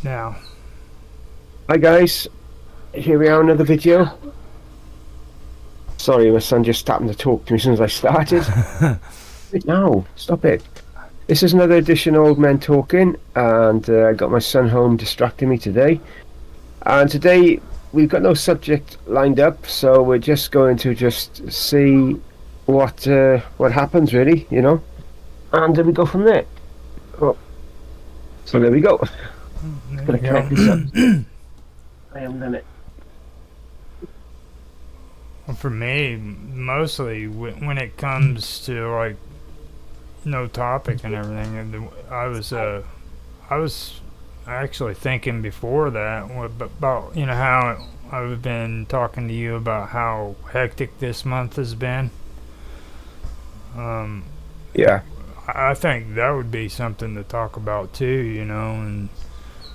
now. Hi guys, here we are, another video. Sorry, my son just happened to talk to me as soon as I started. No, stop it. This is another edition of Old Men Talking, and I got my son home distracting me today. And today we've got no subject lined up, so we're just going to just see what happens, really, and then we go from there. Oh, so there we go. There Gonna you connect this up. go. I am done it. Well, for me, mostly when it comes to like no topic and everything, I was actually thinking before that about how I've been talking to you about how hectic this month has been. Um, Yeah, I think that would be something to talk about too, and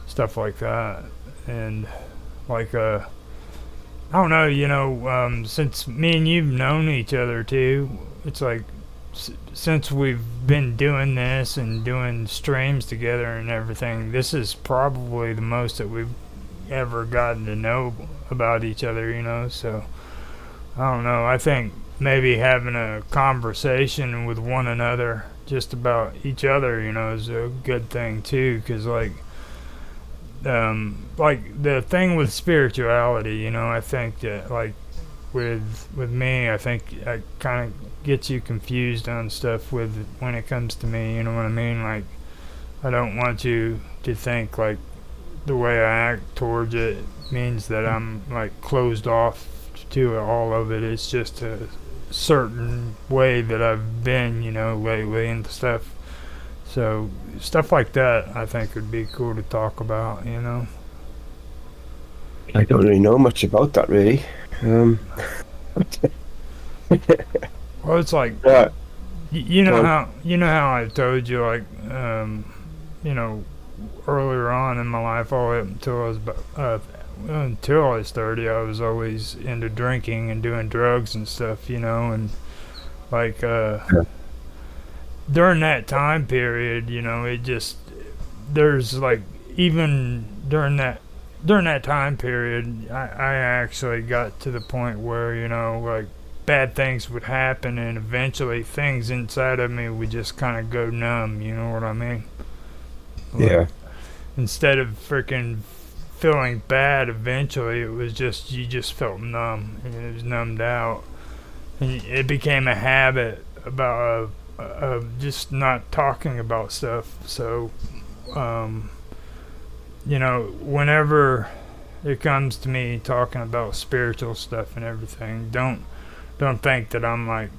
stuff like that, and like I don't know, since me and you've known each other too, it's like since we've been doing this and doing streams together and everything, this is probably the most that we've ever gotten to know about each other, So I don't know. I think maybe having a conversation with one another just about each other, is a good thing too, because like the thing with spirituality, I think that like with me, I think I kind of get you confused on stuff with when it comes to me. You know what I mean? Like I don't want you to think like the way I act towards it means that I'm like closed off to all of it. It's just a certain way that I've been, lately and stuff. So stuff like that, I think would be cool to talk about. I don't really know much about that, really. Well, it's like Right. Go on. you know how I told you like you know earlier on in my life, all the way up until I was 30, I was always into drinking and doing drugs and stuff, and like during that time period, it just there's like even during that time period, I actually got to the point where like bad things would happen, and eventually things inside of me would just kind of go numb. You know what I mean? Like Yeah. instead of freaking feeling bad, eventually it was just you just felt numb, and it was numbed out, and it became a habit about just not talking about stuff. So um, whenever it comes to me talking about spiritual stuff and everything, don't think that I'm like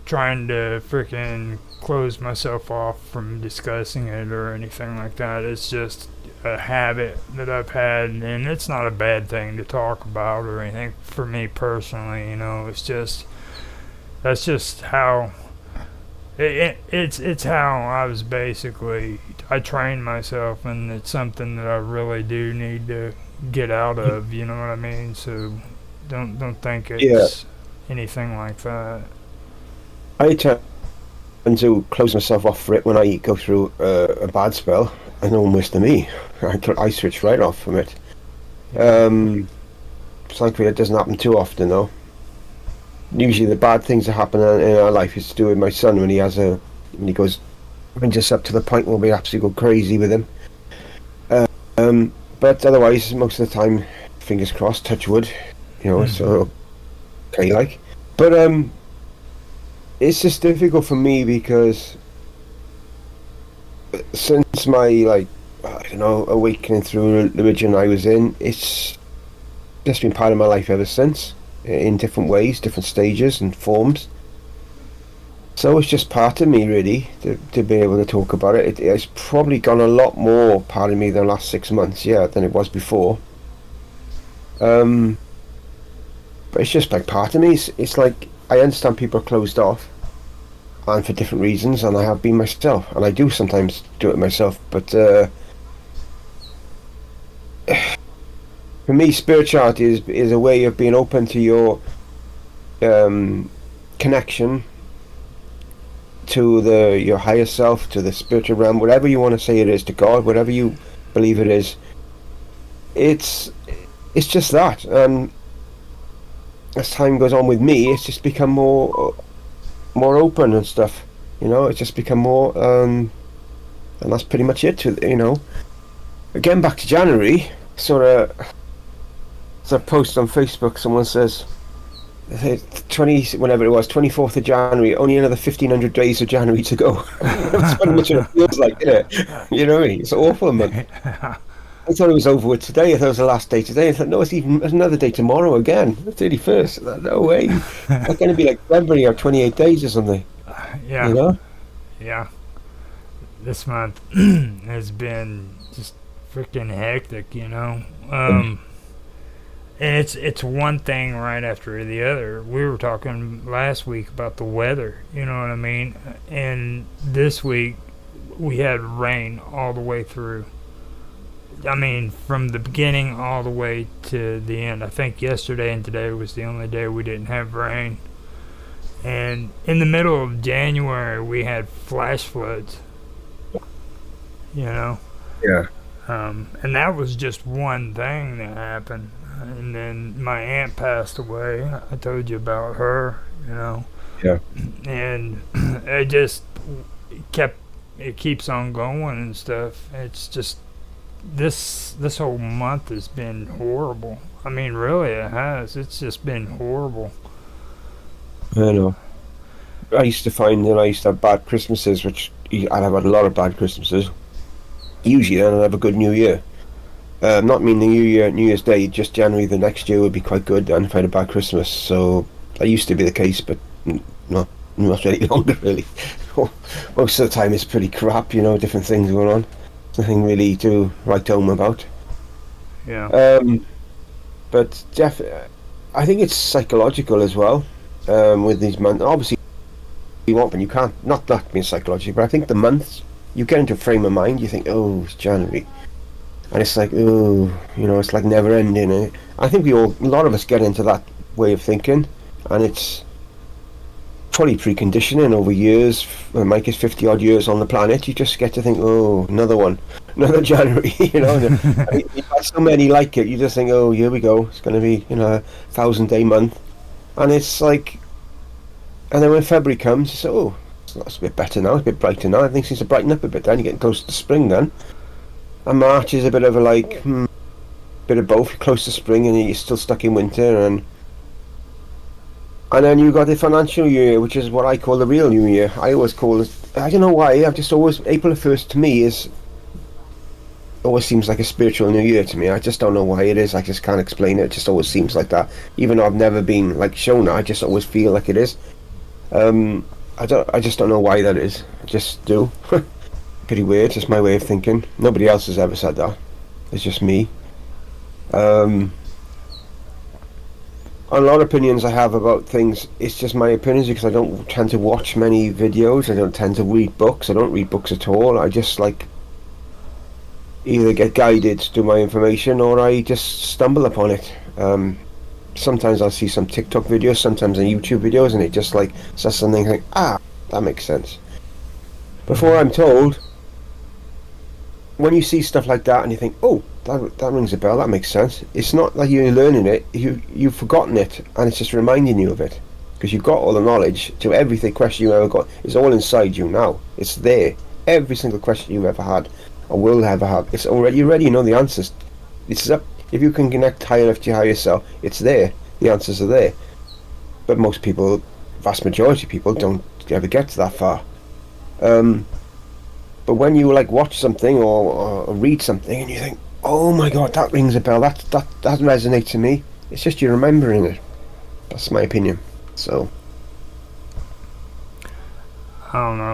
trying to freaking close myself off from discussing it or anything like that. It's just a habit that I've had, and it's not a bad thing to talk about or anything for me personally. It's just that's just how it's how I was basically I trained myself, and it's something that I really do need to get out of. You know what I mean? So don't think Yeah. it's anything like that. I tend to close myself off for it when I go through a bad spell, and almost to me, I switch right off from it. Yeah. Um, Thankfully, it doesn't happen too often, though. Usually, the bad things that happen in our life is to do with my son when he goes when just up to the point where we absolutely go crazy with him. But otherwise, most of the time, fingers crossed, touch wood, Hmm. so okay, like. But it's just difficult for me because since my I don't know awakening through the religion I was in, it's just been part of my life ever since, in different ways, different stages and forms. So it's just part of me, really, to be able to talk about it. It's probably gone a lot more part of me than the last 6 months, yeah, than it was before. Um, but it's just like part of me. It's like I understand people are closed off, and for different reasons, and I have been myself, and I do sometimes do it myself. But for me, spirituality is a way of being open to your um, connection to your higher self, to the spiritual realm, whatever you want to say it is, to God, whatever you believe it is. It's it's just that. As time goes on with me, it's just become more open and stuff. It's just become more, and that's pretty much it. Again, back to January. Sort of, as a post on Facebook, someone says, whenever it was, 24th of January, only another 1,500 days of January to go. That's pretty much what it feels like, isn't it? You know what I mean? It's awful, man. I thought it was over with today. I thought it was the last day today. I thought, no, there's another day tomorrow again, the 31st. No way. It's going to be like February or 28 days or something. Yeah. Yeah. This month has been just freaking hectic, and it's one thing right after the other. We were talking last week about the weather, you know what I mean? And this week we had rain all the way through. I mean, from the beginning all the way to the end. I think yesterday and today was the only day we didn't have rain. And in the middle of January, we had flash floods, Yeah. And that was just one thing that happened. And then my aunt passed away. I told you about her, Yeah. And it keeps on going and stuff. It's just, this whole month has been horrible. I mean, really, it has. It's just been horrible. I know. I used to find that I used to have bad Christmases, which I'd have had a lot of bad Christmases. Usually, then I'd have a good New Year. Not mean the New Year's Day, just January the next year would be quite good, and if I had a bad Christmas. So that used to be the case, but not any longer, really. Most of the time it's pretty crap, different things going on. Nothing really to write home about. Yeah. But I think it's psychological as well. With these months, obviously you want, but you can't. Not that being psychological, but I think the months you get into a frame of mind. You think, oh, it's January, and it's like, oh, it's like never ending. I think a lot of us get into that way of thinking, and it's probably preconditioning over years. Mike is 50 odd years on the planet. You just get to think, oh, another January. And you've had so many like it. You just think, oh, here we go. It's going to be a 1,000-day month. And it's like, and then when February comes, you say, oh, that's a bit better now, it's a bit brighter now. Everything seems to brighten up a bit then. You're getting close to spring then. And March is a bit of a bit of both. You're close to spring and you're still stuck in winter. And then you got the financial year, which is what I call the real New Year. I always call it, I don't know why, I've just always, April the 1st to me always seems like a spiritual New Year to me. I just don't know why it is. I just can't explain it. It just always seems like that. Even though I've never been shown that, I just always feel like it is. I just don't know why that is. I just do. Pretty weird. It's just my way of thinking. Nobody else has ever said that. It's just me. A lot of opinions I have about things. It's just my opinions because I don't tend to watch many videos. I don't tend to read books. I don't read books at all. I just either get guided to my information or I just stumble upon it. Sometimes I'll see some TikTok videos, sometimes on YouTube videos, and it just says something like, that makes sense. Before I'm told, when you see stuff like that and you think, oh, that rings a bell, that makes sense. It's not like you're learning it, you've forgotten it, and it's just reminding you of it. Because you've got all the knowledge to everything question you ever got. It's all inside you now. It's there. Every single question you've ever had or will ever have. It's already, you already know the answers. It's up. If you can connect high enough to your higher self, it's there. The answers are there. But most people, vast majority of people, don't ever get to that far. But when you watch something or read something and you think, oh my god, that rings a bell, that resonates to me. It's just you're remembering it. That's my opinion. So I don't know.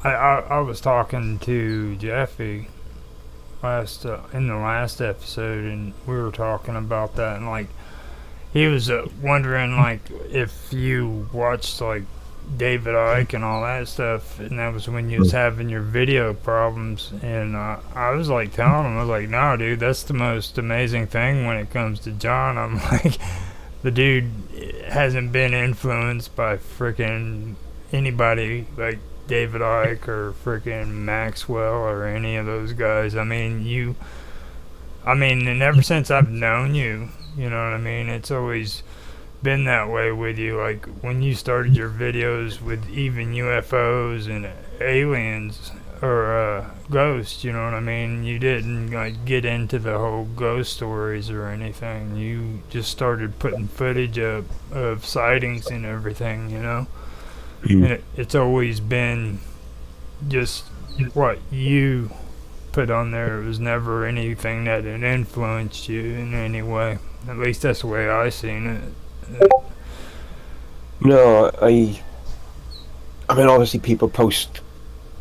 I was talking to Jeffy in the last episode, and we were talking about that, and he was wondering if you watched David Icke and all that stuff, and that was when you was having your video problems, and I was telling him, I was no, dude, that's the most amazing thing when it comes to John. I'm the dude hasn't been influenced by freaking anybody David Icke or freaking Maxwell or any of those guys. I mean, and ever since I've known you, you know what I mean? It's always been that way with you. Like when you started your videos with even UFOs and aliens or ghosts, you know what I mean? You didn't like get into the whole ghost stories or anything. You just started putting footage up of sightings and everything, you know? Mm. And it's always been just what you put on there. It was never anything that had influenced you in any way. At least that's the way I seen it. No, I mean, obviously people post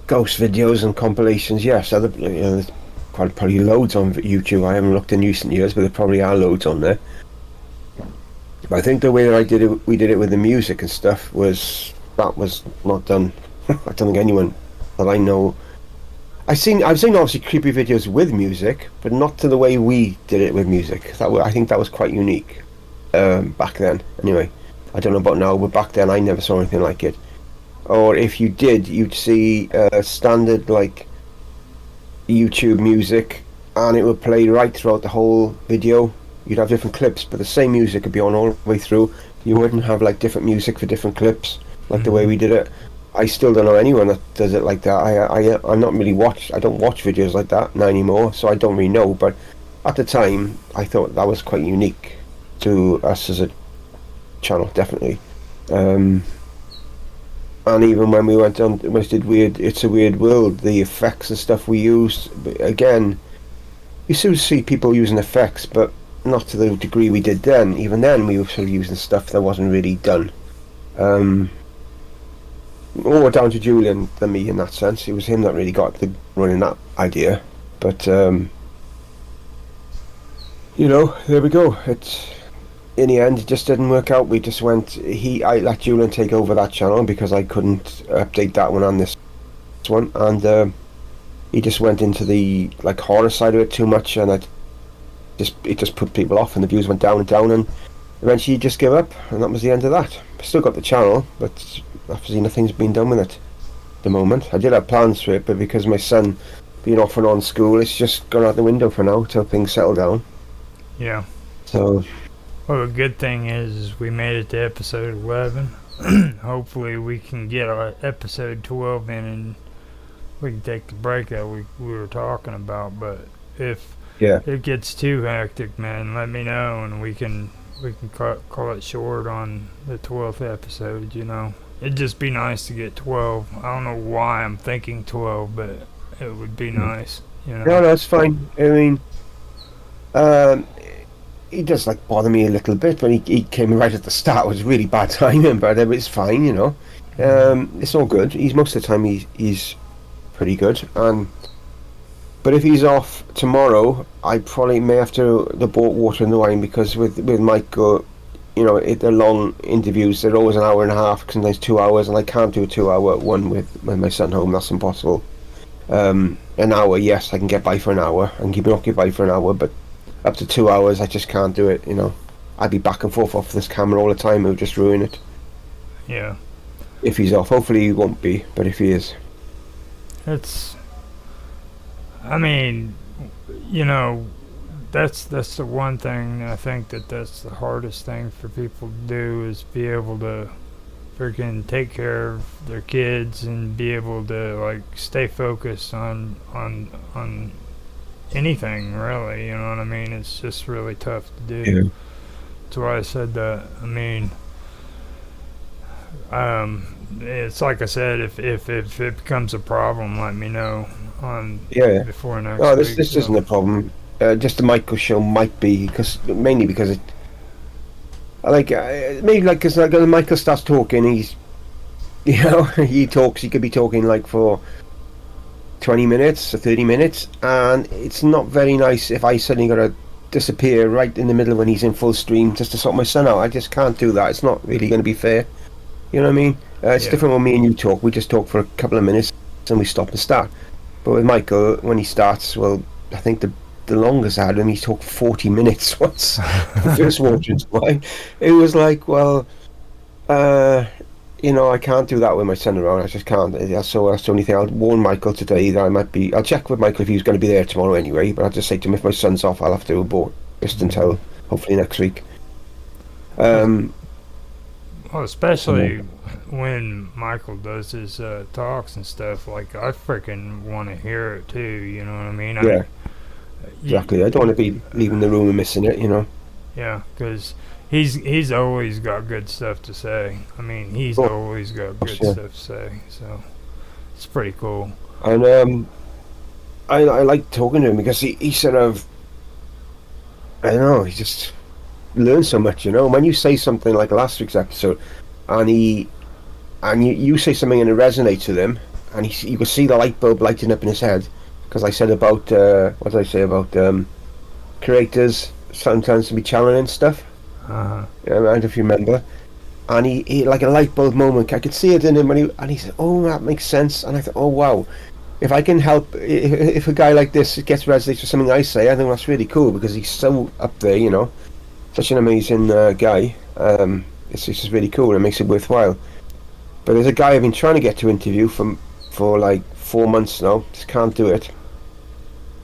ghost videos and compilations. Yes, there's probably loads on YouTube. I haven't looked in recent years, but there probably are loads on there. But I think the way that we did it with the music and stuff that was not done. I don't think anyone that I know. I've seen obviously creepy videos with music, but not to the way we did it with music. I think that was quite unique back then. Anyway, I don't know about now, but back then I never saw anything like it. Or if you did, you'd see standard like YouTube music, and it would play right throughout the whole video. You'd have different clips, but the same music would be on all the way through. You wouldn't have like different music for different clips, like the way we did it. I still don't know anyone that does it like that. I'm not really I don't watch videos like that now anymore, so I don't really know. But at the time, I thought that was quite unique to us as a channel, definitely. And even when we went on, when we did It's a Weird World, the effects and stuff we used, again, you still see people using effects, but not to the degree we did then. Even then, we were sort of using stuff that wasn't really done. More down to Julian than me in that sense. It was him that really got the running that idea. But you know, there we go. In the end, it just didn't work out. We just went. I let Julian take over that channel because I couldn't update that one on this one, and he just went into the like horror side of it too much, and it just put people off, and the views went down and down, and eventually he just gave up, and that was the end of that. Still got the channel, but obviously nothing's been done with it at the moment. I did have plans for it, but because my son being off and on school, it's just gone out the window for now till things settle down. Yeah. So. Well, the good thing is we made it to episode 11. Hopefully we can get our episode 12 in and we can take the break that we were talking about. But if it gets too hectic, man, let me know and we can call it short on the 12th episode, you know. It'd just be nice to get 12. I don't know why I'm thinking 12, but it would be nice, you know. No, it's fine. I mean, he does like bother me a little bit when he came right at the start. It was really bad timing, but it's fine, you know. It's all good. Most of the time he's pretty good. But if he's off tomorrow, I probably may have to the boat water and the wine, because with Michael, you know, the long interviews, they're always an hour and a half, sometimes 2 hours, and I can't do a 2 hour one with my son home. That's impossible. An hour, yes, I can get by for an hour and keep him occupied for an hour, but up to 2 hours, I just can't do it, you know. I'd be back and forth off this camera all the time. It would just ruin it. Yeah. If he's off. Hopefully he won't be, but if he is. I mean, you know, that's the one thing I think that's the hardest thing for people to do, is be able to freaking take care of their kids and be able to like stay focused on anything, really, you know what I mean? It's just really tough to do. Yeah. That's why I said that. I mean, it's like I said, if it becomes a problem, let me know before next week. This isn't a problem. Just the Michael show might be, mainly because it, maybe like because when Michael starts talking, he's, you know, he could be talking like for 20 minutes or 30 minutes, and it's not very nice if I suddenly got to disappear right in the middle when he's in full stream just to sort my son out. I just can't do that. It's not really going to be fair. You know what I mean? It's different when me and you talk. We just talk for a couple of minutes and we stop and start. But with Michael, when he starts, well, I think the longest I had him, he talked 40 minutes once. The first watching wine. It was like, well, I can't do that with my son around. I just can't. That's the only thing. I'll warn Michael today that I might be. I'll check with Michael if he's going to be there tomorrow anyway. But I'll just say to him if my son's off, I'll have to abort just until hopefully next week. Well, Um, well, especially when Michael does his talks and stuff. Like I freaking want to hear it too. You know what I mean? yeah, Y- exactly. I don't want to be leaving the room and missing it. yeah, because he's always got good stuff to say. I mean, he's Of always got course, good yeah. stuff to say. So it's pretty cool. And I like talking to him because he sort of, I don't know, he just learns so much. When you say something like last week's episode, and you say something and it resonates with him, and you can see the light bulb lighting up in his head. Because I said about what did I say about creators sometimes to be challenging stuff. Uh, I don't know if you remember. And he like a light bulb moment. I could see it in him, and he said, "Oh, that makes sense." And I thought, "Oh, wow! If I can help, if a guy like this gets resonates with something I say, I think that's really cool because he's so up there. Such an amazing guy. It's just really cool. It makes it worthwhile. But there's a guy I've been trying to get to interview for like 4 months now. Just can't do it.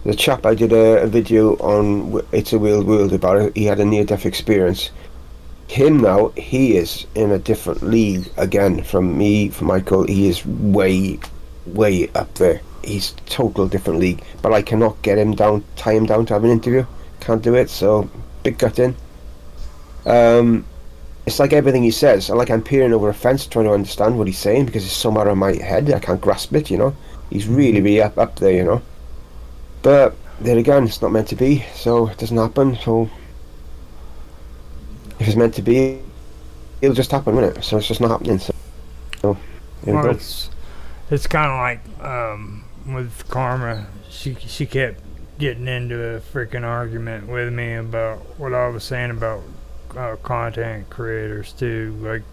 The chap I did a video on It's a Weird World about it. He had a near-death experience. Him now, he is in a different league again from me, from Michael. He is way, way up there. He's total different league. But I cannot tie him down to have an interview. Can't do it. So big gut in. It's like everything he says. I'm peering over a fence trying to understand what he's saying because it's so out of my head. I can't grasp it. He's really, really up there. But then again, it's not meant to be, so it doesn't happen. So if it's meant to be, it'll just happen, won't it? So it's just not happening. So there we well, go. it's kind of like with Karma. She kept getting into a freaking argument with me about what I was saying about content creators too. Like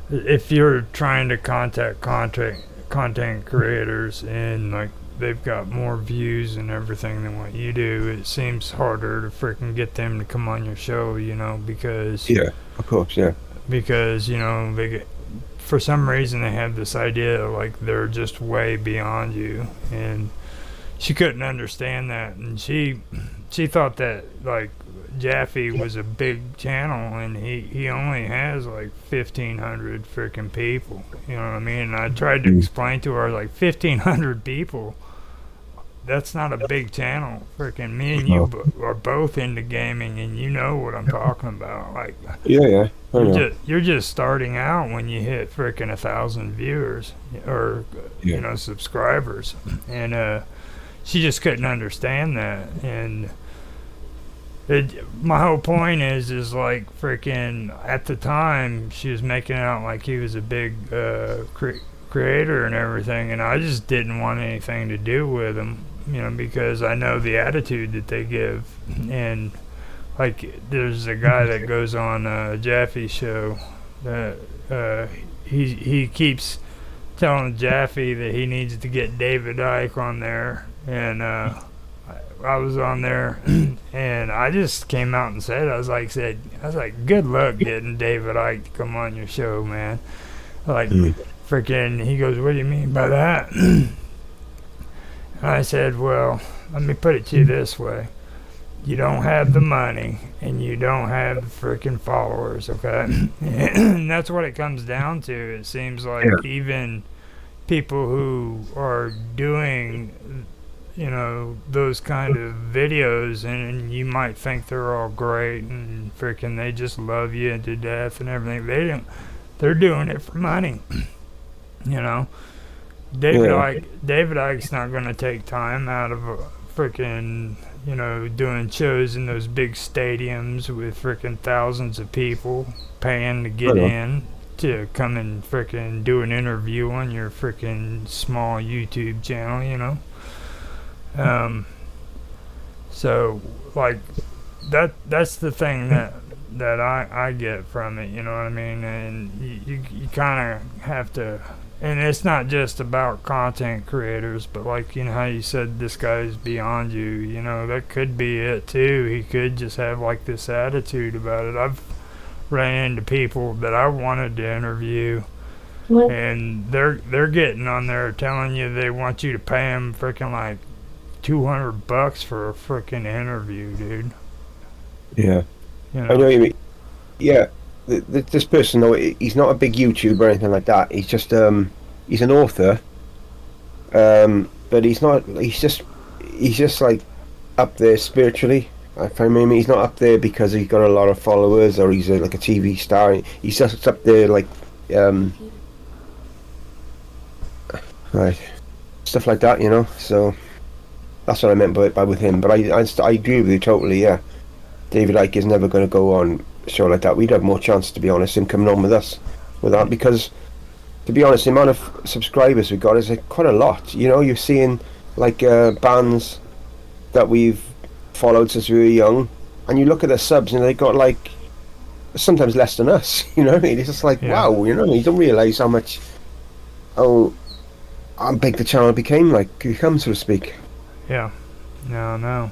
if you're trying to contact content creators and like they've got more views and everything than what you do, it seems harder to freaking get them to come on your show, because Yeah, of course, yeah. because they get, for some reason they have this idea like they're just way beyond you, and she couldn't understand that, and she thought that like Jaffe was a big channel and he only has like 1,500 freaking people, you know what I mean? And I tried to explain to her like 1,500 people, that's not a big channel. Freaking me and you are both into gaming, and you know what I'm talking about. Like, Yeah, I know. you're just starting out when you hit freaking 1,000 viewers or Yeah. subscribers, and she just couldn't understand that. And my whole point is like freaking at the time she was making it out like he was a big creator and everything, and I just didn't want anything to do with him, because I know the attitude that they give. And like there's a guy that goes on Jaffe's show that he keeps telling Jaffe that he needs to get David Icke on there, and I was on there and I just came out and said, I was like, good luck getting David Icke to come on your show, man. Like, freaking, he goes, what do you mean by that? And I said, well, let me put it to you this way. You don't have the money and you don't have the freaking followers, okay? And that's what it comes down to. It seems like even people who are doing those kind of videos, and you might think they're all great and freaking they just love you to death and everything. They're doing it for money. David Icke's not going to take time out of a freaking doing shows in those big stadiums with freaking thousands of people paying to get in to come and freaking do an interview on your freaking small YouTube channel. So like that's the thing that I get from it, you know what I mean? And you kind of have to, and it's not just about content creators, but like how you said this guy's beyond you, that could be it too. He could just have like this attitude about it. I've ran into people that I wanted to interview and they're getting on there telling you they want you to pay them freaking like $200 for a freaking interview, dude. Yeah, You I know know? what you mean. Yeah, this person though, he's not a big YouTuber or anything like that. He's just he's an author. But he's not. He's just like up there spiritually. I mean, he's not up there because he's got a lot of followers or he's like a TV star. He's just up there like um, right, stuff like that, you know. So that's what I meant by with him. But I agree with you totally. Yeah, David Icke is never going to go on a show like that. We'd have more chance, to be honest, him coming on with us with that because, to be honest, the amount of subscribers we got is like quite a lot. You know, you're seeing like bands that we've followed since we were young, and you look at their subs and they got like sometimes less than us. You know what I mean? It's just like Yeah. wow. You know what I mean? You don't realize how how big the channel become, so to speak. Yeah. No, no.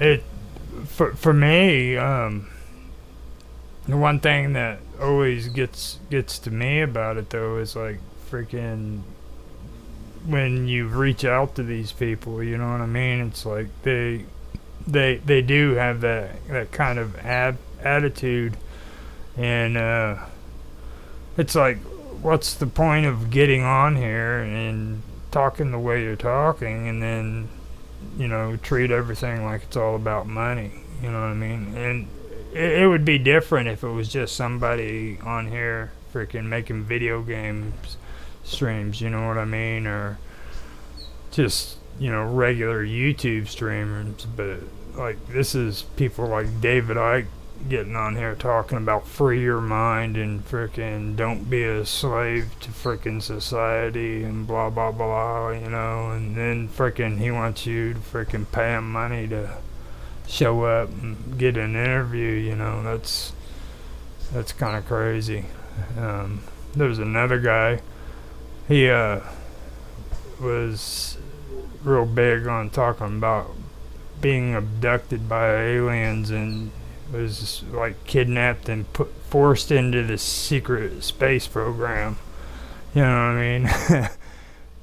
It for me, the one thing that always gets to me about it though is like freaking when you reach out to these people, you know what I mean? It's like they do have that kind of attitude, and it's like, what's the point of getting on here and talking the way you're talking, and then treat everything like it's all about money? You know what I mean? And it would be different if it was just somebody on here freaking making video games streams, you know what I mean, or just regular YouTube streamers. But like this is people like David Icke getting on here talking about free your mind and freaking don't be a slave to freaking society and blah blah blah, and then freaking he wants you to freaking pay him money to show up and get an interview. That's kind of crazy. There was another guy. He was real big on talking about being abducted by aliens and was like kidnapped and forced into this secret space program. You know what I mean?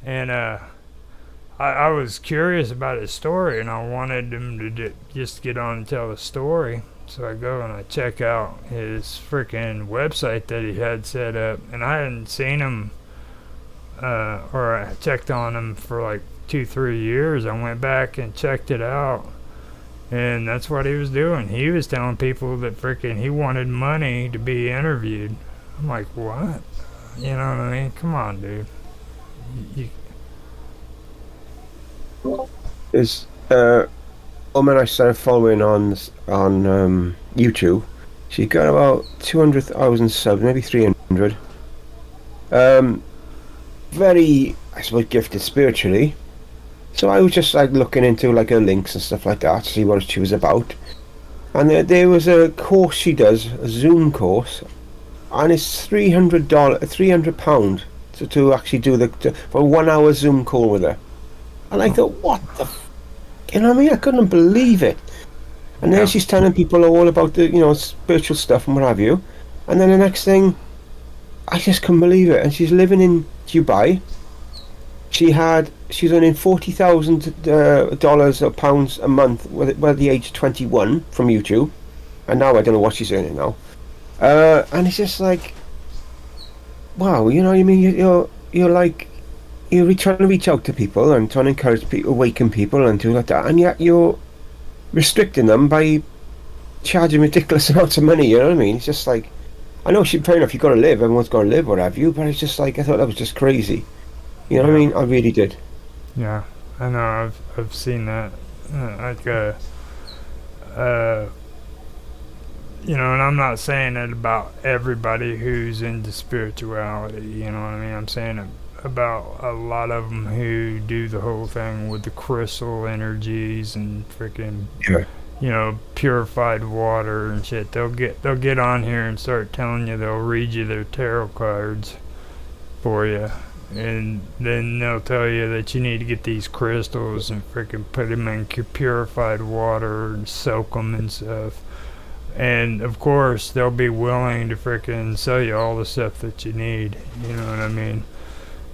And I was curious about his story, and I wanted him to just get on and tell the story. So I go and I check out his freaking website that he had set up, and I hadn't seen him, or I checked on him for like 2-3 years. I went back and checked it out, and that's what he was doing. He was telling people that freaking he wanted money to be interviewed. I'm like, what? You know what I mean? Come on, dude. You, There's woman I started following on YouTube. She got about 200,000 subs, maybe 300. Very, I suppose, gifted spiritually. So I was just like looking into like her links and stuff like that to see what she was about. And there was a course she does, a Zoom course, and it's £300 to actually do for a 1 hour Zoom call with her. And I thought, what the, you know what I mean? I couldn't believe it. And then yeah. she's telling people all about the spiritual stuff and what have you. And then the next thing, I just couldn't believe it. And she's living in Dubai. She's earning $40,000 or pounds a month at the age of 21 from YouTube, and now I don't know what she's earning now. And it's just like, wow, you know what I mean? You're like you're trying to reach out to people and trying to encourage people, awaken people, and do like that, and yet you're restricting them by charging ridiculous amounts of money. You know what I mean? It's just like, I know, fair enough. You got to live. Everyone's got to live, what have you. But it's just like I thought that was just crazy. You know what I Yeah. mean? I really did. Yeah, I know. I've seen that. Like, uh, and I'm not saying it about everybody who's into spirituality. You know what I mean? I'm saying it about a lot of them who do the whole thing with the crystal energies and freaking, Yeah. purified water and shit. They'll get on here and start telling you they'll read you their tarot cards for you. And then they'll tell you that you need to get these crystals and freaking put them in purified water and soak them and stuff. And of course, they'll be willing to freaking sell you all the stuff that you need. You know what I mean?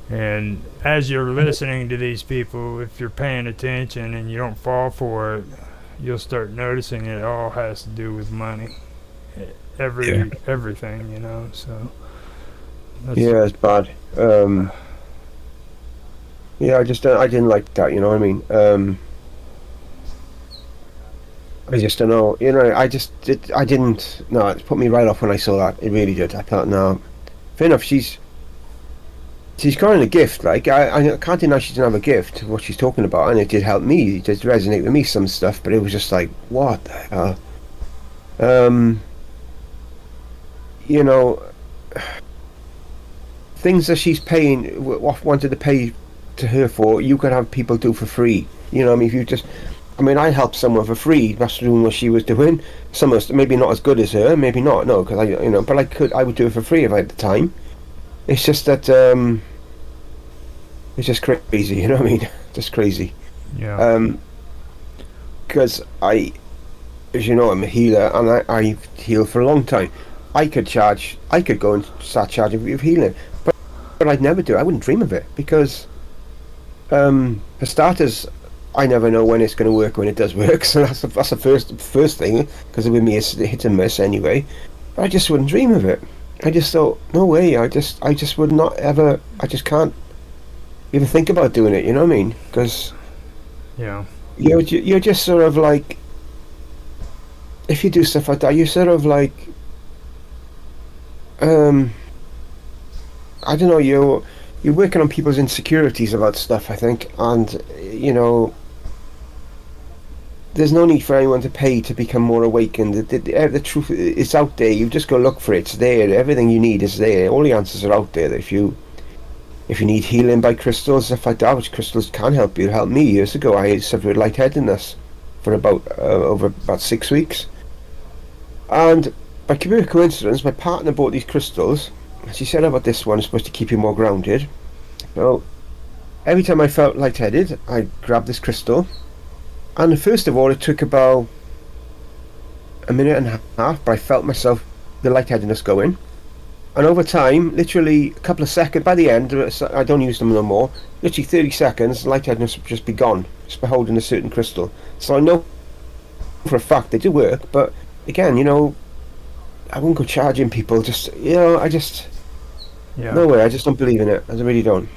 And as you're listening to these people, if you're paying attention and you don't fall for it, you'll start noticing it all has to do with money. Everything, you know. So Yeah, it's bad. Yeah, I didn't like that. You know what I mean? I just don't know. You know, I didn't. No, it put me right off when I saw that. It really did. I thought, no, fair enough. She's got a gift. Like I can't deny she didn't have a gift. What she's talking about, and it did help me. It did resonate with me some stuff, but it was just like, what the hell? You know, things that she's paying, wanted to pay to her for, you could have people do for free. You know, I mean, if you just, I mean, I helped someone for free. That's doing what she was doing. Some of us, maybe not as good as her, maybe not. No, because but I would do it for free if I had the time. It's just that, it's just crazy. You know what I mean? Just crazy. yeah, Because as you know, I'm a healer, and I healed for a long time. I could go and start charging for healing, but I'd never do it. I wouldn't dream of it because, for starters, I never know when it's going to work when it does work. So that's the first thing, because with me it's hit and miss anyway. But I just wouldn't dream of it. I just thought, no way. I just would not ever. I just can't even think about doing it. You know what I mean? Because yeah, you're just sort of like, if you do stuff like that, you're sort of like, I don't know, you're working on people's insecurities about stuff, I think, and you know, there's no need for anyone to pay to become more awakened. The truth is out there. You just go look for it. It's there. Everything you need is there. All the answers are out there. If you need healing by crystals, stuff like that, which crystals can help you. It helped me years ago. I suffered with lightheadedness for over about 6 weeks, and by pure coincidence, my partner bought these crystals. She said about this one is supposed to keep you more grounded. So every time I felt lightheaded, I grabbed this crystal. And first of all, it took about a minute and a half, but I felt myself, the lightheadedness going. And over time, literally a couple of seconds, by the end, I don't use them no more, literally 30 seconds, lightheadedness would just be gone, just by holding a certain crystal. So I know for a fact they do work, but again, you know, I won't go charging people, just, you know, yeah. no way, I just don't believe in it. I really don't.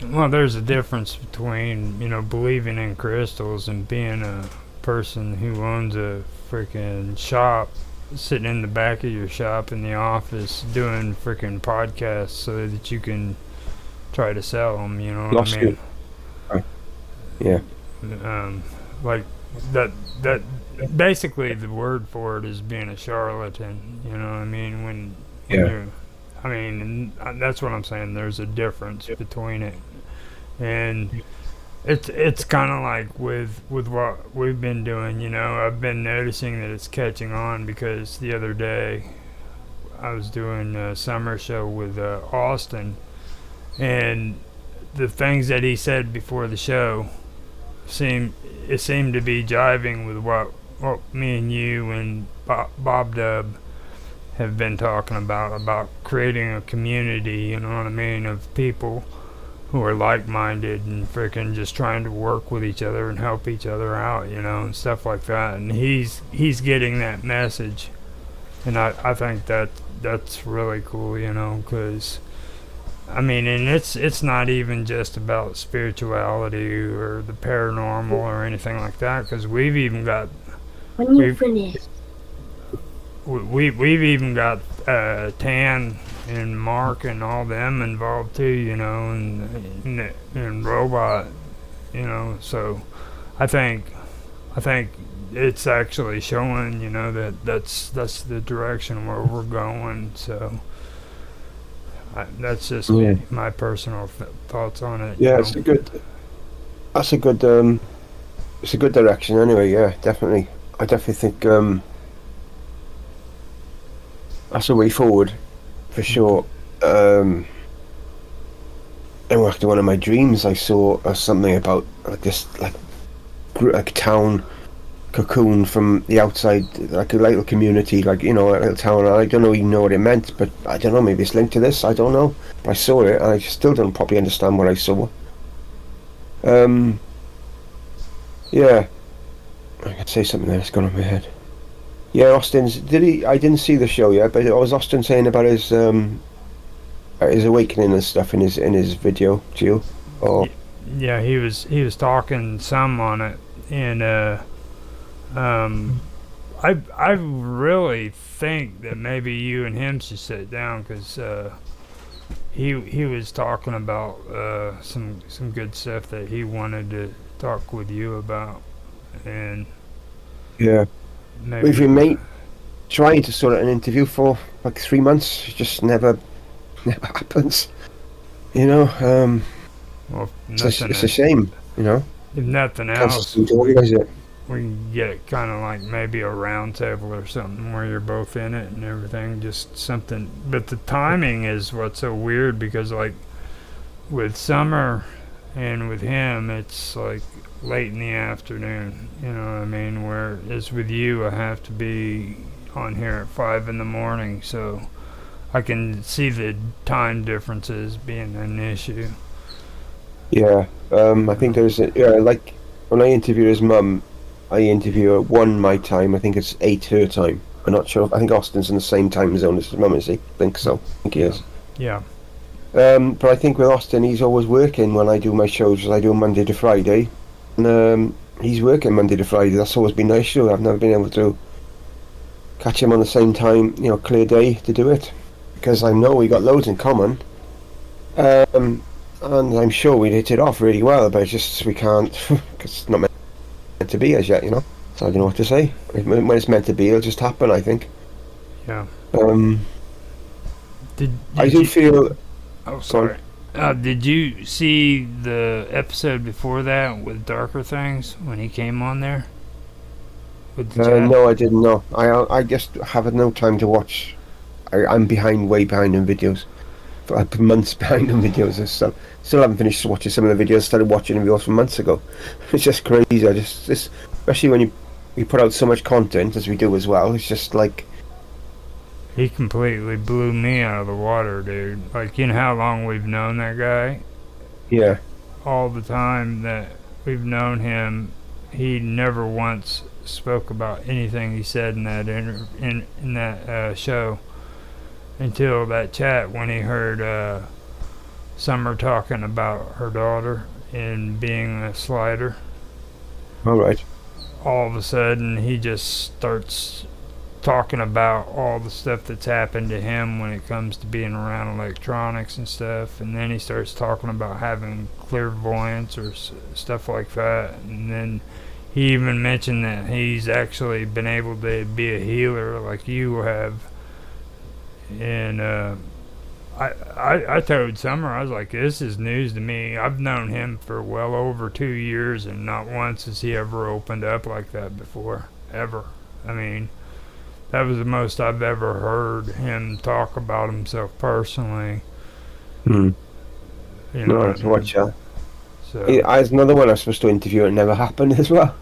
Well, there's a difference between, you know, believing in crystals and being a person who owns a freaking shop, sitting in the back of your shop in the office doing freaking podcasts so that you can try to sell them, you know what I mean? Yeah. Like that basically the word for it is being a charlatan, you know what I mean? When you're, I mean, and that's what I'm saying. There's a difference between it, and it's kind of like with what we've been doing. You know, I've been noticing that it's catching on because the other day I was doing a summer show with Austin, and the things that he said before the show seemed to be jiving with what me and you and Bob Dub have been talking about creating a community, you know what I mean, of people who are like-minded and freaking just trying to work with each other and help each other out, you know, and stuff like that. And he's getting that message, and I think that's really cool, you know, because I mean, and it's not even just about spirituality or the paranormal or anything like that, because we've even got we've even got Tan and Mark and all them involved too, you know, and Robot, you know. So I think it's actually showing, you know, that's the direction where we're going. So that's just my personal thoughts on it. Yeah, you know? it's a good direction anyway. Yeah, definitely. I definitely think that's a way forward for sure. And after one of my dreams, I saw something about this like town cocoon from the outside, like a little community, like, you know, a little town. I don't know even know what it meant, but I don't know, maybe it's linked to this, I don't know. But I saw it and I still don't probably understand what I saw. Yeah, I could say something there, it's gone off my head. Yeah, Austin's, did he, I didn't see the show yet, but was Austin saying about his awakening and stuff in his video to you? Or Yeah, he was talking some on it, and I really think that maybe you and him should sit down, because he was talking about some good stuff that he wanted to talk with you about, and yeah, we've maybe been trying to sort out an interview for like 3 months. It just never happens. You know, well, it's a shame. You know, if nothing can't else, seem to organise it. we can get it kind of like maybe a round table or something where you're both in it and everything, just something. But the timing is what's so weird, because like with Summer and with him, it's like late in the afternoon, you know what I mean? Whereas with you, I have to be on here at 5 in the morning, so I can see the time differences being an issue. Yeah, I think like when I interview his mum, I interview her 1 my time. I think it's 8 her time. I'm not sure. I think Austin's in the same time zone as his mum, is he? I think so. I think he is. Yeah. But I think with Austin, he's always working when I do my shows. I do Monday to Friday, and he's working Monday to Friday. That's always been the issue. I've never been able to catch him on the same time, you know, clear day to do it, because I know we got loads in common. And I'm sure we'd hit it off really well, but it's just we can't, because it's not meant to be as yet, you know. So I don't know what to say. When it's meant to be, it'll just happen, I think. Yeah. Did I do you, feel. oh, sorry. Did you see the episode before that with Darker Things when he came on there? With the chat? No, I didn't know. I just have no time to watch. I'm behind, way behind in videos. I put months behind on videos and stuff. Still haven't finished watching some of the videos. Started watching videos from months ago. It's just crazy. Especially when you put out so much content as we do as well. It's just like, He completely blew me out of the water, dude. Like, you know how long we've known that guy? yeah, All the time that we've known him, he never once spoke about anything he said in that in that show, until that chat when he heard Summer talking about her daughter and being a slider. all right. All of a sudden, he just starts talking about all the stuff that's happened to him when it comes to being around electronics and stuff, and then he starts talking about having clairvoyance or stuff like that, and then he even mentioned that he's actually been able to be a healer like you have. And I told Summer, I was like, this is news to me. I've known him for well over 2 years, and not once has he ever opened up like that before, ever. I mean, that was the most I've ever heard him talk about himself personally. Hmm. You know, No, to watch that. so There's another one I was supposed to interview. It never happened as well.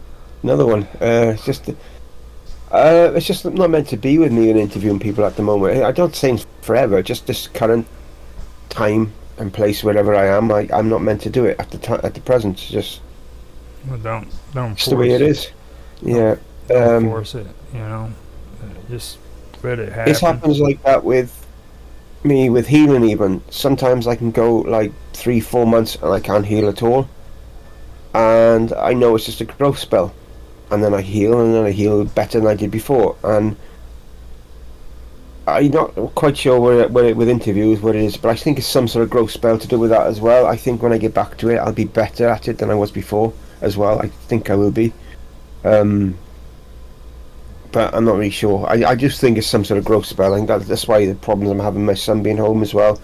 Another one. It's just not meant to be with me and interviewing people at the moment. I don't say forever. Just this current time and place, wherever I am, I'm not meant to do it at the present. It's just well, don't it's force the way it is. Yeah. Don't force it. You know, just let it happen. It happens like that with me with healing. Even sometimes I can go like 3-4 months and I can't heal at all, and I know it's just a growth spell, and then I heal, and then I heal better than I did before. And I'm not quite sure with interviews what it is, but I think it's some sort of growth spell to do with that as well. I think when I get back to it, I'll be better at it than I was before as well. I think I will be. But I'm not really sure. I just think it's some sort of growth spell. I think that's why the problems I'm having, my son being home as well,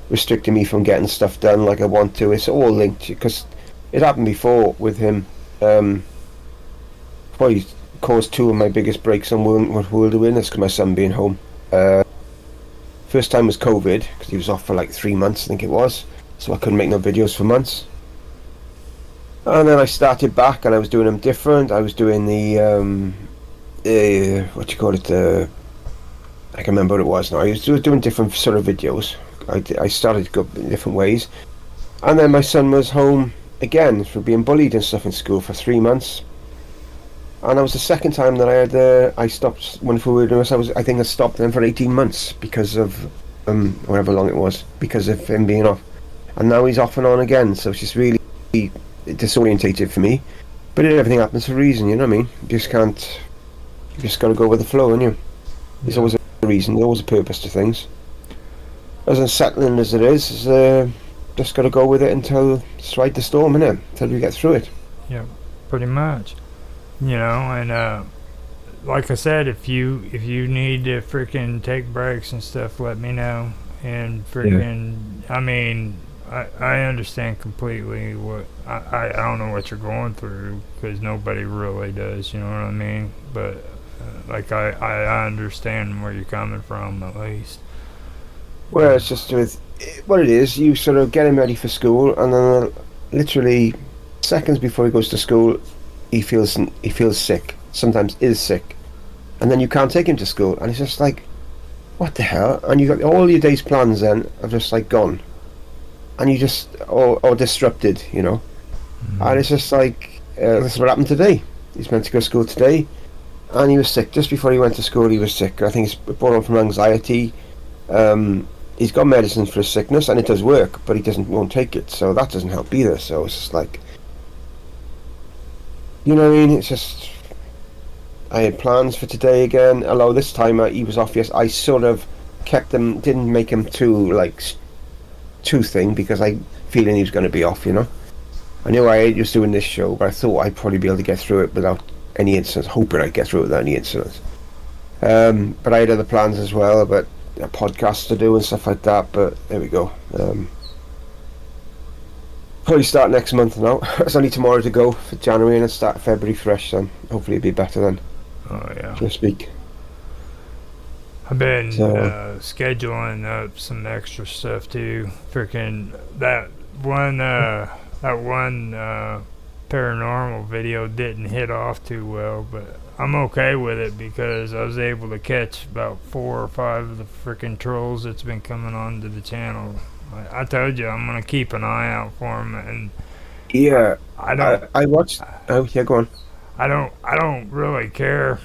restricting me from getting stuff done like I want to. It's all linked, because it happened before with him. Probably caused 2 of my biggest breaks on World Awareness, because my son being home. First time was COVID, because he was off for like 3 months, I think it was. So I couldn't make no videos for months. And then I started back, and I was doing them different. I was doing the what do you call it? I can remember what it was now. I was doing different sort of videos. I started to go in different ways, and then my son was home again for being bullied and stuff in school for 3 months. And that was the second time that I stopped when we were doing this. I think I stopped them for 18 months because of however long it was, because of him being off. And now he's off and on again, so it's just really disorientated for me. But everything happens for a reason, you know what I mean? You just can't. You just got to go with the flow, and there's Yeah. always a reason, there's always a purpose to things. As unsettling as it is, just got to go with it until it's ride the storm, innit? Until we get through it. Yeah. Pretty much. You know, and like I said, if you need to freaking take breaks and stuff, let me know. And Yeah. freaking, I mean, I understand completely what I don't know what you're going through because nobody really does. You know what I mean? But like I understand where you're coming from at least. Well, it's just with what it is. You sort of get him ready for school, and then literally seconds before he goes to school, he feels sick. Sometimes is sick, and then you can't take him to school, and it's just like, what the hell? And you got all your day's plans then are just like gone, and you just or disrupted, you know. And it's just like this is what happened today. He's meant to go to school today, and he was sick just before he went to school. He was sick. I think it's brought on from anxiety. He's got medicine for his sickness, and it does work, but he won't take it, so that doesn't help either. So it's just like, you know what I mean? It's just I had plans for today again. Although this time he was off. Yes, I sort of kept him, didn't make him too thing because I feeling he was going to be off. You know, I knew I was doing this show, but I thought I'd probably be able to get through it without any incidents. Hoping I'd get through it without any incidents. But I had other plans as well, but a podcast to do and stuff like that. But there we go. Probably start next month now. It's only tomorrow to go for January, and start February fresh. Then hopefully it'll be better then, Oh yeah. so to speak. I've been So scheduling up some extra stuff too. Freaking that one paranormal video didn't hit off too well, but I'm okay with it because I was able to catch about 4 or 5 of the freaking trolls that's been coming onto the channel. I told you I'm gonna keep an eye out for them, and yeah, I don't, I watched. Oh yeah, go on. I don't really care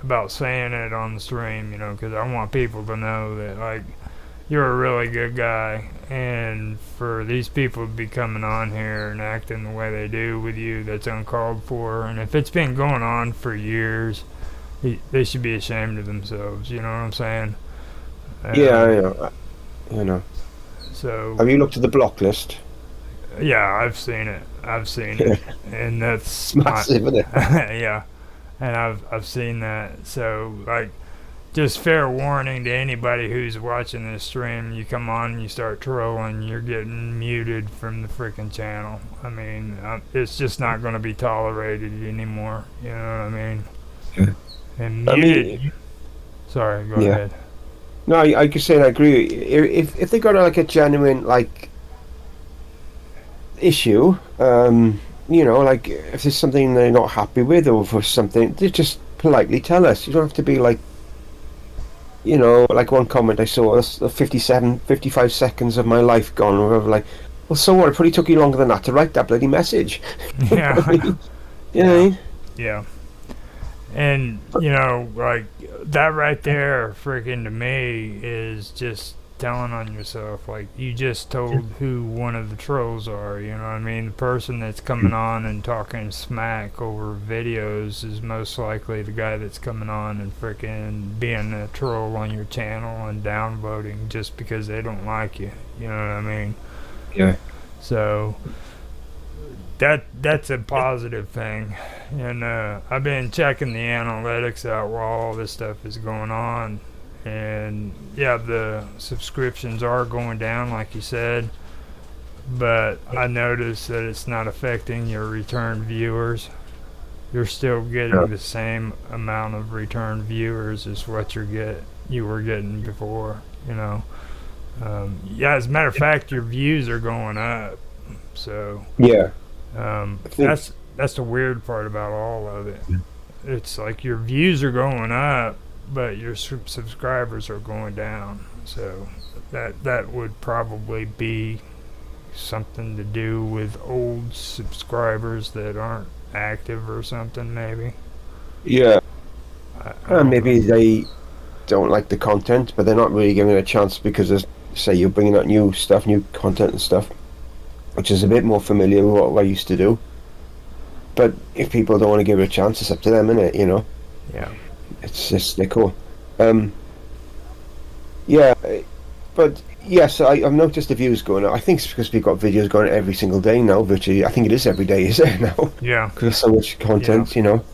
about saying it on the stream, you know, because I want people to know that like you're a really good guy, and for these people to be coming on here and acting the way they do with you, that's uncalled for. And if it's been going on for years, they should be ashamed of themselves. You know what I'm saying? Yeah, I Um, know. You know. so Have you looked at the block list? yeah, I've seen it. I've seen it, It's and that's my massive, isn't it? yeah, and I've seen that. So like, just fair warning to anybody who's watching this stream: you come on and you start trolling, you're getting muted from the freaking channel. I mean, it's just not going to be tolerated anymore. You know what I mean? Yeah. And I muted. mean, Sorry, go yeah. ahead. No, I could say I agree. If they got like a genuine like issue, you know, like if there's something they're not happy with or for something, they just politely tell us. You don't have to be like, you know, like one comment I saw, that's 55 seconds of my life gone, or whatever. Like, well, so what? It probably took you longer than that to write that bloody message. You know what I Yeah, mean? You know what I yeah, mean? yeah. And you know, like that right there, freaking to me, is just telling on yourself. Like you just told who one of the trolls are. You know what I mean? The person that's coming on and talking smack over videos is most likely the guy that's coming on and freaking being a troll on your channel and downvoting just because they don't like you. You know what I mean? Yeah. So that's a positive thing, and I've been checking the analytics out while all this stuff is going on, and yeah, the subscriptions are going down like you said, but I noticed that it's not affecting your return viewers. You're still Yeah. getting the same amount of return viewers as what you were getting before, you know. Yeah, as a matter of fact, your views are going up, so Yeah. I think, That's the weird part about all of it. It's like your views are going up, but your subscribers are going down. So that would probably be something to do with old subscribers that aren't active or something. Maybe yeah, I don't know. maybe they don't like the content, but they're not really giving it a chance because, say, you're bringing out new stuff, new content and stuff, which is a bit more familiar with what I used to do. But if people don't want to give it a chance, it's up to them, innit? You know, Yeah, it's just they're cool. Um, yeah, but yes, I've noticed the views going up. I think it's because we've got videos going every single day now. Virtually, I think it is every day, is it now? yeah, Because there's so much yeah, content, you know.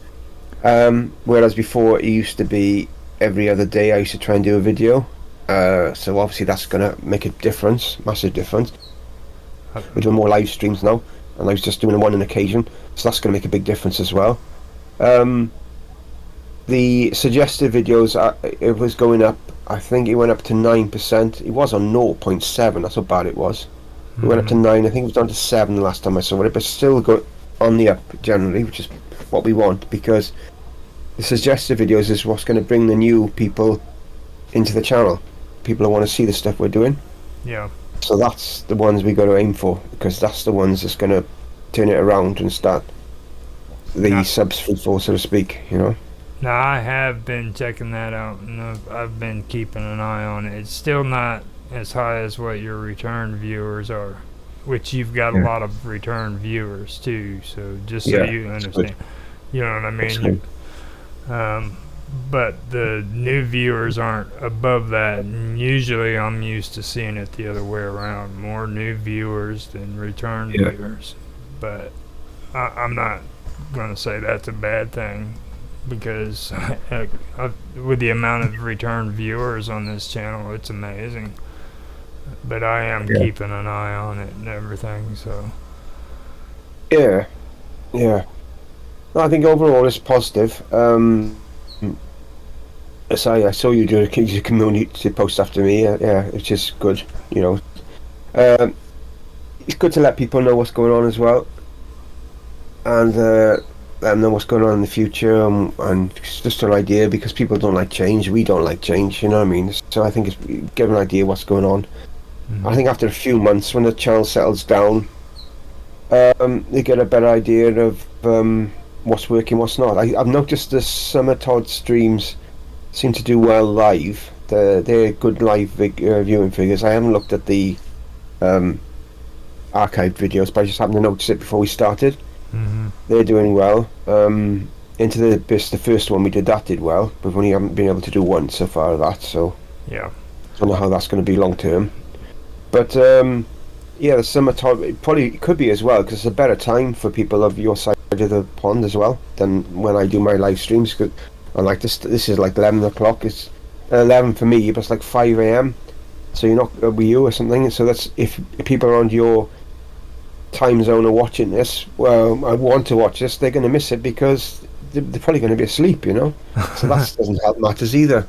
Whereas before it used to be every other day I used to try and do a video. So obviously that's gonna make a difference, massive difference. uh, We're doing more live streams now, and I was just doing one on occasion, so that's gonna make a big difference as well. Um, the suggested videos, it was going up. I think it went up to 9%. It was on 0.7. That's how bad it was. It went up to mm, 9. I think it was down to 7 the last time I saw it, but still go on the up generally, which is what we want because the suggested videos is what's going to bring the new people into the channel. People who want to see the stuff we're doing. yeah. So that's the ones we got to aim for because that's the ones that's going to turn it around and start the Now, subs free fall, so to speak. You know. now I have been checking that out, and I've been keeping an eye on it. It's still not as high as what your return viewers are, which you've got a Yeah. lot of return viewers too. So just so Yeah. you That's good. understand, you know what I That's mean. good. Um, but the new viewers aren't above that, and usually I'm used to seeing it the other way around: more new viewers than return Yeah. viewers. But I'm not going to say that's a bad thing because with the amount of return viewers on this channel, it's amazing. But I am Yeah. keeping an eye on it and everything. So Yeah. Yeah. No, I think overall it's positive. So I saw you do a community post after me. Yeah, it's just good. You know, um, it's good to let people know what's going on as well, and let them know what's going on in the future, and it's just an idea because people don't like change. We don't like change. You know what I mean? So I think it's give an idea what's going on. I mm-hmm. think after a few months, when the channel settles down, they get a better idea of what's working, what's not. I've noticed the Summer Todd streams seem to do well live. They're good live viewing figures. I haven't looked at the um, archived videos, but I just happened to notice it before we started. Mm-hmm. They're doing well. Into the Abyss, the first one we did, that did well. We've only haven't been able to do one so far of that, so Yeah, I don't know how that's going to be long term. But yeah, the summer time it probably could be as well because it's a better time for people of your side of the pond as well than when I do my live streams. Cause I like this is like 11 o'clock. It's 11 for me, but it's like 5 a.m. So you're not with you or something. So that's if people around your time zone are watching this. Well, I want to watch this. They're going to miss it because they're probably going to be asleep. You know. So that doesn't help matters either.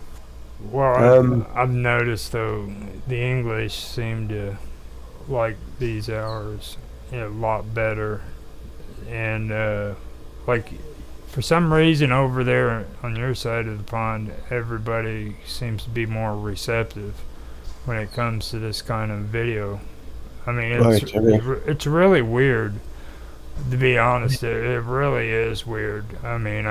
well, Um, I've noticed though the English seem to like these hours a lot better, and like for some reason over there on your side of the pond, everybody seems to be more receptive when it comes to this kind of video. I mean, right. Okay. it's really weird to be honest. It really is weird. I mean,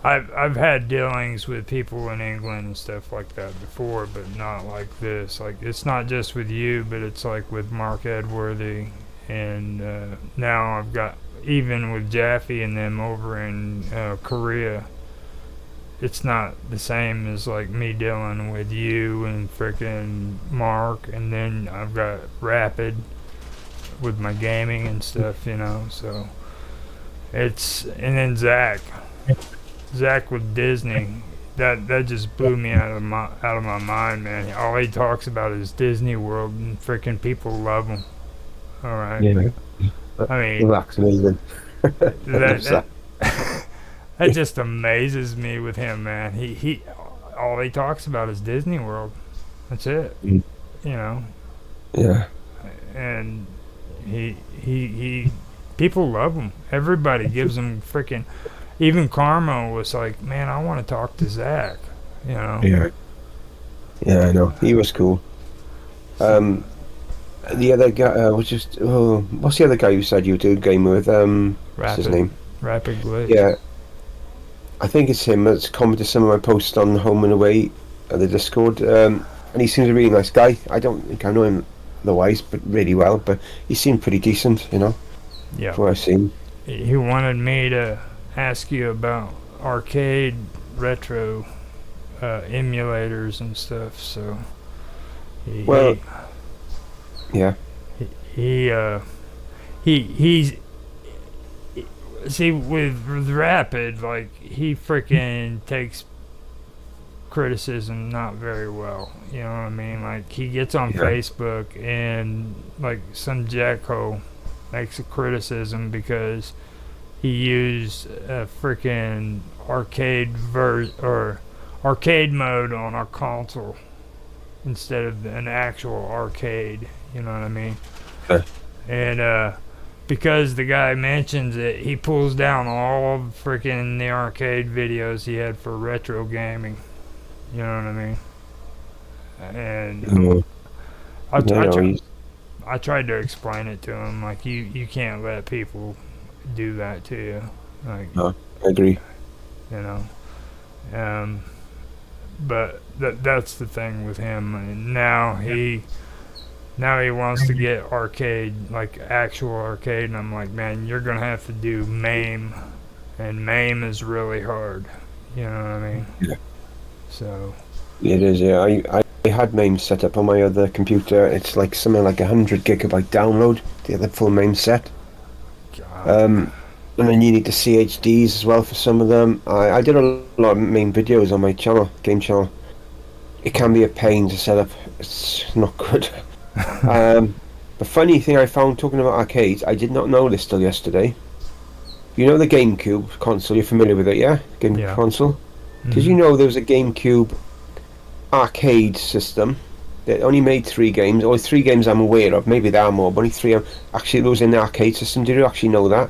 I've had dealings with people in England and stuff like that before, but not like this. Like it's not just with you, but it's like with Mark Edworthy, and now I've got even with Jaffe and them over in Korea. It's not the same as like me dealing with you and frickin' Mark, and then I've got Rapid with my gaming and stuff, you know. So it's and then Zach with Disney. That just blew me out of my mind, man. All he talks about is Disney World, and freaking people love him. All right, Yeah. I mean Relax, amazing. that that just amazes me with him, man. He all he talks about is Disney World. That's it, Mm. you know. Yeah. And he people love them. Everybody gives them freaking. Even Karma was like, man, I want to talk to Zach. You know. Yeah. Yeah, I know. He was cool. So, The other guy was just. Oh, what's the other guy you said you do a game with? What's his name? Rapid Glitch. Yeah, I think it's him that's commented some of my posts on Home and Away at the Discord. And he seems a really nice guy. I don't think I know him otherwise, but really well. But he seemed pretty decent, you know, Yeah. from what I've seen. He wanted me to ask you about arcade retro emulators and stuff. So Well, yeah. he he's see with Rapid, like he freaking takes criticism not very well. You know what I mean? Like he gets on Yeah. Facebook and like some jackhole makes a criticism because he used a freaking arcade mode on our console instead of an actual arcade. You know what I mean? Okay. And because the guy mentions it, he pulls down all of freaking the arcade videos he had for retro gaming. You know what I mean? And Mm, I, no, I, no, tr- he's- I tried to explain it to him, like you can't let people do that to you, like no, I agree. you know. Um, but that's the thing with him. And now he wants to get arcade, like actual arcade, and I'm like, man, you're gonna have to do MAME, and MAME is really hard. You know what I mean? Yeah. So It is, yeah. I had MAME set up on my other computer. It's like something like 100 GB download, the other full MAME set. God, And then you need the CHDs as well for some of them. I did a lot of MAME videos on my channel, game channel. It can be a pain to set up. It's not good. The funny thing I found talking about arcades, I did not know this till yesterday. You know the GameCube console, you're familiar with it, yeah? GameCube Yeah. console? Mhm. Did you know there was a GameCube arcade system that only made 3 games? Or 3 games I'm aware of, maybe there are more, but only 3 actually those in the arcade system. Did you actually know that?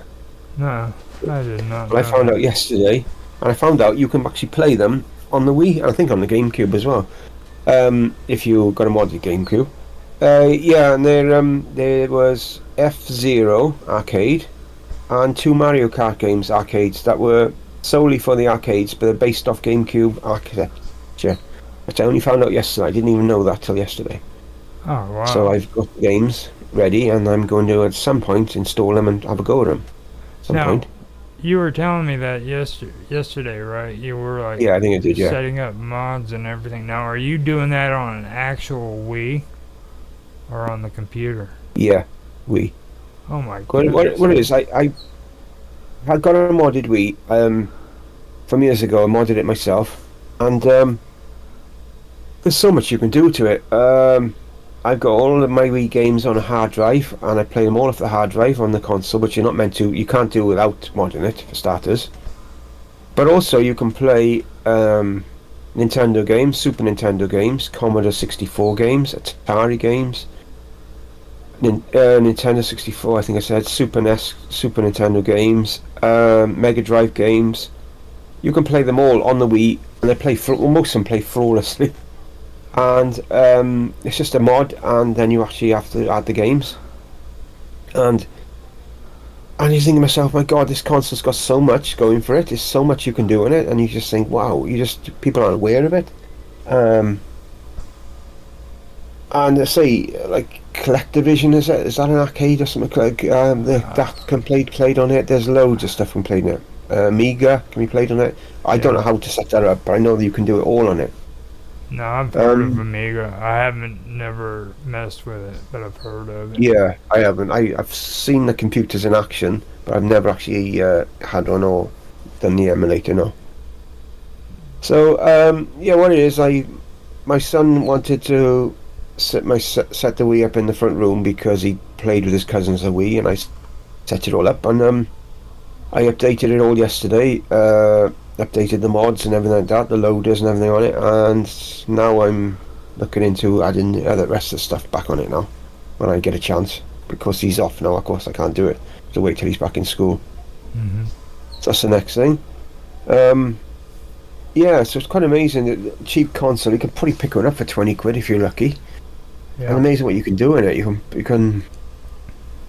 No, I did not. Well, I know found that. out yesterday, and I found out you can actually play them on the Wii, and I think on the GameCube as well, if you got a modded GameCube. Yeah, and there was F-Zero arcade and 2 Mario Kart games arcades that were solely for the arcades, but they're based off GameCube architecture, which I only found out yesterday. I didn't even know that till yesterday. Oh wow. So I've got the games ready, and I'm going to at some point install them and have a go at them. Some Now, point. you were telling me that yesterday, right? You were like Yeah, I think I did. Yeah. setting up mods and everything. Now, are you doing that on an actual Wii or on the computer? Yeah. Wii. Oh my What goodness. it is, I had got a modded Wii from years ago. I modded it myself, and there's so much you can do to it. I've got all of my Wii games on a hard drive, and I play them all off the hard drive on the console, which you're not meant to. You can't do without modding it, for starters. But also, you can play Nintendo games, Super Nintendo games, Commodore 64 games, Atari games, Nintendo 64, I think I said, Super NES, Super Nintendo games, Mega Drive games. You can play them all on the Wii, and they play most of them play flawlessly. And it's just a mod, and then you actually have to add the games. And you think to myself, my God, this console's got so much going for it. There's so much you can do in it, and you just think, wow, people aren't aware of it. And I say, like, CollectorVision, is that an arcade or something? Like, that can played on it. There's loads of stuff can play on it. Amiga can be played on it. I don't know how to set that up, but I know that you can do it all on it. No, I've heard of Amiga. I haven't never messed with it, but I've heard of it. Yeah, I haven't. I've seen the computers in action, but I've never actually had one or done the emulator, no. So, yeah, what it is, my son wanted to set the Wii up in the front room because he played with his cousins a Wii, and I set it all up, and I updated it all yesterday, updated the mods and everything like that, the loaders and everything on it, and now I'm looking into adding the rest of the stuff back on it now, when I get a chance, because he's off now, of course I can't do it. to wait till he's back in school. Hmm. So that's the next thing. Um, yeah, so it's quite amazing. Cheap console, you can probably pick one up for 20 quid if you're lucky. And Yeah. amazing what you can do in it. You can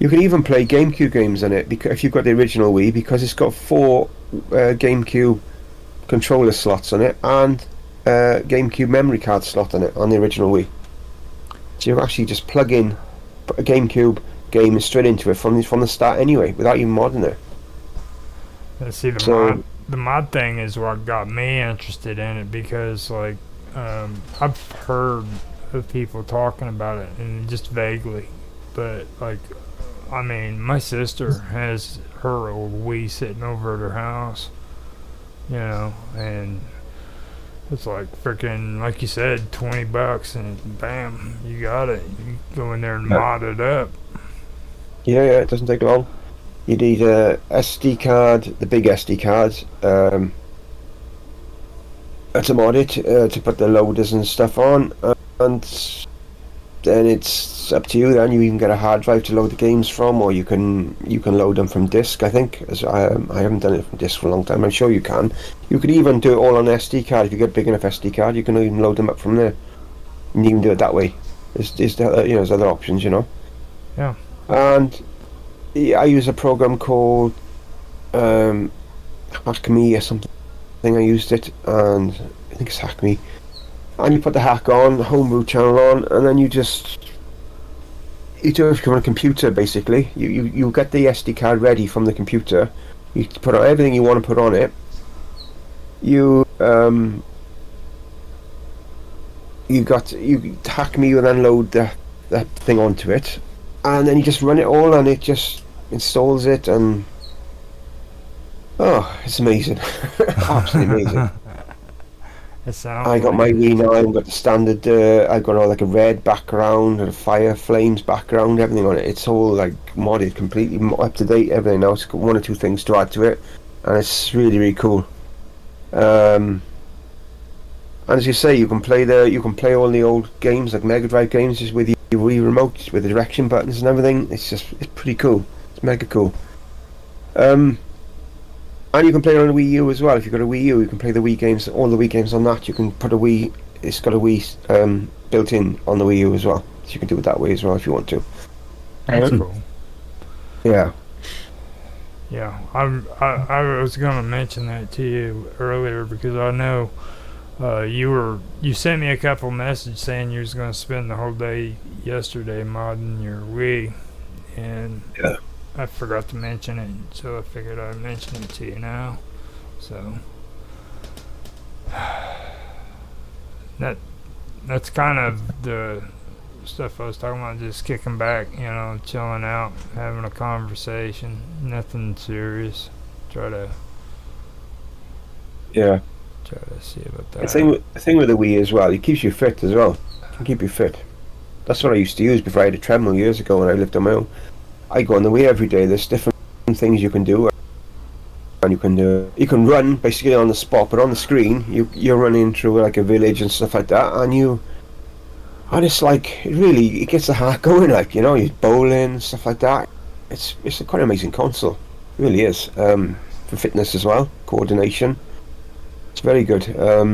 even play GameCube games on it because if you've got the original Wii, because it's got four GameCube controller slots on it and GameCube memory card slot on it on the original Wii. So you actually just plug in a GameCube game straight into it from the start anyway, without even modding it. And see, So the mod thing is what got me interested in it because like I've heard of people talking about it and just vaguely, but like I mean, my sister has her old Wii sitting over at her house, you know, and it's like freaking, like you said, $20 and bam, you got it. You go in there and yeah, mod it up. yeah, it doesn't take long. You need a SD card, the big SD cards, to mod it, to put the loaders and stuff on, and then it's up to you. Then you even get a hard drive to load the games from, or you can load them from disk. I think, as I haven't done it from disk for a long time. I'm sure you can. You could even do it all on SD card if you get a big enough SD card. You can even load them up from there, and you can do it that way. There's other options, Yeah. and I use a program called Hack.me or something. I used it, and I think it's Hack.me. And you put the hack on, the homebrew channel on, and then you do it on a computer. Basically, you get the SD card ready from the computer. You put on everything you want to put on it. You Hack.me will then load that thing onto it, and then you just run it all, and it just installs it, and oh, it's amazing, absolutely amazing. It sounds I got like my it. Wii now. I've got the standard. I've got all like a red background and a fire flames background. Everything on it. It's all like modded, completely up to date. Everything now. It's got one or two things to add to it, and it's really really cool. Um, and as you say, you can play all the old games like Mega Drive games just with your Wii remote with the direction buttons and everything. It's pretty cool. It's mega cool. Um, And you can play it on a Wii U as well. If you've got a Wii U, you can play the Wii games, all the Wii games on that. You can put a Wii, it's got a Wii built in on the Wii U as well. So you can do it that way as well if you want to. That's cool. Yeah. Yeah, I was gonna mention that to you earlier because I know you sent me a couple messages saying you was gonna spend the whole day yesterday modding your Wii, and Yeah. I forgot to mention it, so I figured I'd mention it to you now. So that that's kind of the stuff I was talking about, just kicking back, chilling out, having a conversation, nothing serious. Try to Yeah. see about The that. thing with the Wii as well, it keeps you fit as well. It can keep you fit. That's what I used to use before I had a treadmill years ago when I lived on my own. I go on the Wii every day. There's different things you can do, and you can run basically on the spot, but on the screen you're running through like a village and stuff like that, and it's like it gets the heart going, like you're bowling and stuff like that. It's a quite amazing console, it really is. For fitness as well, coordination. It's very good. Yeah,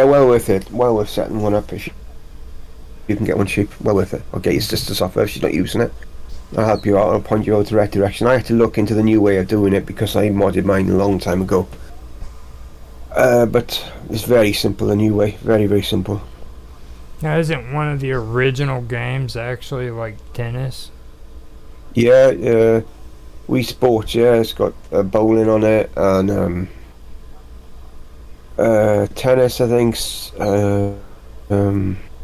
well worth it. Well worth setting one up if you can get one cheap. Well worth it. I'll get your sister's off her if she's not using it. I'll help you out. I'll point you out the right direction. I had to look into the new way of doing it because I modded mine a long time ago. But it's very simple, the new way. Very, very simple. Now, isn't one of the original games actually like tennis? Yeah, Wii Sports, yeah, it's got bowling on it and tennis, I think.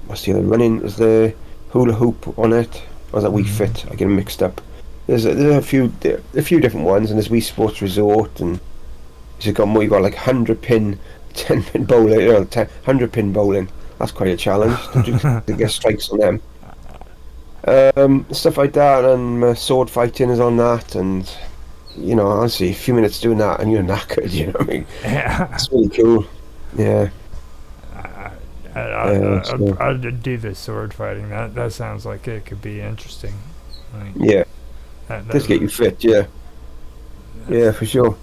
What's the other? Running is the hula hoop on it. Or is that Wii Mm-hmm. Fit? I get them mixed up. There's a few different ones, and there's Wii Sports Resort, and you've got more. You got like 100 pin, 10 pin bowling, 100 pin bowling. That's quite a challenge to get strikes on them. Stuff like that, and sword fighting is on that, and honestly, a few minutes doing that, and you're knackered. You know what I mean? Yeah. It's really cool. Yeah. So, I'd do the sword fighting. That sounds like it could be interesting. Like, yeah. Does get you fit, yeah. Yeah, for sure.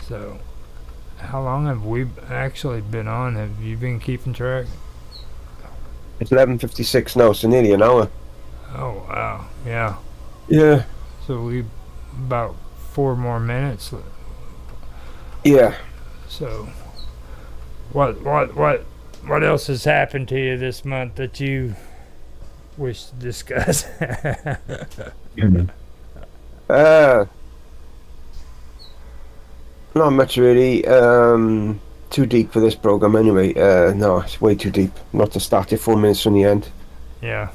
So, how long have we actually been on? Have you been keeping track? It's 11:56 now, so nearly an hour. Oh wow, yeah. Yeah. So we about 4 more minutes. Yeah. So, what else has happened to you this month that you wish to discuss? Uh, Not much really. Too deep for this program anyway. No, it's way too deep. Not to start it 4 minutes from the end. Yeah.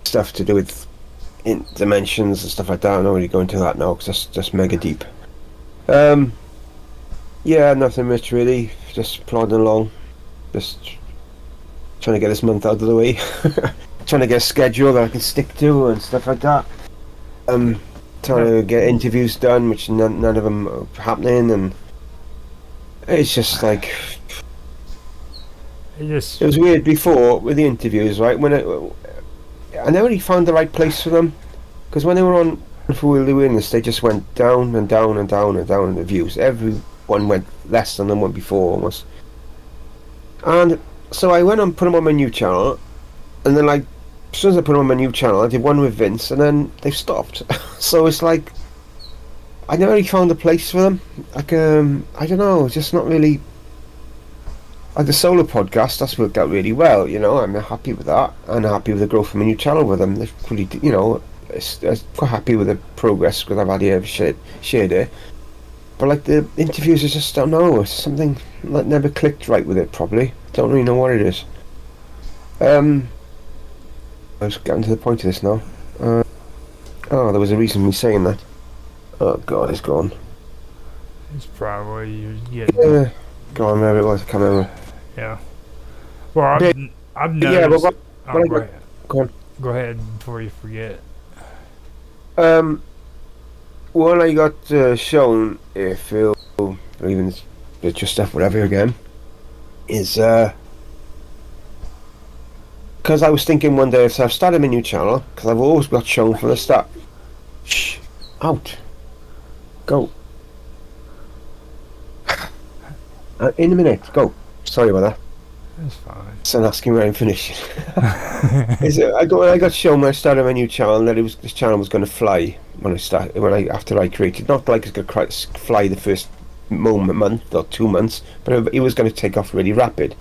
Stuff to do with dimensions and stuff like that. I'm not really going into that now because that's just mega deep. Yeah, nothing much really. Just plodding along. Just trying to get this month out of the way. Trying to get a schedule that I can stick to and stuff like that. Trying to get interviews done, which none of them are happening, and it's just like it was weird before with the interviews, right? When I never really found the right place for them, because when they were on for Will the Witness, they just went down and down and down and down in the views. Everyone went less than the one before almost, and so I went and put them on my new channel, and then like as soon as I put them on my new channel, I did one with Vince, and then they've stopped. So it's like I never really found a place for them. Like I don't know, just not really. Like the solo podcast, that's worked out really well. You know, I'm happy with that, and happy with the growth of my new channel with them. They've really, you know, I'm quite happy with the progress because I've had here shared it. But like the interviews, I just don't know. It's something that never clicked right with it. Probably don't really know what it is. I was getting to the point of this now. Oh, there was a reason me saying that. Oh God, it's gone. It's probably you're getting. Yeah, gone wherever it was. I can't remember. Yeah. Well, I've noticed. Yeah, but go ahead. Go on. Go ahead before you forget. When I got shown Phil, or even just stuff, whatever again, is because I was thinking one day if I've started a new channel, because I've always got shown from the start. Shh, out, go. In a minute, go. Sorry about that. That's fine. Son asking where I'm finishing. I got shown when I started my new channel that this channel was going to fly after I created. Not like it's going to fly the first month or 2 months, but it was going to take off really rapid.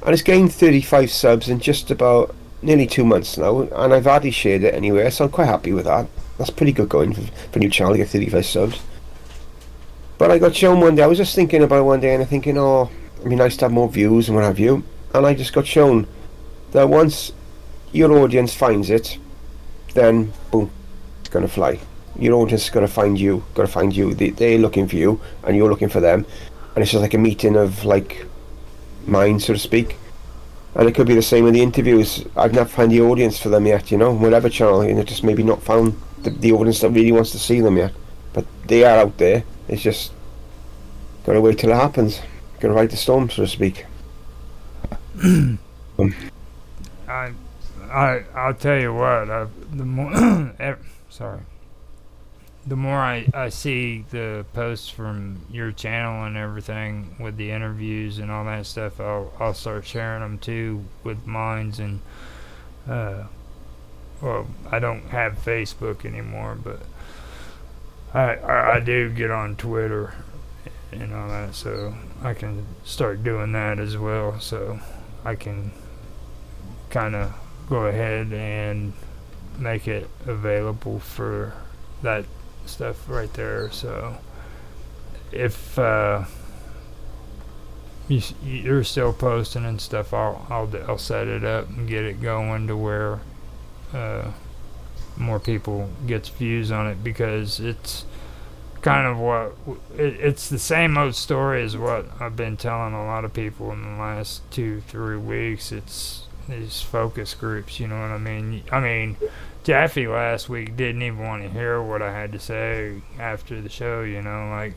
And it's gained 35 subs in just about nearly 2 months now, and I've hardly shared it anywhere, so I'm quite happy with that. That's pretty good going for a new channel to get 35 subs. But I got shown one day, I was just thinking about it one day, and I'm thinking, oh, it'd be nice to have more views and what have you. And I just got shown that once your audience finds it, then boom, it's going to fly. Your audience is going to find you, they're looking for you, and you're looking for them. And it's just like a meeting of like minds, so to speak. And it could be the same with the interviews. I've not found the audience for them yet, you know, whatever channel, you know, just maybe not found the audience that really wants to see them yet. But they are out there. It's just got to wait till it happens. Got to ride the storm, so to speak. I'll tell you what. The more the more I see the posts from your channel and everything with the interviews and all that stuff, I'll start sharing them too with mines. And well, I don't have Facebook anymore, but I do get on Twitter and all that, so I can start doing that as well. So I can kind of go ahead and make it available for that stuff right there. So if you're still posting and stuff, I'll set it up and get it going to where more people gets views on it, because it's kind of it's the same old story as what I've been telling a lot of people in the last 2-3 weeks. It's these focus groups, you know what I mean? Jaffe last week didn't even want to hear what I had to say after the show, you know, like,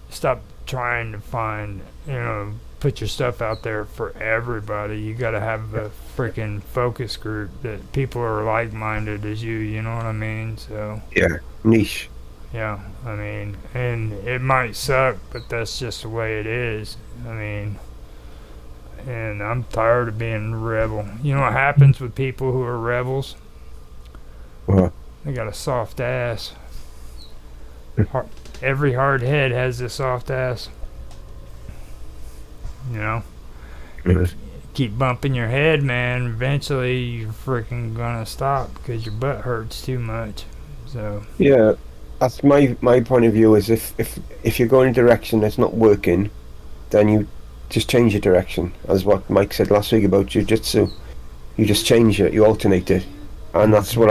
stop trying to find, you know, put your stuff out there for everybody. You got to have a freaking focus group that people are like-minded as you. You know what I mean? So Yeah, niche. yeah, I mean, and it might suck, but that's just the way it is. I mean, and I'm tired of being a rebel. You know what happens with people who are rebels? Well, They got a soft ass. Every hard head has a soft ass. You know? Keep bumping your head, man. Eventually, you're freaking gonna stop because your butt hurts too much. So yeah, that's my point of view. Is if you're going in a direction that's not working, then you just change your direction. As what Mike said last week about jiu-jitsu, you just change it, you alternate it, and that's what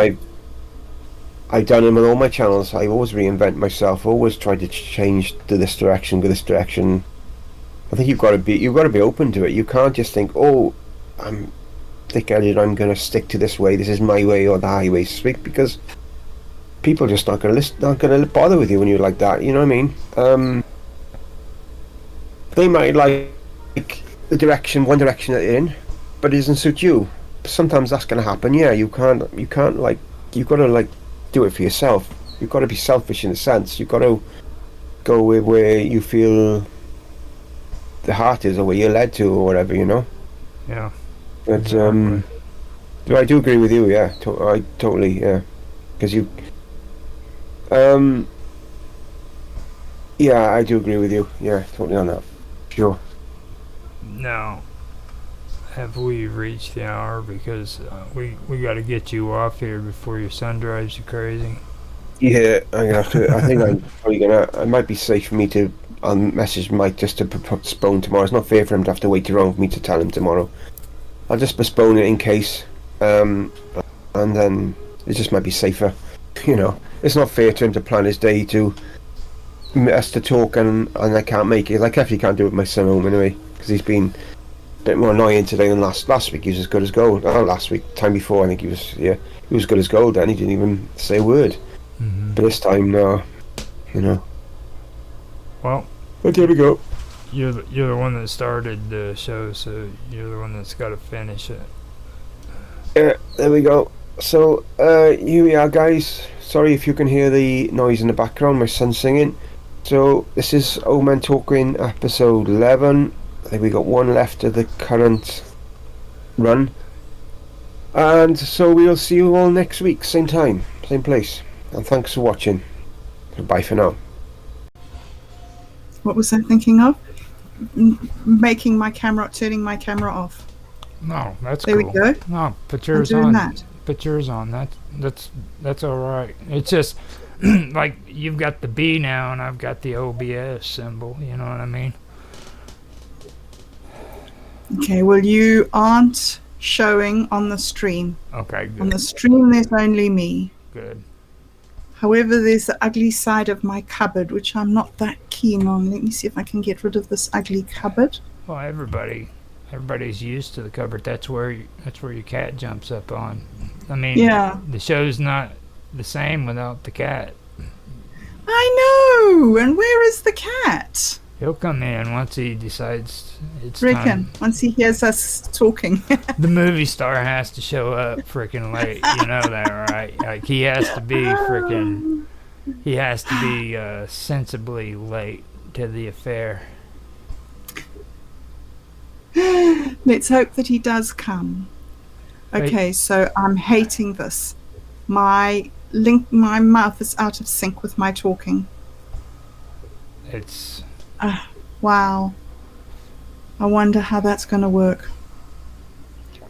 I've done in all my channels. I always reinvent myself. Always try to change to this direction, go this direction. I think you've got to be open to it. You can't just think, oh, I'm thick-headed. I'm going to stick to this way. This is my way or the highway, so to speak, because people are just not going to listen, not going to bother with you when you're like that. You know what I mean? They might like one direction that they're in, but it doesn't suit you. Sometimes that's going to happen. Yeah, you can't like, you've got to like do it for yourself. You've got to be selfish in a sense. You've got to go where you feel the heart is, or where you're led to, or whatever, you know. yeah. But Exactly. so I do agree with you. Yeah, I totally, yeah, because you, yeah, I do agree with you. Yeah, totally on that. Sure. Now, have we reached the hour? Because we got to get you off here before your son drives you crazy. Yeah, I'm gonna have to. I think I'm probably gonna. It might be safe for me to. I'll message Mike just to postpone tomorrow. It's not fair for him to have to wait around for me to tell him tomorrow. I'll just postpone it in case, and then it just might be safer. You know, it's not fair to him to plan his day to us to talk, and I can't make it. I definitely can't do it with my son home anyway, because he's been a bit more annoying today than last week. He was as good as gold. Oh, last week, time before, I think he was good as gold. Then he didn't even say a word. Mm-hmm. But this time, no, you know. Well, But there we go. you're the one that started the show, so you're the one that's got to finish it. Yeah, there we go. So, here we are, guys. Sorry if you can hear the noise in the background, my son singing. So, this is Old Men Talking, episode 11. I think we got one left of the current run. And so we'll see you all next week, same time, same place. And thanks for watching. Bye for now. What was I thinking of? Making my camera, turning my camera off. No, that's There cool. we go. No, put I'm yours doing on. that. Put yours on. That's all right. It's just like you've got the B now, and I've got the OBS symbol. You know what I mean? Okay, well, you aren't showing on the stream. Okay, On good. the stream, there's only me. Good. However, there's the ugly side of my cupboard, which I'm not that keen on. Let me see if I can get rid of this ugly cupboard. Well, everybody's used to the cupboard. That's where your cat jumps up on. I mean, Yeah. the show's not the same without the cat. I know! And where is the cat? He'll come in once he decides it's Reckon, time. once he hears us talking. The movie star has to show up freaking late. You know that, right? Like he has to be sensibly late to the affair. Let's hope that he does come. Okay, so I'm hating this. My mouth is out of sync with my talking. It's Wow. I wonder how that's going to work.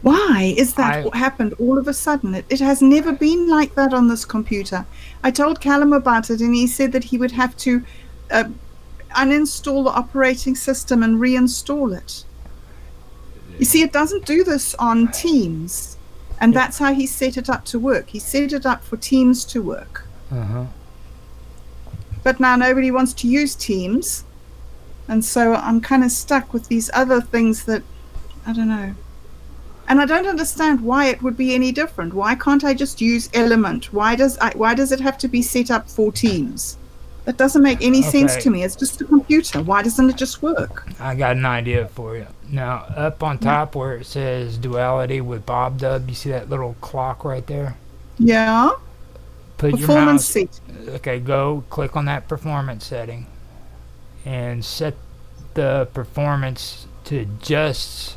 Why is that what happened all of a sudden? It has never been like that on this computer. I told Callum about it, and he said that he would have to uninstall the operating system and reinstall it. You see, it doesn't do this on Teams, and that's how he set it up to work. He set it up for Teams to work. But now nobody wants to use Teams, and so I'm kind of stuck with these other things that, I don't know. And I don't understand why it would be any different. Why can't I just use Element? Why does it have to be set up for Teams? That doesn't make any sense Okay, to me. It's just a computer. Why doesn't it just work? I got an idea for you. Now, up on Yeah. top where it says duality with Bob Dub, you see that little clock right there? Yeah. Put your Performance mouse, set. okay, go click on that performance setting and set the performance to just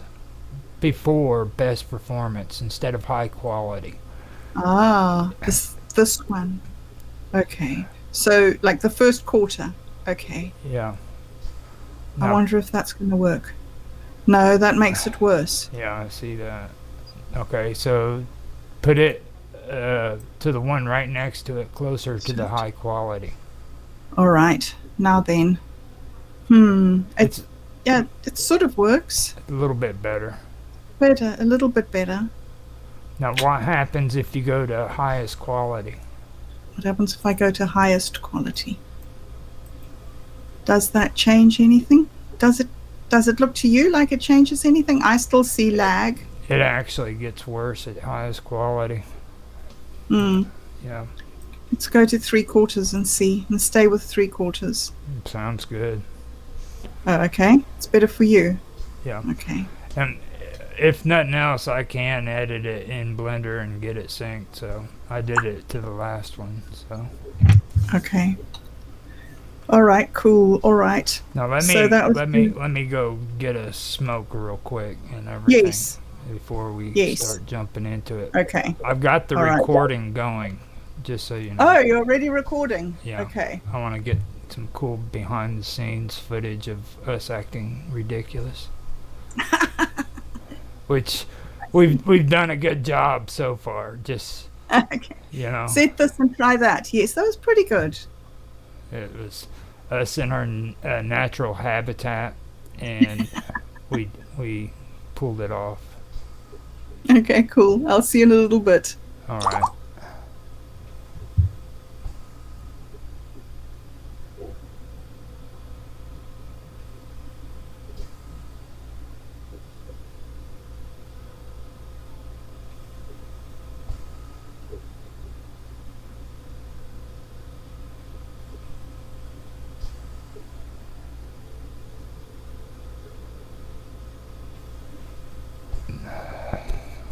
before best performance instead of high quality. Ah, this one. Okay. So like the first quarter. Okay. Yeah. I Now, wonder if that's going to work. No, that makes it worse. yeah, I see that. Okay, so put it to the one right next to it, closer to the high quality. All right. Now then. It's Yeah, it sort of works. a little bit better. Better, a little bit better. Now, what happens if you go to highest quality? What happens if I go to highest quality? Does that change anything? Does it look to you like it changes anything? I still see lag. It actually gets worse at highest quality. Hmm. Yeah, Let's go to 3/4 and see, and stay with 3/4. sounds good. Oh, okay. It's better for you. Yeah. Okay. And if nothing else, I can edit it in Blender and get it synced. So I did it to the last one. So Okay. All right. Cool. All right. now let So me that was let me go get a smoke real quick and everything Yes. before we Yes. start jumping into it. Okay. I've got the All right. recording going, just so you know. Oh, you're already recording. Yeah. Okay. I want to get some cool behind the scenes footage of us acting ridiculous. Which we've done a good job so far. Just Okay. Set this and try that. Yes, that was pretty good. it was us in our natural habitat, and we pulled it off. Okay, cool. I'll see you in a little bit. All right.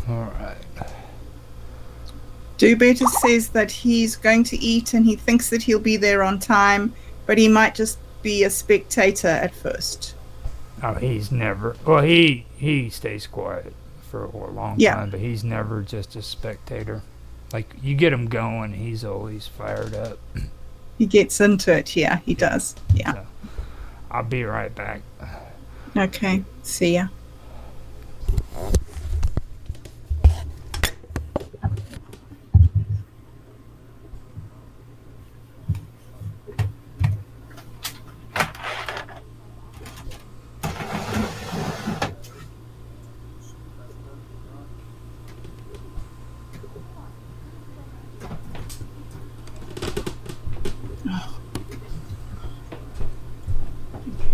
All right. Do Better says that he's going to eat and he thinks that he'll be there on time, but he might just be a spectator at first. Oh, he's never. Well, he stays quiet for a long Yeah. time, but he's never just a spectator. Like you get him going, he's always fired up. He gets into it. Yeah, he does. Yeah. So, I'll be right back. Okay. See ya.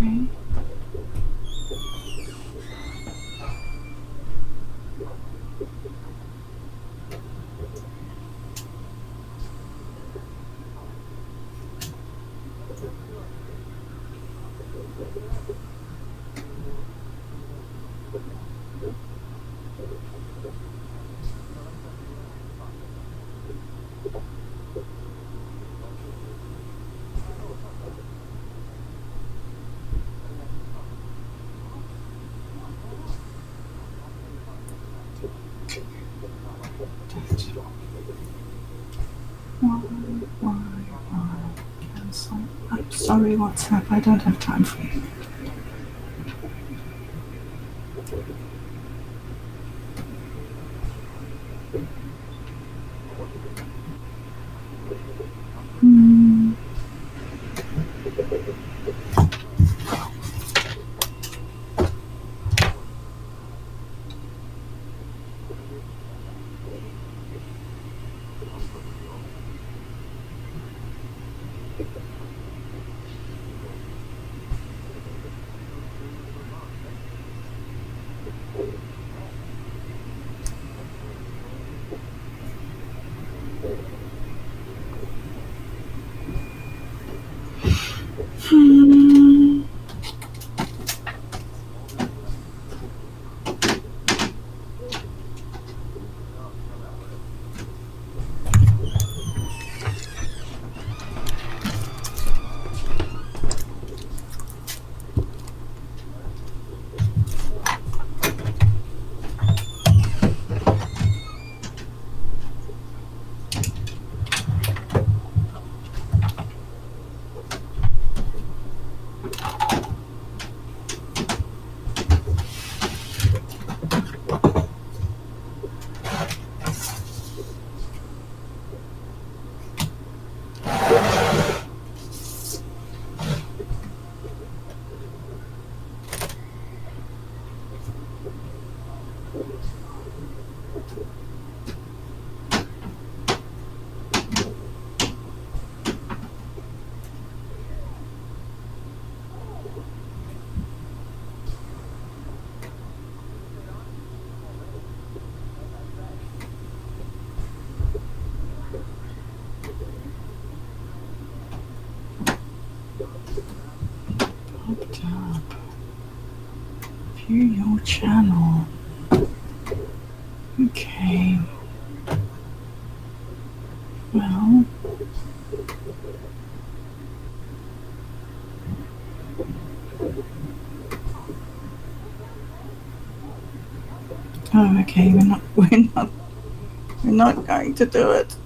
Okay. Cancel. I'm sorry, WhatsApp. I don't have time for you. Hmm. Hmm. Popped up. View your channel. Okay. Well. Oh, okay. We're not going to do it.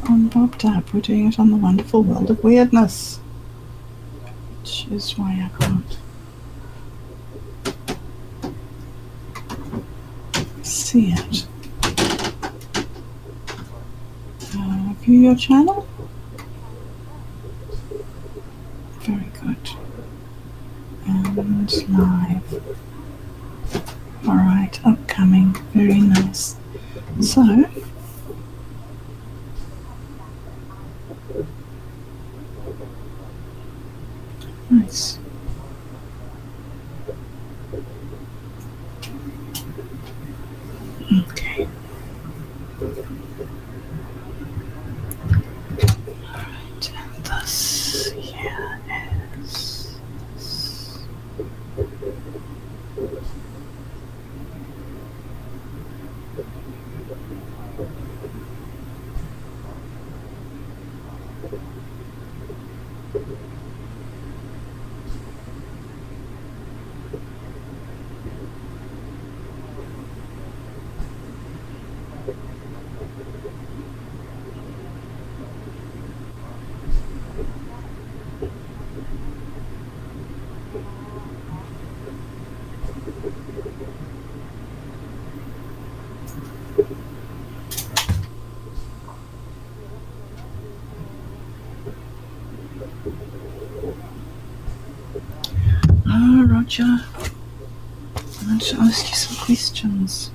On Popped Up, we're doing it on the Wonderful World of Weirdness. Which is why I can't see it. View your channel. Very good. And live. Alright, upcoming. Very nice. So, nice. Okay. Alright, and this here is this. Roger, I want to ask you some questions.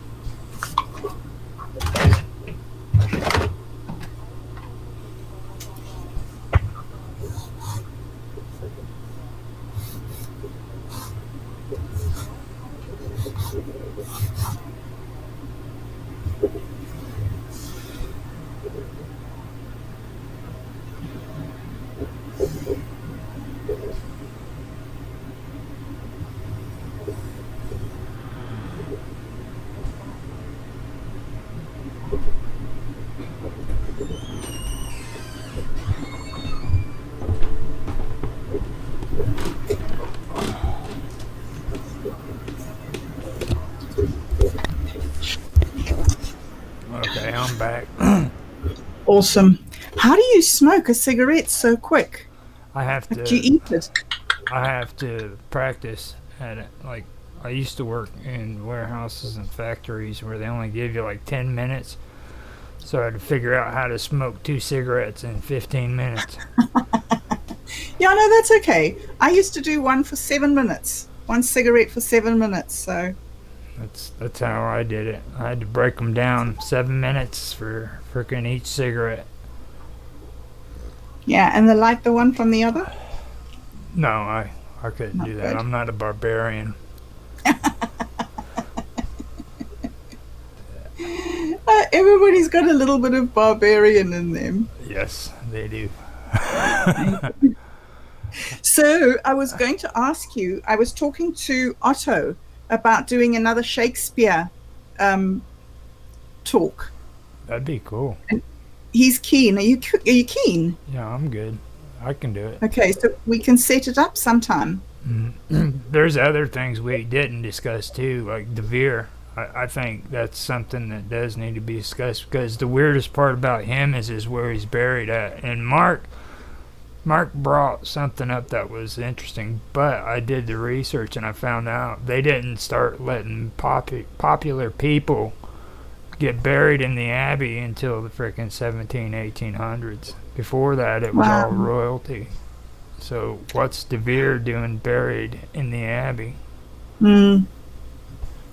Okay, I'm back. Awesome. How do you smoke a cigarette so quick? I have to. Do you eat it? I have to practice at it. Like, I used to work in warehouses and factories where they only give you like 10 minutes. So I had to figure out how to smoke 2 cigarettes in 15 minutes. Yeah, no, that's okay. I used to do one for 7 minutes. 1 cigarette for 7 minutes, so... That's how I did it. I had to break them down 7 minutes for frickin' each cigarette. Yeah, and light the one from the other? No, I couldn't Not do that. good. I'm not a barbarian. everybody's got a little bit of barbarian in them. Yes, they do. So I was going to ask you, I was talking to Otto about doing another Shakespeare talk. That'd be cool. And he's keen. Are you keen? Yeah, I'm good. I can do it. Okay, so we can set it up sometime. There's other things we didn't discuss too, like De Vere. I think that's something that does need to be discussed, because the weirdest part about him is where he's buried at. And Mark brought something up that was interesting, but I did the research and I found out they didn't start letting popular people get buried in the Abbey until the frickin' 1800s. Before that, it was all royalty. So what's De Vere doing buried in the Abbey?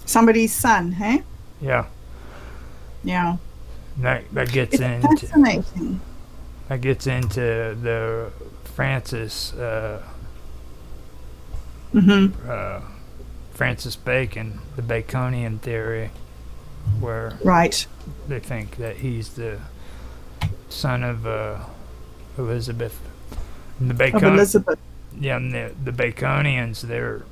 Somebody's son, hey? Yeah. Yeah. That gets it's into fascinating. That gets into the Francis Bacon, the Baconian theory, where they think that he's the son of Elizabeth. And the Elizabeth. Yeah, and the Baconians, they're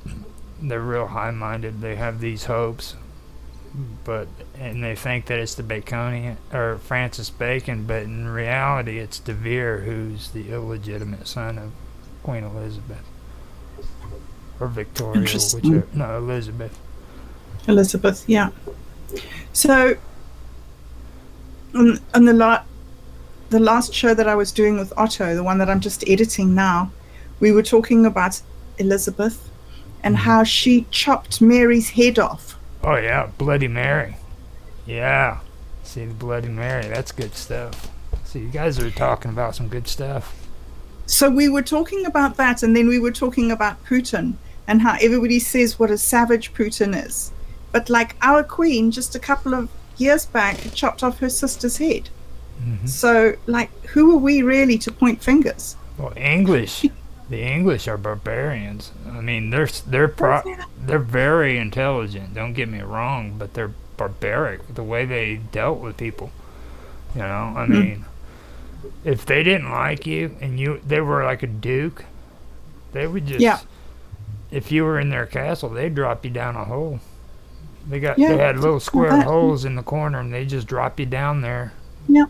real high-minded. They have these hopes, and they think that it's the Baconian or Francis Bacon, but in reality, it's De Vere who's the illegitimate son of Queen Elizabeth or Victoria, whichever. No, Elizabeth. Elizabeth, yeah. So, on the last show that I was doing with Otto, the one that I'm just editing now, we were talking about Elizabeth and how she chopped Mary's head off. Oh yeah, Bloody Mary. Yeah. See, the Bloody Mary, that's good stuff. See, you guys are talking about some good stuff. So we were talking about that, and then we were talking about Putin and how everybody says what a savage Putin is. But like our queen, just a couple of years back, chopped off her sister's head. So, like, who are we really to point fingers? Well, the English are barbarians. I mean, they're very intelligent. Don't get me wrong, but they're barbaric. The way they dealt with people, you know. I mean, if they didn't like you and they were like a duke, they would just. If you were in their castle, they'd drop you down a hole. They had little square holes in the corner, and they just drop you down there. Yeah.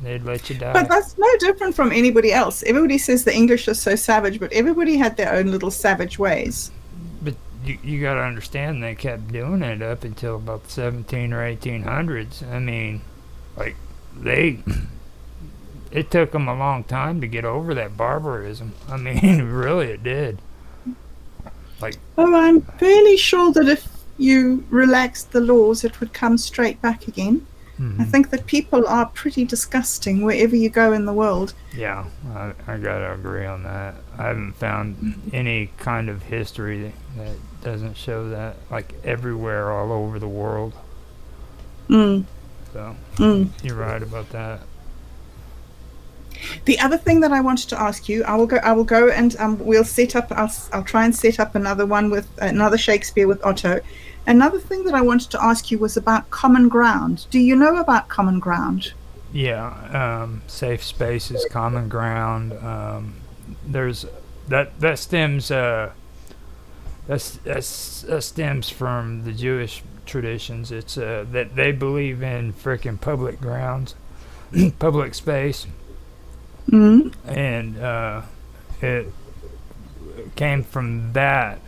They'd let you die. But that's no different from anybody else. Everybody says the English are so savage, but everybody had their own little savage ways. But you got to understand, they kept doing it up until about the 17 or 1800s. I mean, like, it took them a long time to get over that barbarism. I mean, really, it did. Like, I'm fairly sure that if you relaxed the laws, it would come straight back again. I think that people are pretty disgusting wherever you go in the world. Yeah, I gotta agree on that. I haven't found any kind of history that doesn't show that, like, everywhere, all over the world. So, you're right about that. The other thing that I wanted to ask you, I will go and we'll set up. I'll try and set up another one with another Shakespeare with Otto. Another thing that I wanted to ask you was about common ground. Do you know about common ground? Yeah, safe spaces, common ground. There's that stems that stems from the Jewish traditions. It's that they believe in frickin' public grounds, public space. And it came from that,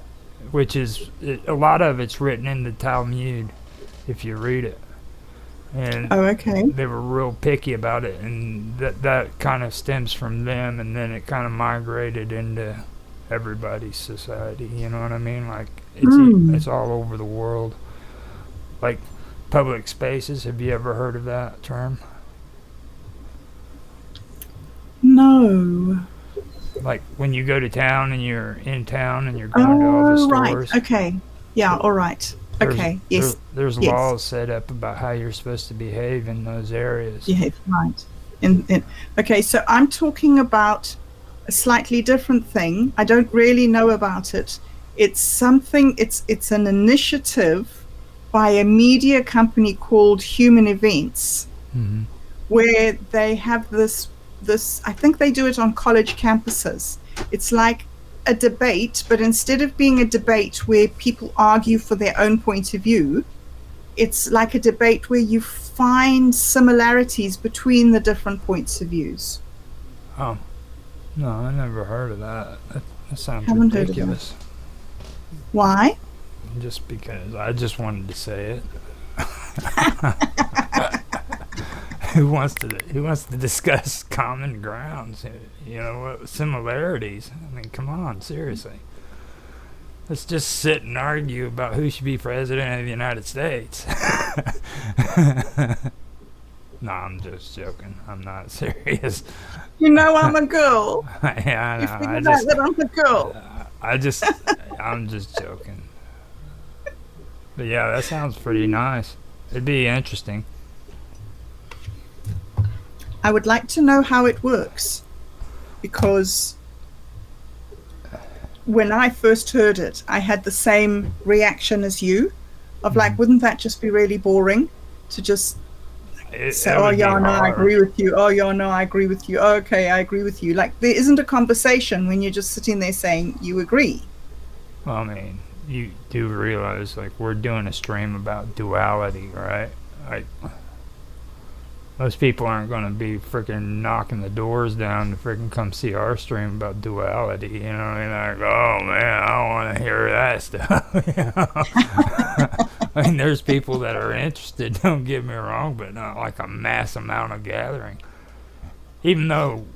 which is a lot of it's written in the Talmud, if you read it. And they were real picky about it, and that kind of stems from them, and then it kind of migrated into everybody's society. You know what I mean? Like, it's all over the world. Like, public spaces. Have you ever heard of that term? No. Like when you go to town and you're in town and you're going to all the stores. Right. Okay. Yeah. All right. Okay. Yes. There's laws set up about how you're supposed to behave in those areas. Yeah. Right. Okay. So I'm talking about a slightly different thing. I don't really know about it. It's something. It's an initiative by a media company called Human Events, where they have this, I think they do it on college campuses. It's like a debate, but instead of being a debate where people argue for their own point of view, it's like a debate where you find similarities between the different points of views. Oh, no, I never heard of that. That sounds Haven't ridiculous. Heard of that. Why? Just because I just wanted to say it. Who wants to discuss common grounds? You know, similarities. I mean, come on, seriously. Let's just sit and argue about who should be president of the United States. No, I'm just joking. I'm not serious. You know I'm a girl. Yeah, I know. You figure out that I'm a girl. I'm just joking. But yeah, that sounds pretty nice. It'd be interesting. I would like to know how it works, because when I first heard it, I had the same reaction as you, of like, wouldn't that just be really boring to just say, oh yeah, no, I agree with you. Oh yeah, no, I agree with you. Oh, okay, I agree with you. Like, there isn't a conversation when you're just sitting there saying you agree. Well, I mean, you do realize, like, we're doing a stream about duality, right? Like, most people aren't going to be freaking knocking the doors down to freaking come see our stream about duality, you know? And like, oh man, I don't want to hear that stuff. You know? I mean, there's people that are interested, don't get me wrong, but not like a mass amount of gathering. Even though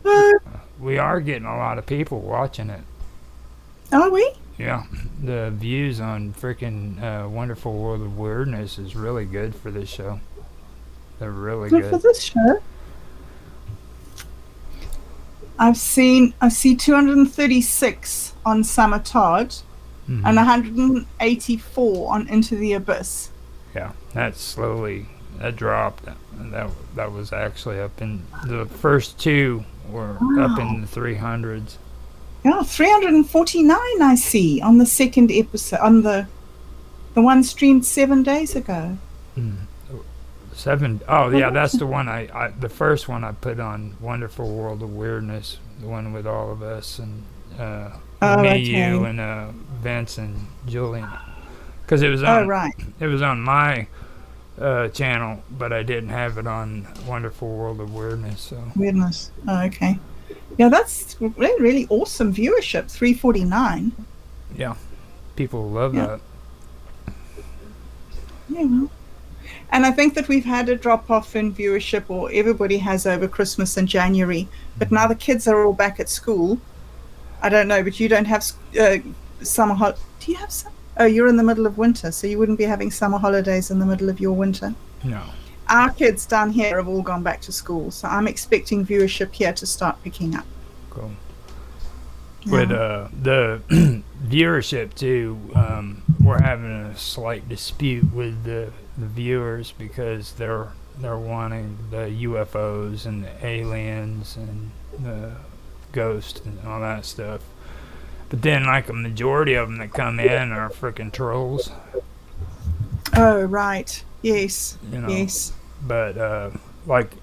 we are getting a lot of people watching it. Are we? Yeah, the views on freaking Wonderful World of Weirdness is really good for this show. They're really good for this show. I see 236 on Samatod and 184 on Into the Abyss. Yeah, that dropped. That was actually up in the first two were up in the 300s. Yeah, 349 I see on the second episode, on the one streamed 7 days ago. 7. Oh yeah, that's the one the first one I put on Wonderful World of Weirdness, the one with all of us and you and Vince and Julian, because it was on it was on my channel, but I didn't have it on Wonderful World of Weirdness. So Weirdness. Oh, okay. Yeah, that's really awesome viewership. 349. Yeah, people love that. Yeah. And I think that we've had a drop-off in viewership, or everybody has over Christmas and January. But now the kids are all back at school. I don't know, but you don't have summer do you have some? Oh, you're in the middle of winter, so you wouldn't be having summer holidays in the middle of your winter. No. Our kids down here have all gone back to school, so I'm expecting viewership here to start picking up. Cool. Yeah. With the viewership too, we're having a slight dispute with the viewers, because they're wanting the UFOs and the aliens and the ghosts and all that stuff. But then, like, a majority of them that come in are freaking trolls. Oh, right. Yes. You know, yes. But like,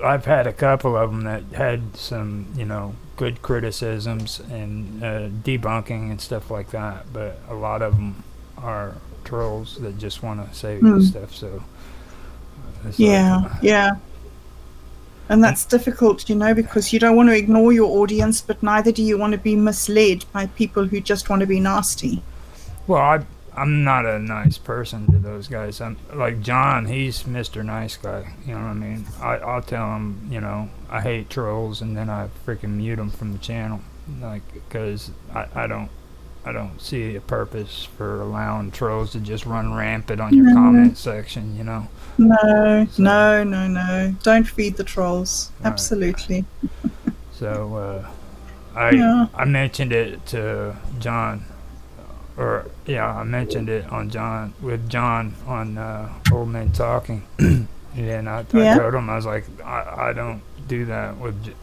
I've had a couple of them that had some, good criticisms and debunking and stuff like that. But a lot of them are trolls that just want to say stuff. So yeah. And that's difficult, because you don't want to ignore your audience, but neither do you want to be misled by people who just want to be nasty. Well, I'm not a nice person to those guys. I'm like John. He's Mr. Nice Guy. You know what I mean? I'll tell him, I hate trolls, and then I freaking mute them from the channel, like, because I don't see a purpose for allowing trolls to just run rampant on your comment section. No. Don't feed the trolls. Right. Absolutely. So I mentioned it to John. I mentioned it with John on Old Men Talking, and I told him, I was like, I don't do that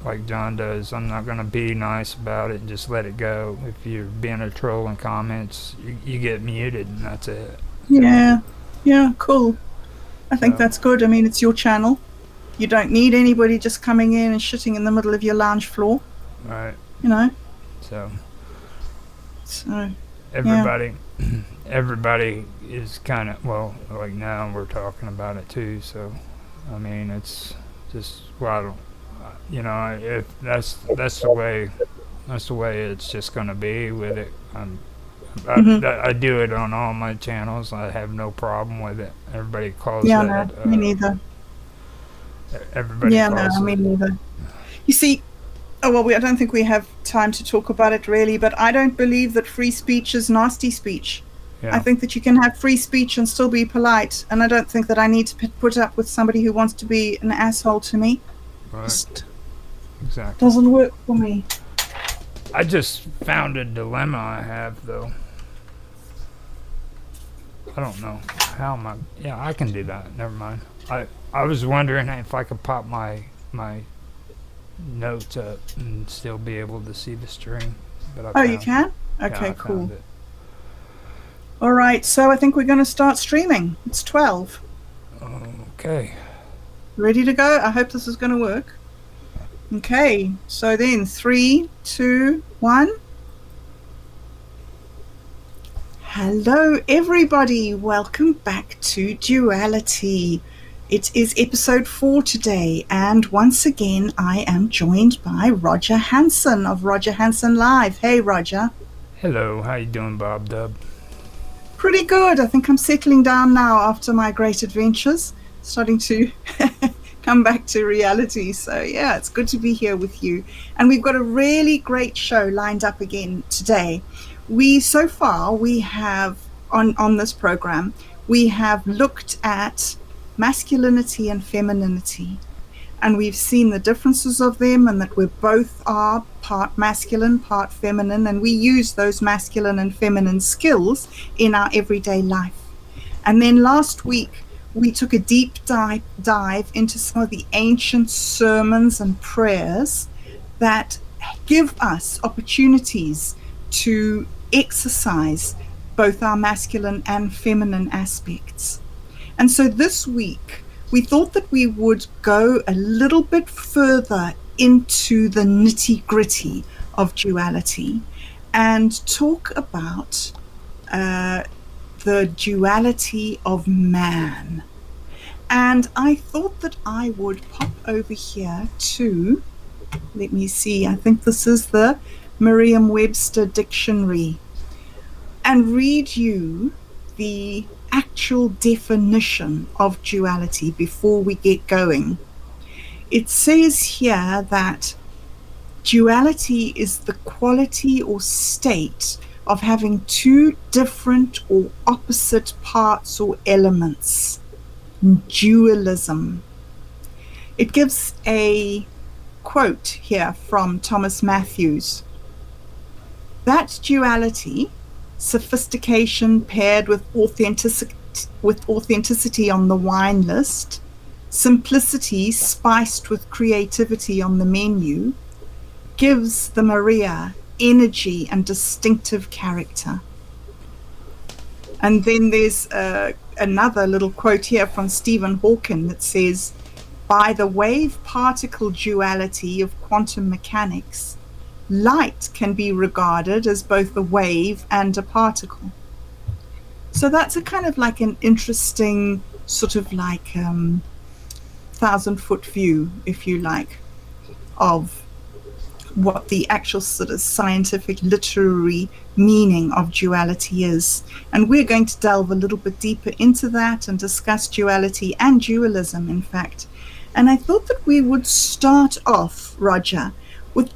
like John does. I'm not gonna be nice about it and just let it go. If you're being a troll in comments, you get muted, and that's it. Yeah. Yeah, cool. I think So, that's good. I mean, it's your channel. You don't need anybody just coming in and shitting in the middle of your lounge floor, right. you know? So So, yeah. everybody, everybody is kind of, well, like now we're talking about it too. So, I mean, it's just, well, you know, if that's the way, that's the way it's just gonna be with it. Hmm. I do it on all my channels. I have no problem with it. Everybody calls Yeah, it. no, me neither. Everybody Yeah, no, calls me it. neither. You see, oh, well, I don't think we have time to talk about it really, but I don't believe that free speech is nasty speech. I Yeah. think that you can have free speech and still be polite, and I don't think that I need to put up with somebody who wants to be an asshole to me. Right. Just Exactly. doesn't work for me. I just found a dilemma I have though. I don't know how am I. Yeah, I can do that. Never mind. I was wondering if I could pop my notes up and still be able to see the stream, but I Oh, you found it. can? Yeah, Okay, I found cool. it. All right, so I think we're going to start streaming. It's 12. Okay. Ready to go? I hope this is going to work. Okay, so then 3, 2, 1. Hello, everybody. Welcome back to Duality. It is episode 4 today, and once again, I am joined by Roger Hanson of Roger Hanson Live. Hey, Roger. Hello. How you doing, Bob Dub? Pretty good. I think I'm settling down now after my great adventures, starting to come back to reality. So, yeah, it's good to be here with you. And we've got a really great show lined up again today. So far, we have on this program, we have looked at masculinity and femininity. And we've seen the differences of them, and that we both are part masculine, part feminine, and we use those masculine and feminine skills in our everyday life. And then last week, we took a deep dive into some of the ancient sermons and prayers that give us opportunities to exercise both our masculine and feminine aspects. And so this week, we thought that we would go a little bit further into the nitty-gritty of duality and talk about the duality of man. And I thought that I would pop over here to, let me see, I think this is the Merriam-Webster Dictionary, and read you the actual definition of duality before we get going. It says here that duality is the quality or state of having two different or opposite parts or elements. Dualism. It gives a quote here from Thomas Matthews. That duality, sophistication paired with authenticity on the wine list, simplicity spiced with creativity on the menu, gives the Maria energy and distinctive character. And then there's another little quote here from Stephen Hawking that says, by the wave-particle duality of quantum mechanics, light can be regarded as both a wave and a particle. So that's a kind of like an interesting sort of like 1,000-foot view, if you like, of what the actual sort of scientific literary meaning of duality is. And we're going to delve a little bit deeper into that and discuss duality and dualism, in fact. And I thought that we would start off, Roger,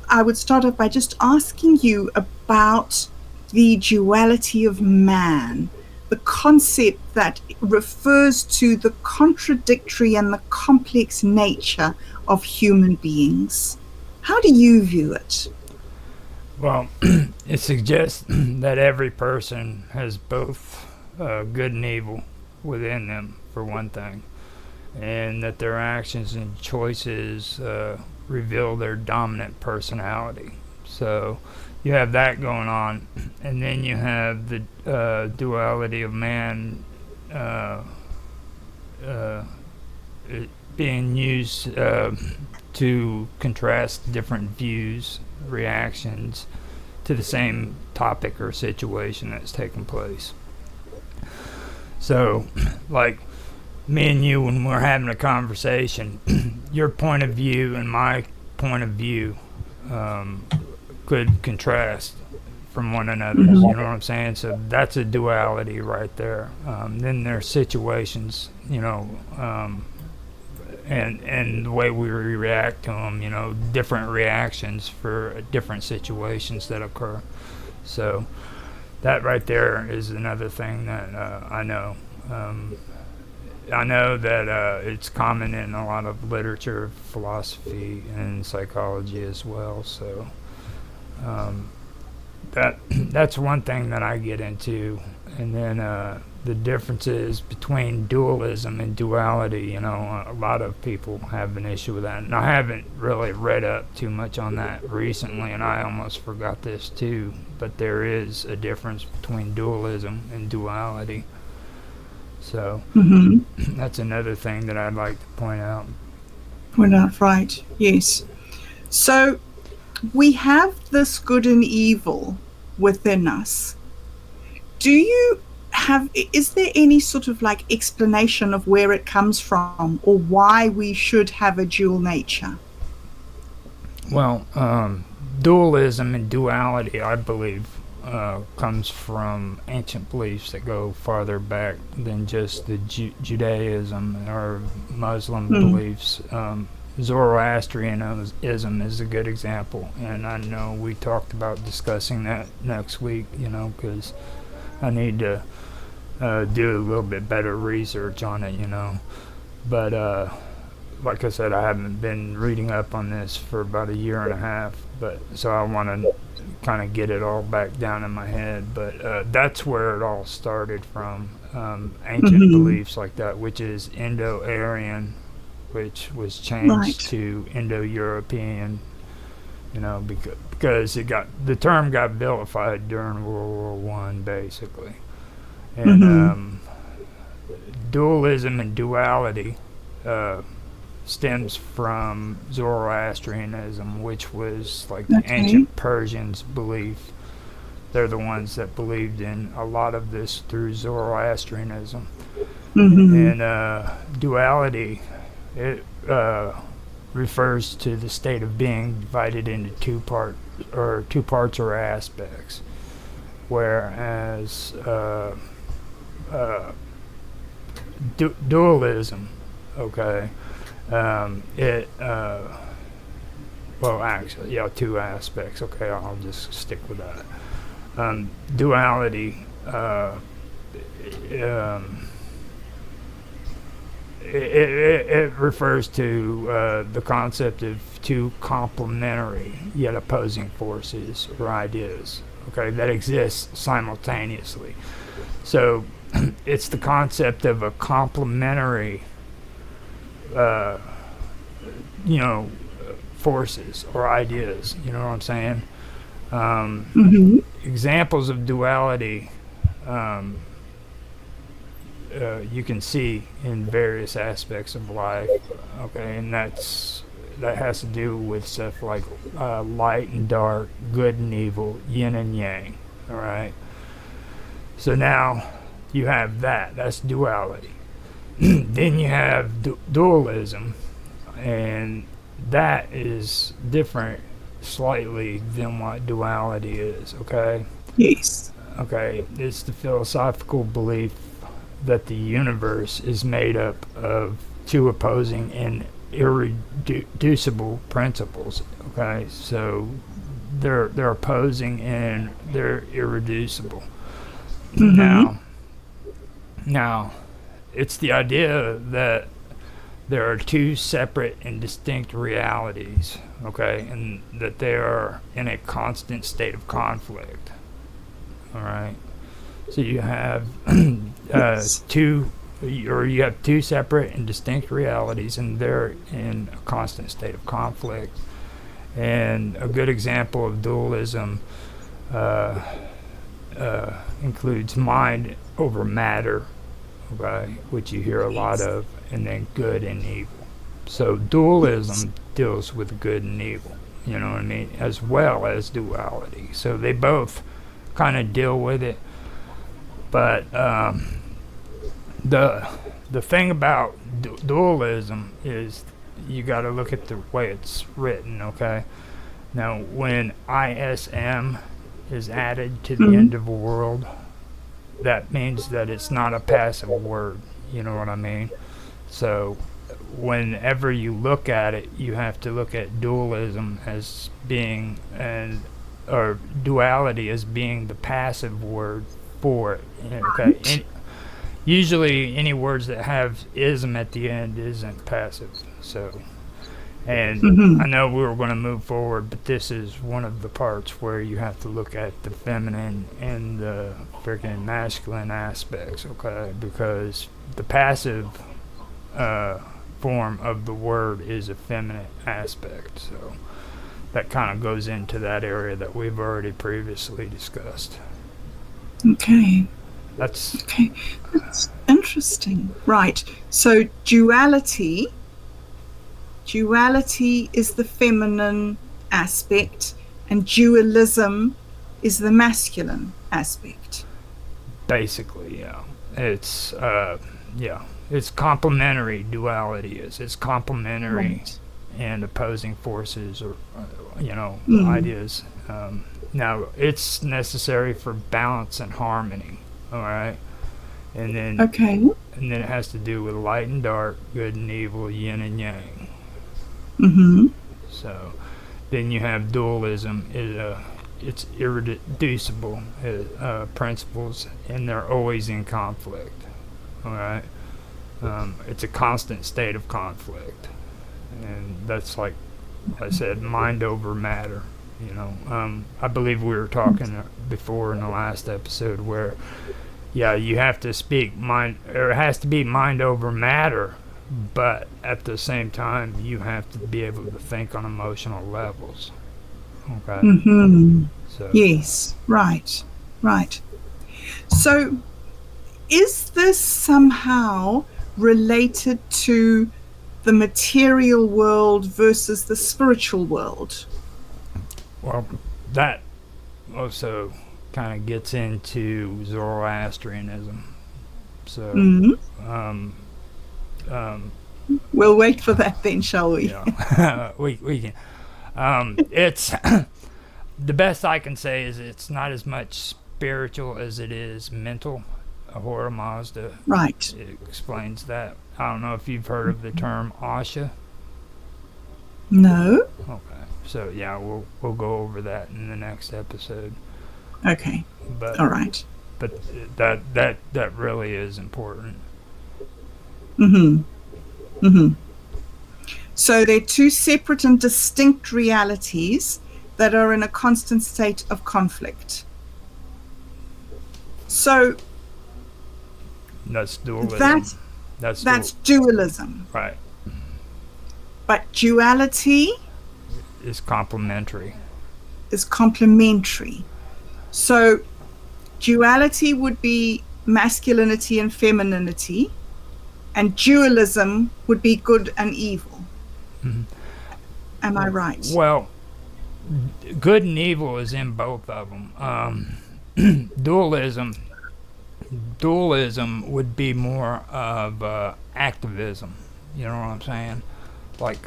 I would start off by just asking you about the duality of man, the concept that refers to the contradictory and the complex nature of human beings. How do you view it? Well, it suggests that every person has both good and evil within them, for one thing, and that their actions and choices reveal their dominant personality. So you have that going on, and then you have the duality of man it being used to contrast different views, reactions to the same topic or situation that's taking place. So, like me and you, when we're having a conversation, your point of view and my point of view could contrast from one another. You know what I'm saying? So that's a duality right there. Then there's situations, and the way we react to them, different reactions for different situations that occur. So that right there is another thing that I know. I know that it's common in a lot of literature, philosophy, and psychology as well. So that's one thing that I get into. And then the differences between dualism and duality, a lot of people have an issue with that. And I haven't really read up too much on that recently, and I almost forgot this too. But there is a difference between dualism and duality. So that's another thing that I'd like to point out. Point out, right, yes. So we have this good and evil within us. Is there any sort of like explanation of where it comes from or why we should have a dual nature? Well, dualism and duality, I believe, comes from ancient beliefs that go farther back than just the Judaism or Muslim beliefs. Zoroastrianism is a good example, and I know we talked about discussing that next week, because I need to do a little bit better research on it, but like I said, I haven't been reading up on this for about a year and a half, so I want to kind of get it all back down in my head. But that's where it all started from, ancient beliefs like that, which is Indo-Aryan, which was changed to Indo-European, because the term got vilified during World War I, basically. And dualism and duality stems from Zoroastrianism, which was like the ancient Persians' belief. They're the ones that believed in a lot of this through Zoroastrianism. And duality, it refers to the state of being divided into two parts or aspects, whereas dualism, two aspects. I'll just stick with that. Duality, it refers to the concept of two complementary yet opposing forces or ideas, that exist simultaneously. So it's the concept of a complementary forces or ideas, you know what I'm saying? Examples of duality you can see in various aspects of life, and that has to do with stuff like light and dark, good and evil, yin and yang. All right, so now you have that's duality. Then you have dualism, and that is different slightly than what duality is. Yes. It's the philosophical belief that the universe is made up of two opposing and irreducible principles. So they're opposing and they're irreducible. Now it's the idea that there are two separate and distinct realities, and that they are in a constant state of conflict. All right. So you have two separate and distinct realities, and they're in a constant state of conflict. And a good example of dualism includes mind over matter, okay, which you hear a lot of, and then good and evil. So dualism deals with good and evil, you know what I mean, as well as duality. So they both kind of deal with it. But the thing about dualism is you got to look at the way it's written, okay? Now, when ISM is added to the end of a world, that means that it's not a passive word, you know what I mean? So whenever you look at it, you have to look at dualism as being or duality as being the passive word for it. Okay. And usually any words that have ism at the end isn't passive. So, and I know we were going to move forward, but this is one of the parts where you have to look at the feminine and the freaking masculine aspects, okay? Because the passive form of the word is a feminine aspect. So that kind of goes into that area that we've already previously discussed. Okay. That's interesting. Right. So duality is the feminine aspect, and dualism is the masculine aspect. Basically, yeah. It's it's complementary. Duality is. It's complementary. Right. And opposing forces, or ideas. Now it's necessary for balance and harmony. All right, and then it has to do with light and dark, good and evil, yin and yang. So then you have dualism. It's irreducible principles, and they're always in conflict. All right, it's a constant state of conflict. And that's, like I said, mind over matter. I believe we were talking before in the last episode where, you have to speak mind, or it has to be mind over matter, but at the same time, you have to be able to think on emotional levels. Okay. So. Yes. Right. So, is this somehow related to the material world versus the spiritual world? Well, that also kind of gets into Zoroastrianism. So, we'll wait for that then, shall we? Yeah. we can. It's the best I can say is it's not as much spiritual as it is mental. Ahura Mazda explains that. I don't know if you've heard of the term Asha. No. Okay. So yeah, we'll go over that in the next episode. Okay. But all right. But that really is important. So they're two separate and distinct realities that are in a constant state of conflict. So that's dualism. That's dualism. Right. But duality is complementary. So duality would be masculinity and femininity, and dualism would be good and evil. Am I right? Well, good and evil is in both of them. Dualism would be more of activism. You know what I'm saying? Like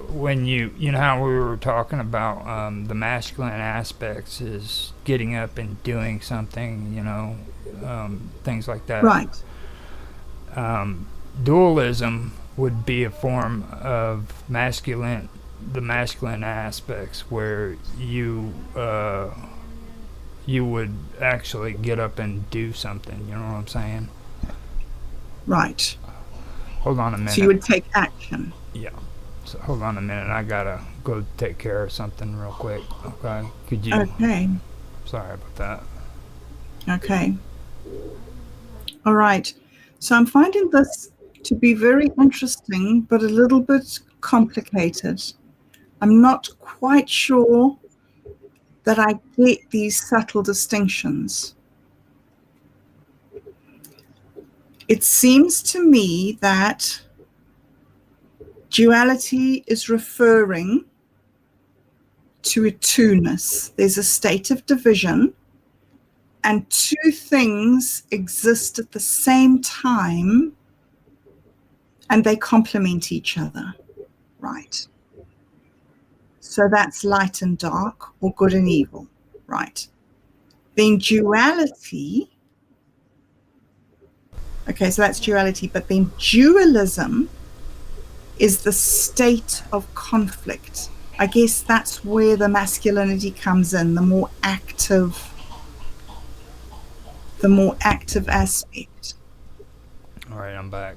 when you know how we were talking about the masculine aspects is getting up and doing something, things like that. Right. Dualism would be a form of the masculine aspects where you would actually get up and do something. You know what I'm saying? Right. Hold on a minute. So you would take action. Yeah. So hold on a minute. I gotta go take care of something real quick. Okay. Could you? Okay. Sorry about that. Okay. All right. So I'm finding this to be very interesting, but a little bit complicated. I'm not quite sure that I get these subtle distinctions. It seems to me that duality is referring to a two-ness. There's a state of division, and two things exist at the same time, and they complement each other, right? So that's light and dark, or good and evil, right? Then duality, okay, so that's duality, but then dualism is the state of conflict. I guess that's where the masculinity comes in, the more active aspect. All right, I'm back.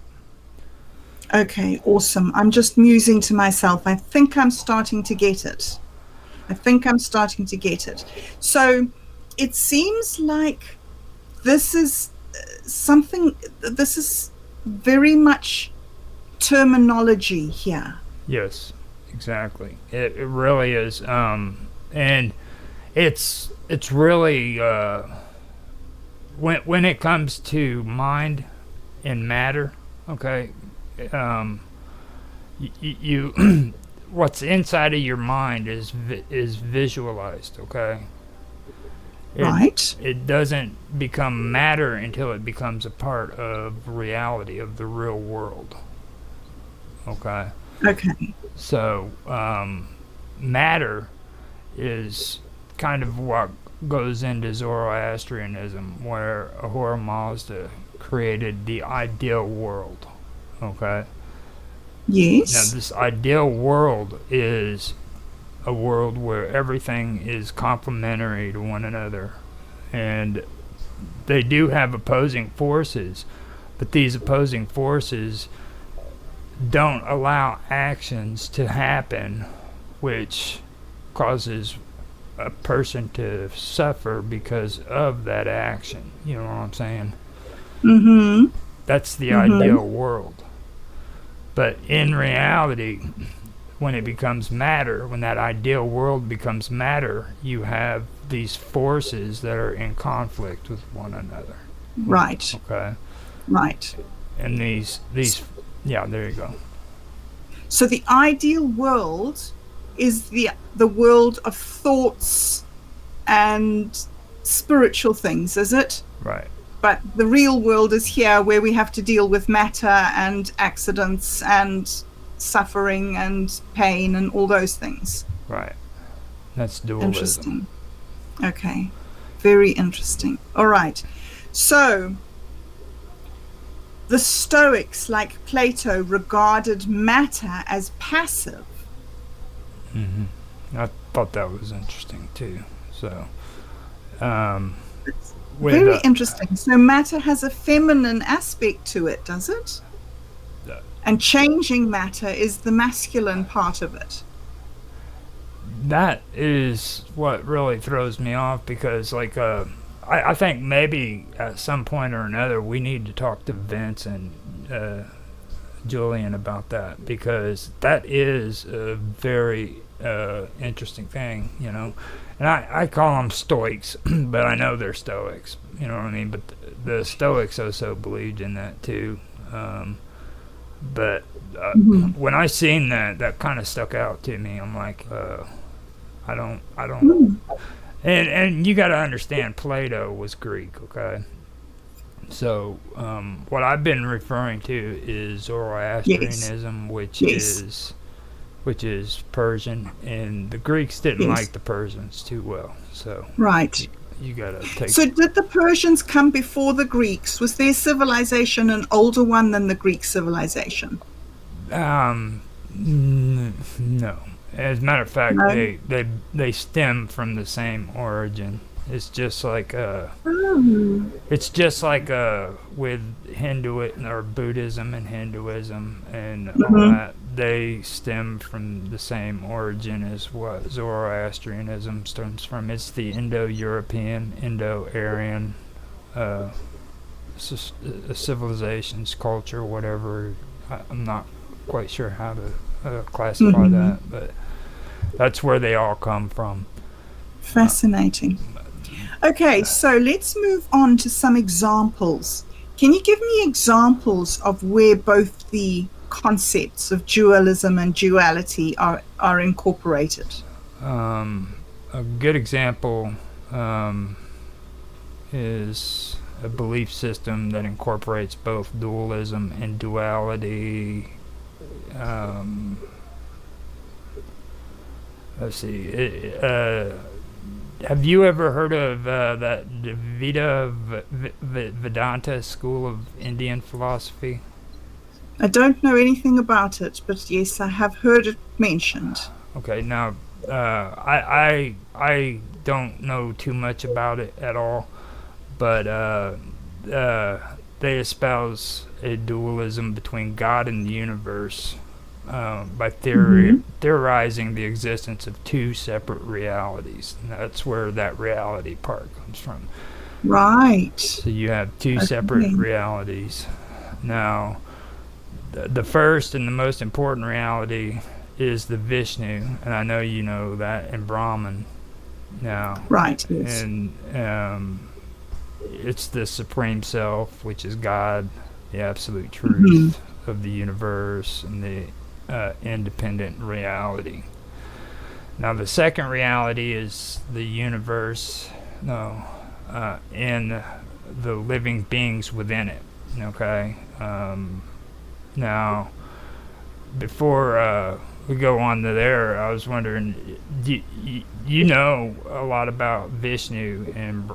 Okay, awesome. I'm just musing to myself. I think I'm starting to get it. So it seems like this is this is very much terminology here. Yes, exactly. It really is. And it's really when it comes to mind and matter, okay. You what's inside of your mind is visualized, okay. Right. It doesn't become matter until it becomes a part of reality, of the real world. Okay. Okay. So, matter is kind of what goes into Zoroastrianism, where Ahura Mazda created the ideal world. Okay. Yes. Now, this ideal world is a world where everything is complementary to one another, and they do have opposing forces, but these opposing forces don't allow actions to happen which causes a person to suffer because of that action. You know what I'm saying? Mm-hmm. That's the ideal world. But in reality, when it becomes matter, when that ideal world becomes matter, you have these forces that are in conflict with one another. Right. Okay. Right. And these yeah, there you go. So the ideal world is the world of thoughts and spiritual things, is it? Right. But the real world is here, where we have to deal with matter and accidents and suffering and pain and all those things. Right. That's dualism. Interesting. Okay. Very interesting. All right. So the Stoics, like Plato, regarded matter as passive. I thought that was interesting too. So, very interesting. So matter has a feminine aspect to it, does it? And changing matter is the masculine part of it. That is what really throws me off, because like I think maybe at some point or another we need to talk to Vince and Julian about that, because that is a very interesting thing, you know. And I call them Stoics, but I know they're Stoics, you know what I mean? But the Stoics also believed in that too. But when I seen that kind of stuck out to me. I'm like, I don't. And you got to understand, Plato was Greek, okay? So what I've been referring to is Zoroastrianism, which is Persian, and the Greeks didn't like the Persians too well. So right. You got to take. So did the Persians come before the Greeks? Was their civilization an older one than the Greek civilization? No. As a matter of fact, they stem from the same origin. It's just like with Hindu or Buddhism and Hinduism and all that. They stem from the same origin as what Zoroastrianism stems from. It's the Indo-European, Indo-Aryan civilizations, culture, whatever. I'm not quite sure how to classify that, but that's where they all come from. Fascinating. Okay, so let's move on to some examples. Can you give me examples of where both the concepts of dualism and duality are incorporated? A good example is a belief system that incorporates both dualism and duality. Let's see. Have you ever heard of that Vedanta school of Indian philosophy? I don't know anything about it, but yes, I have heard it mentioned. Okay, now I don't know too much about it at all, but they espouse a dualism between God and the universe by theorizing the existence of two separate realities. And that's where that reality part comes from. Right. So you have two separate realities. Now, the first and the most important reality is the Vishnu, and I know you know that, in Brahman. Now, right. Yes. And it's the Supreme Self, which is God, the absolute truth of the universe, and the independent reality. Now, the second reality is the universe, and the living beings within it. Okay. Now, before we go on to there, I was wondering, you know a lot about Vishnu and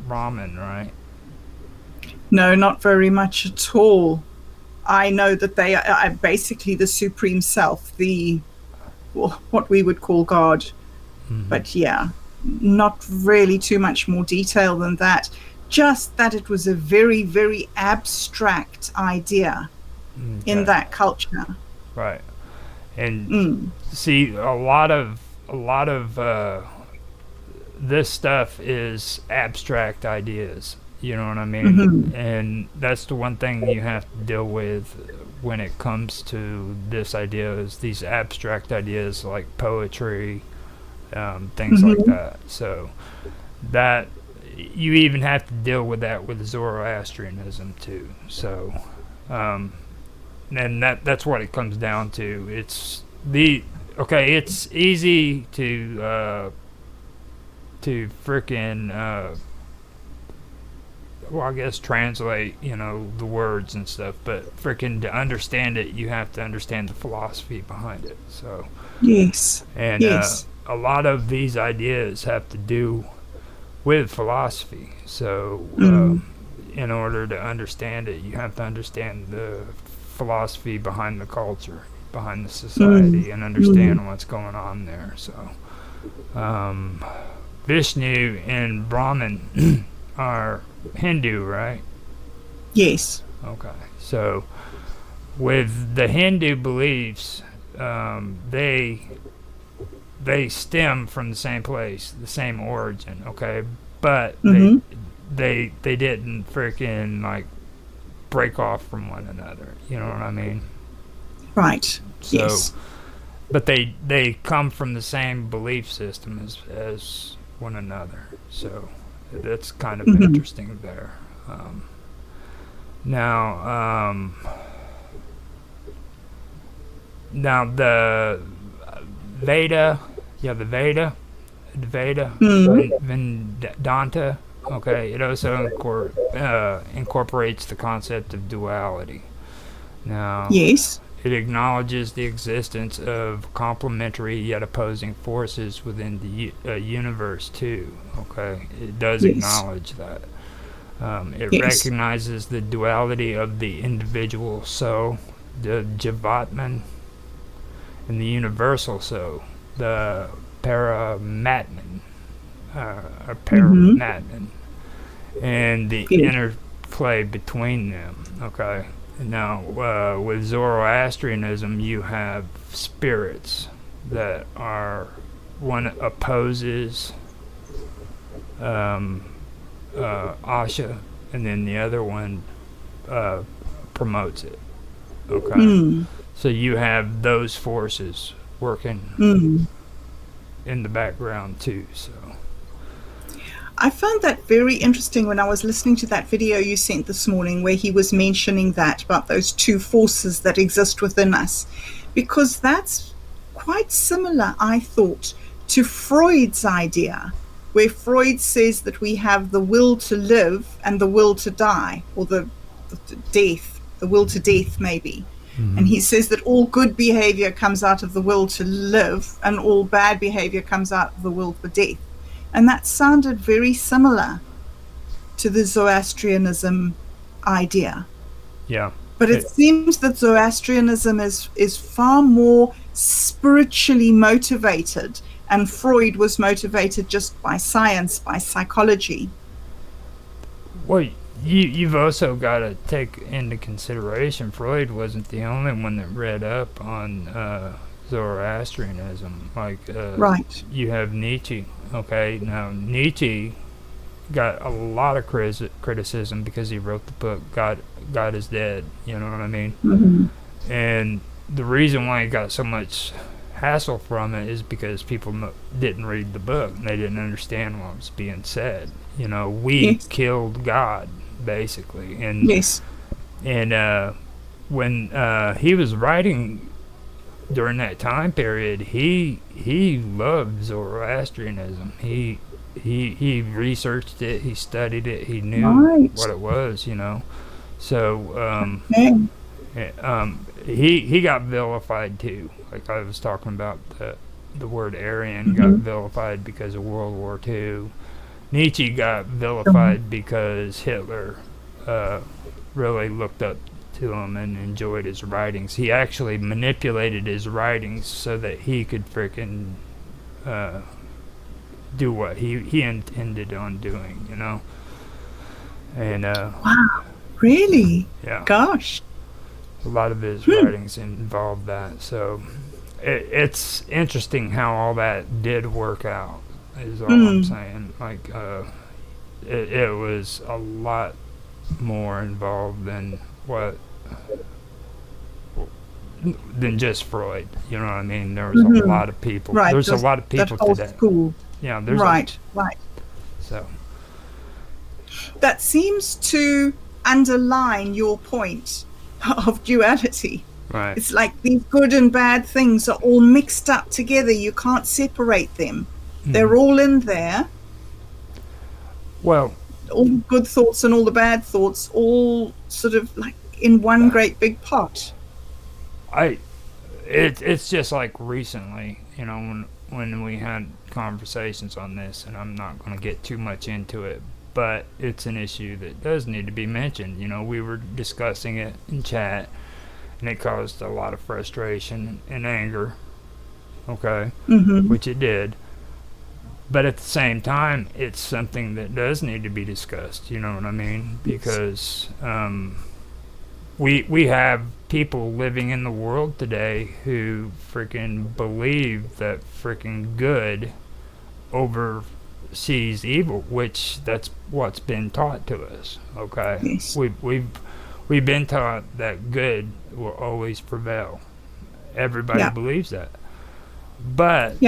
Brahman, right? No, not very much at all. I know that they are basically the Supreme Self, what we would call God. But yeah, not really too much more detail than that. Just that it was a very, very abstract idea in that culture. Right. And see, a lot of this stuff is abstract ideas. You know what I mean? And that's the one thing you have to deal with when it comes to this idea, is these abstract ideas like poetry, things like that. So that you even have to deal with that with Zoroastrianism too. So and that's what it comes down to. It's it's easy to frickin' I guess translate, the words and stuff, but frickin' to understand it, you have to understand the philosophy behind it. So yes, and a lot of these ideas have to do with philosophy. So in order to understand it, you have to understand the philosophy behind the culture, behind the society, and understand what's going on there. So Vishnu and Brahman are Hindu, right? Yes. Okay. So with the Hindu beliefs, they stem from the same place, the same origin, okay? But they didn't freaking like break off from one another. You know what I mean? Right. So, yes. But they come from the same belief system as one another. So that's kind of interesting there. Now the Veda, Vedanta. Okay, it also incorporates the concept of duality. Now, yes, it acknowledges the existence of complementary yet opposing forces within the universe too. Okay, it does acknowledge that. It recognizes the duality of the individual soul, the Jivatman, and the universal soul, the Paramatman, and the interplay between them. Okay. Now, with Zoroastrianism, you have spirits that are, one opposes Asha, and then the other one promotes it. Okay. So you have those forces working in the background too. So I found that very interesting when I was listening to that video you sent this morning where he was mentioning that about those two forces that exist within us, because that's quite similar, I thought, to Freud's idea, where Freud says that we have the will to live and the will to die, or the death, the will to death maybe. Mm-hmm. And he says that all good behavior comes out of the will to live and all bad behavior comes out of the will for death. And that sounded very similar to the Zoroastrianism idea. Yeah. But it seems that Zoroastrianism is far more spiritually motivated, and Freud was motivated just by science, by psychology. Well, you've also got to take into consideration Freud wasn't the only one that read up on Zoroastrianism. Like, right. You have Nietzsche. Okay, now Nietzsche got a lot of criticism because he wrote the book God is Dead. You know what I mean? Mm-hmm. And the reason why he got so much hassle from it is because people didn't read the book and they didn't understand what was being said. You know, we killed God basically, and yes, and when he was writing during that time period, he loved Zoroastrianism. He researched it, he studied it, he knew what it was, you know. So he got vilified too. Like I was talking about, the word Aryan got vilified because of World War II. Nietzsche got vilified because Hitler really looked up to him and enjoyed his writings. He actually manipulated his writings so that he could frickin' do what he intended on doing, you know. And wow, really? Yeah. Gosh. A lot of his writings involved that. So it's interesting how all that did work out, is all I'm saying. Like, it was a lot more involved than just Freud. You know what I mean? There was a lot of people. Right. There's a lot of people today. School. Yeah, there's right. So that seems to underline your point of duality. Right. It's like these good and bad things are all mixed up together. You can't separate them. They're all in there. Well, all the good thoughts and all the bad thoughts, all sort of like in one great big pot. It's just like recently, you know, when we had conversations on this, and I'm not going to get too much into it, but it's an issue that does need to be mentioned. You know, we were discussing it in chat, and it caused a lot of frustration and anger, okay, which it did. But at the same time, it's something that does need to be discussed, you know what I mean? Because we have people living in the world today who freaking believe that freaking good oversees evil, which that's what's been taught to us, okay? Yes. We've been taught that good will always prevail. Everybody believes that. But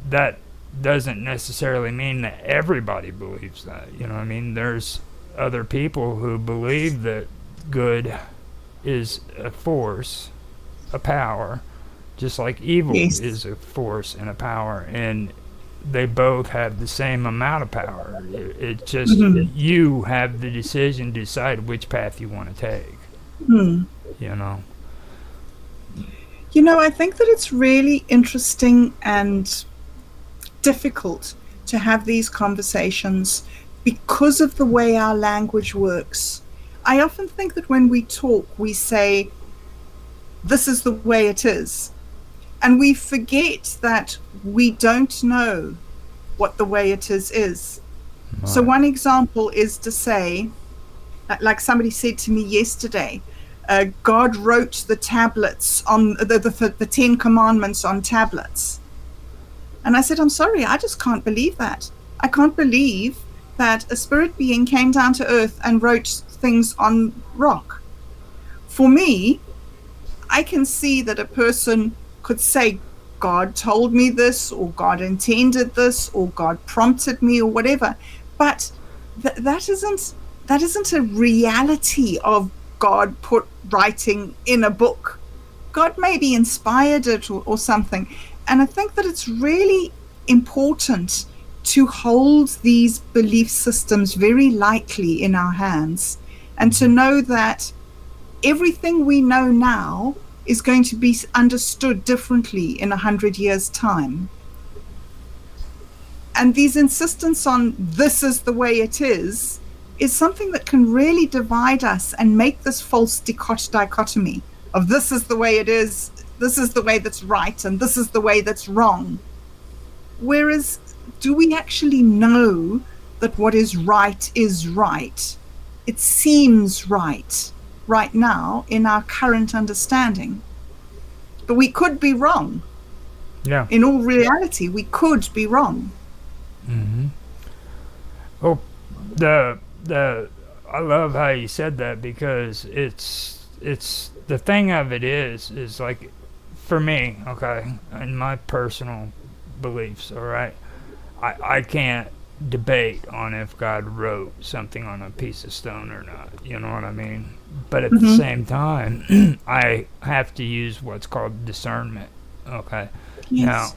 that doesn't necessarily mean that everybody believes that. You know what I mean? There's other people who believe that good is a force, a power, just like evil is a force and a power, and they both have the same amount of power. It just you have the decision to decide which path you want to take. You know. You know, I think that it's really interesting and difficult to have these conversations because of the way our language works. I often think that when we talk, we say, this is the way it is. And we forget that we don't know what the way it is. Right. So one example is to say, like somebody said to me yesterday, God wrote the tablets on the 10 Commandments on tablets. And I said, I'm sorry, I just can't believe that. I can't believe that a spirit being came down to earth and wrote things on rock. For me, I can see that a person could say, God told me this, or God intended this, or God prompted me, or whatever. But that isn't a reality of God put writing in a book. God maybe inspired it or something. And I think that it's really important to hold these belief systems very lightly in our hands, and to know that everything we know now is going to be understood differently in 100 years' time. And these insistence on this is the way it is something that can really divide us and make this false dichotomy of this is the way it is, this is the way that's right, and this is the way that's wrong. Whereas, do we actually know that what is right is right? It seems right now in our current understanding. But we could be wrong. Yeah. In all reality, we could be wrong. Mm-hmm. Well, I love how you said that, because it's the thing of it is like, for me, okay, in my personal beliefs, all right, I can't debate on if God wrote something on a piece of stone or not, you know what I mean? But at the same time, I have to use what's called discernment, okay? Yes.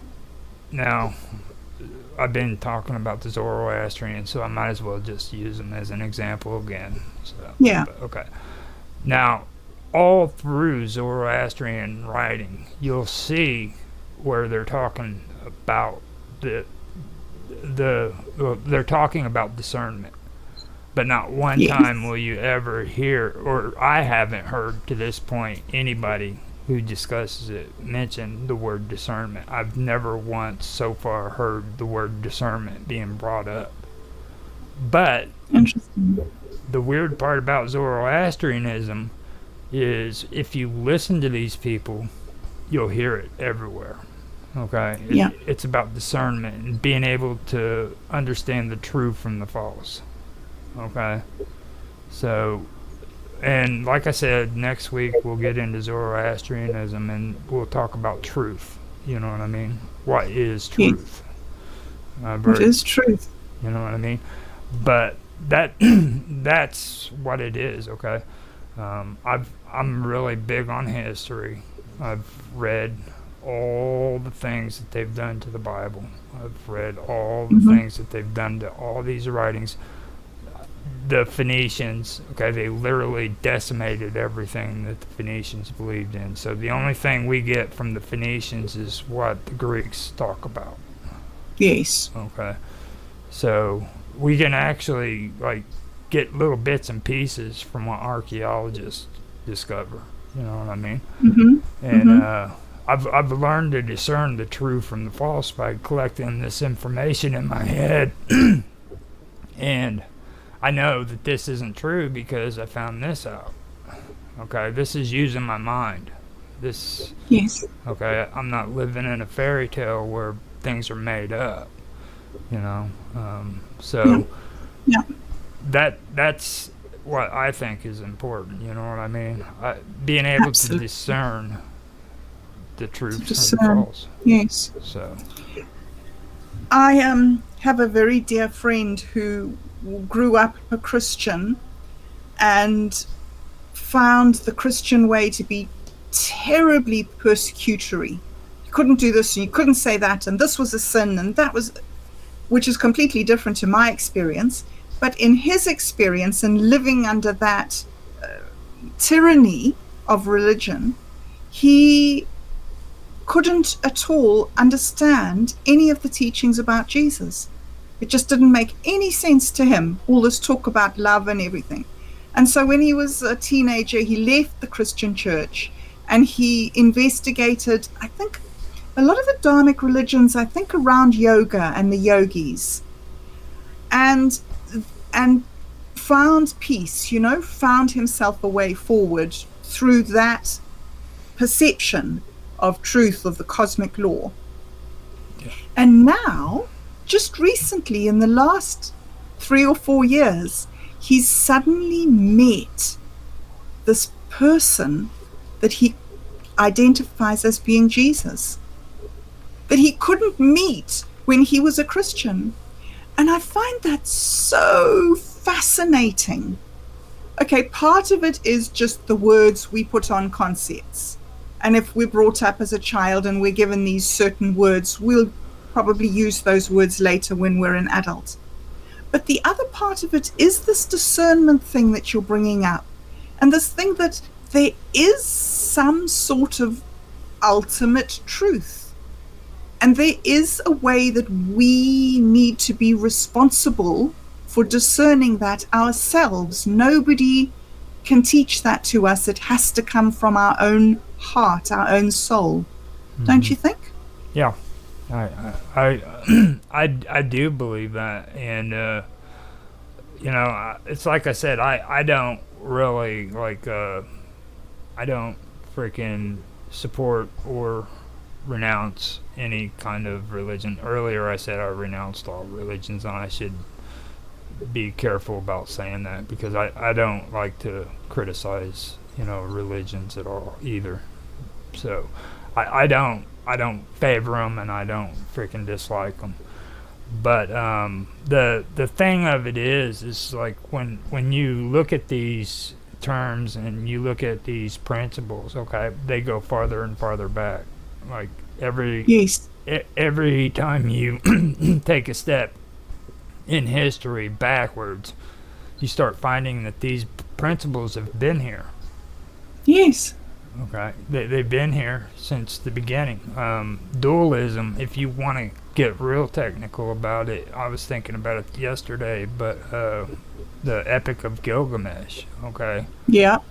Now, I've been talking about the Zoroastrians, so I might as well just use them as an example again. So, yeah. Okay. Now, all through Zoroastrian writing, you'll see where they're talking about they're talking about discernment, but not one time will you ever hear, or I haven't heard to this point, anybody who discusses it mention the word discernment. I've never once so far heard the word discernment being brought up. But the weird part about Zoroastrianism is, if you listen to these people, you'll hear it everywhere. Okay? It's about discernment and being able to understand the true from the false. Okay? So, and like I said, next week we'll get into Zoroastrianism and we'll talk about truth. You know what I mean? What is truth? What is truth? You know what I mean? But that's what it is, okay? I'm really big on history. I've read all the things that they've done to the Bible. I've read all the things that they've done to all these writings. The Phoenicians, okay, they literally decimated everything that the Phoenicians believed in. So the only thing we get from the Phoenicians is what the Greeks talk about. Yes. Okay. So we can actually, like, get little bits and pieces from what archaeologists discover. You know what I mean? And I've learned to discern the true from the false by collecting this information in my head. And I know that this isn't true because I found this out. Okay, this is using my mind. Okay, I'm not living in a fairy tale where things are made up. You know, that's what I think is important. You know what I mean? Being able to discern the truth from the false. Yes. So, I have a very dear friend who grew up a Christian and found the Christian way to be terribly persecutory. You couldn't do this and you couldn't say that, and this was a sin, and that was, which is completely different to my experience. But in his experience and living under that tyranny of religion, he couldn't at all understand any of the teachings about Jesus. It just didn't make any sense to him, all this talk about love and everything. And so when he was a teenager, he left the Christian church and he investigated, I think, a lot of the Dharmic religions, I think around yoga and the yogis, and found peace, found himself a way forward through that perception of truth, of the cosmic law. Yeah. And now, just recently, in the last 3 or 4 years, he's suddenly met this person that he identifies as being Jesus, that he couldn't meet when he was a Christian. And I find that so fascinating. Okay, part of it is just the words we put on concepts. And if we're brought up as a child and we're given these certain words, we'll probably use those words later when we're an adult. But the other part of it is this discernment thing that you're bringing up. And this thing that there is some sort of ultimate truth. And there is a way that we need to be responsible for discerning that ourselves. Nobody can teach that to us. It has to come from our own heart, our own soul. Mm-hmm. Don't you think? Yeah, I do believe that, and it's like I said, I don't really I don't freaking support or renounce any kind of religion. Earlier I said I renounced all religions, and I should be careful about saying that, because I don't like to criticize religions at all either. So I don't favor them, and I don't freaking dislike them. But the thing of it is like when you look at these terms and you look at these principles, okay, they go farther and farther back. Like every time you take a step in history backwards, you start finding that these principles have been here. Yes. Okay, they've been here since the beginning. Dualism, if you want to get real technical about it, I was thinking about it yesterday, but the Epic of Gilgamesh, okay? Yeah.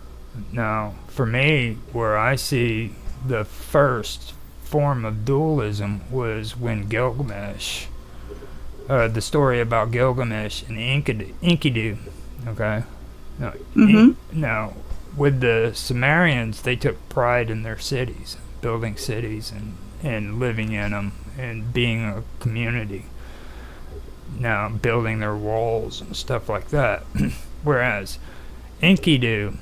Now, for me, where I see the first form of dualism was when Gilgamesh, the story about Gilgamesh and Enkidu, okay? Now, with the Sumerians, they took pride in their cities, building cities and living in them and being a community. Now, building their walls and stuff like that. Whereas Enkidu,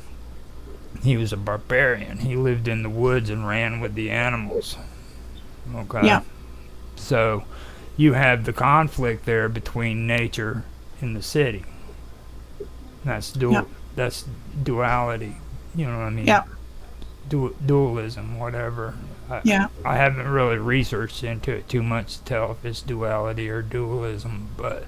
he was a barbarian. He lived in the woods and ran with the animals. Okay? Yeah. So you have the conflict there between nature and the city. That's That's duality, you know what I mean? Yeah. Dualism, whatever. I haven't really researched into it too much to tell if it's duality or dualism, but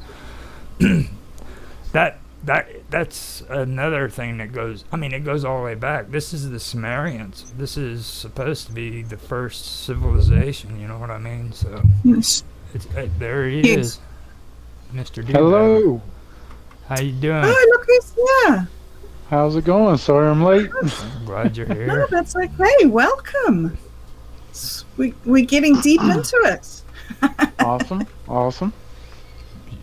that's another thing that goes. I mean, it goes all the way back. This is the Sumerians. This is supposed to be the first civilization. You know what I mean? So there he is, Mr. D. Hello. How you doing? Oh, look who's here. How's it going? Sorry I'm late. I'm glad you're here. No, that's okay. Welcome. We're getting deep into it. Awesome.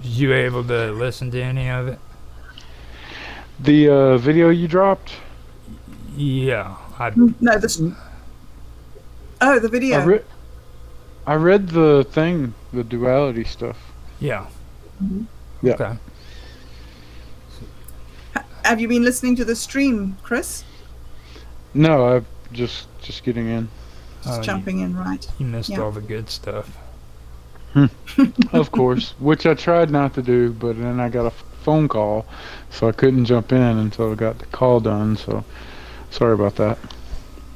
You able to listen to any of it? The video you dropped? Yeah. No, the video. I read the thing, the duality stuff. Yeah. Mm-hmm. Yeah. Okay. Have you been listening to the stream, Chris? No, I'm just getting in. Just jumping in, right. You missed all the good stuff. Of course, which I tried not to do, but then I got a phone call, so I couldn't jump in until I got the call done, so sorry about that.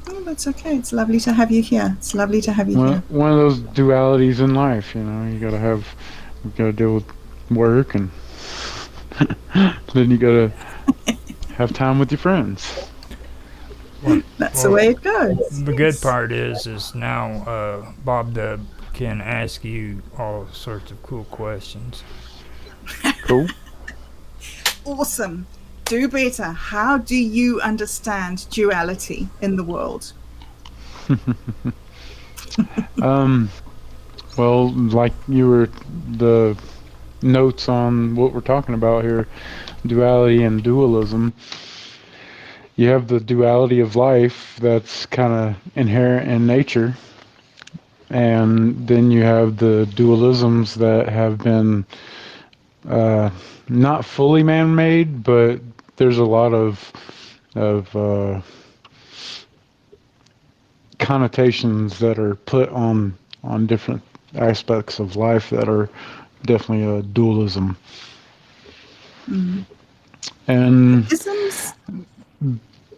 Oh, that's okay. It's lovely to have you here. Here. One of those dualities in life, you gotta deal with work, and then you gotta have time with your friends. That's the way it goes. The good part is now Bob Dub can ask you all sorts of cool questions. Cool. Awesome. Do better. How do you understand duality in the world? Well, like the notes on what we're talking about here, duality and dualism. You have the duality of life that's kind of inherent in nature, and then you have the dualisms that have been not fully man-made, but there's a lot of connotations that are put on different aspects of life that are definitely a dualism. Mm. And Isms.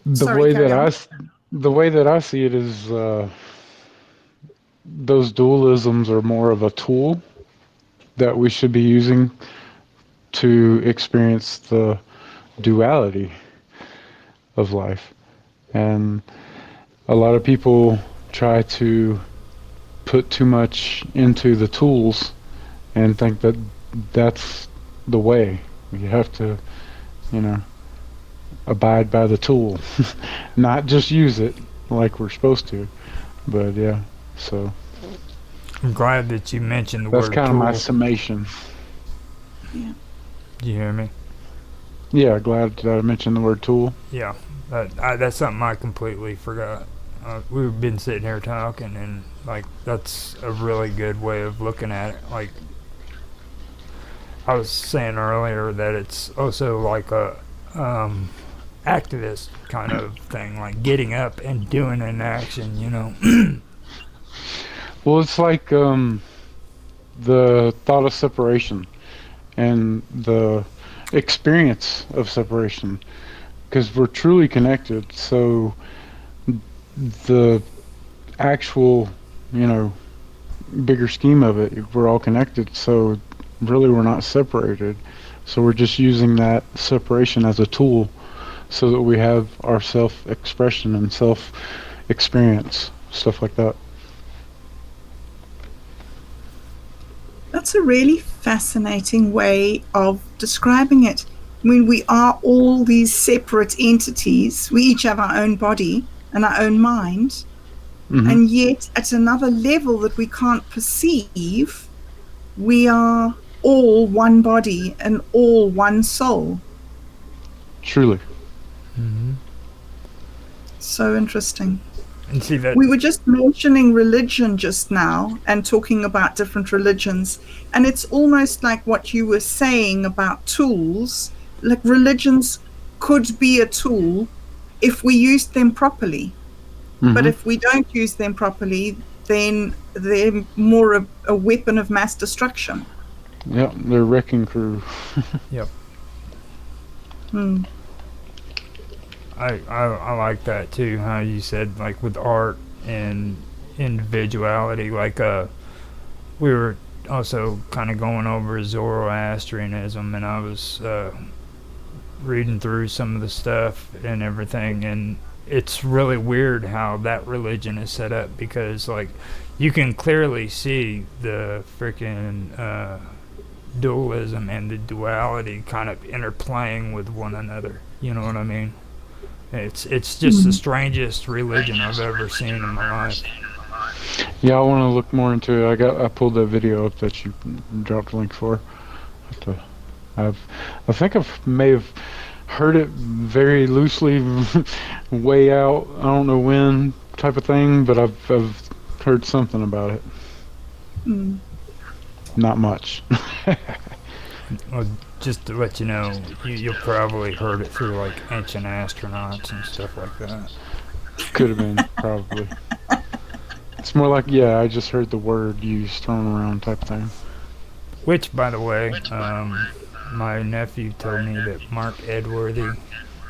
the Sorry, way carry that on. the way that I see it is those dualisms are more of a tool that we should be using to experience the duality of life. And a lot of people try to put too much into the tools and think that that's the way. You have to, you know, abide by the tool, not just use it like we're supposed to. But yeah, so I'm glad that you mentioned the that's word kind of my tool. summation. Yeah. Do you hear me? Yeah, glad that I mentioned the word tool. Yeah, that's something I completely forgot. We've been sitting here talking, and like that's a really good way of looking at it. Like I was saying earlier, that it's also like a activist kind of thing, like getting up and doing an action. You know. Well, it's like the thought of separation and the experience of separation, because we're truly connected. So the actual, you know, bigger scheme of it, we're all connected. So really, we're not separated. So we're just using that separation as a tool so that we have our self-expression and self-experience, stuff like that. That's a really fascinating way of describing it. I mean, we are all these separate entities. We each have our own body and our own mind. Mm-hmm. And yet, at another level that we can't perceive, we are all one body and all one soul. Truly. Mm-hmm. So interesting. And see that we were just mentioning religion just now and talking about different religions, and it's almost like what you were saying about tools. Like religions could be a tool if we used them properly, but if we don't use them properly, then they're more a weapon of mass destruction. Yep, they're wrecking crew. Yep. Hmm. I like that too, how you said, like, with art and individuality, like we were also kind of going over Zoroastrianism, and I was reading through some of the stuff and everything, and it's really weird how that religion is set up, because like you can clearly see the freaking dualism and the duality kind of interplaying with one another. You know what I mean? It's just the strangest religion I've ever seen in my life. Yeah, I want to look more into it. I pulled that video up that you dropped a link for. I think I may have heard it very loosely, way out. I don't know when, type of thing, but I've heard something about it. Not much. Well, just to let you know, you'll probably heard it through like ancient astronauts and stuff like that. Could have been, probably. It's more like, yeah, I just heard the word used, thrown around type of thing. Which, by the way, my nephew told me that Mark Edworthy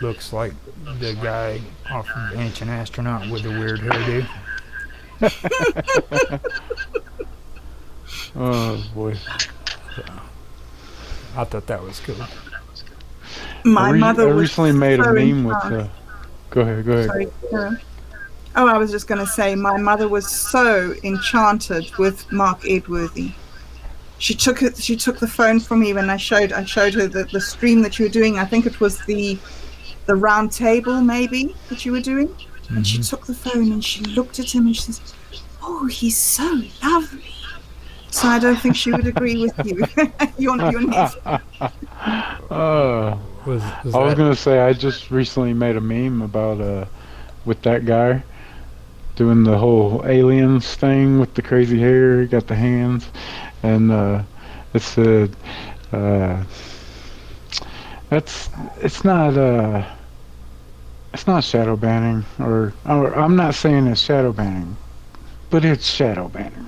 looks like the guy off of Ancient Astronaut with the weird hairdo. Oh, boy. So, I thought that was cool. My mother was recently made a so meme with... Go ahead. Sorry. Oh, I was just going to say, my mother was so enchanted with Mark Edworthy. She took the phone from me when I showed her the stream that you were doing. I think it was the round table, maybe, that you were doing. Mm-hmm. And she took the phone and she looked at him and she says, "Oh, he's so lovely." So I don't think she would agree with you. Your nephew. I was going to say, I just recently made a meme about with that guy doing the whole aliens thing with the crazy hair. He got the hands, and it said, it's not shadow banning, or I'm not saying it's shadow banning, but it's shadow banning.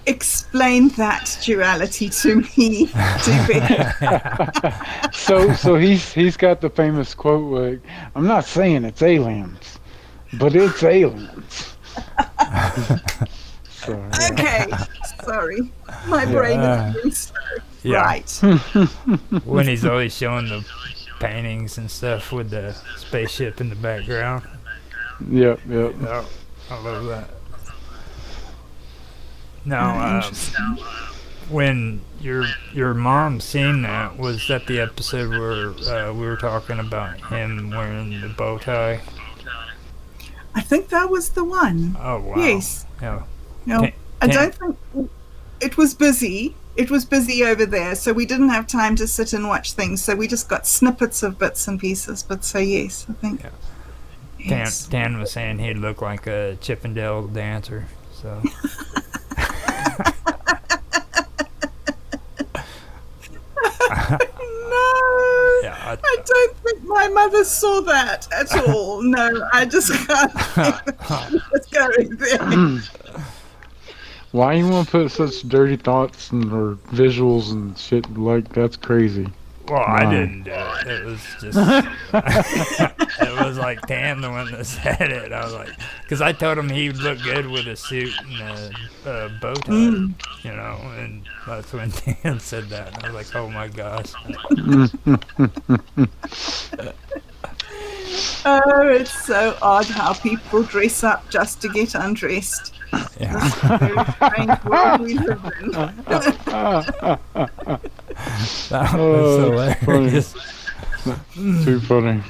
Explain that duality to me, DB. So he's got the famous quote like, "I'm not saying it's aliens, but it's aliens." So, yeah. Okay, sorry. My brain is moving slow. Yeah. Right. When he's always showing the paintings and stuff with the spaceship in the background. Yep. Oh, I love that. Now, when your mom seen that, was that the episode where we were talking about him wearing the bow tie? I think that was the one. Oh wow! Yes. Yeah. No, I don't think it was busy. It was busy over there, so we didn't have time to sit and watch things. So we just got snippets of bits and pieces. But so yes, I think. Yeah. Yes. Dan was saying he'd look like a Chippendale dancer. So. No, Yeah, I don't think my mother saw that at all. No, I just can't think what's going there. Why you want to put such dirty thoughts or visuals and shit like that's crazy? Well, Why? I didn't do it. It was just. It was like Dan, the one that said it. I was like, because I told him he would look good with a suit and a bow tie, you know, and that's when Dan said that. And I was like, oh my gosh. Oh, it's so odd how people dress up just to get undressed. Yeah. This is a very strange world we live in. That was hilarious. Too funny.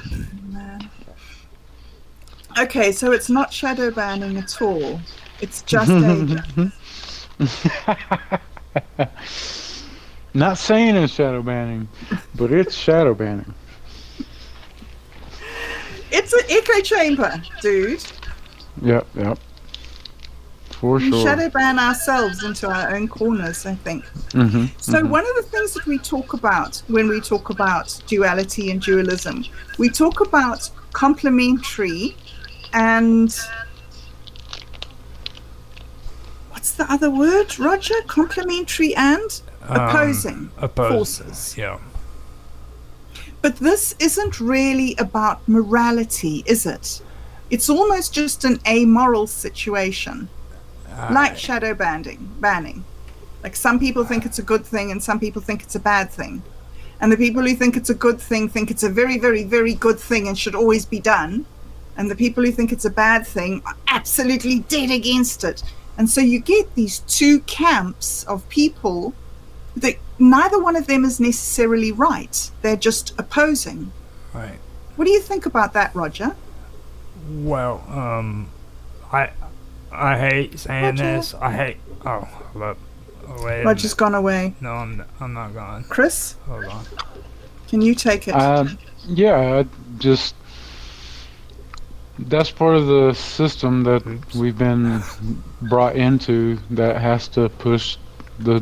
Okay, so it's not shadow banning at all. It's just agents. Not saying it's shadow banning, but it's shadow banning. It's an echo chamber, dude. Yep. For We sure. shadow ban ourselves into our own corners, I think. So one of the things that we talk about when we talk about duality and dualism, we talk about complementary and what's the other word, Roger? Complementary and opposing forces. Yeah. But this isn't really about morality, is it? It's almost just an amoral situation. Like shadow banning. Like some people think it's a good thing and some people think it's a bad thing. And the people who think it's a good thing think it's a very, very, very good thing and should always be done. And the people who think it's a bad thing are absolutely dead against it. And so you get these two camps of people that neither one of them is necessarily right. They're just opposing. Right. What do you think about that, Roger? Well, I hate saying Roger? this. I hate. Oh, look. Oh, wait. Roger's gone away. No, I'm not gone. Chris, Hold on. can you take it? Yeah, just that's part of the system that we've been brought into that has to push the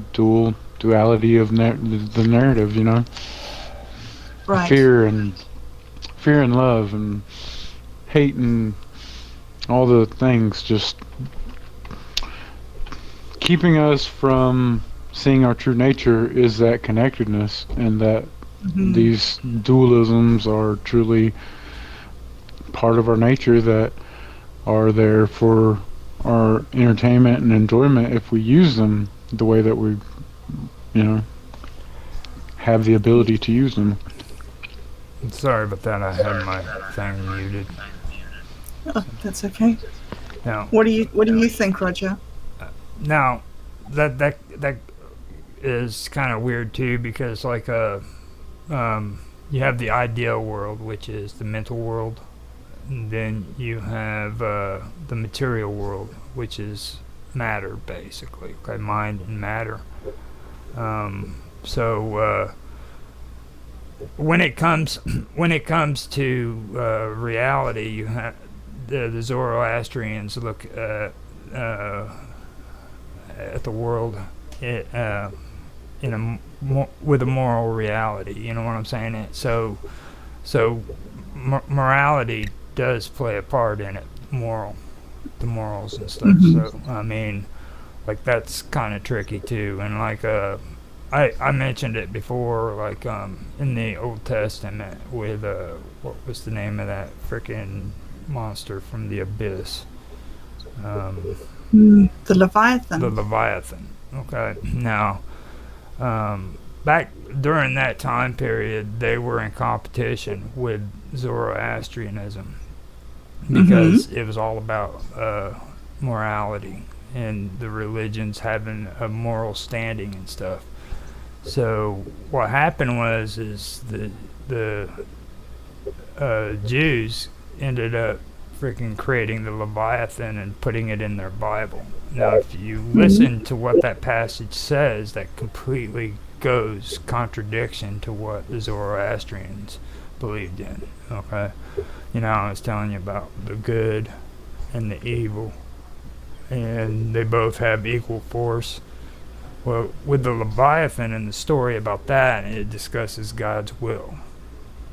duality of the narrative, you know, Right. fear and love and hate and all the things, just keeping us from seeing our true nature is that connectedness, and that these dualisms are truly part of our nature that are there for our entertainment and enjoyment if we use them the way that we, you know, have the ability to use them. Sorry about that. I had my thing muted. Oh, that's okay. Now, What do you think, Roger? now, that is kind of weird too, because like you have the ideal world, which is the mental world, and then you have the material world, which is matter, basically, okay, mind and matter. So when it comes to reality, you have the Zoroastrians look at the world with a moral reality. You know what I'm saying? So morality does play a part in it. The morals and stuff. So I mean, like that's kind of tricky too. And like I mentioned it before, like in the Old Testament with what was the name of that freaking monster from the abyss? The Leviathan. The Leviathan. Okay. Now, back during that time period, they were in competition with Zoroastrianism because it was all about morality and the religions having a moral standing and stuff. So what happened was is the Jews ended up freaking creating the Leviathan and putting it in their Bible. Now, if you listen to what that passage says, that completely goes contradiction to what the Zoroastrians believed in. Okay, you know, I was telling you about the good and the evil, and they both have equal force. Well, with the Leviathan and the story about that, it discusses God's will.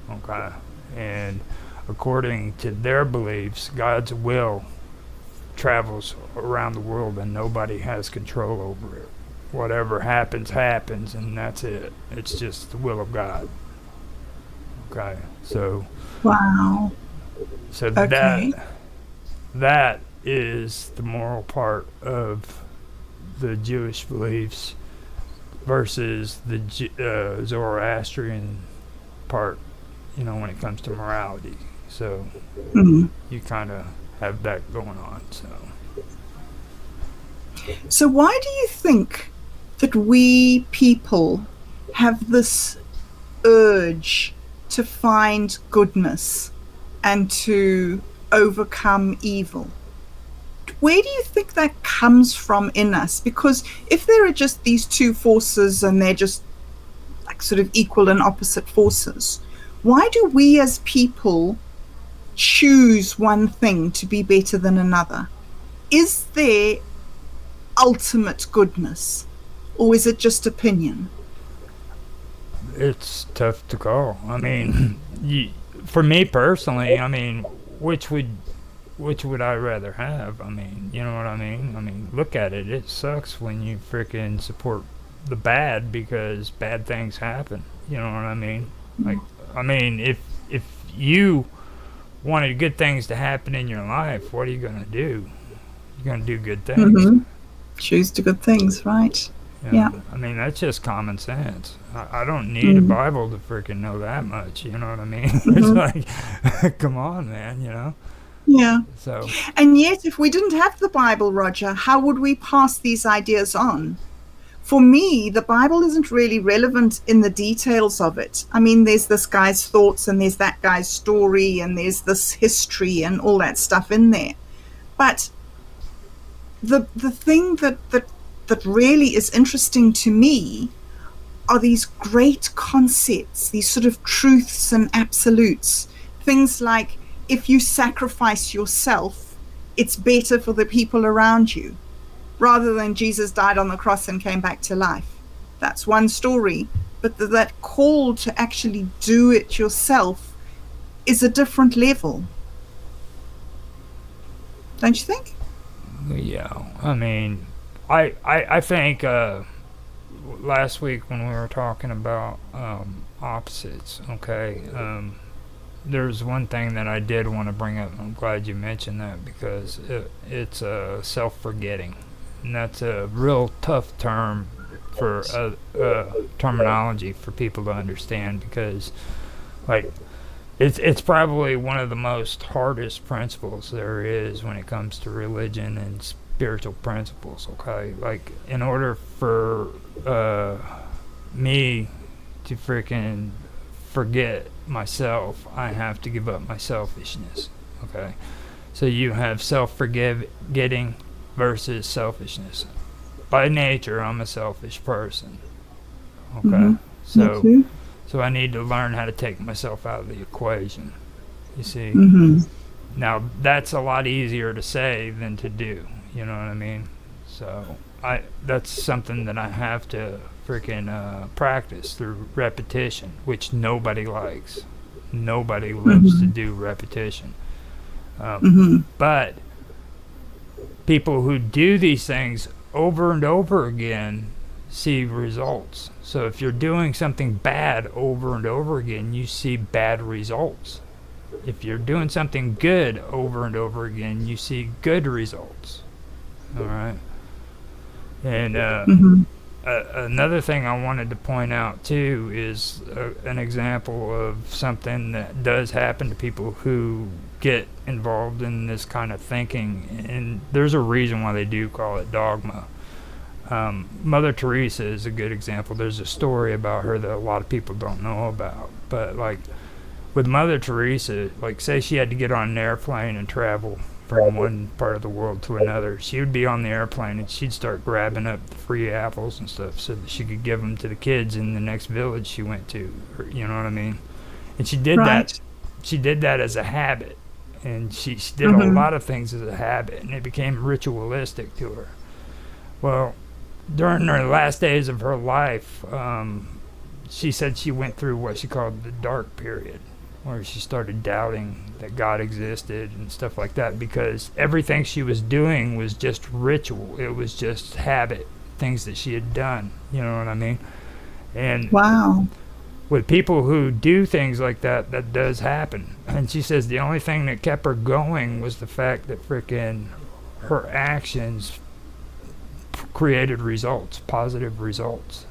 Okay, and according to their beliefs, God's will travels around the world and nobody has control over it. Whatever happens, happens, and that's it. It's just the will of God. Okay, so wow. So Okay. that is the moral part of the Jewish beliefs versus the Zoroastrian part, you know, when it comes to morality. So you kind of have that going on. So why do you think that we people have this urge to find goodness and to overcome evil? Where do you think that comes from in us? Because if there are just these two forces and they're just like sort of equal and opposite forces, why do we as people choose one thing to be better than another? Is there ultimate goodness, or is it just opinion? It's tough to call. I mean, for me personally, I mean, which would I rather have? I mean, you know what I mean? I mean, look at it. It sucks when you freaking support the bad because bad things happen. You know what I mean? Like, I mean, if you wanted good things to happen in your life, what are you gonna do? You're gonna do good things. Choose the good things, right? Yeah. I mean, that's just common sense. I don't need a Bible to freaking know that much. You know what I mean? It's like, come on, man. You know. Yeah. So. And yet, if we didn't have the Bible, Roger, how would we pass these ideas on? For me, the Bible isn't really relevant in the details of it. I mean, there's this guy's thoughts and there's that guy's story and there's this history and all that stuff in there. But the thing that really is interesting to me are these great concepts, these sort of truths and absolutes. Things like, if you sacrifice yourself, it's better for the people around you, rather than Jesus died on the cross and came back to life. That's one story. But that call to actually do it yourself is a different level. Don't you think? Yeah. I mean, I think last week when we were talking about opposites, okay, there's one thing that I did want to bring up. I'm glad you mentioned that because it's self-forgetting. And that's a real tough term for terminology for people to understand because, like, it's probably one of the most hardest principles there is when it comes to religion and spiritual principles. Okay, like in order for me to freaking forget myself, I have to give up my selfishness. Okay, so you have self-forgetting versus selfishness. By nature, I'm a selfish person. Okay, so I need to learn how to take myself out of the equation. You see, now that's a lot easier to say than to do. You know what I mean? So that's something that I have to freaking practice through repetition, which nobody likes. Nobody loves to do repetition. But people who do these things over and over again, see results. So if you're doing something bad over and over again, you see bad results. If you're doing something good over and over again, you see good results. All right. And another thing I wanted to point out too is an example of something that does happen to people who get involved in this kind of thinking, and there's a reason why they do call it dogma. Mother Teresa is a good example. There's a story about her that a lot of people don't know about, but like with Mother Teresa, like say she had to get on an airplane and travel from one part of the world to another, she would be on the airplane and she'd start grabbing up the free apples and stuff so that she could give them to the kids in the next village she went to, or, you know what I mean? And she did that. She did that as a habit, and she did a lot of things as a habit, and it became ritualistic to her. Well, during her last days of her life, she said she went through what she called the dark period, where she started doubting that God existed and stuff like that, because everything she was doing was just ritual. It was just habit, things that she had done. You know what I mean? And with people who do things like that, that does happen. And she says the only thing that kept her going was the fact that frickin' her actions created results, positive results.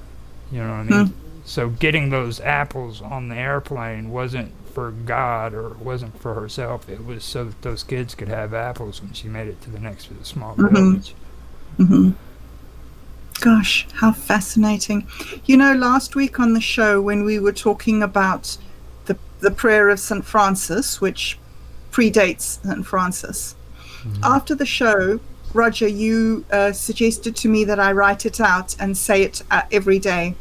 You know what I mean? So getting those apples on the airplane wasn't for God or it wasn't for herself. It was so that those kids could have apples when she made it to the next small village. Gosh, how fascinating. You know, last week on the show when we were talking about the prayer of St. Francis, which predates St. Francis, after the show, Roger, you suggested to me that I write it out and say it every day.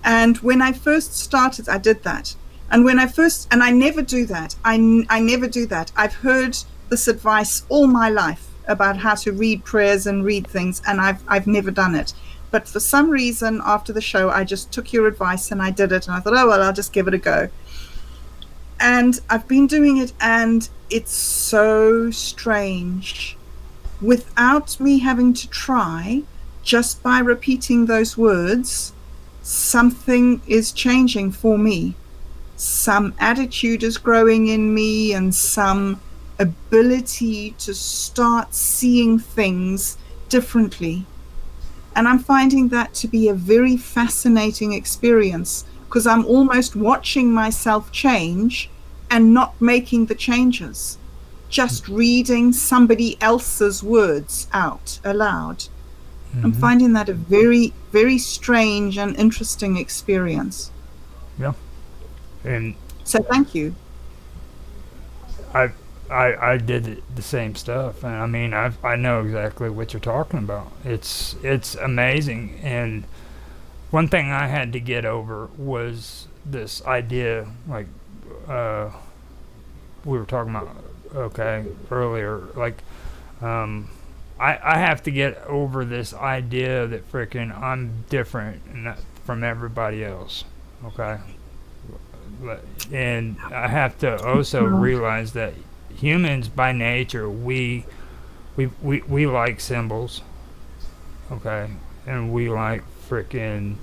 And when I first started, I did that. And I never do that. I never do that. I've heard this advice all my life about how to read prayers and read things, and I've never done it. But for some reason, after the show, I just took your advice and I did it. And I thought, oh, well, I'll just give it a go. And I've been doing it, and it's so strange. Without me having to try, just by repeating those words, something is changing for me. Some attitude is growing in me, and some ability to start seeing things differently. And I'm finding that to be a very fascinating experience, because I'm almost watching myself change and not making the changes, just reading somebody else's words out aloud. I'm finding that a very, very strange and interesting experience. Yeah. And so thank you. I did the same stuff, and I mean I know exactly what you're talking about. It's amazing. And one thing I had to get over was this idea, like we were talking about earlier, like I have to get over this idea that frickin' I'm different from everybody else. Okay. And I have to also realize that humans by nature, we like symbols, okay, and we like frickin'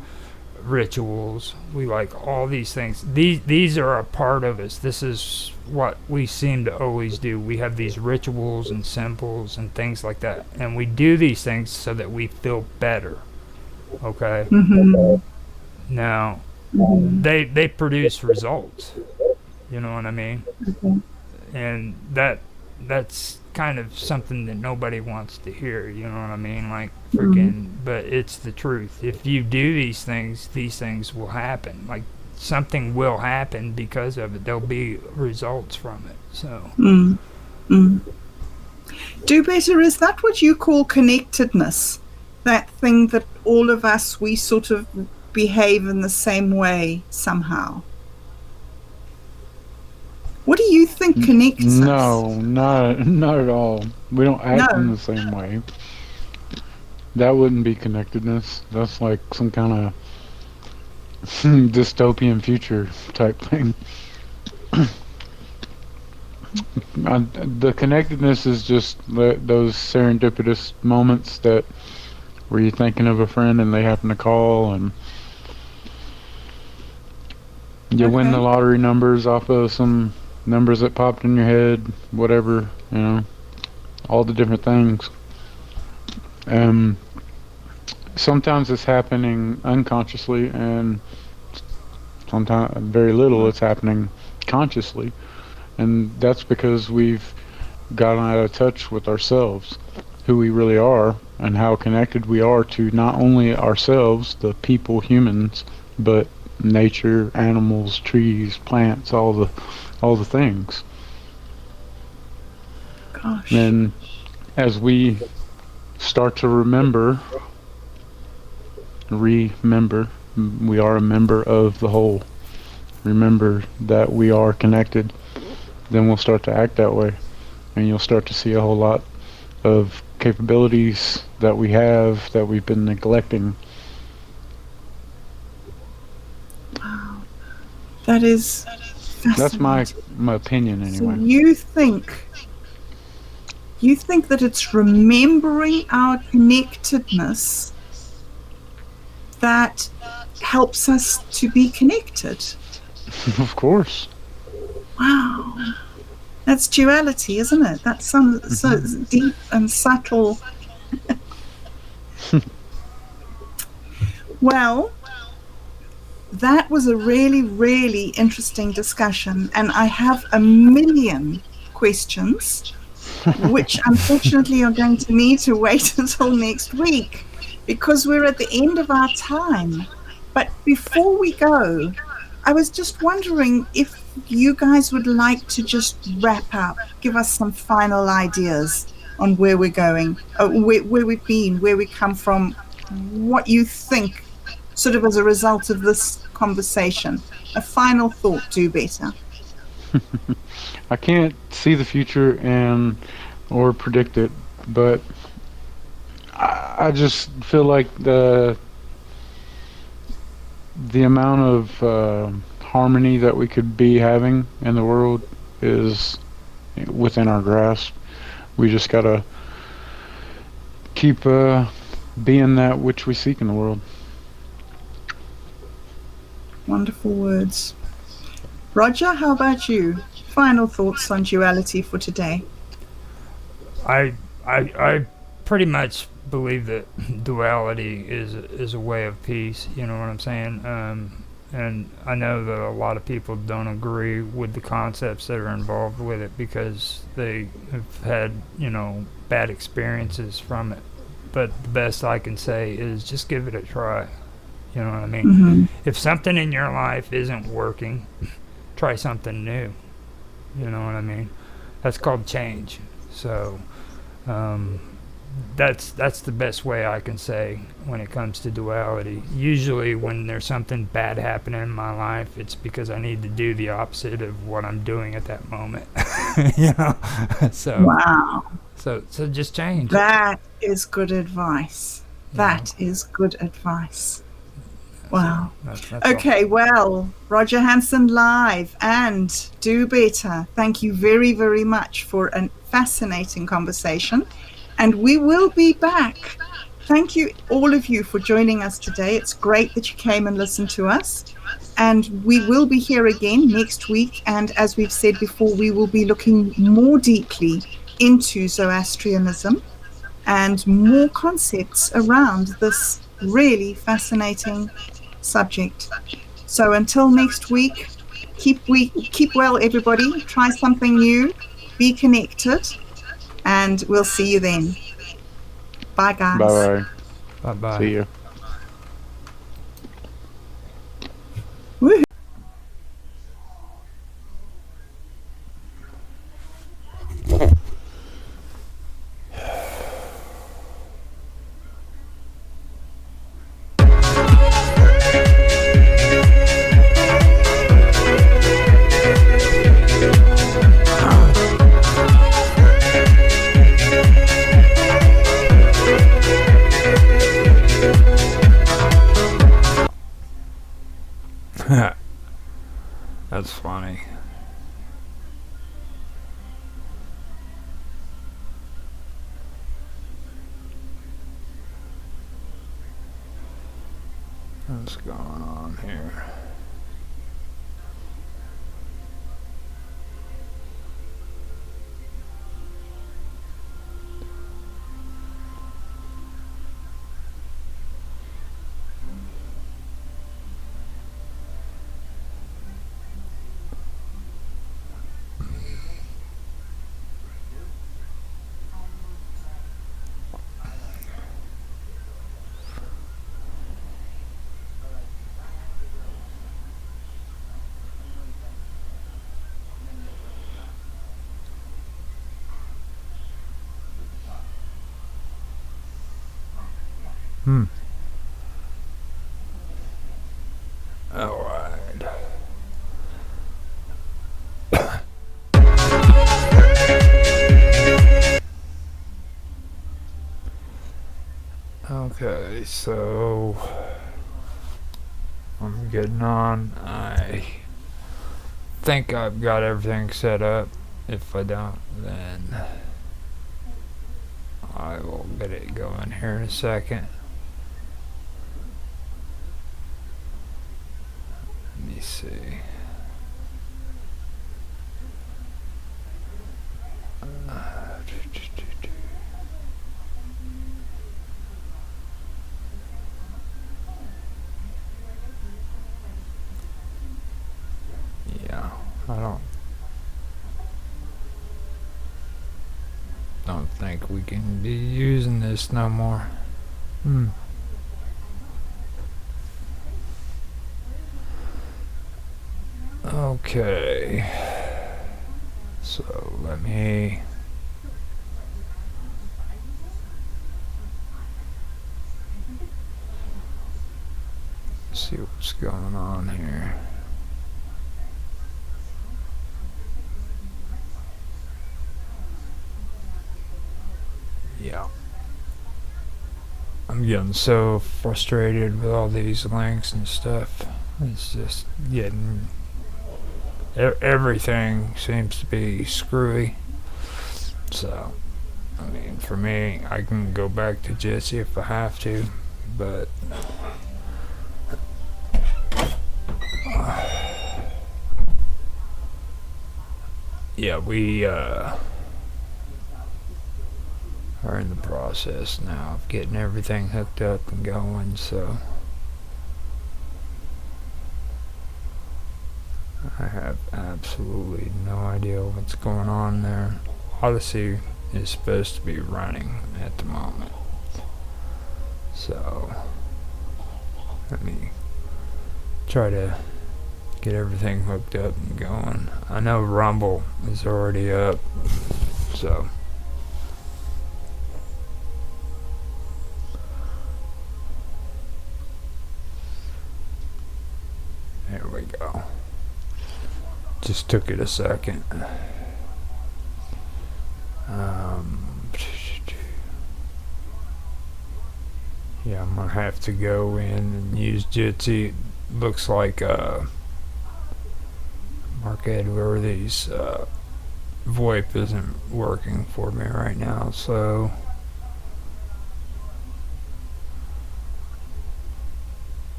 rituals. We like all these things. These are a part of us. This is what we seem to always do. We have these rituals and symbols and things like that, and we do these things so that we feel better, okay. Now they produce results, you know what I mean? And that's kind of something that nobody wants to hear, you know what I mean? Like freaking, but it's the truth. If you do these things will happen. Like something will happen because of it. There'll be results from it. So do better, is that what you call connectedness? That thing that all of us, we sort of behave in the same way somehow. What do you think connects us? No, not at all. We don't act in the same way. That wouldn't be connectedness. That's like some kind of dystopian future type thing. The connectedness is just those serendipitous moments that Were you thinking of a friend and they happen to call, and you win the Okay. lottery numbers off of some numbers that popped in your head, whatever, all the different things. Um, Sometimes it's happening unconsciously, and sometimes very little it's happening consciously, and that's because we've gotten out of touch with ourselves, who we really are, and how connected we are to not only ourselves, the people, humans, but nature, animals, trees, plants, all the things. Gosh. And as we start to remember, we are a member of the whole. Remember that we are connected, then we'll start to act that way. And you'll start to see a whole lot of capabilities that we have that we've been neglecting. Wow. That is That's my fascinating. opinion So anyway. you think that it's remembering our connectedness that helps us to be connected? Of course. Wow. That's duality, isn't it? That's some so deep and subtle. Well, that was a really, really interesting discussion, and I have a million questions, which unfortunately are going to need to wait until next week because we're at the end of our time. But before we go, I was just wondering if you guys would like to just wrap up, give us some final ideas on where we're going, where we've been, where we come from, what you think sort of as a result of this conversation. A final thought, do better. I can't see the future or predict it, but I just feel like the amount of harmony that we could be having in the world is within our grasp. We just gotta keep being that which we seek in the world. Wonderful words. Roger, how about you? Final thoughts on duality for today? I pretty much believe that duality is a way of peace. You know what I'm saying? And I know that a lot of people don't agree with the concepts that are involved with it because they have had bad experiences from it. But the best I can say is just give it a try. You know what I mean? Mm-hmm. If something in your life isn't working, try something new. You know what I mean? That's called change. So that's the best way I can say when it comes to duality. Usually when there's something bad happening in my life, it's because I need to do the opposite of what I'm doing at that moment. So Wow. so just change. That is good advice. That is good advice. Wow. That's okay, well, Roger Hanson live and Do Better. Thank you very, very much for a fascinating conversation. And we will be back. Thank you, all of you, for joining us today. It's great that you came and listened to us. And we will be here again next week. And as we've said before, we will be looking more deeply into Zoroastrianism and more concepts around this really fascinating subject. So until next week, keep well, everybody. Try something new. Be connected. And we'll see you then. Bye, guys. Bye-bye. Bye-bye. See you. Woo-hoo. That's funny. What's going on here? All right. Okay, so I'm getting on. I think I've got everything set up. If I don't, then I will get it going here in a second. Let me see. Yeah, I don't think we can be using this no more. Okay, so let me see what's going on here. Yeah, I'm getting so frustrated with all these links and stuff. It's just getting everything seems to be screwy. So, I mean, for me, I can go back to Jitsi if I have to, but yeah, we are in the process now of getting everything hooked up and going, so I have absolutely no idea what's going on there. Odyssey is supposed to be running at the moment, so let me try to get everything hooked up and going. I know Rumble is already up, so there we go. Just took it a second. Yeah, I'm gonna have to go in and use Jitsi. It looks like Mark Edwardy's VoIP isn't working for me right now, so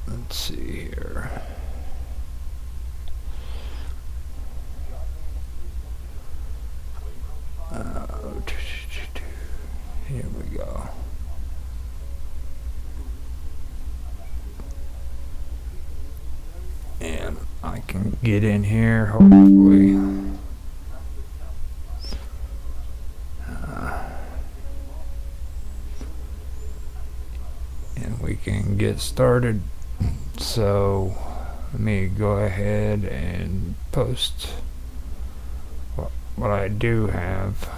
let's see here. Here we go. And I can get in here, hopefully. And we can get started. So let me go ahead and post what I do have.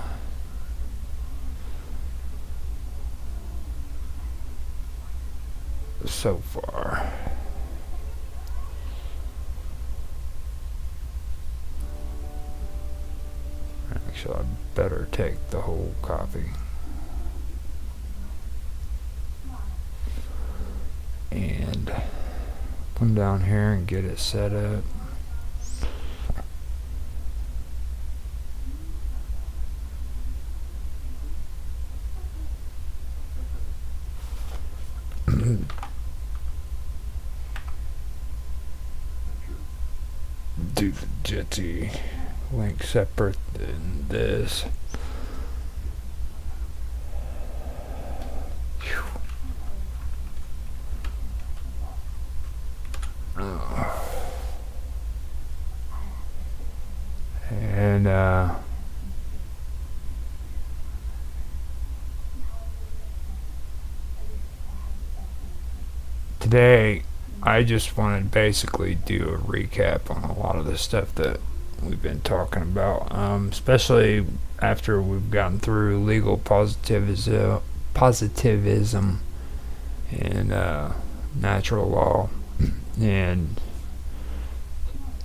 So far. Actually, I better take the whole copy. And come down here and get it set up. do the Jitsi link separate than this. And today I just want to basically do a recap on a lot of the stuff that we've been talking about, especially after we've gotten through legal positivism and natural law, and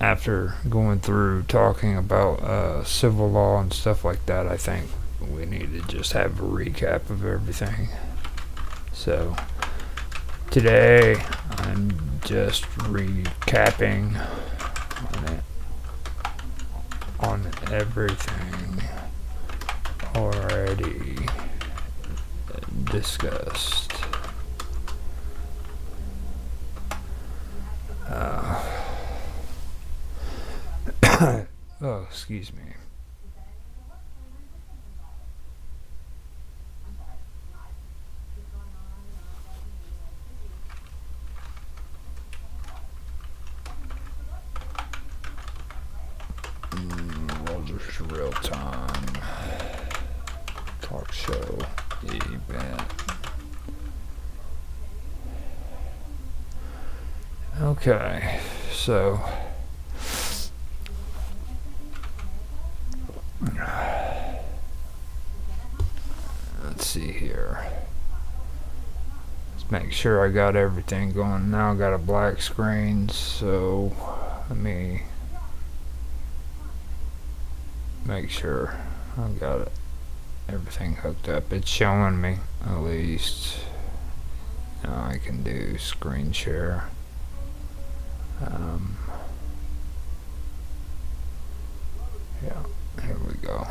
after going through talking about civil law and stuff like that, I think we need to just have a recap of everything. So today I'm just recapping on everything already discussed. Oh, excuse me. Roger's Real Time Talk Show event. Okay, so let's see here. Let's make sure I got everything going. Now I got a black screen, so let me make sure I've got everything hooked up. It's showing me at least. Now I can do screen share. Yeah, here we go.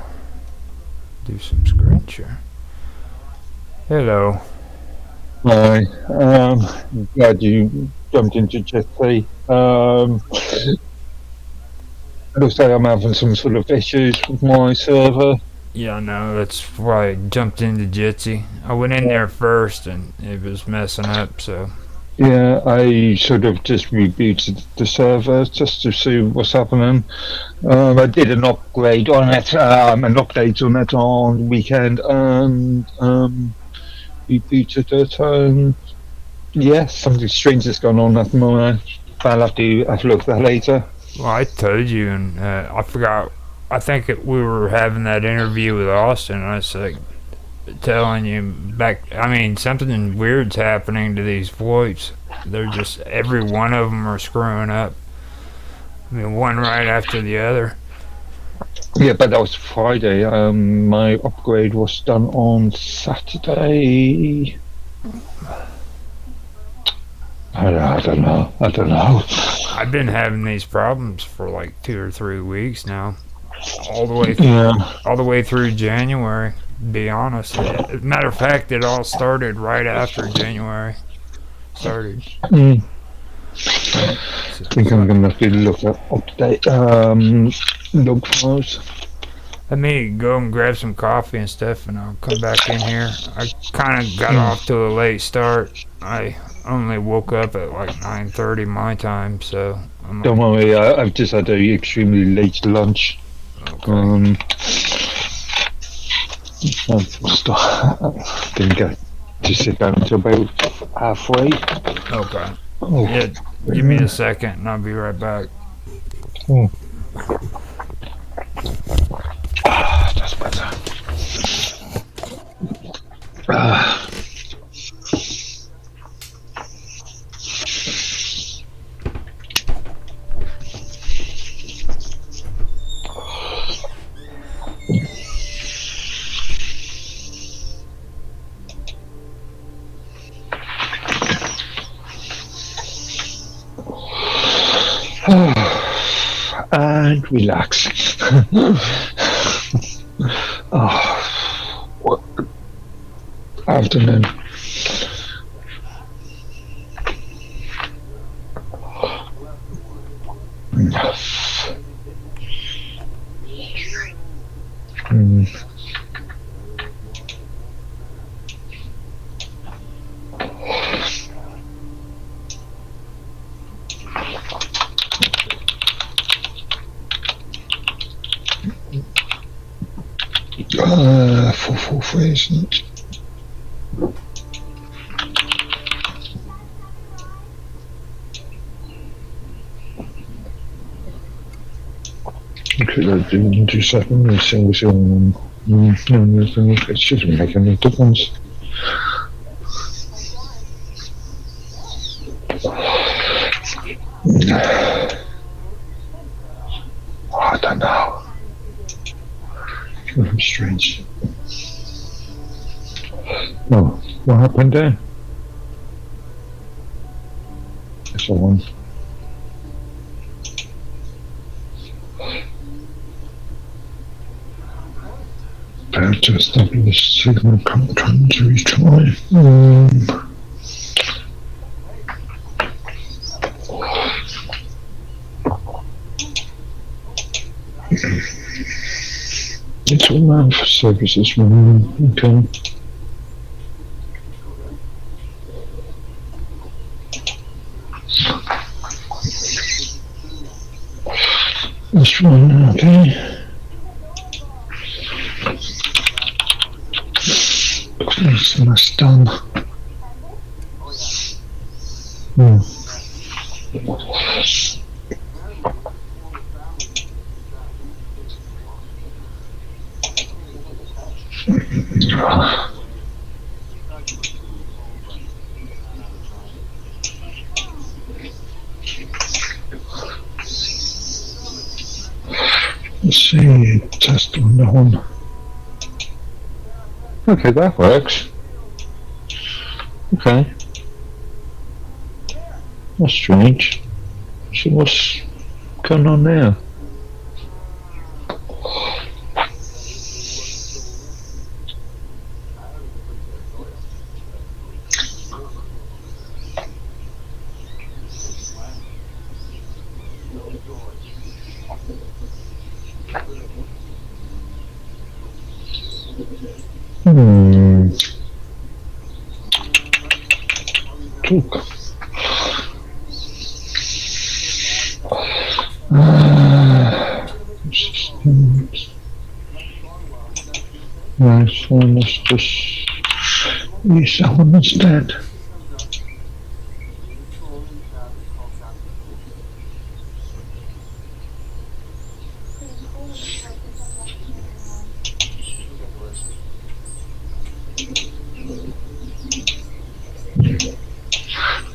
Do some screen share. Hello. Hi. Glad you jumped into Jitsi. Looks like I'm having some sort of issues with my server. Yeah, no, that's why I jumped into Jitsi. I went in there first and it was messing up, so. Yeah, I sort of just rebooted the server just to see what's happening. I did an upgrade on it, an update on it on the weekend, and rebooted it, and yeah, something strange has gone on at the moment. I'll have to look at that later. Well, I told you, and I forgot. I think we were having that interview with Austin, and I was like telling you back. I mean, something weird's happening to these VoIPs. They're just, every one of them are screwing up. I mean, one right after the other. Yeah, but that was Friday. My upgrade was done on Saturday. I don't know. I've been having these problems for like 2 or 3 weeks now, all the way through January. To be honest, as a matter of fact, it all started right after January started. I think I'm gonna have to look at update log files. Let me go and grab some coffee and stuff, and I'll come back in here. I kind of got off to a late start. I only woke up at like 9:30 my time, so Don't worry, I've just had a extremely late lunch. Okay. Didn't get to sit down until about halfway. Okay. Oh. Yeah, give me a second, and I'll be right back. That's better. And relax. What afternoon. 443, isn't it? Okay, let's do 2 seconds. Single. It shouldn't make any difference. I don't know. Very strange. Oh, what happened there? It's all one. Prepare to establish signal trying to retry. It's all around for services. Okay. This one, okay. It's almost done. Let's see, test on that one. Okay, that works. Okay. That's strange. So what's going on there? Talk. Systems. Right, so let's just use that one instead.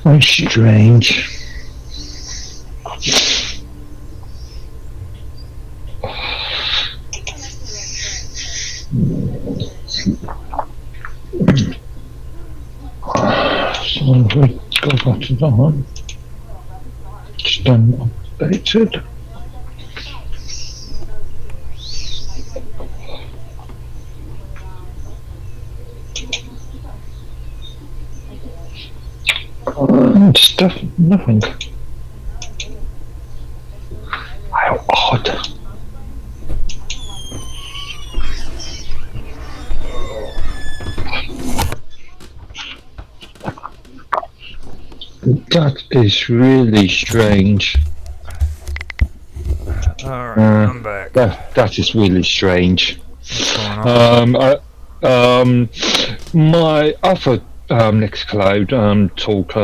Very strange. So we go back to that one. It's done updated. Stuff, nothing. How odd. That is really strange. Alright, I'm back. That is really strange. What's going on? My other Nextcloud talk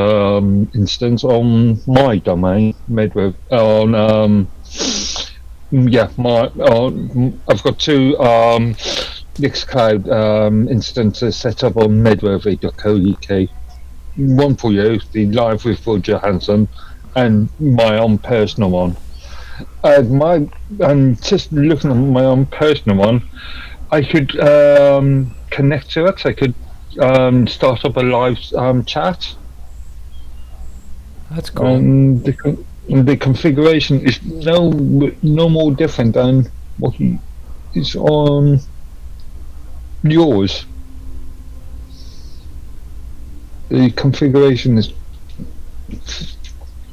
instance on my domain, Medweb, on I've got 2 Nextcloud instances set up on medworthy.co.uk. One for you, the live with Roger Hanson, and my own personal one. And just looking at my own personal one, I could connect to it. I could start up a live chat. That's cool. And the configuration is no more different than what is on yours. The configuration is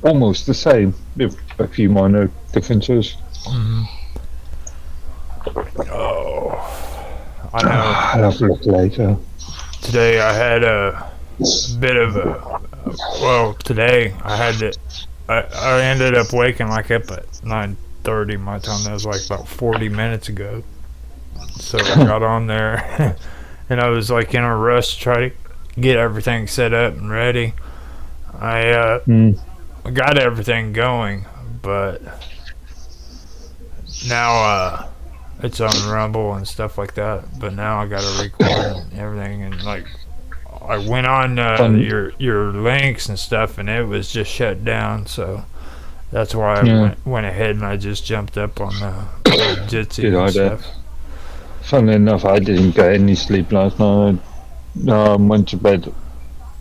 almost the same, with a few minor differences. Mm-hmm. Oh, I know. I'll have a look later. Today I had a bit of a today I had to. I ended up waking like up at 9:30 my time. That was like about 40 minutes ago. so I got on there, and I was like in a rush to try to get everything set up and ready. I got everything going, but now it's on Rumble and stuff like that. But now I got to record and everything, and like I went on your links and stuff, and it was just shut down. So that's why I went ahead and I just jumped up on the Jitsi and stuff. Funnily enough, I didn't get any sleep last night. Went to bed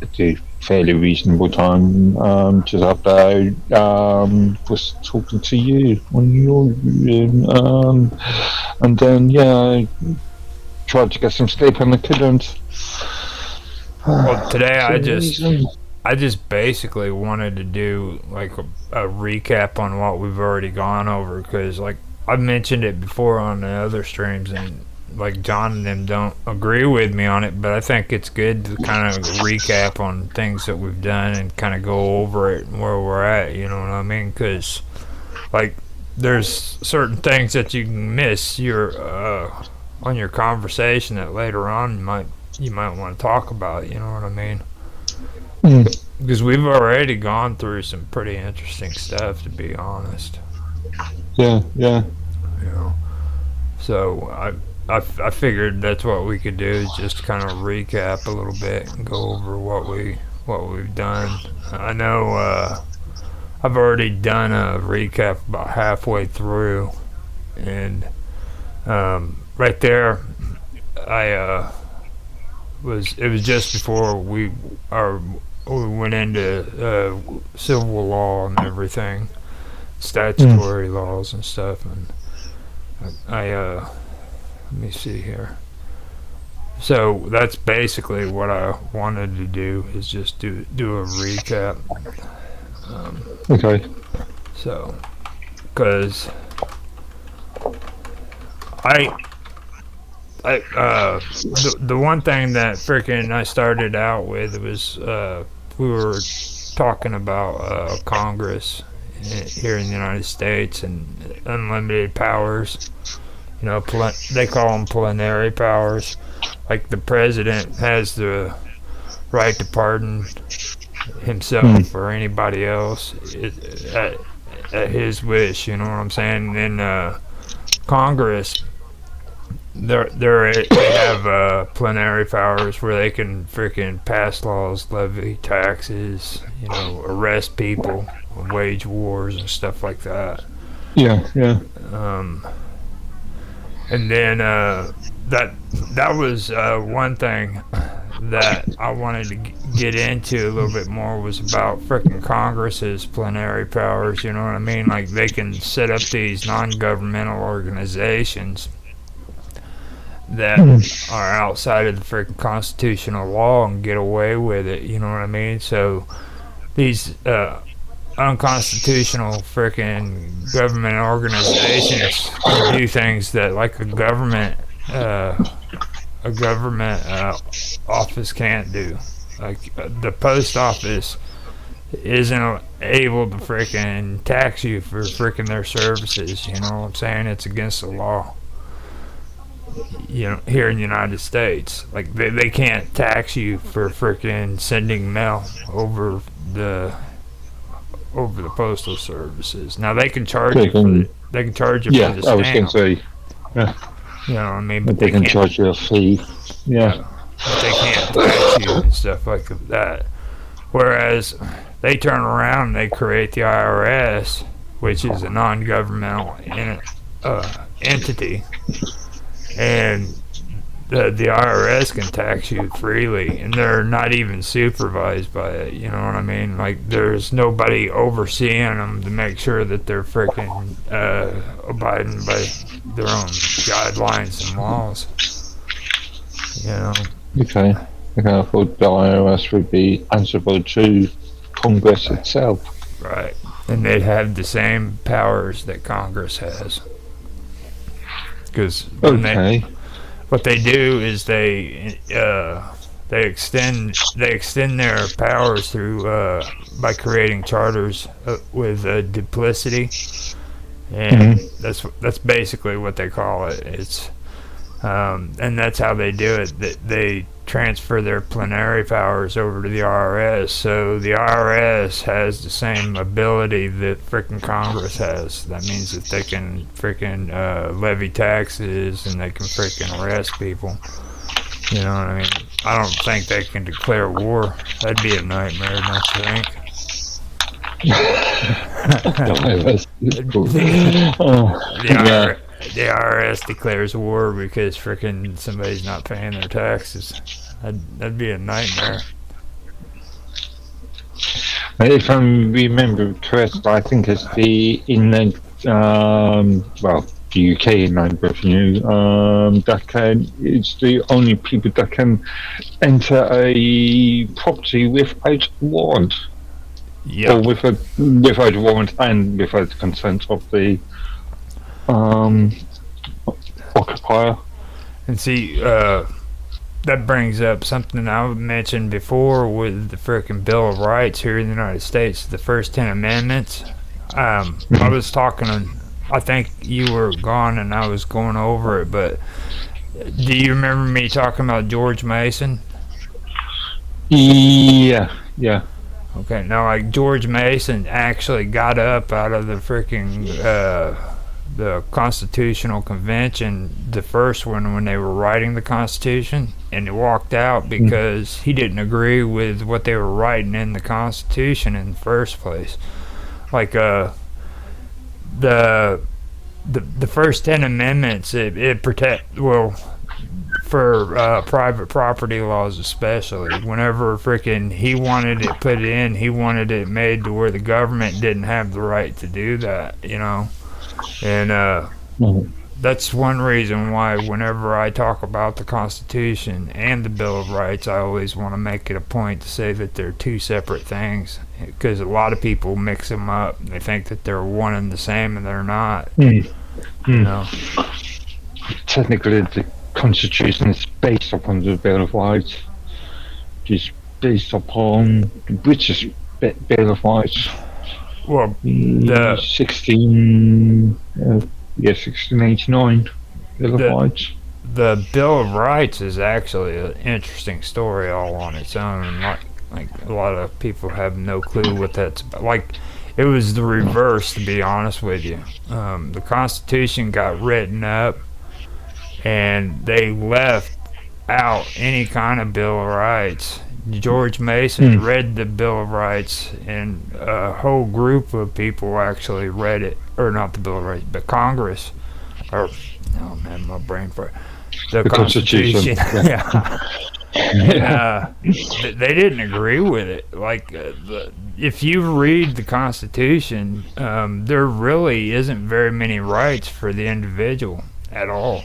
at a fairly reasonable time, just after I was talking to you on your room, and then I tried to get some sleep and I couldn't. Well, today I just basically wanted to do like a recap on what we've already gone over, because like I've mentioned it before on the other streams, and like John and them don't agree with me on it, but I think it's good to kind of recap on things that we've done and kind of go over it and where we're at, you know what I mean? Because like there's certain things that you can miss on your conversation that later on you might want to talk about, you know what I mean? Because we've already gone through some pretty interesting stuff, to be honest. Yeah. You know, so I figured that's what we could do, is just kind of recap a little bit and go over what we've done. I know I've already done a recap about halfway through, and right there it was just before we went into civil law and everything, statutory laws and stuff, and I let me see here. So that's basically what I wanted to do, is just do a recap. Okay. So, because the one thing that freaking I started out with was we were talking about Congress here in the United States and unlimited powers. You know, they call them plenary powers. Like the president has the right to pardon himself or anybody else at his wish. You know what I'm saying? And Congress, they have plenary powers where they can freaking pass laws, levy taxes, you know, arrest people, wage wars and stuff like that. Yeah. And then that was one thing that I wanted to get into a little bit more, was about frickin' Congress's plenary powers, you know what I mean? Like, they can set up these non-governmental organizations that are outside of the frickin' constitutional law and get away with it, you know what I mean? So these unconstitutional frickin' government organizations can do things that like a government office can't do. Like the post office isn't able to frickin' tax you for frickin' their services, you know what I'm saying? It's against the law, you know, here in the United States. Like they can't tax you for frickin' sending mail over the postal services. Now they can charge you for the stamp. I was going to say, yeah. You know what I mean? But they can charge you a fee. Yeah. But they can't tax you and stuff like that. Whereas they turn around and they create the IRS, which is a non-governmental entity, and the IRS can tax you freely, and they're not even supervised by it, you know what I mean? Like, there's nobody overseeing them to make sure that they're freaking abiding by their own guidelines and laws, you know? Okay, I thought the IRS would be answerable to Congress itself. Right, and they'd have the same powers that Congress has. Because what they do is they extend their powers through by creating charters with duplicity, and that's basically what they call it. It's And that's how they do it. They transfer their plenary powers over to the IRS. So the IRS has the same ability that frickin' Congress has. That means that they can frickin' levy taxes and they can frickin' arrest people. You know what I mean? I don't think they can declare war. That'd be a nightmare, don't you think? The IRS declares war because frickin' somebody's not paying their taxes. That'd be a nightmare. If I remember correctly, I think it's the inland, the UK inland revenue that it's the only people that can enter a property without warrant. Yeah. Or without a warrant and without the consent of the occupier. And see, that brings up something I mentioned before with the frickin' Bill of Rights here in the United States, the first 10 amendments. I was talking, I think you were gone and I was going over it, but do you remember me talking about George Mason? Yeah. Okay, now like George Mason actually got up out of the frickin' the Constitutional Convention, the first one when they were writing the Constitution, and he walked out because he didn't agree with what they were writing in the Constitution in the first place. Like the first 10 amendments, it protect, well, for private property laws especially. Whenever frickin' he wanted it put in, he wanted it made to where the government didn't have the right to do that, you know. And that's one reason why whenever I talk about the Constitution and the Bill of Rights, I always want to make it a point to say that they're two separate things, because a lot of people mix them up. They think that they're one and the same, and they're not. You know? Technically, the Constitution is based upon the Bill of Rights. It's based upon the British Bill of Rights. Well, the 1689 Bill of Rights. The Bill of Rights is actually an interesting story all on its own. Like a lot of people have no clue what that's about. Like, it was the reverse, to be honest with you. The Constitution got written up, and they left out any kind of Bill of Rights. George Mason read the Bill of Rights, and a whole group of people actually read it, or not the Bill of Rights, but Congress, or, oh man, my brain for the Constitution. Yeah. They didn't agree with it. Like, if you read the Constitution, there really isn't very many rights for the individual at all.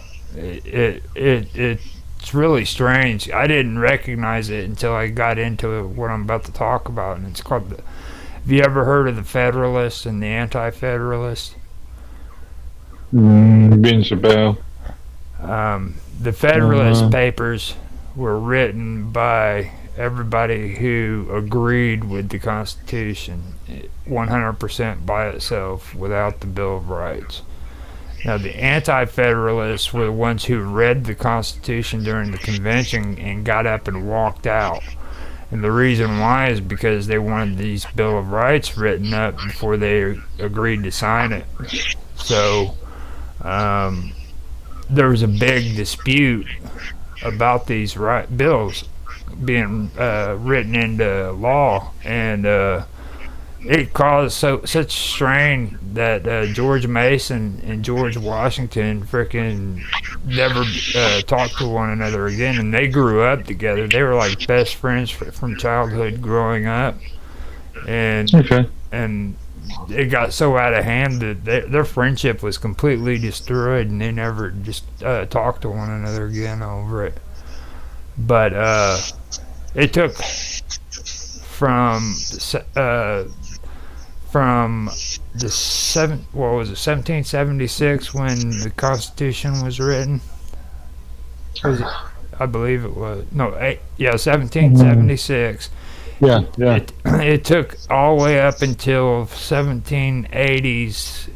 It's really strange. I didn't recognize it until I got into what I'm about to talk about, and it's called have you ever heard of the Federalist and the Anti-Federalist? Rings a bell. The Federalist Papers were written by everybody who agreed with the Constitution 100% by itself without the Bill of Rights. Now, the Anti-Federalists were the ones who read the Constitution during the convention and got up and walked out. And the reason why is because they wanted these Bill of Rights written up before they agreed to sign it. So, there was a big dispute about these bills being written into law, and it caused such strain that George Mason and George Washington frickin' never talked to one another again, and they grew up together. They were like best friends from childhood growing up, and it got so out of hand that their friendship was completely destroyed, and they never just talked to one another again over it. But it took from the 1776 when the Constitution was written. Was it? I believe it was 1776. Yeah. It took all the way up until 1780s,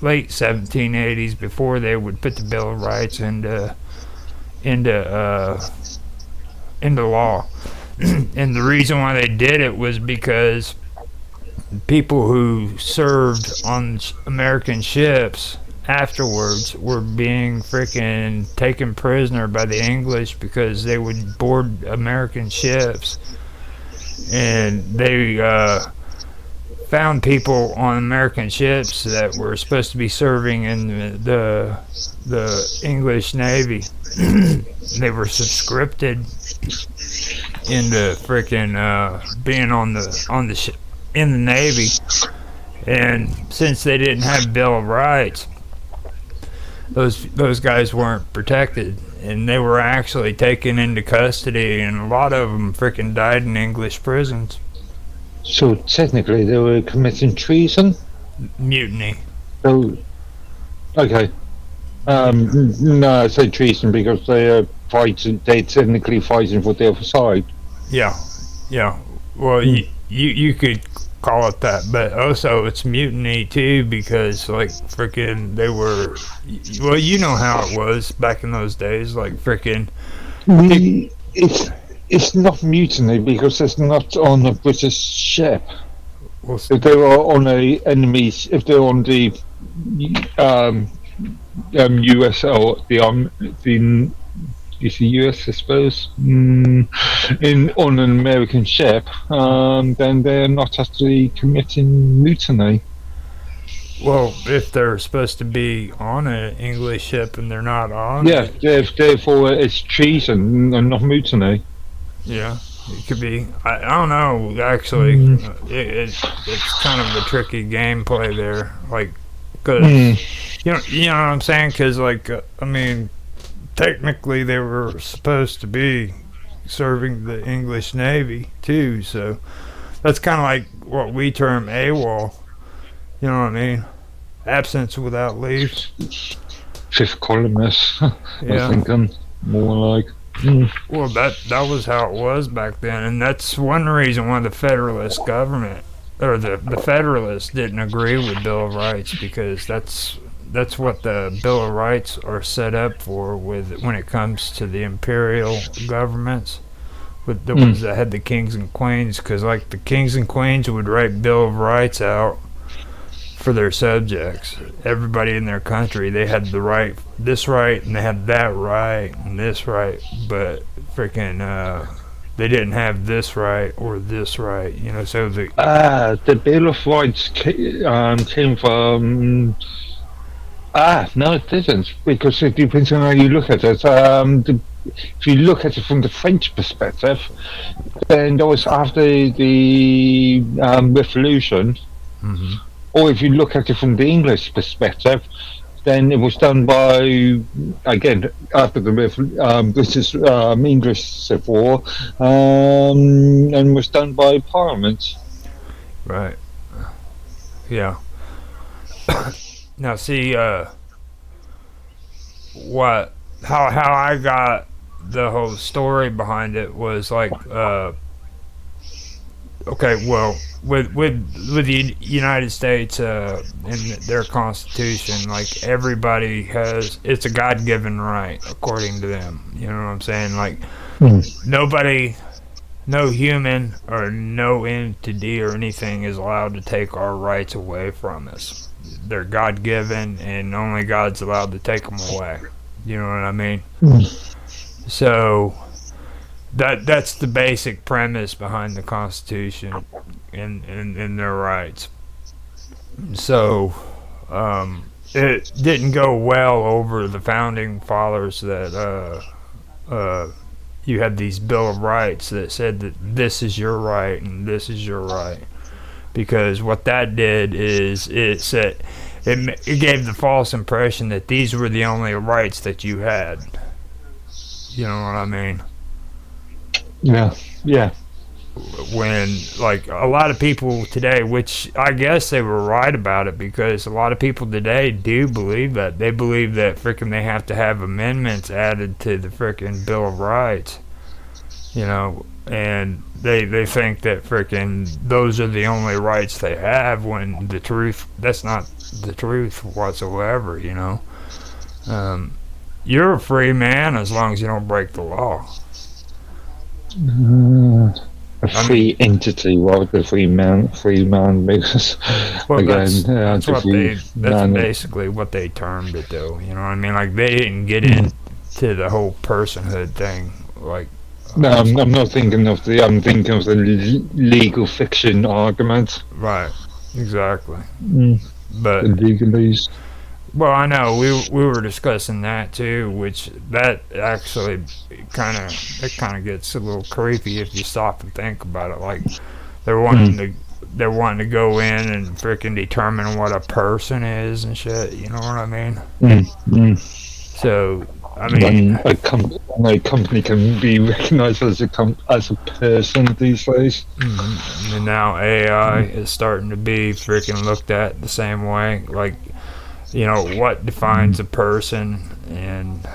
late 1780s, before they would put the Bill of Rights into into law. And the reason why they did it was because people who served on American ships afterwards were being freaking taken prisoner by the English because they would board American ships, and they found people on American ships that were supposed to be serving in the English Navy. They were subscripted into freaking being on the ship in the Navy, and since they didn't have Bill of Rights, those guys weren't protected, and they were actually taken into custody, and a lot of them freaking died in English prisons. So technically, they were committing treason. Mutiny. So, okay. No, I say treason because they are fighting. They're technically fighting for the other side. Yeah. Well, you could call it that, but also it's mutiny too, because like freaking they were, well, you know how it was back in those days, like freaking it's not mutiny because it's not on a British ship. Well, if they were on a enemy's, if they're on the US or the is the US, I suppose, on an American ship, then they're not actually committing mutiny. Well, if they're supposed to be on an English ship and they're not on it. Therefore it's treason and not mutiny. Yeah, it could be. I don't know, actually. It's kind of a tricky gameplay there. Like, because, you know what I'm saying? Because, like, I mean, technically they were supposed to be serving the English Navy too, so that's kind of like what we term AWOL. You know what I mean? Absence without leave. Fifth columnist. Yeah. I think more like. Well, that was how it was back then, and that's one reason why the Federalist government or the Federalists didn't agree with Bill of Rights, because that's what the Bill of Rights are set up for when it comes to the imperial governments, with the ones that had the kings and queens, because like the kings and queens would write Bill of Rights out for their subjects. Everybody in their country, they had this right, and they had that right, and this right, but freaking they didn't have this right or this right, you know. So the Bill of Rights came from. No, it didn't, because it depends on how you look at it. If you look at it from the French perspective, then that was after the Revolution. Mm-hmm. Or if you look at it from the English perspective, then it was done by, again, after the British English Civil War, and was done by Parliament. Right. Yeah. Now, see, how I got the whole story behind it was like, okay, well, with the United States and their Constitution, like everybody it's a God-given right according to them. You know what I'm saying? Like nobody, no human or no entity or anything is allowed to take our rights away from us. They're God-given, and only God's allowed to take them away. You know what I mean? So that's the basic premise behind the Constitution and their rights. So it didn't go well over the founding fathers that you had these Bill of Rights that said that this is your right and this is your right, because what that did is it gave the false impression that these were the only rights that you had. You know what I mean? Yeah. When, like, a lot of people today, which I guess they were right about it, because a lot of people today do believe that. They believe that frickin' they have to have amendments added to the frickin' Bill of Rights, you know, and they think that frickin' those are the only rights they have, when that's not the truth whatsoever, you know. you're a free man as long as you don't break the law. A free entity rather than free man, because Well, again, that's the what free that's man. basically what they termed it, though. You know what I mean? Like they didn't get into the whole personhood thing. Like, No, I'm not thinking of the. I'm thinking of the legal fiction argument. right, exactly. The But legalese. well, I know we were discussing that too, which that actually kind of gets a little creepy if you stop and think about it. Like they're wanting to go in and freaking determine what a person is and shit. You know what I mean? So I mean, When a company can be recognized as a person these days. and now AI is starting to be freaking looked at the same way. Like, you know, what defines a person, and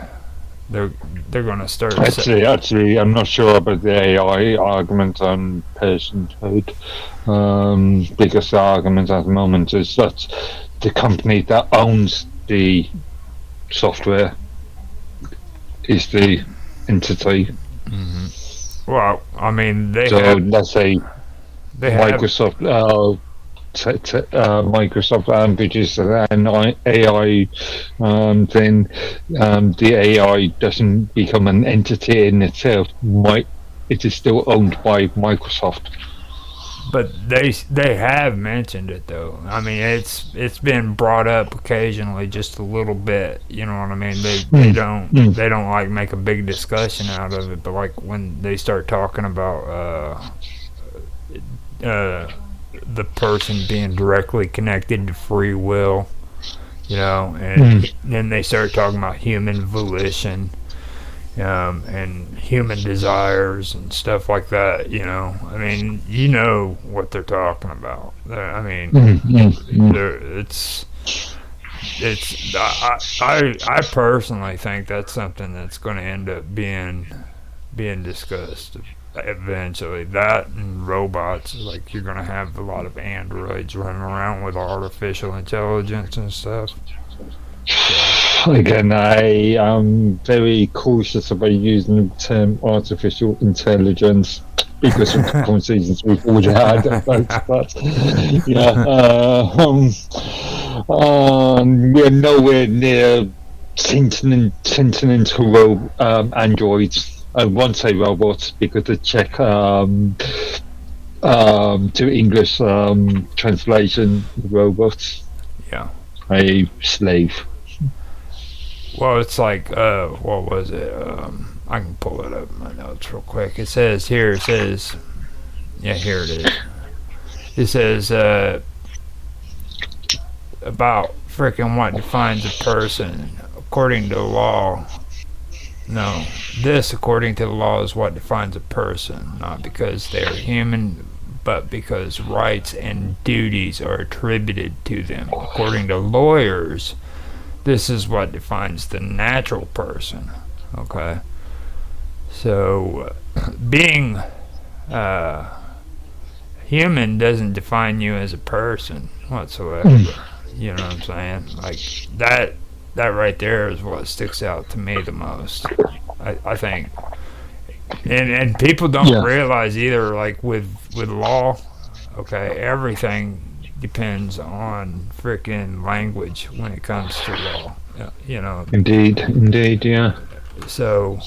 they're gonna start. Actually, I'm not sure about the AI argument on personhood, because the argument at the moment is that the company that owns the software is the entity. Well, I mean, Let's say they have Microsoft. Microsoft produces an AI, then the AI doesn't become an entity in itself. It is still owned by Microsoft. But they have mentioned it though. I mean, it's been brought up occasionally, just a little bit. You know what I mean? They don't like make a big discussion out of it. But like when they start talking about the person being directly connected to free will, you know, and then they start talking about human volition. And human desires and stuff like that, you know. I mean, you know what they're talking about. I mean, I personally think that's something that's going to end up being discussed eventually. That and robots, like you're going to have a lot of androids running around with artificial intelligence and stuff. Again, I am very cautious about using the term artificial intelligence because of the conversations we've already had about that. We're nowhere near sentient androids. I won't say robots because the Czech to English translation robots. Yeah. A slave. Well, it's like, what was it? I can pull it up in my notes real quick. Yeah, here it is. It says, about freaking what defines a person according to the law. No, this, according to the law, is what defines a person, not because they are human, but because rights and duties are attributed to them. According to lawyers, this is what defines the natural person. Okay, so being human doesn't define you as a person whatsoever. You know what I'm saying? Like that right there is what sticks out to me the most. I think, and people don't realize either. Like with law, okay, everything depends on freaking language when it comes to law. You know. Indeed, yeah. So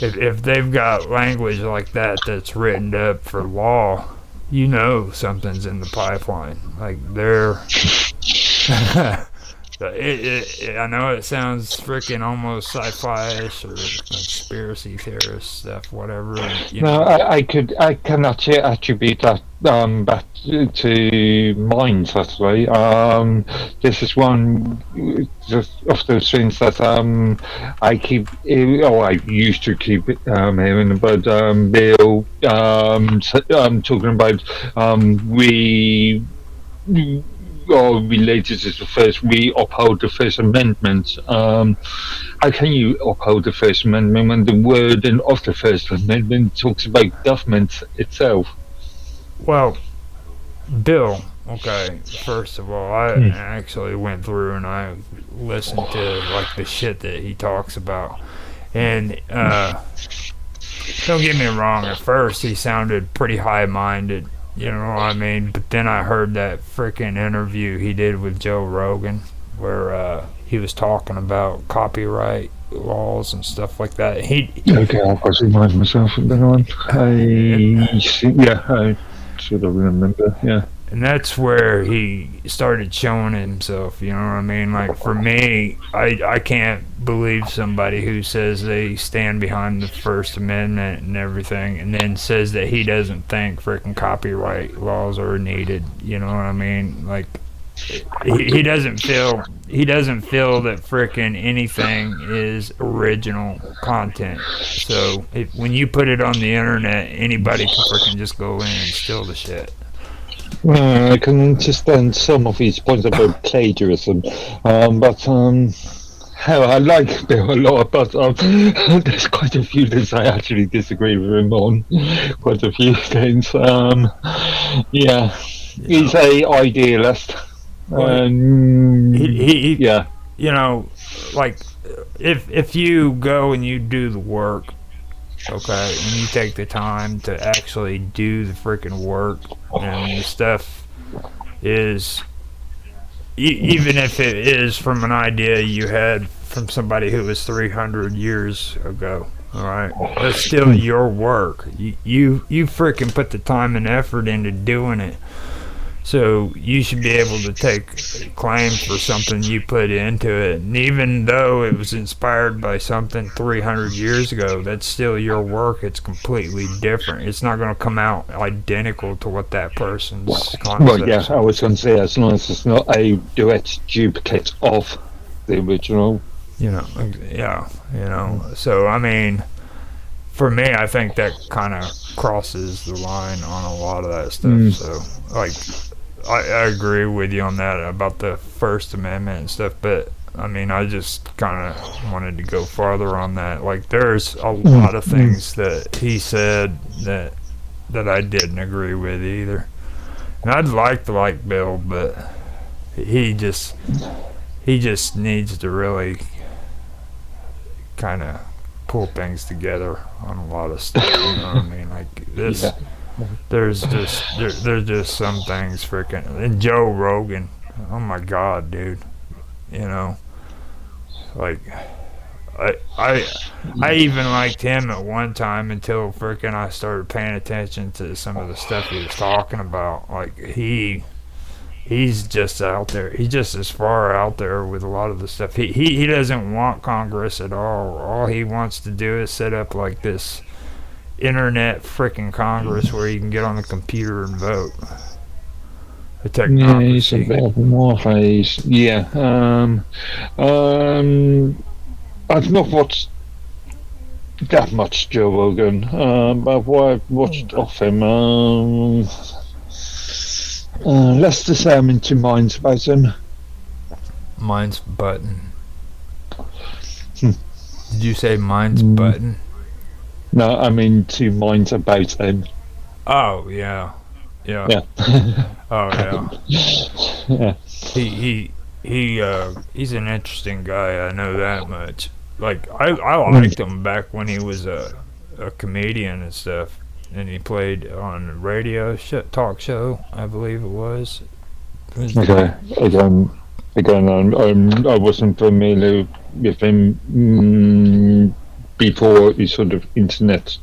if they've got language like that that's written up for law, you know something's in the pipeline. Like they're I know it sounds freaking almost sci-fi-ish or conspiracy theorist stuff, whatever. I can actually attribute that back to mines. Actually, this is one of those things that I keep. I used to keep hearing about Bill talking about we. Or related to the first, we uphold the First Amendment. How can you uphold the First Amendment when the wording of the First Amendment talks about government itself? Well, Bill, okay, first of all, I actually went through and I listened to like the shit that he talks about, and don't get me wrong. At first, he sounded pretty high-minded. You know what I mean? But then I heard that freaking interview he did with Joe Rogan, where he was talking about copyright laws and stuff like that. Okay, I've got to remind myself of that one. I sort of remember, yeah. And that's where he started showing himself, you know what I mean? Like, for me, I can't believe somebody who says they stand behind the First Amendment and everything, and then says that he doesn't think freaking copyright laws are needed, you know what I mean? Like, he doesn't feel that freaking anything is original content. So when you put it on the internet, anybody can freaking just go in and steal the shit. Well, I can understand some of his points about plagiarism, but I like Bill a lot, but there's quite a few things I actually disagree with him on. Quite a few things. Yeah, he's a idealist. Yeah. You know, like if you go and you do the work, okay, and you take the time to actually do the freaking work, and the stuff is, even if it is from an idea you had from somebody who was 300 years ago, all right, that's still your work. You freaking put the time and effort into doing it. So you should be able to take claim for something you put into it. And even though it was inspired by something 300 years ago, that's still your work. It's completely different. It's not going to come out identical to what that person's concept. Well, yeah, I was going to say, as long as it's not a direct duplicate of the original. You know, yeah, you know. So, I mean, for me, I think that kind of crosses the line on a lot of that stuff. So, like, I agree with you on that about the First Amendment and stuff, but I mean, I just kind of wanted to go farther on that. Like, there's a lot of things that he said that I didn't agree with either. And I'd like to like Bill, but he just needs to really kind of pull things together on a lot of stuff. You know what I mean? Like this. Yeah. There's just some things freaking, and Joe Rogan, oh my god, dude, you know, like I even liked him at one time until freaking I started paying attention to some of the stuff he was talking about. Like he's just out there, he's just as far out there with a lot of the stuff. He doesn't want Congress at all he wants to do is set up like this internet freaking Congress where you can get on the computer and vote. The technocracy. Yeah, it's a bit of a morphase. Yeah. I've not watched that much Joe Rogan, but what I've watched of him, let's just say I'm in two minds about him. Mine's button. Did you say mine's button? No, I'm in two minds about him. Oh yeah. Oh yeah. Yeah. He's an interesting guy. I know that much. Like I liked him back when he was a comedian and stuff, and he played on a radio talk show, I believe it was. Okay. Again, I wasn't familiar with him before his sort of internet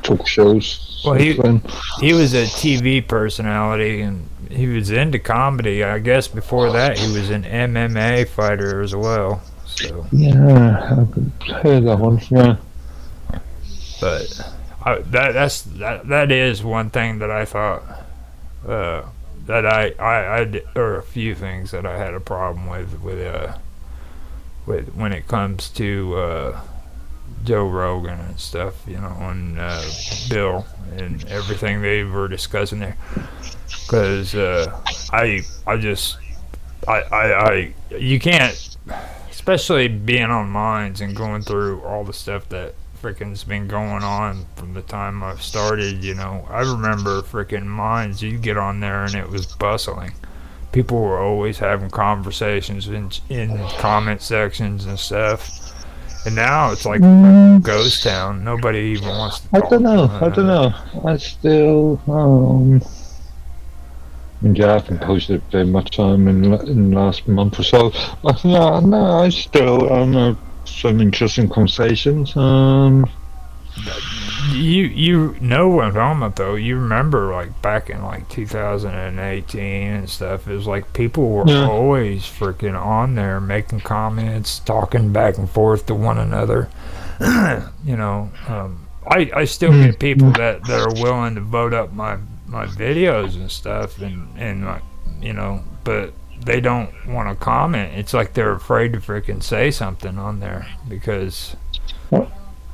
talk shows. Well, he was a TV personality, and he was into comedy. I guess before that he was an MMA fighter as well. So yeah, I've heard that one. Yeah, but that is one thing that I thought that I did, or a few things that I had a problem with when it comes to Joe Rogan and stuff, you know, and Bill and everything they were discussing there, because you can't, especially being on Minds and going through all the stuff that frickin's been going on from the time I've started. You know, I remember frickin' mines. You get on there and it was bustling. People were always having conversations in comment sections and stuff. And now it's like a ghost town. Nobody even wants to talk. I don't know. I still, yeah, I haven't posted very much time in the last month or so. But no, I still some interesting conversations. You know what I'm talking about, though. You remember, like, back in, like, 2018 and stuff, it was like people were always freaking on there making comments, talking back and forth to one another. You know, I still get people that are willing to vote up my videos and stuff, and like, you know, but they don't want to comment. It's like they're afraid to freaking say something on there because...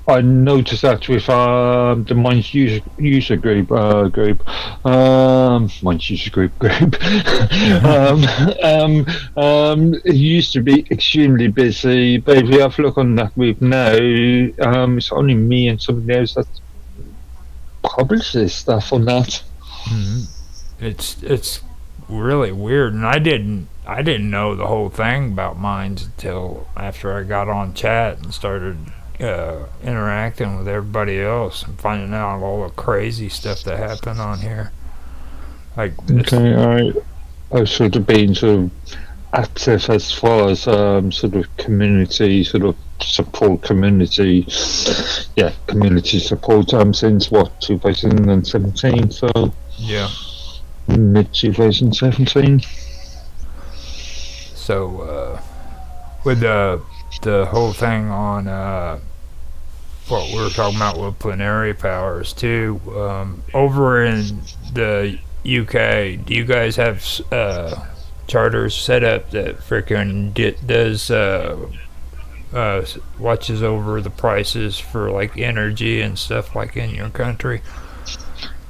I noticed that with the Minds user group, Minds user group, it used to be extremely busy, but if you have a look on that group now, it's only me and somebody else that publishes stuff on that. It's really weird, and I didn't know the whole thing about Minds until after I got on chat and started interacting with everybody else and finding out all the crazy stuff that happened on here. Like, I've sort of been sort of active as far as sort of community sort of support community support since 2017, so mid 2017. So with the whole thing on what we were talking about with plenary powers too, over in the UK, do you guys have charters set up that freaking does watches over the prices for like energy and stuff like in your country?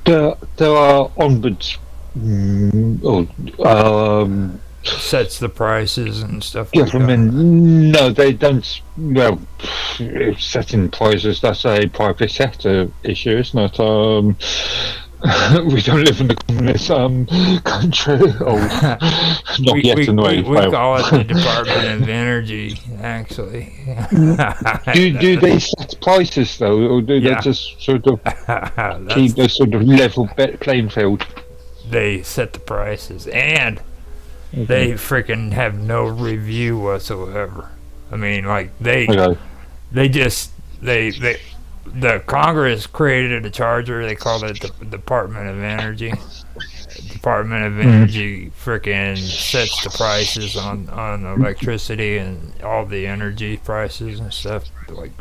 There are ombuds sets the prices and stuff like that. No, they don't. Well, setting prices, that's a private sector issue, isn't it? We don't live in a communist country. Not yet anyway. We call it the Department of Energy, actually. do they set prices though, or do they just sort of keep the sort of level playing field? They set the prices, and they freaking have no review whatsoever. I mean, like the Congress created a charter. They called it the Department of Energy. Department of Energy freaking sets the prices on electricity and all the energy prices and stuff, like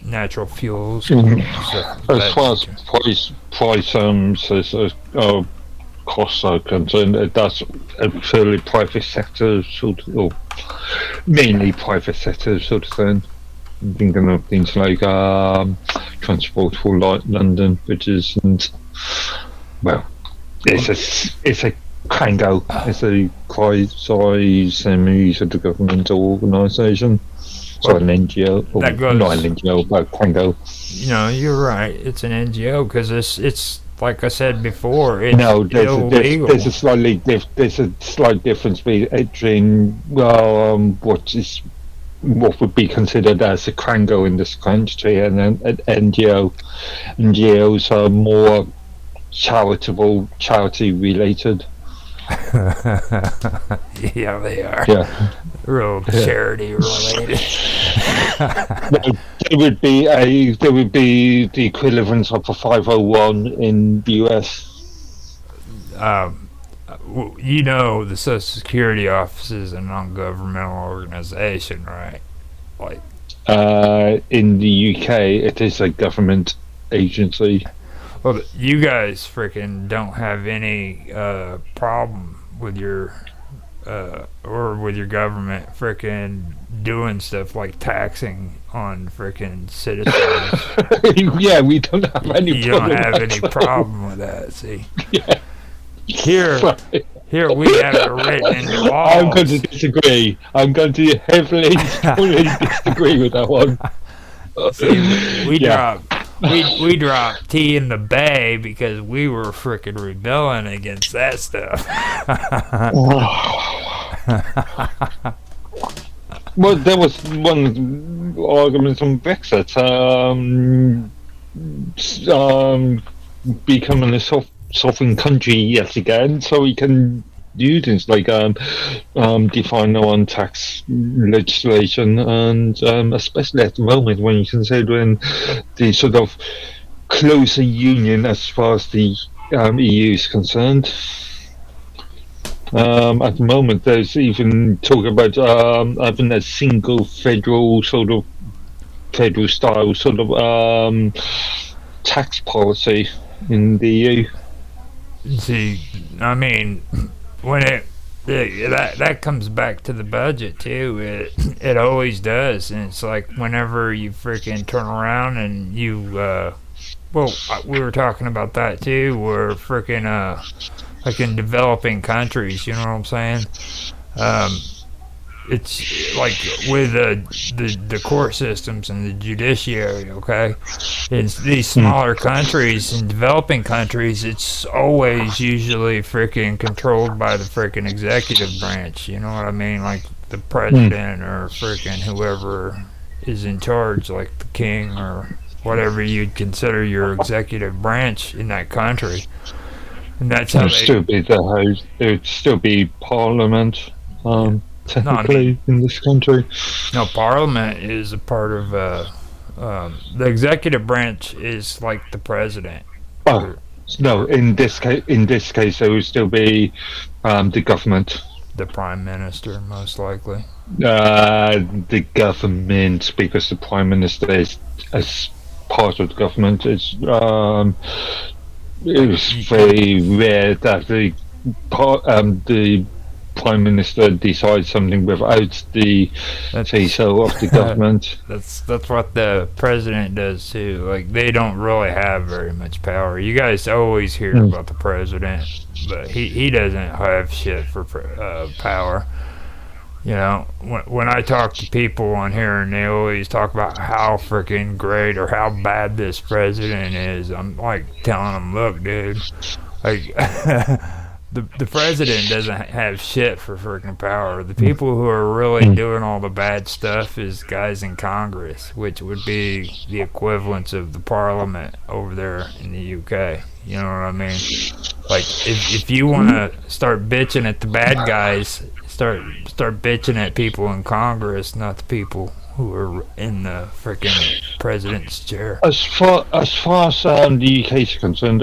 natural fuels. Stuff as far as price costs are concerned, that's a fairly private sector sort of, or mainly private sector sort of thing. I'm thinking of things like transport for London bridges, and well, it's a kind of a quasi semi sort of governmental organisation. So an NGO, or not an NGO, but kind of. You know, you're right. It's an NGO because it's like I said before. It's illegal. There's a slight difference between what would be considered as a Krango in this country and an NGO. NGOs are more charity related. Yeah, they are. Yeah, real charity related. There would be the equivalent of a 501 in the US. You know, the Social Security Office is a non-governmental organization, right? Like, in the UK, it is a government agency. Well, you guys freaking don't have any problem with your or with your government freaking doing stuff like taxing on freaking citizens. Yeah, we don't have any. You don't have any problem with that. See. Yeah. Here we have it written in the laws. I'm going to disagree. I'm going to heavily disagree with that one. See, we Yeah. dropped tea in the bay because we were freaking rebelling against that stuff. Well, there was one argument on Brexit. Becoming a sovereign country yet again, so we can do things like define our own tax legislation, and especially at the moment when you're considering the sort of closer union as far as the EU is concerned. At the moment, there's even talk about having a single federal style sort of tax policy in the EU. See, I mean, when that comes back to the budget too. It always does, and it's like whenever you freaking turn around and you we were talking about that too. We're freaking like in developing countries, you know what I'm saying? It's like with the court systems and the judiciary, okay? In these smaller countries, in developing countries, it's always usually freaking controlled by the freaking executive branch, you know what I mean? Like the president or freaking whoever is in charge, like the king or whatever you'd consider your executive branch in that country. And that's how it would still be Parliament, technically, in this country. No, Parliament is a part of the executive branch is like the president. Oh no! In this case, it would still be the government. The prime minister, most likely. The government, because the prime minister is as part of the government. It's very rare that the prime minister decides something without the say-so of the government. That's what the president does too. Like they don't really have very much power. You guys always hear about the president, but he doesn't have shit for power. You know, when I talk to people on here and they always talk about how freaking great or how bad this president is, I'm like telling them, look, dude, like the president doesn't have shit for freaking power. The people who are really doing all the bad stuff is guys in Congress, which would be the equivalents of the Parliament over there in the UK. You know what I mean? Like if you want to start bitching at the bad guys, start bitching at people in Congress, not the people who are in the freaking president's chair. As far as the UK is concerned,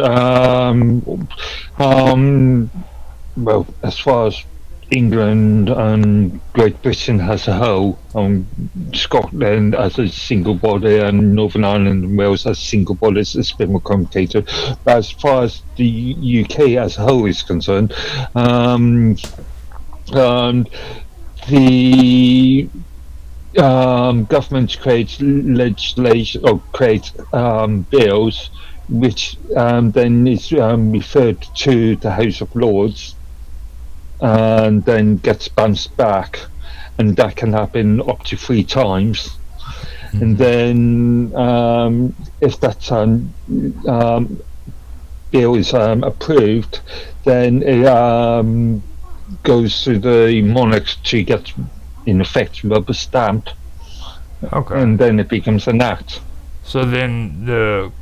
well, as far as England and Great Britain as a whole, Scotland as a single body and Northern Ireland and Wales as a single body, it's a bit more complicated. But as far as the UK as a whole is concerned, the government creates legislation or creates bills which then is referred to the House of Lords and then gets bounced back, and that can happen up to 3 times. And then if that bill is approved, then it goes to the monarch to get, in effect, rubber stamped. Okay. And then it becomes an act. So then the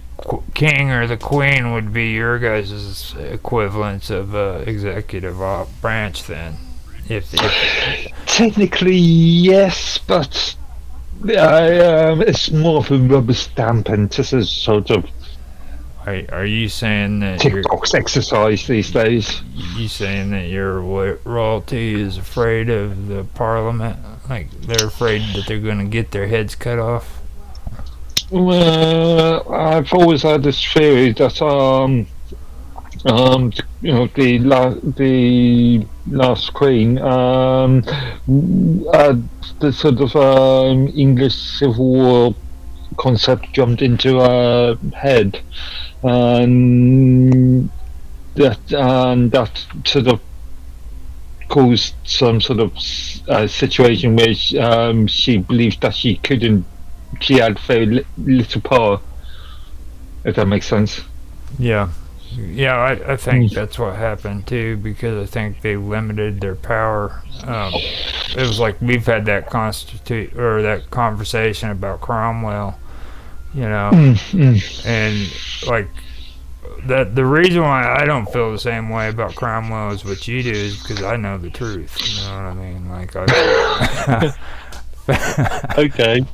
king or the queen would be your guys' equivalents of executive branch then? If Technically, yes, but it's more of a rubber stamp and just a sort of Are you saying that tick box exercise these days? You saying that your royalty is afraid of the Parliament? Like they're afraid that they're going to get their heads cut off? Well, I've always had this theory that the last queen, the sort of English Civil War concept jumped into her head, and that sort of caused some sort of situation where she believed that she couldn't she had very little power. If that makes sense. Yeah. Yeah, I think that's what happened too, because I think they limited their power. It was like we've had that that conversation about Cromwell, you know, and like that. The reason why I don't feel the same way about Cromwell as what you do is because I know the truth. You know what I mean? Like, Okay.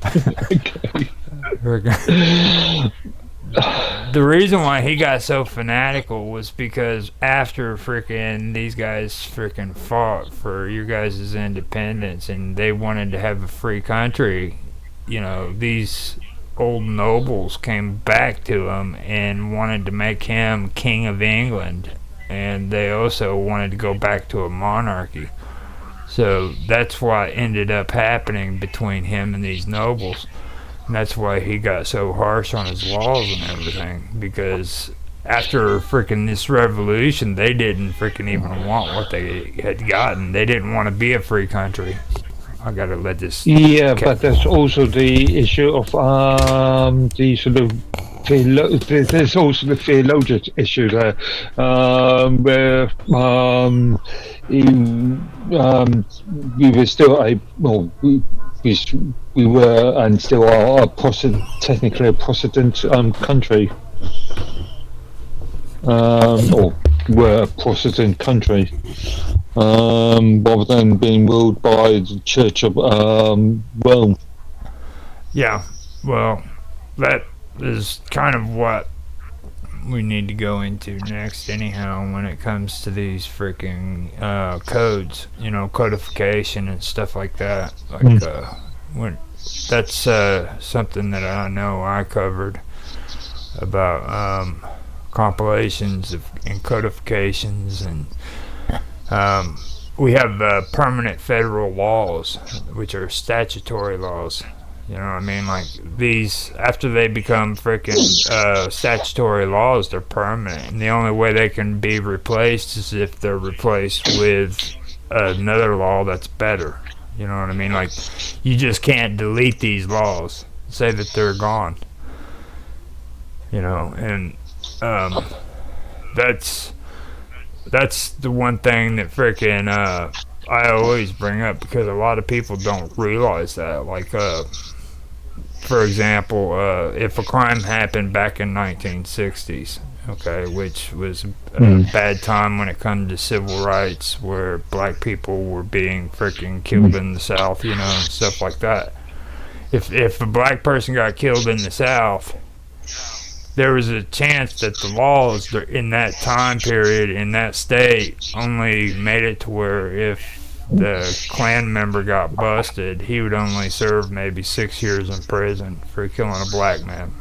Okay. The reason why he got so fanatical was because after freaking these guys freaking fought for your guys' independence and they wanted to have a free country, you know, these old nobles came back to him and wanted to make him king of England, and they also wanted to go back to a monarchy. So that's what ended up happening between him and these nobles. And that's why he got so harsh on his laws and everything, because after freaking this revolution, they didn't freaking even want what they had gotten. They didn't want to be a free country. I gotta let this. Yeah, but there's also the issue of the sort of there's also the theologian issue there, where we were still we were and still are technically a Protestant country, or were a Protestant country, rather than being ruled by the Church of Rome. Yeah, well, that is kind of what we need to go into next anyhow when it comes to these freaking codes, you know, codification and stuff like that. Like when that's something that I know I covered about compilations and codifications, and we have permanent federal laws, which are statutory laws. You know what I mean? Like, these, after they become freaking statutory laws, they're permanent. And the only way they can be replaced is if they're replaced with another law that's better. You know what I mean? Like, you just can't delete these laws, say that they're gone. You know, and that's the one thing that freaking I always bring up, because a lot of people don't realize that. Like, for example, if a crime happened back in 1960s, okay, which was a bad time when it comes to civil rights, where black people were being freaking killed in the South, you know, and stuff like that. If a black person got killed in the South, there was a chance that the laws in that time period, in that state, only made it to where if the Klan member got busted, he would only serve maybe 6 years in prison for killing a black man.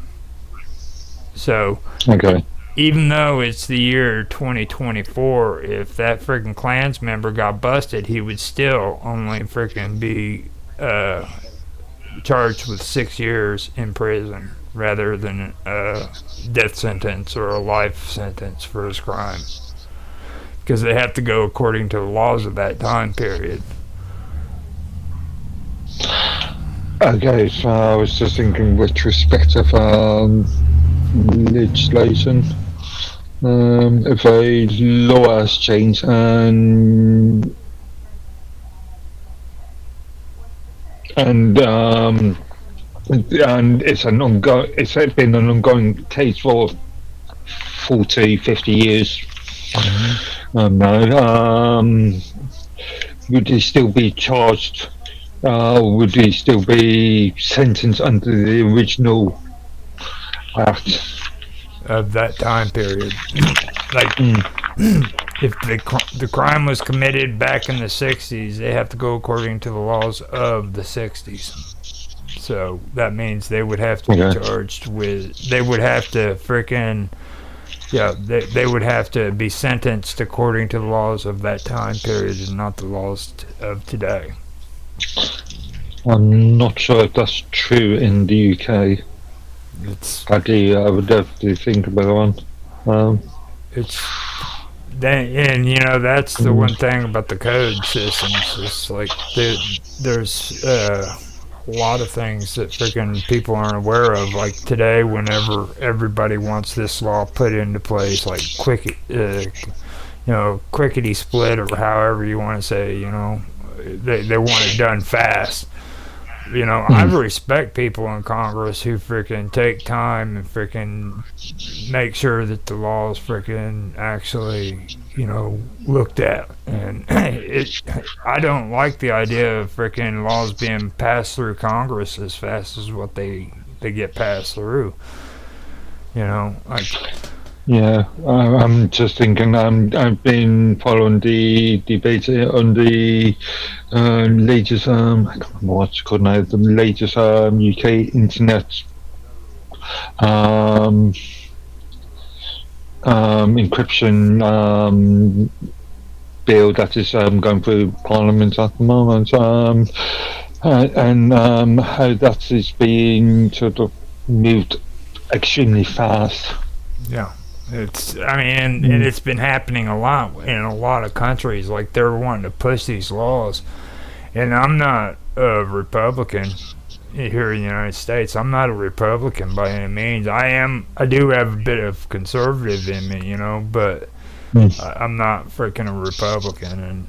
So, Okay. even though it's the year 2024, if that freaking Klans member got busted, he would still only freaking be charged with 6 years in prison, rather than a death sentence or a life sentence for his crime, because they have to go according to the laws of that time period. Okay, so I was just thinking with respect of legislation, if a law has changed and it's been an ongoing case for 40, 50 years. Would he still be charged? Would he still be sentenced under the original act Of that time period? Like, if the crime was committed back in the 60s, they have to go according to the laws of the 60s. So that means they would have to be charged with, they would have to freaking, yeah, they would have to be sentenced according to the laws of that time period and not the laws of today. I'm not sure if that's true in the UK. It's I would have to think about one. It's and you know, that's the one thing about the code systems. It's like there's a lot of things that freaking people aren't aware of. Like today, whenever everybody wants this law put into place, like quickety split or however you want to say, they want it done fast. I respect people in Congress who freaking take time and freaking make sure that the laws freaking actually, looked at. And I don't like the idea of freaking laws being passed through Congress as fast as what they get passed through. Like. Yeah, I'm just thinking. I've been following the debate on the latest. I can't remember what's called now. The latest UK internet encryption bill that is going through Parliament at the moment, and how that is being sort of moved extremely fast. Yeah. And it's been happening a lot in a lot of countries. Like, they're wanting to push these laws. And I'm not a Republican here in the United States. I'm not a Republican by any means. I do have a bit of conservative in me, but I'm not freaking a Republican. And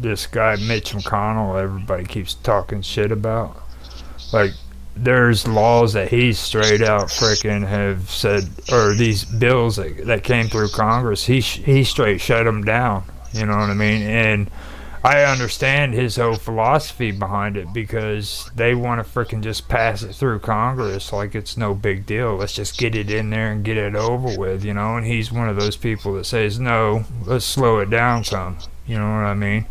this guy, Mitch McConnell, everybody keeps talking shit about. Like, there's laws that he straight out freaking have said, or these bills that came through Congress, he straight shut them down. You know what I mean? And I understand his whole philosophy behind it, because they want to freaking just pass it through Congress like it's no big deal. Let's just get it in there and get it over with, And he's one of those people that says, no, let's slow it down some. You know what I mean?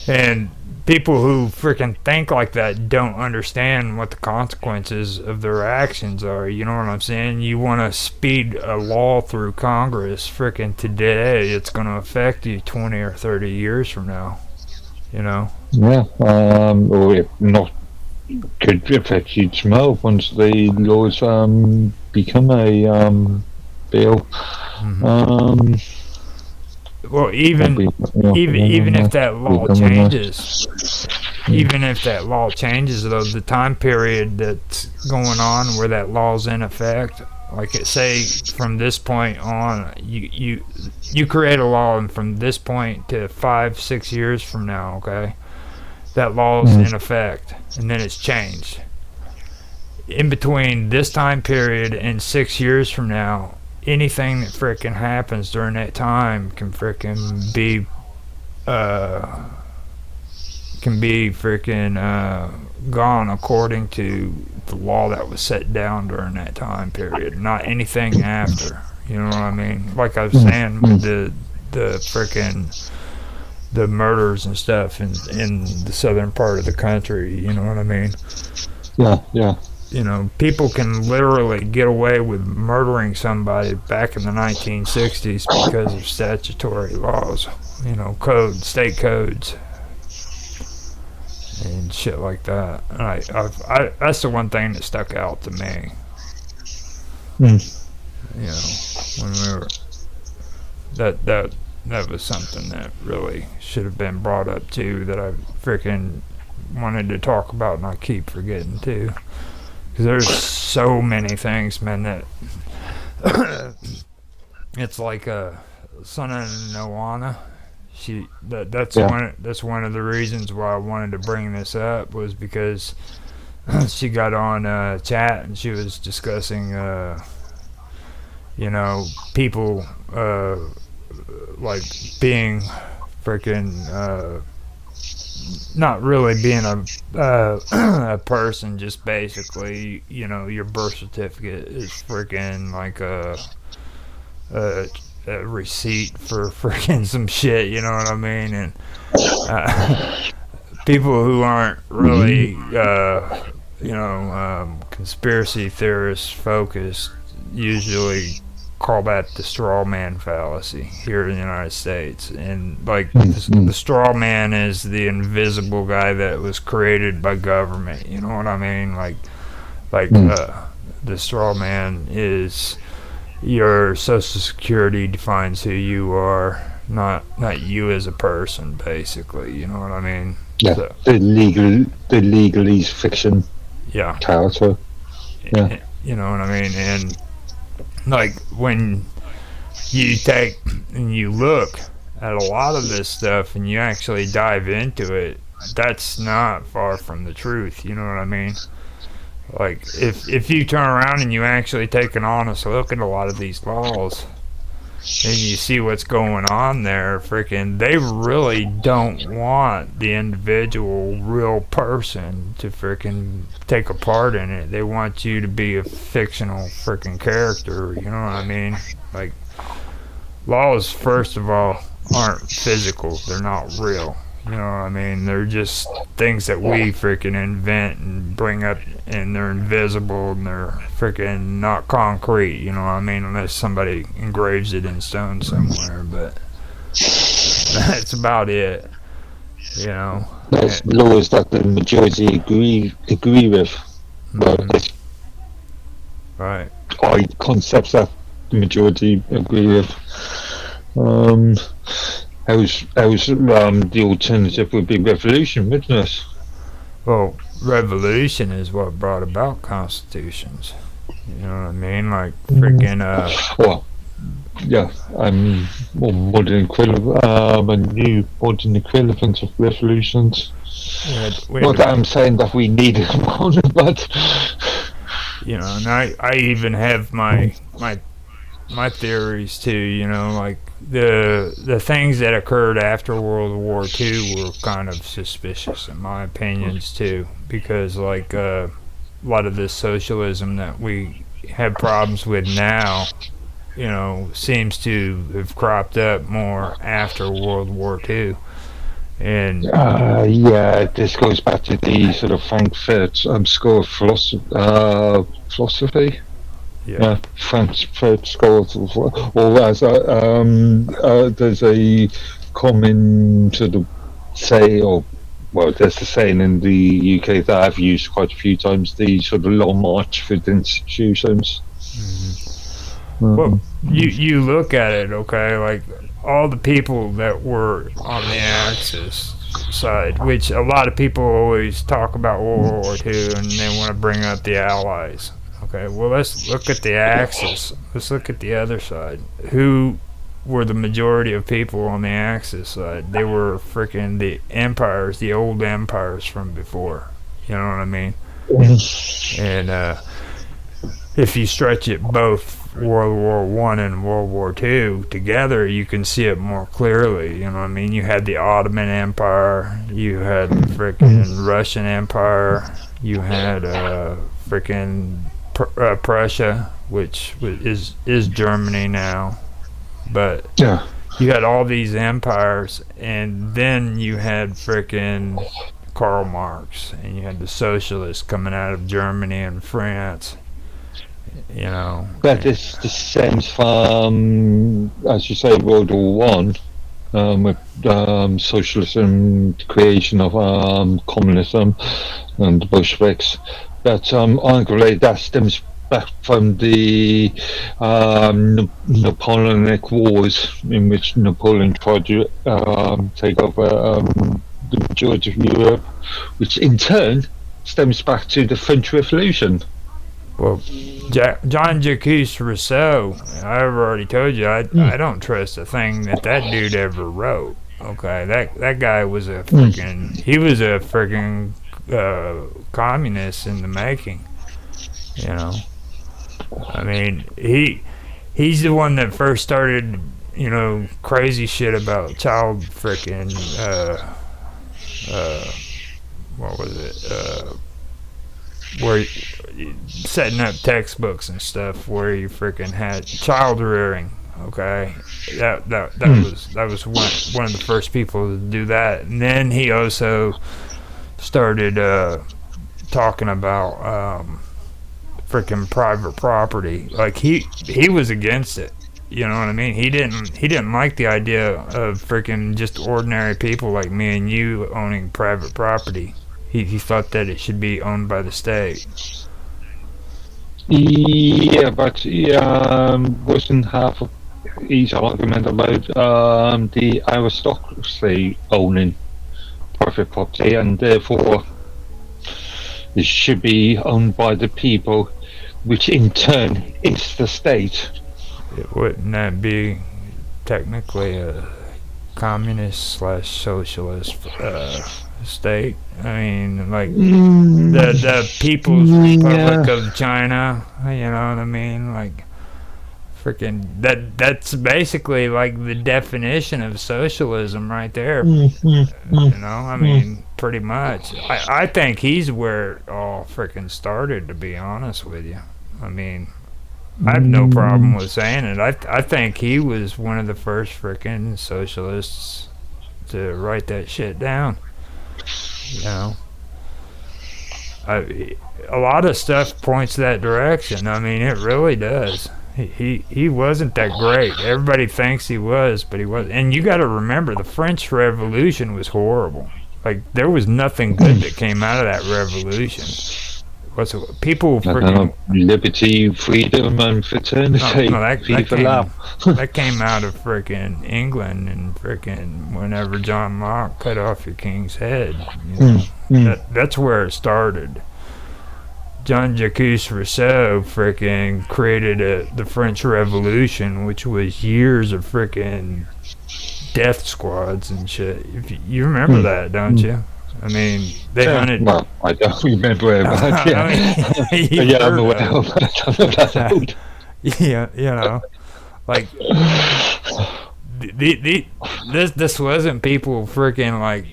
And people who freaking think like that don't understand what the consequences of their actions are. You know what I'm saying? You want to speed a law through Congress freaking today, it's going to affect you 20 or 30 years from now. Yeah, or if not, could affect you tomorrow once the laws become a bill. Well, even if that law changes, though, the time period that's going on where that law's in effect, like it say from this point on, you create a law, and from this point to 5-6 years from now, okay, that law's in effect, and then it's changed. In between this time period and 6 years from now, anything that frickin' happens during that time can frickin' be gone according to the law that was set down during that time period, not anything after. You know what I mean? Like I was saying with the frickin' the murders and stuff in the southern part of the country, you know what I mean? Yeah. People can literally get away with murdering somebody back in the 1960s because of statutory laws, state codes, and shit like that. And I that's the one thing that stuck out to me. When we were that was something that really should have been brought up too, that I freaking wanted to talk about, and I keep forgetting too. Because there's so many things, man, that it's like Son of Noana. That's one of the reasons why I wanted to bring this up, was because she got on chat and she was discussing people like being freaking not really being a person, just basically, your birth certificate is freaking like a receipt for freaking some shit, you know what I mean? And people who aren't really, conspiracy theorist focused usually call that the straw man fallacy here in the United States. And like the straw man is the invisible guy that was created by government, you know what I mean? The straw man is your Social Security defines who you are, not you as a person, basically. You know what I mean? Yeah, So, the legalese fiction yeah. character. Yeah. You know what I mean? And like when you take and you look at a lot of this stuff and you actually dive into it, that's not far from the truth. You know what I mean? Like if you turn around and you actually take an honest look at a lot of these laws and you see what's going on there, freaking, they really don't want the individual real person to freaking take a part in it. They want you to be a fictional freaking character, you know what I mean? Like, laws, first of all, aren't physical. They're not real. You know what I mean? They're just things that we freaking invent and bring up, and they're invisible and they're freaking not concrete. You know what I mean? Unless somebody engraves it in stone somewhere, but that's about it. You know? There's laws that the majority agree with. Mhm. Right. Concepts that the majority agree with. How's the alternative would be revolution, wouldn't it? Well, revolution is what brought about constitutions. You know what I mean? Like freaking Well, yeah, more modern equivalent, a new modern equivalent of revolutions. Not that I'm saying that we need one, but you know, and I even have my theories too. You know, like the things that occurred after World War II were kind of suspicious in my opinions too, because like a lot of this socialism that we have problems with now, you know, seems to have cropped up more after World War II. And yeah, this goes back to the sort of Frankfurt school of philosophy. yeah, Frankfurt school of, or as there's a common sort of say, or well, there's a saying in the UK that I've used quite a few times: the sort of long march through the institutions. Well, you look at it, okay, like all the people that were on the Axis side, which a lot of people always talk about World War II and they want to bring up the Allies. Okay, well, let's look at the Axis. Let's look at the other side. Who were the majority of people on the Axis side? They were freaking the empires, the old empires from before. You know what I mean? And if you stretch it both World War One and World War II together, you can see it more clearly. You know what I mean? You had the Ottoman Empire, you had the freaking Russian Empire, you had freaking Prussia, which is Germany now, but yeah, you had all these empires, and then you had freaking Karl Marx, and you had the socialists coming out of Germany and France. You know, but this stems from, as you say, World War One, with socialism, the creation of communism, and the Bolsheviks. But arguably that stems back from the Napoleonic Wars, in which Napoleon tried to take over the majority of Europe, which in turn stems back to the French Revolution. Well, John Jacques Rousseau, I've already told you, I don't trust a thing that dude ever wrote. Okay, that guy was a freaking, he was a freaking communist in the making. You know, I mean, he's the one that first started, you know, crazy shit about child freaking what was it? Where setting up textbooks and stuff where you freaking had child rearing. Okay, that was one of the first people to do that, and then he also started talking about freaking private property. Like he was against it. You know what I mean? He didn't like the idea of freaking just ordinary people like me and you owning private property. He thought that it should be owned by the state. Yeah, but he wasn't half of his argument about the aristocracy owning private property, and therefore it should be owned by the people, which in turn is the state. Wouldn't that be technically a communist slash socialist state? I mean, like the People's Republic of China. You know what I mean? Like, freaking that's basically like the definition of socialism right there. You know, I mean, pretty much. I think he's where it all freaking started, to be honest with you. I mean, I have no problem with saying it. I think he was one of the first freaking socialists to write that shit down. You know, a lot of stuff points that direction. I mean, it really does. He wasn't that great. Everybody thinks he was, but he wasn't. And you got to remember, the French Revolution was horrible. Like, there was nothing good that came out of that revolution. People freaking liberty, freedom, and fraternity. that came out of freaking England, and freaking whenever John Locke cut off your king's head. You know, that's where it started. Jean-Jacques Rousseau freaking created the French Revolution, which was years of freaking death squads and shit. You remember that, don't you? I mean, they hunted. Well, I don't remember it, but yeah, I'm aware of that. Yeah, you know, like this wasn't people freaking like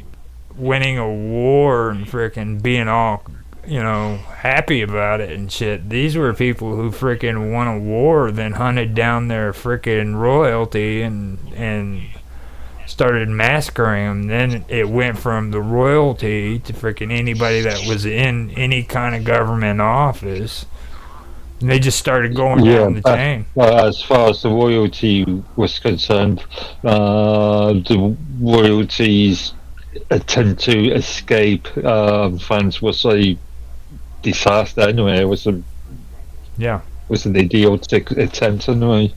winning a war and freaking being all, you know, happy about it and shit. These were people who freaking won a war, then hunted down their freaking royalty and started massacring them. Then it went from the royalty to freaking anybody that was in any kind of government office. And they just started going down the chain. As far as the royalty was concerned, the royalties attempt to escape France was a disaster anyway. It was an idiotic attempt anyway.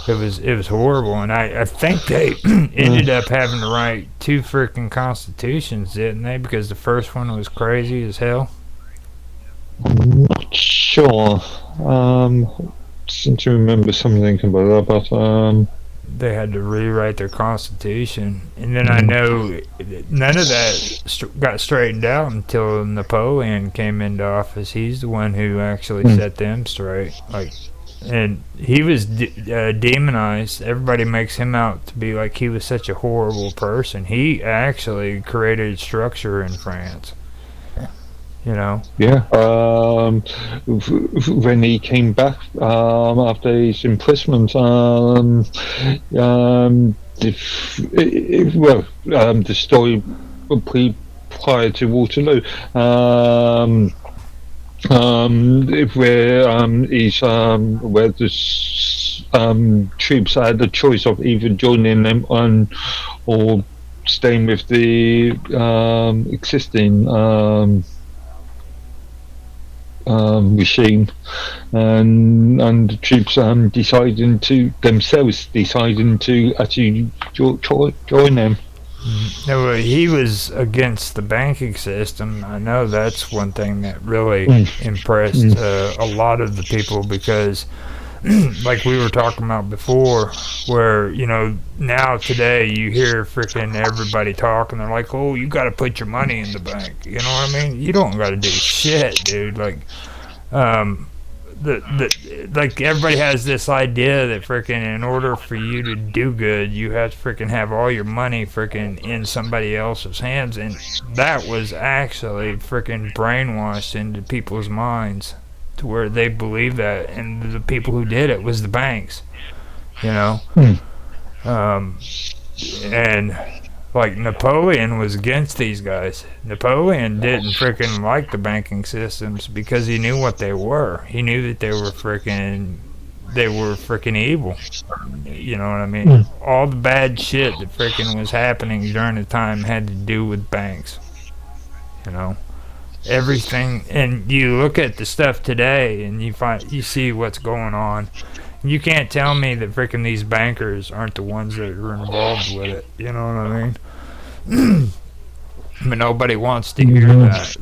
It was horrible, and I think they ended up having to write 2 freaking constitutions, didn't they? Because the first one was crazy as hell. I'm not sure. Seem to remember something about that, but they had to rewrite their constitution, and then I know none of that got straightened out until Napoleon came into office. He's the one who actually set them straight. Like, and he was demonized. Everybody makes him out to be like he was such a horrible person. He actually created structure in France. You know. Yeah. When he came back after his imprisonment, the story prior to Waterloo, where the troops had the choice of either joining them or staying with the existing regime, and the troops deciding to actually join them. No, he was against the banking system. I know that's one thing that really impressed a lot of the people, because like we were talking about before, where, you know, now today you hear freaking everybody talking, they're like, oh, you got to put your money in the bank. You know what I mean? You don't got to do shit, dude. Like, like everybody has this idea that freaking in order for you to do good, you have to freaking have all your money freaking in somebody else's hands, and that was actually freaking brainwashed into people's minds to where they believe that, and the people who did it was the banks, you know. And like Napoleon was against these guys. Napoleon didn't freaking like the banking systems because he knew what they were. He knew that they were freaking evil. You know what I mean? All the bad shit that freaking was happening during the time had to do with banks. You know, everything. And you look at the stuff today, and you see what's going on. You can't tell me that freaking these bankers aren't the ones that are involved with it. You know what I mean? I mean, nobody wants to hear that.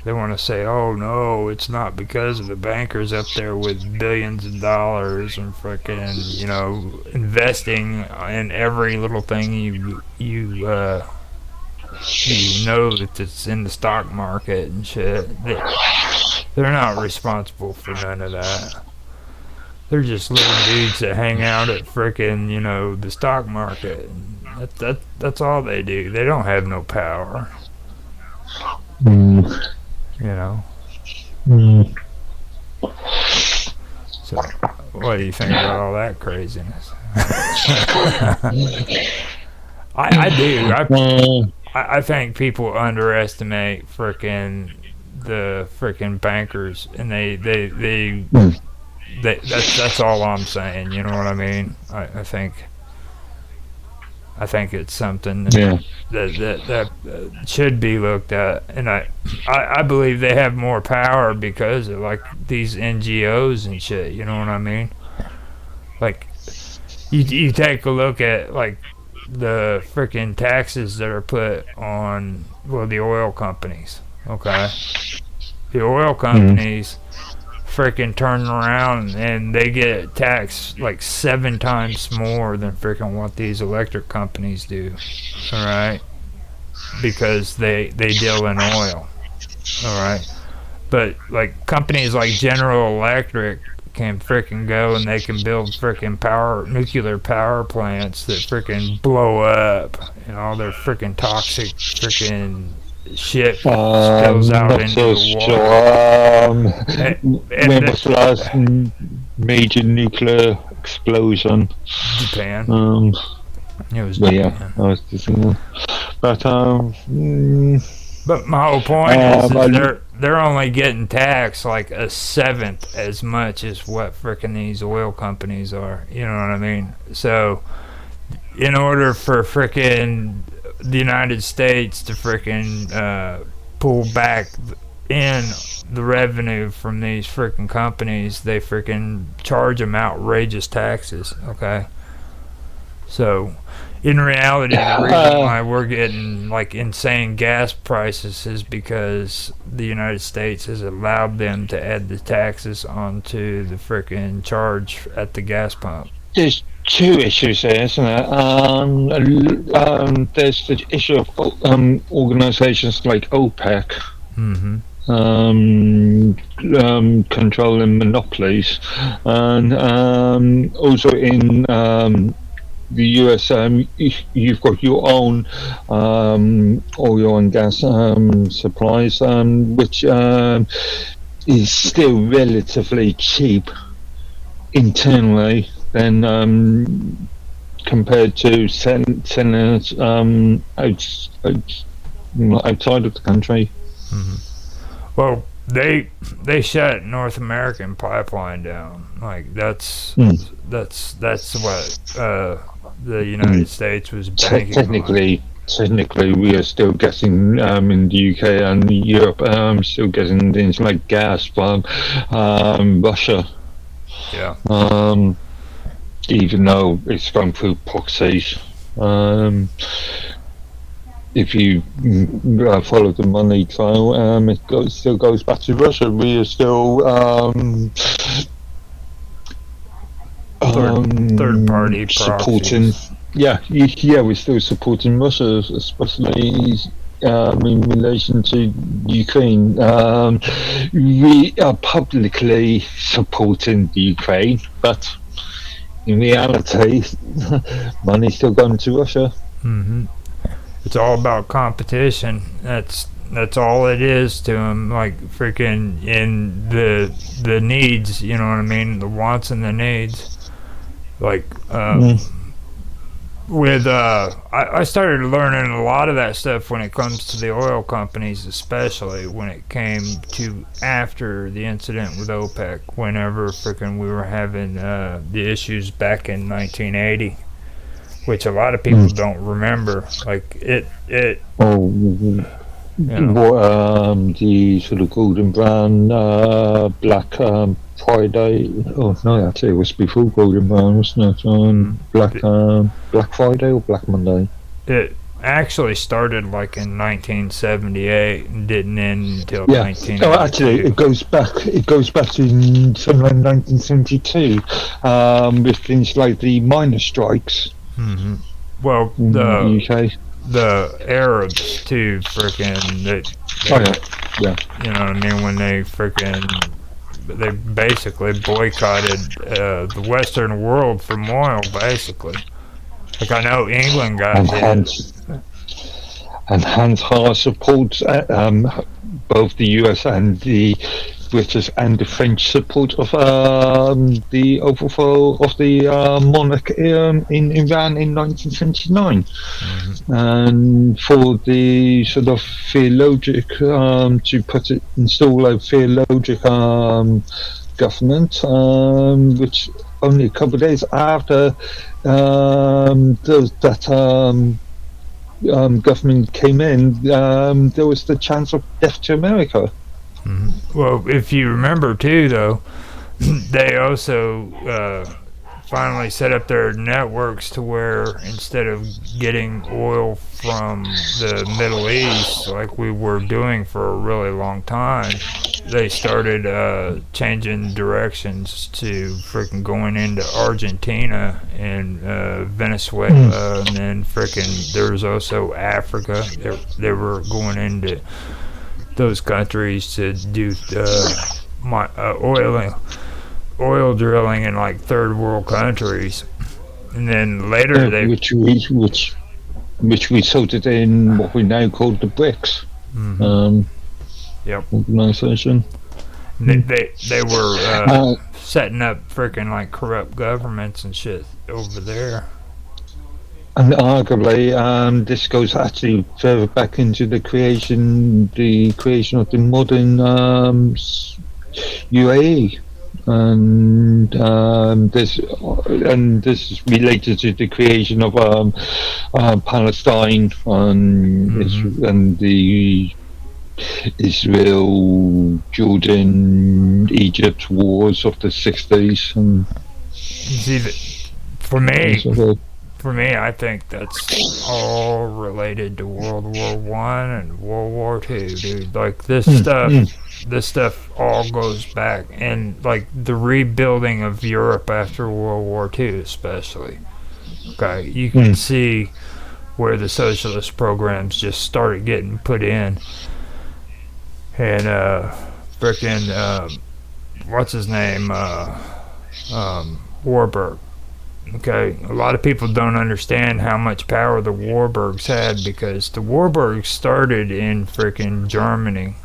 They want to say, oh no, it's not because of the bankers up there with billions of dollars and freaking, you know, investing in every little thing you know that it's in the stock market and shit. They're not responsible for none of that. They're just little dudes that hang out at frickin', you know, the stock market. That's all they do. They don't have no power. You know. So, what do you think about all that craziness? I do. I think people underestimate frickin' the frickin' bankers, and that's all I'm saying. You know what I mean? I think it's something that should be looked at, and I believe they have more power because of like these NGOs and shit. You know what I mean? Like you take a look at like the freaking taxes that are put on the oil companies. Okay, the oil companies freaking turn around and they get taxed like 7 times more than freaking what these electric companies do. All right, because they deal in oil. All right, but like companies like General Electric can freaking go and they can build freaking nuclear power plants that freaking blow up, and all their freaking toxic freaking shit spills out into the water. When was the last major nuclear explosion? Japan. It was Well, Japan. yeah, I was just thinking. But my whole point is they're only getting taxed like 1/7 as much as what frickin' these oil companies are. You know what I mean? So, in order for frickin' the United States to frickin' pull back in the revenue from these frickin' companies, they frickin' charge them outrageous taxes. Okay, so in reality, the reason why we're getting like insane gas prices is because the United States has allowed them to add the taxes onto the frickin' charge at the gas pump. There's 2 issues there, isn't there? There's the issue of organisations like OPEC controlling monopolies, and also in the US, you've got your own oil and gas supplies, which is still relatively cheap internally than compared to selling outside of the country. Well, they shut North American pipeline down. Like that's what the United States was banking on. Technically, we are still getting in the UK and Europe, still getting things like gas from Russia. Yeah. Even though it's gone through proxies. If you follow the money trail, it still goes back to Russia. We are still third party supporting. proxies. Yeah, we're still supporting Russia, especially in relation to Ukraine. We are publicly supporting the Ukraine, but in reality, money's still going to Russia. It's all about competition. That's all it is to them. Like freaking in the needs, you know what I mean? The wants and the needs. Like I started learning a lot of that stuff when it comes to the oil companies, especially when it came to after the incident with OPEC. Whenever freaking we were having the issues back in 1980. Which a lot of people don't remember. Like it. The sort of golden brown, black Friday. Oh no, actually, it was before Golden Brown, wasn't it? Black Friday or Black Monday? It actually started like in 1978 and didn't end until Yeah. 1982. Oh, actually, it goes back. It goes back to something like 1972, with things like the miners' strikes Mm-hmm. Well, in the UK. the Arabs too, freaking. Oh yeah. You know what I mean? When they basically boycotted the Western world from oil, basically. Like I know England got And hit. hence our support, both the US and the British and the French support of the overthrow of the monarch in Iran in 1979. And for the sort of theologic, to install a theologic government, which only a couple of days after government came in, there was the chance of death to America. Well, if you remember too, though, they also finally set up their networks to where instead of getting oil from the Middle East like we were doing for a really long time, they started changing directions to freaking going into Argentina and Venezuela, and then freaking there's also Africa. They were going into those countries to do oil drilling in like third world countries, and then later they which we sorted in what we now call the BRICS organization. They were setting up freaking like corrupt governments and shit over there. And arguably, this goes actually further back into the creation of the modern UAE, and this is related to the creation of Palestine and the Israel, Jordan, Egypt wars of the 60s. And see, for me, I think that's all related to World War One and World War Two, dude. Like this stuff all goes back, and like the rebuilding of Europe after World War Two, especially. Okay, you can see where the socialist programs just started getting put in, and frickin' what's his name, Warburg. Okay, a lot of people don't understand how much power the Warburgs had, because the Warburgs started in frickin' Germany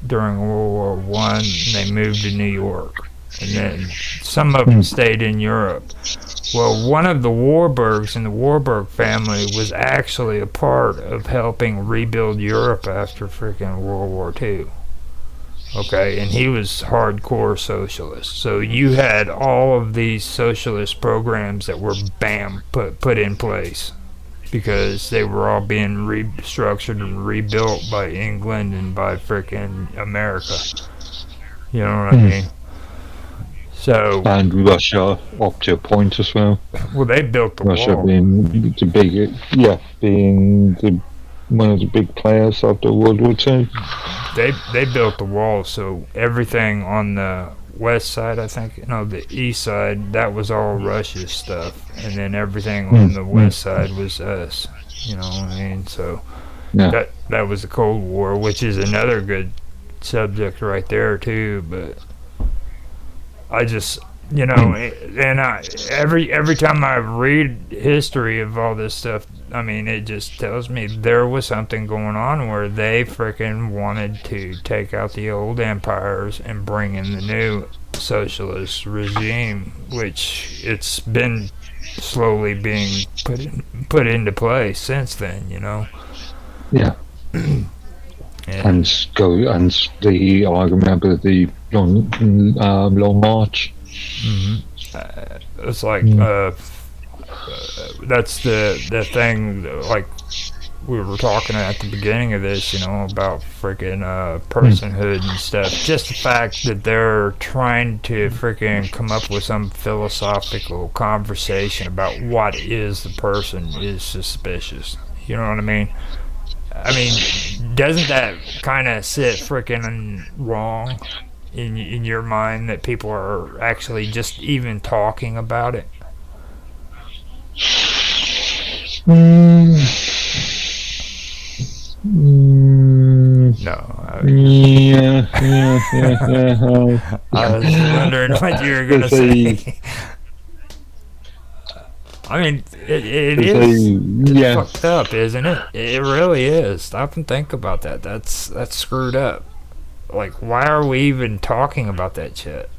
during World War One, and they moved to New York, and then some of them stayed in Europe. Well, one of the Warburgs in the Warburg family was actually a part of helping rebuild Europe after frickin' World War Two. Okay, and he was hardcore socialist. So you had all of these socialist programs that were put in place because they were all being restructured and rebuilt by England and by frickin' America. You know what I mean? So and Russia up to a point as well. Well, they built the Russia wall. being one of the big players after World War II. They built the wall, so everything on the west side, I think, no, the east side, that was all Russia's stuff, and then everything on the west side was us. You know what I mean? So that was the Cold War, which is another good subject right there too. But I just, you know, and every time I read history of all this stuff, I mean, it just tells me there was something going on where they frickin' wanted to take out the old empires and bring in the new socialist regime, which it's been slowly being put into place since then, you know. Yeah. And I remember the long march. It's like that's the thing, like we were talking at the beginning of this, about freaking personhood and stuff. Just the fact that they're trying to freaking come up with some philosophical conversation about what is the person is suspicious. You know what I mean? I mean, doesn't that kind of sit freaking wrong in your mind that people are actually just even talking about it? No. Yeah. I was wondering what you were gonna say. I mean, it is fucked up, isn't it? It really is. Stop and think about that. That's screwed up. Like, why are we even talking about that shit?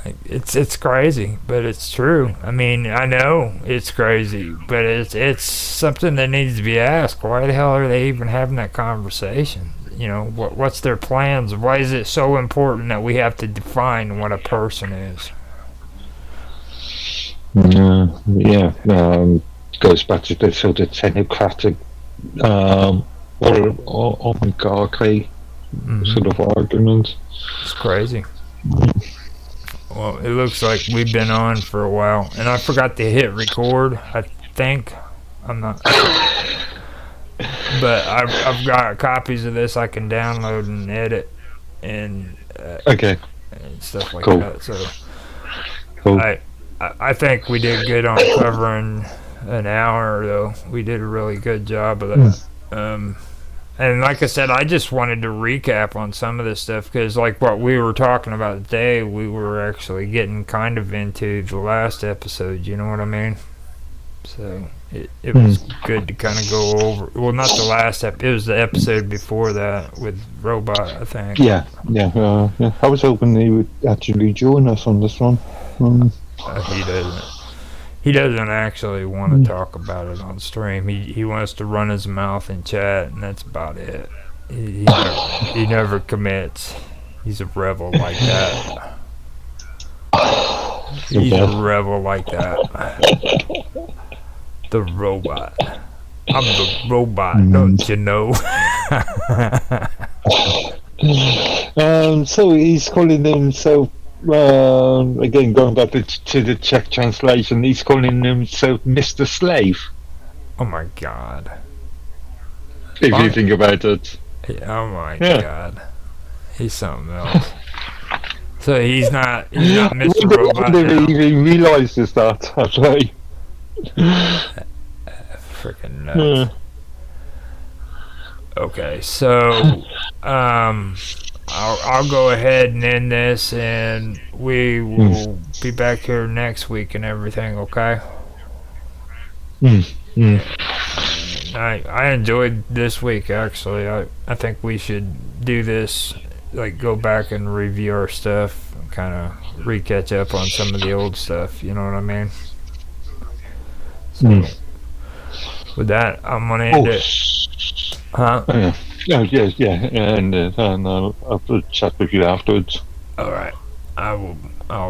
Like, it's crazy, but it's true. I mean, I know it's crazy, but it's something that needs to be asked. Why the hell are they even having that conversation? What's their plans? Why is it so important that we have to define what a person is? Goes back to the sort of technocratic oligarchy sort of argument. It's crazy. Well, it looks like we've been on for a while, and I forgot to hit record. I think I'm not. But I've got copies of this I can download and edit and and stuff like cool. that. So Cool. I think we did good on covering an hour, though. We did a really good job of that. And like I said, I just wanted to recap on some of this stuff because, like what we were talking about today, we were actually getting kind of into the last episode. You know what I mean? So it was good to kind of go over. Well, not the last episode. It was the episode before that with Robot, I think. Yeah. I was hoping he would actually join us on this one. He doesn't. He doesn't actually want to talk about it on stream. He wants to run his mouth and chat, and that's about it. He never commits. He's a rebel like that. He's a rebel like that. The robot. I'm the robot, don't you know? So he's calling himself, again going back to the Czech translation, he's calling himself Mr. Slave. Oh my god. If you think about it. Oh my god. He's something else. So he's not Mr. Robot now. He realizes that, actually. Freaking nuts. Okay, so I'll go ahead and end this, and we will be back here next week and everything. Okay. I enjoyed this week actually. I think we should do this, like go back and review our stuff, kind of re-catch up on some of the old stuff. You know what I mean? So with that, I'm gonna end it. Huh? Yeah, and I'll chat with you afterwards. All right, I'll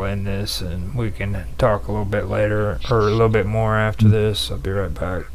end this, and we can talk a little bit later, or a little bit more after this. I'll be right back.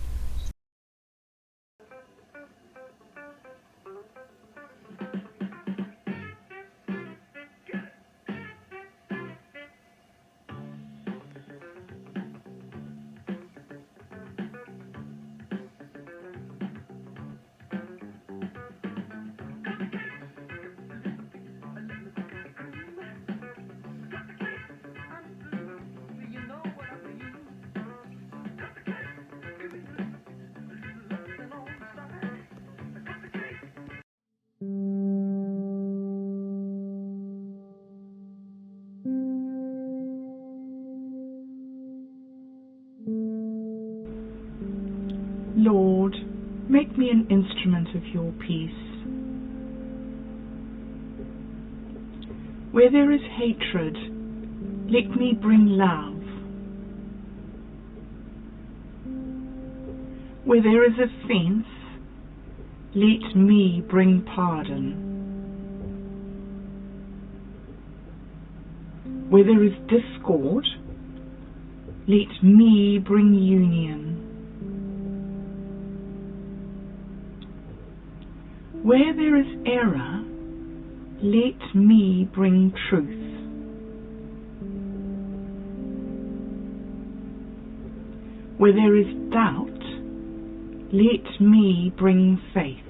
Lord, make me an instrument of your peace. Where there is hatred, let me bring love. Where there is offense, let me bring pardon. Where there is discord, let me bring union. Where there is error, let me bring truth. Where there is doubt, let me bring faith.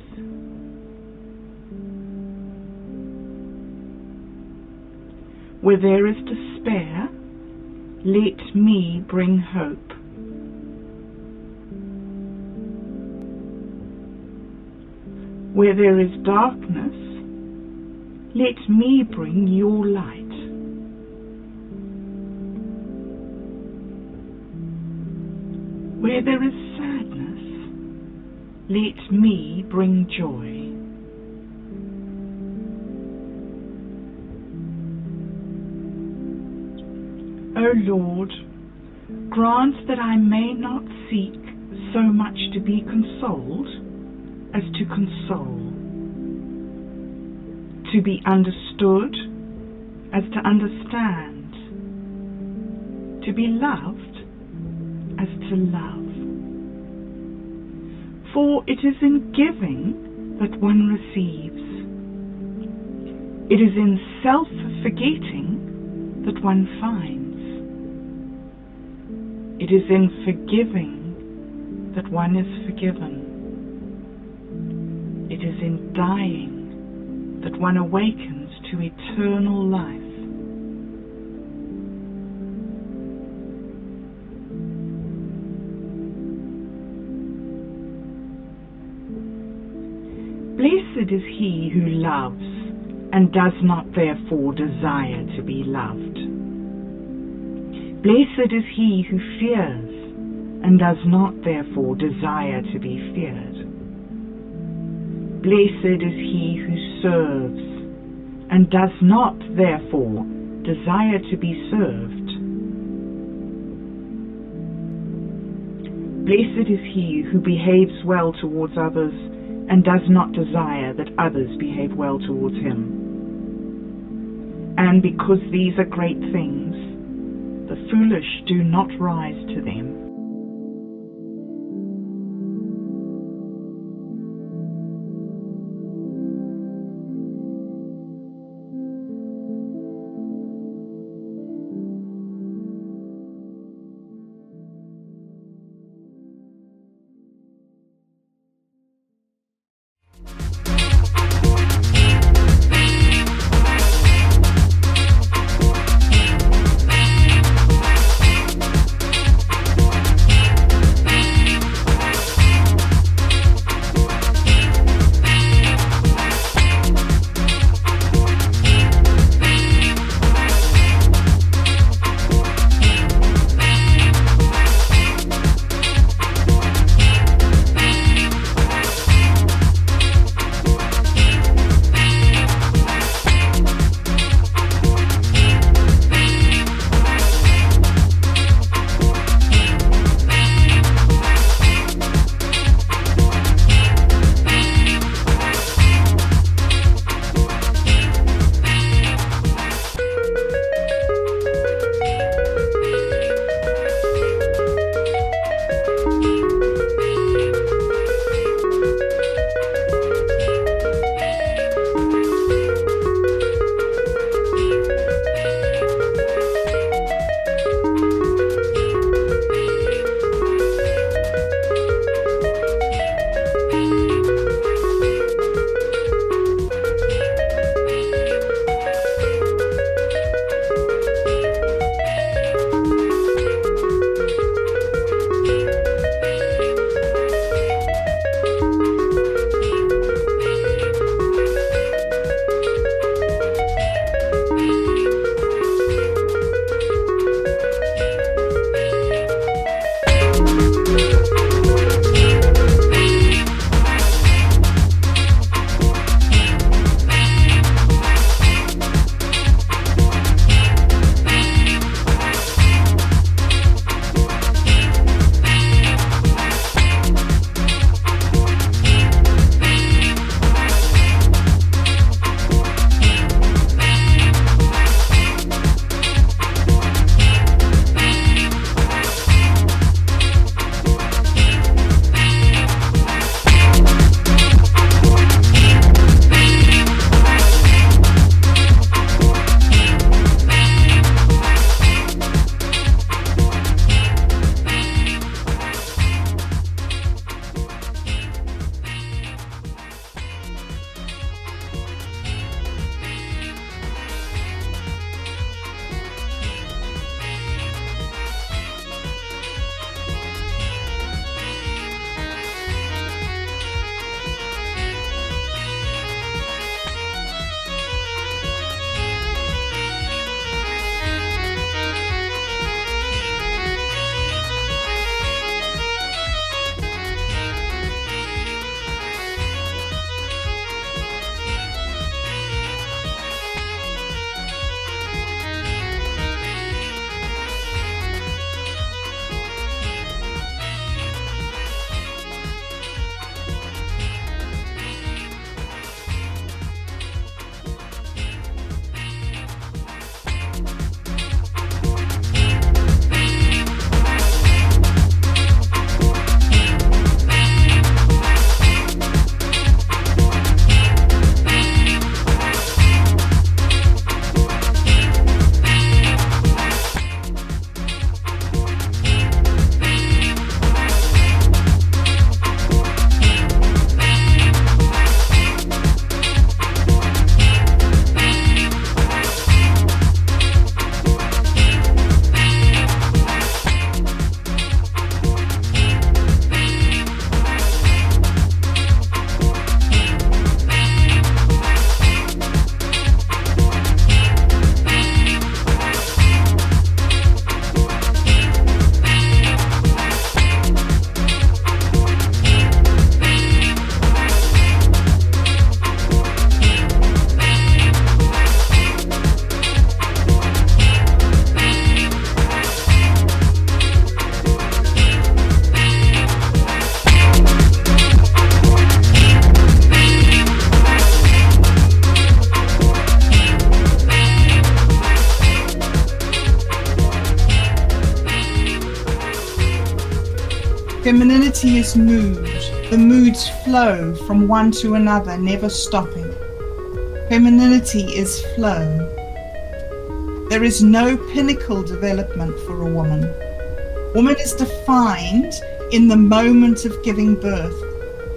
Where there is despair, let me bring hope. Where there is darkness, let me bring your light. Where there is sadness, let me bring joy. O Lord, grant that I may not seek so much to be consoled as to console, to be understood as to understand, to be loved as to love. For it is in giving that one receives. It is in self-forgetting that one finds. It is in forgiving that one is forgiven. It is in dying that one awakens to eternal life. Blessed is he who loves and does not therefore desire to be loved. Blessed is he who fears and does not therefore desire to be feared. Blessed is he who serves and does not therefore desire to be served. Blessed is he who behaves well towards others and does not desire that others behave well towards him. And because these are great things, the foolish do not rise to them. Femininity is mood. The moods flow from one to another, never stopping. Femininity is flow. There is no pinnacle development for a woman. Woman is defined in the moment of giving birth,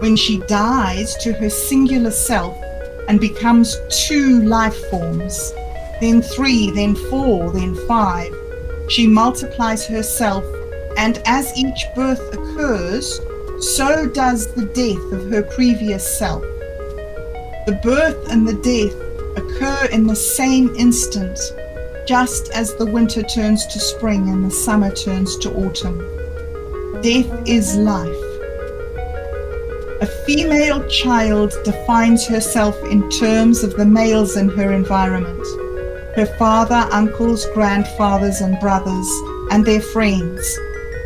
when she dies to her singular self and becomes 2 life forms, then 3, then 4, then 5. She multiplies herself, and as each birth occurs, so does the death of her previous self. The birth and the death occur in the same instant, just as the winter turns to spring and the summer turns to autumn. Death is life. A female child defines herself in terms of the males in her environment. Her father, uncles, grandfathers, and brothers, and their friends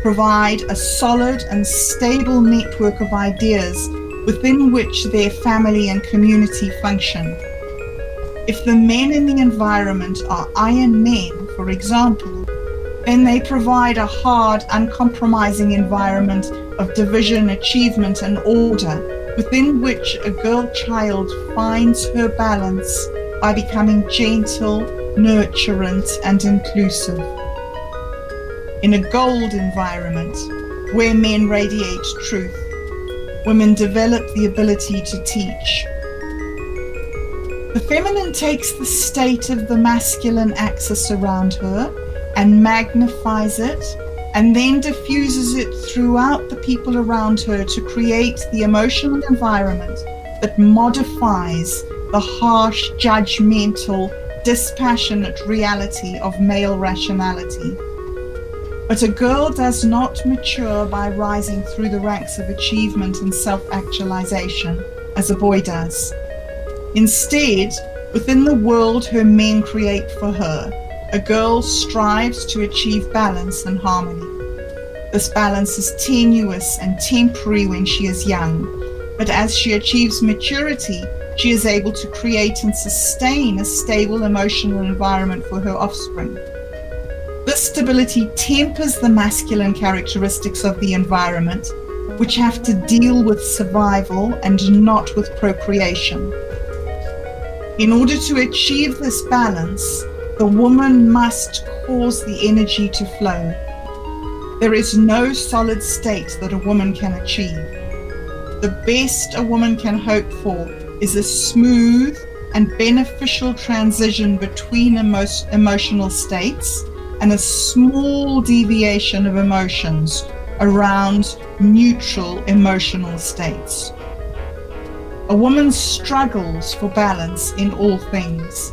provide a solid and stable network of ideas within which their family and community function. If the men in the environment are iron men, for example, then they provide a hard, uncompromising environment of division, achievement, and order, within which a girl child finds her balance by becoming gentle, nurturant, and inclusive. In a gold environment, where men radiate truth, women develop the ability to teach. The feminine takes the state of the masculine axis around her and magnifies it, and then diffuses it throughout the people around her to create the emotional environment that modifies the harsh, judgmental, dispassionate reality of male rationality. But a girl does not mature by rising through the ranks of achievement and self-actualization, as a boy does. Instead, within the world her men create for her, a girl strives to achieve balance and harmony. This balance is tenuous and temporary when she is young, but as she achieves maturity, she is able to create and sustain a stable emotional environment for her offspring. This stability tempers the masculine characteristics of the environment, which have to deal with survival and not with procreation. In order to achieve this balance, the woman must cause the energy to flow. There is no solid state that a woman can achieve. The best a woman can hope for is a smooth and beneficial transition between emotional states and a small deviation of emotions around neutral emotional states. A woman struggles for balance in all things.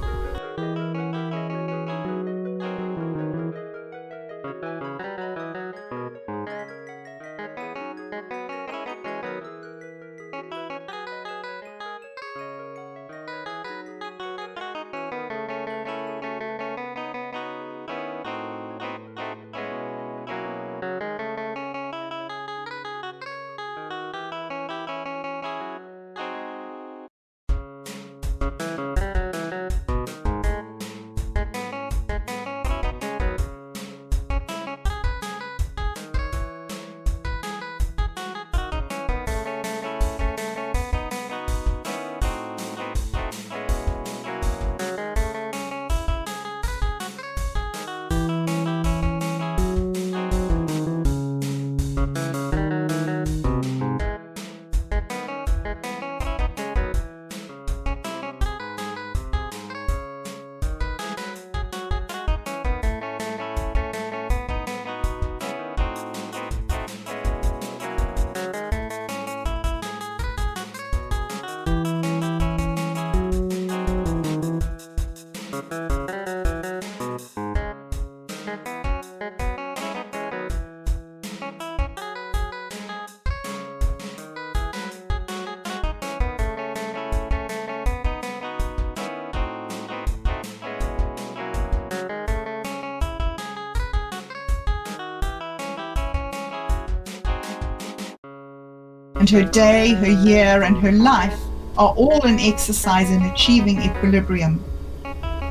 And her day, her year, and her life are all an exercise in achieving equilibrium.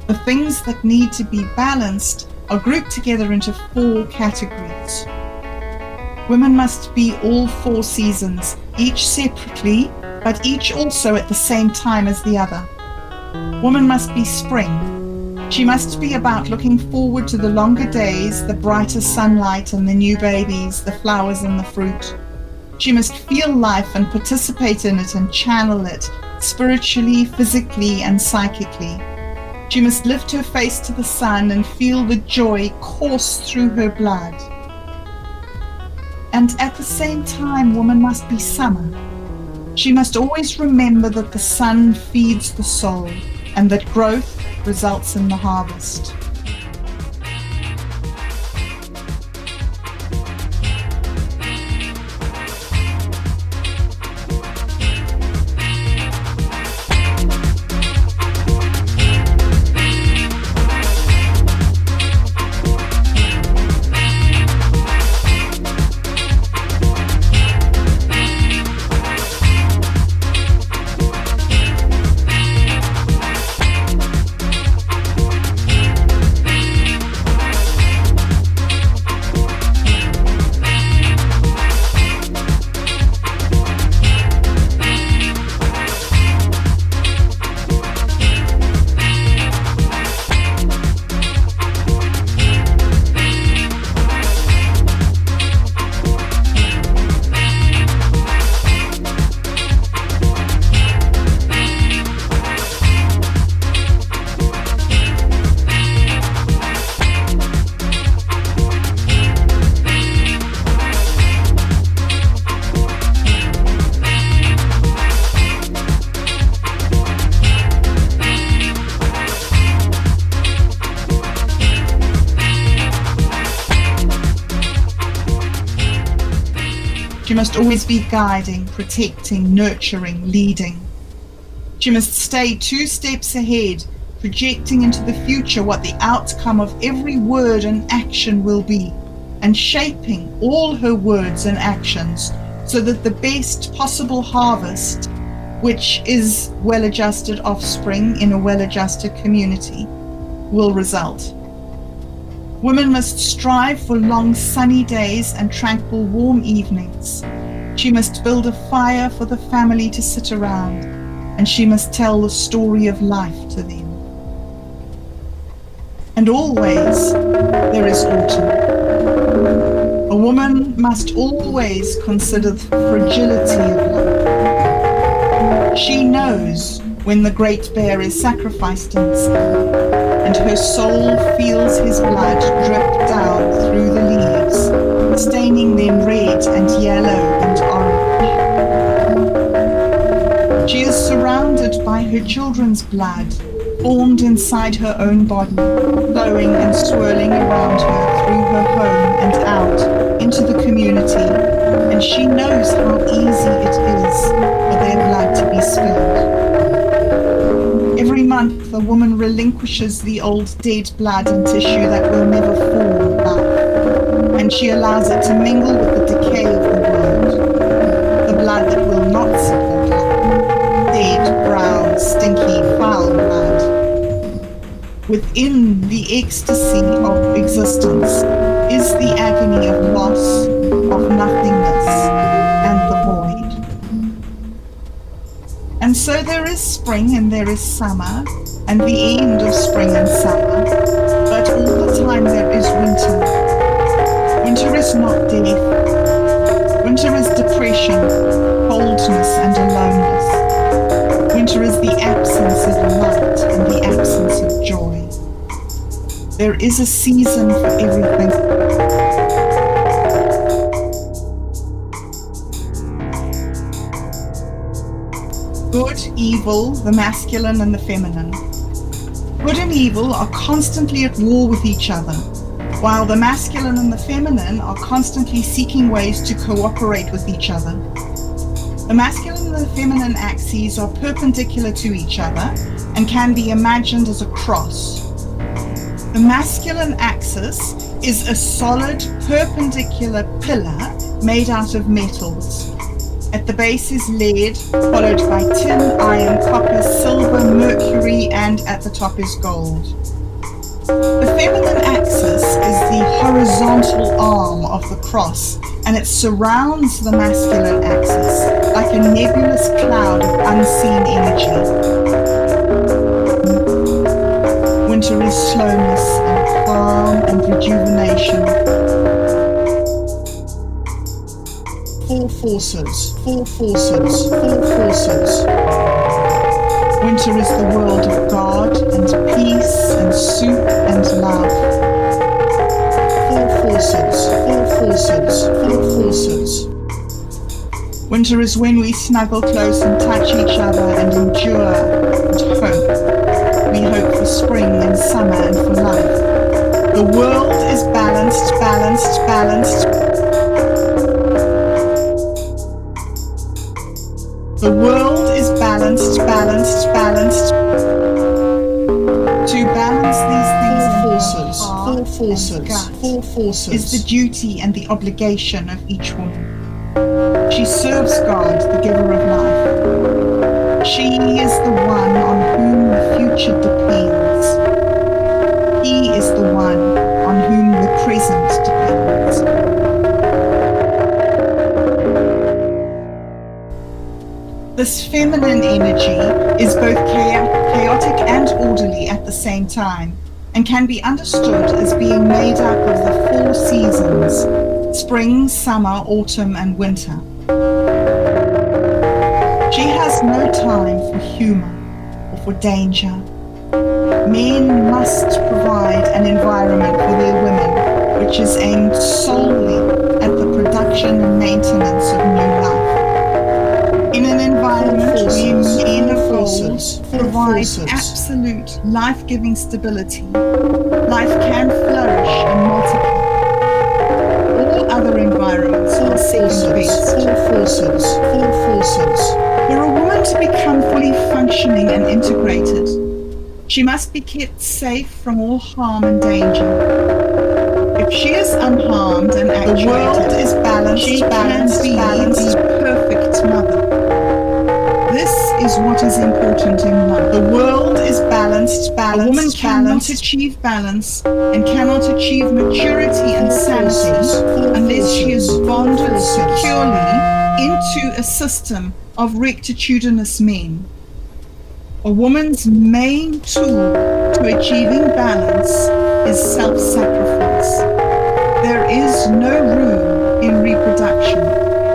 The things that need to be balanced are grouped together into 4 categories. Women must be all 4 seasons, each separately, but each also at the same time as the other. Woman must be spring. She must be about looking forward to the longer days, the brighter sunlight and the new babies, the flowers and the fruit. She must feel life and participate in it and channel it, spiritually, physically and psychically. She must lift her face to the sun and feel the joy course through her blood. And at the same time, woman must be summer. She must always remember that the sun feeds the soul and that growth results in the harvest. She must always be guiding, protecting, nurturing, leading. She must stay 2 steps ahead, projecting into the future what the outcome of every word and action will be, and shaping all her words and actions so that the best possible harvest, which is well-adjusted offspring in a well-adjusted community, will result. Women must strive for long sunny days and tranquil warm evenings. She must build a fire for the family to sit around, and she must tell the story of life to them. And always there is autumn. A woman must always consider the fragility of life. She knows when the great bear is sacrificed in the sky, and her soul feels his blood drip down through the leaves, staining them red and yellow and orange. She is surrounded by her children's blood, formed inside her own body, flowing and swirling around her through her home and out into the community, and she knows how easy it is for their blood to be spilled. Every month, a woman relinquishes the old dead blood and tissue that will never form life, and she allows it to mingle with the decay of the world, the blood that will not support life, dead, brown, stinky, foul blood. Within the ecstasy of existence is the agony of loss, of nothingness, and the void. And so there is spring and there is summer, and the end of spring and summer, but all the time there is winter. Winter is not death. Winter is depression, coldness, and aloneness. Winter is the absence of light and the absence of joy. There is a season for everything. Good, evil, the masculine and the feminine. Good and evil are constantly at war with each other, while the masculine and the feminine are constantly seeking ways to cooperate with each other. The masculine and the feminine axes are perpendicular to each other and can be imagined as a cross. The masculine axis is a solid perpendicular pillar made out of metals. At the base is lead, followed by tin, iron, copper, silver, mercury, and at the top is gold. The feminine axis is the horizontal arm of the cross, and it surrounds the masculine axis like a nebulous cloud of unseen energy. Winter is slowness and calm and rejuvenation. Four forces, four forces, four forces. Winter is the world of God and peace and soup and love. Four forces, four forces, four forces. Winter is when we snuggle close and touch each other and endure and hope. We hope for spring and summer and for life. The world is balanced, balanced, balanced. The world is balanced, balanced, balanced. To balance these things, four forces is the duty and the obligation of each woman. She serves God, the giver of life. She is the one on whom the future depends. He is the one on whom the present depends. This feminine energy is both chaotic and orderly at the same time, and can be understood as being made up of the four seasons: spring, summer, autumn, and winter. She has no time for humor or for danger. Men must provide an environment for their women which is aimed solely at the production and maintenance of new life. In an environment where men of gold provide absolute life-giving stability, life can flourish and multiply. All other environments are second-best. Four forces. For a woman to become fully functioning and integrated, she must be kept safe from all harm and danger. If she is unharmed and actuated, the world is balanced, she can be the perfect mother. This is what is important in life. The world is balanced, balanced. A woman cannot achieve balance and cannot achieve maturity and sanity unless she is bonded securely into a system of rectitudinous men. A woman's main tool to achieving balance is self-sacrifice. There is no room in reproduction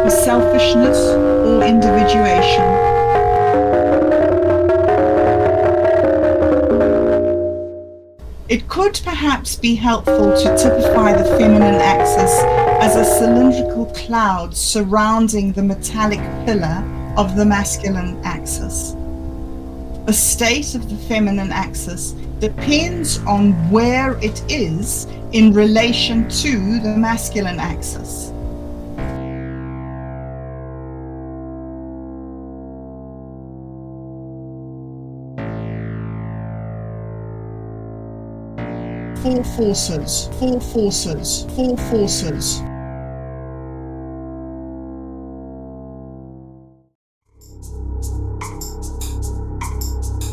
for selfishness or individuation. It could perhaps be helpful to typify the feminine axis as a cylindrical cloud surrounding the metallic pillar of the masculine axis. The state of the feminine axis depends on where it is in relation to the masculine axis. Four forces, four forces, four forces.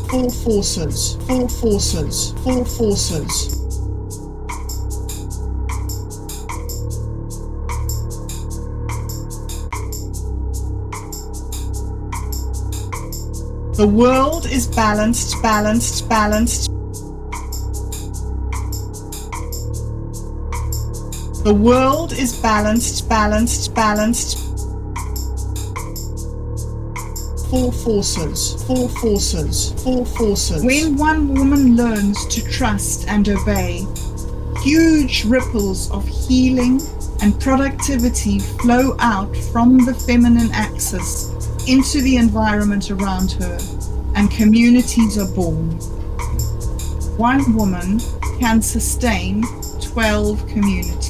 Four forces, four forces, four forces. The world is balanced, balanced, balanced. The world is balanced, balanced, balanced. Four forces, four forces, four forces. When one woman learns to trust and obey, huge ripples of healing and productivity flow out from the feminine axis into the environment around her, and communities are born. One woman can sustain 12 communities.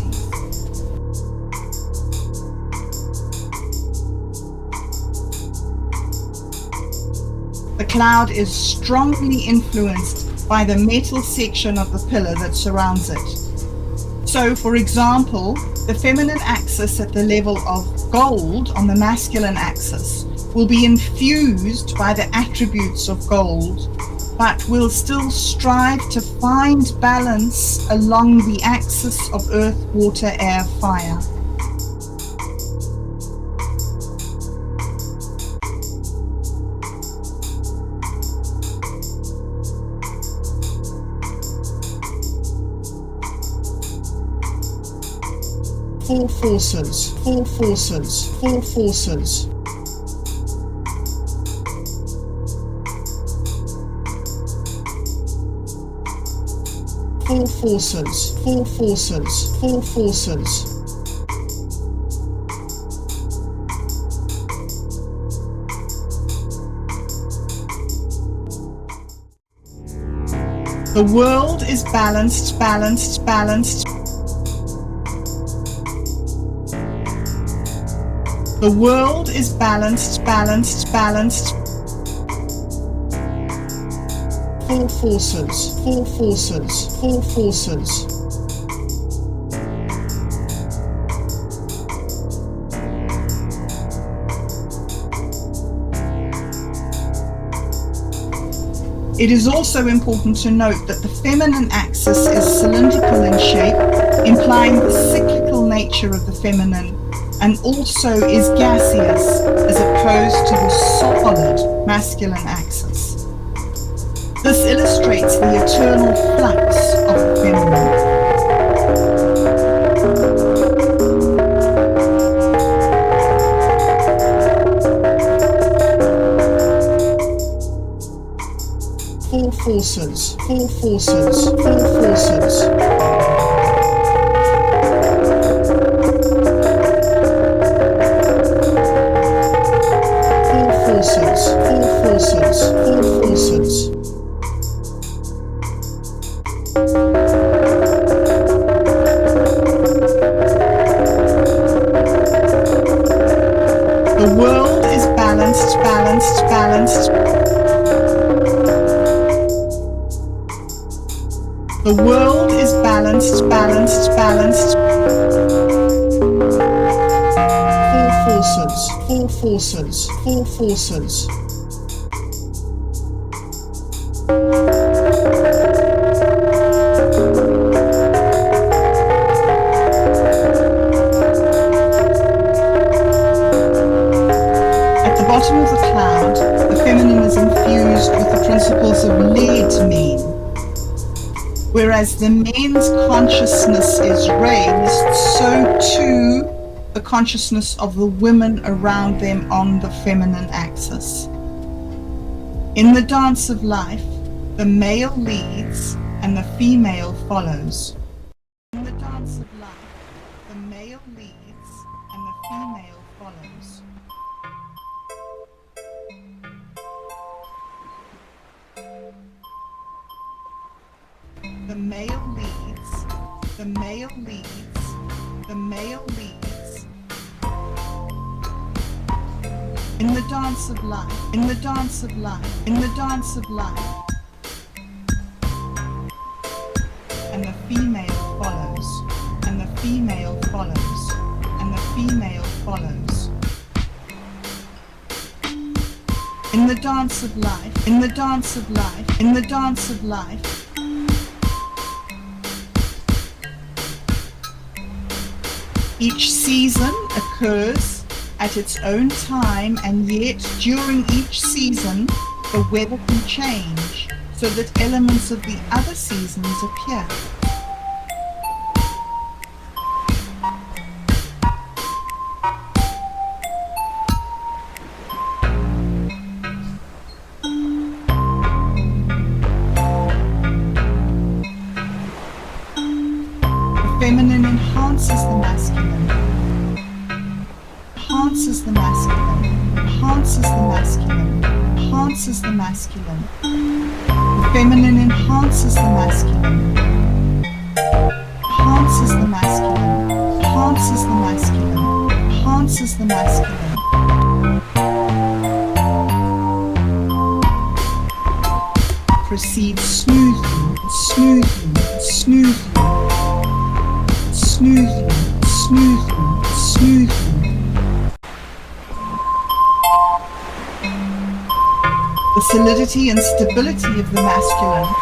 The cloud is strongly influenced by the metal section of the pillar that surrounds it. So, for example, the feminine axis at the level of gold on the masculine axis will be infused by the attributes of gold, but will still strive to find balance along the axis of earth, water, air, fire. Four forces, four forces, four forces. Four forces, four forces, four forces. The world is balanced, balanced, balanced. The world is balanced, balanced, balanced. Four forces, four forces, four forces. It is also important to note that the feminine axis is cylindrical in shape, implying the cyclical nature of the feminine, and also is gaseous as opposed to the solid masculine axis. This illustrates the eternal flux of the feminine. Four forces, four forces, four forces. Four forces, four forces, four forces. The world is balanced, balanced, balanced. The world is balanced, balanced, balanced. Four forces, four forces, four forces. At the bottom of the cloud, the feminine is infused with the principles of lead mean. Whereas the men's consciousness is raised, so too the consciousness of the women around them on the feminine axis. In the dance of life, the male leads and the female follows. In the dance of life, the male leads and the female follows. The male leads, the male leads, the male leads. In the dance of life, in the dance of life, in the dance of life. And the female follows, and the female follows, and the female follows. In the dance of life, in the dance of life, in the dance of life. Each season occurs at its own time, and yet during each season the weather can change so that elements of the other seasons appear. The feminine enhances the masculine. Enhances the masculine, enhances the masculine, enhances the masculine. The feminine enhances the masculine, enhances the masculine, enhances the masculine, enhances the masculine. Proceeds smoothly, smoothly, smoothly, smoothly, smoothly, smoothly. The solidity and stability of the masculine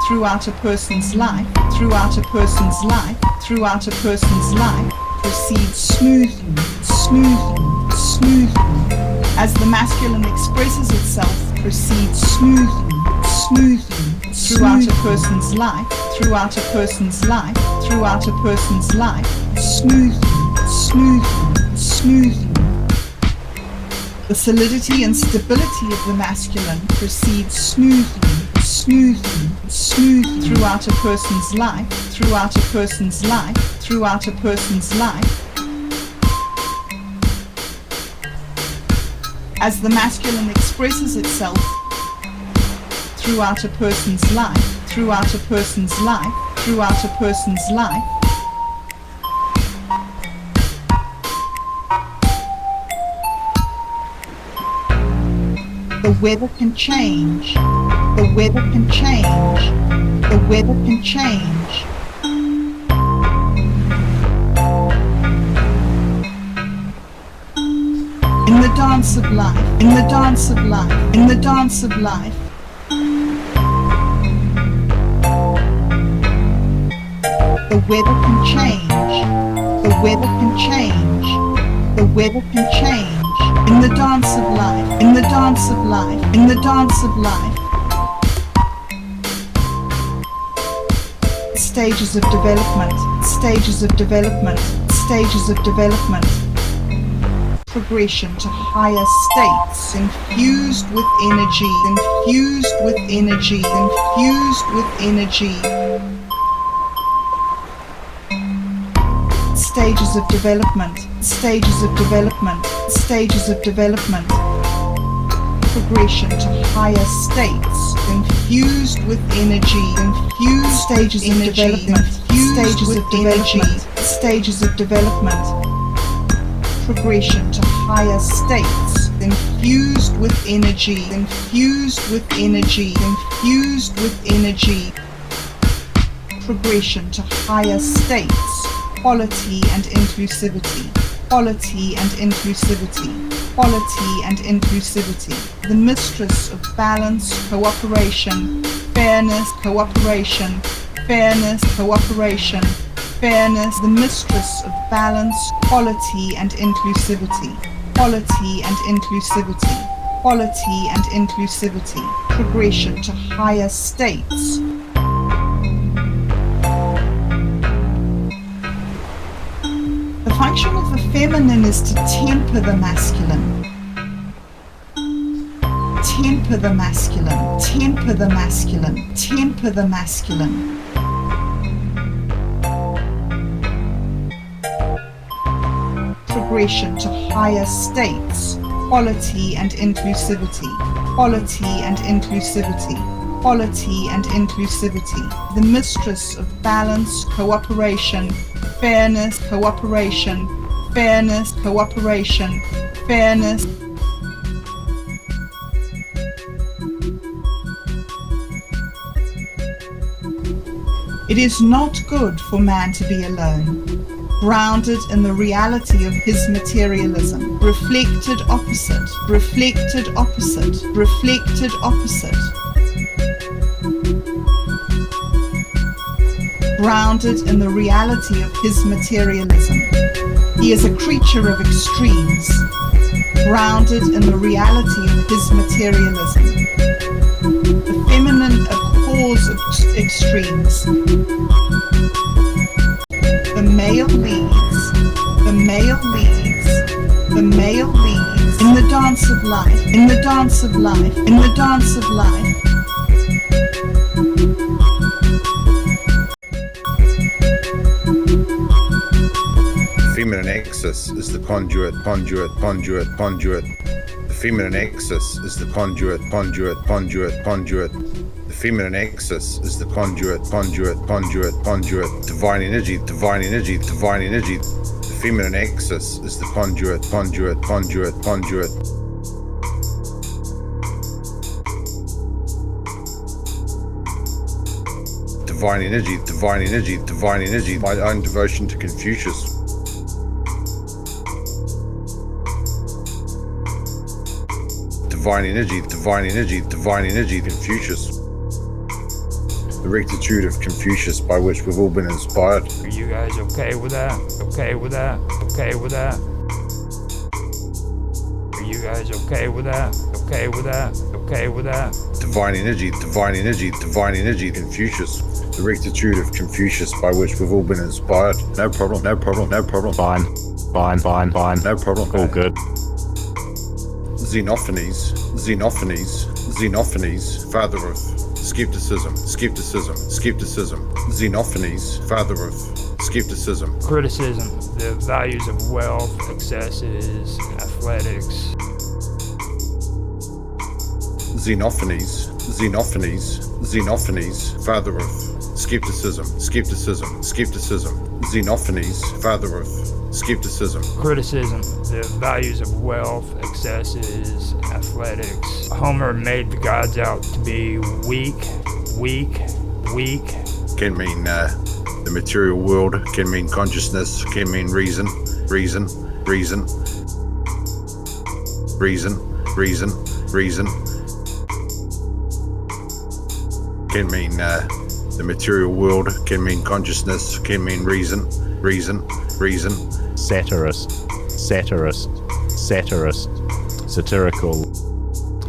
throughout a person's life, throughout a person's life, throughout a person's life, proceeds smoothly, smoothly, smoothly, as the masculine expresses itself, proceeds smoothly, smoothly, throughout a person's life, throughout a person's life, throughout a person's life, smoothly, smoothly, smoothly. The solidity and stability of the masculine proceeds smoothly, smoothly, smoothly throughout a person's life, throughout a person's life, throughout a person's life. As the masculine expresses itself throughout a person's life, throughout a person's life, throughout a person's life. The weather can change. The weather can change. The weather can change. In the dance of life, in the dance of life, in the dance of life. The weather can change. The weather can change. The weather can change. In the dance of life, in the dance of life, in the dance of life. Stages of development, stages of development, stages of development. Progression to higher states, infused with energy, infused with energy, infused with energy. Stages of development, stages of development, stages of development. Progression to higher states, infused with energy, infused stages of development, stages of development, stages of development. Progression to higher states, infused with energy, infused with energy, infused with energy. Progression to higher states, quality and inclusivity, quality and inclusivity, quality and inclusivity. The mistress of balance, cooperation, fairness, cooperation, fairness, cooperation, fairness. The mistress of balance, quality and inclusivity, quality and inclusivity, quality and inclusivity. Progression to higher states. The function of the feminine is to temper the masculine. Temper the masculine, temper the masculine, temper the masculine. Progression to higher states, quality and inclusivity, quality and inclusivity, quality and inclusivity. The mistress of balance, cooperation, fairness, cooperation, fairness, cooperation, fairness. It is not good for man to be alone, grounded in the reality of his materialism, reflected opposite, reflected opposite, reflected opposite. Grounded in the reality of his materialism. He is a creature of extremes, grounded in the reality of his materialism. The feminine abhors extremes. The male leads, the male leads, the male leads in the dance of life, in the dance of life, in the dance of life. The feminine axis is the conduit. The feminine axis is the conduit. The feminine axis is the conduit. Divine energy. The feminine axis is the conduit. Divine energy. My own devotion to Confucius. divine energy, divine energy, divine energy, Confucius. The rectitude of Confucius by which we've all been inspired. Are you guys okay with that? Okay with that? Okay with that? Are you guys okay with that? Okay with that? Okay with that? Divine energy, divine energy, divine energy, Confucius. The rectitude of Confucius by which we've all been inspired. No problem, no problem, no problem. Fine. Fine, fine, fine. No problem. All good. Xenophanes, Xenophanes, Xenophanes, father of skepticism, skepticism, skepticism. Xenophanes, father of skepticism. Criticism, the values of wealth, excesses, athletics. Xenophanes, Xenophanes, Xenophanes, father of skepticism, skepticism, skepticism. Xenophanes, father of skepticism. Criticism, the values of wealth, excesses, athletics. Homer made the gods out to be weak, weak, weak. Can mean the material world, can mean consciousness, can mean reason, reason, reason, reason, reason, reason. Can mean the material world, can mean consciousness, can mean reason, reason, reason. Satirist, satirist, satirist, satirical,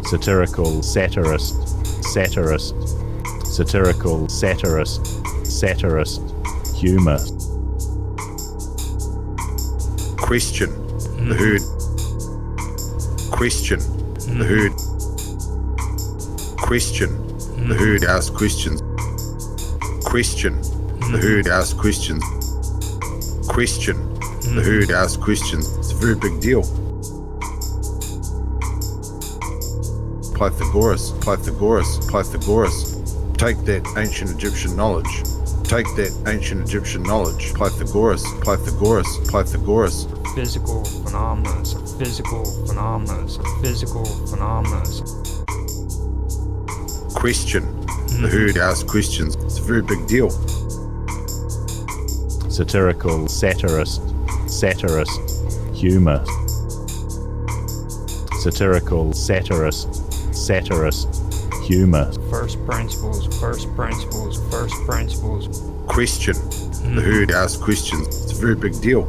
satirical, satirist, satirist, satirical, satirist, satirist, humor. Question, the herd. Question, the herd. Question, the herd asks questions. Question, the herd asks questions. Question, the herd asks questions. It's a very big deal. Pythagoras, Pythagoras, Pythagoras. Take that ancient Egyptian knowledge. Take that ancient Egyptian knowledge. Pythagoras, Pythagoras, Pythagoras. Physical phenomena, physical phenomena, physical phenomena. Question, the herd asks questions. It's a very big deal. Satirical, satirist, satirist, humor. Satirical, satirist, satirist, humor. First principles, first principles, first principles. Question, the herd asks questions. It's a very big deal.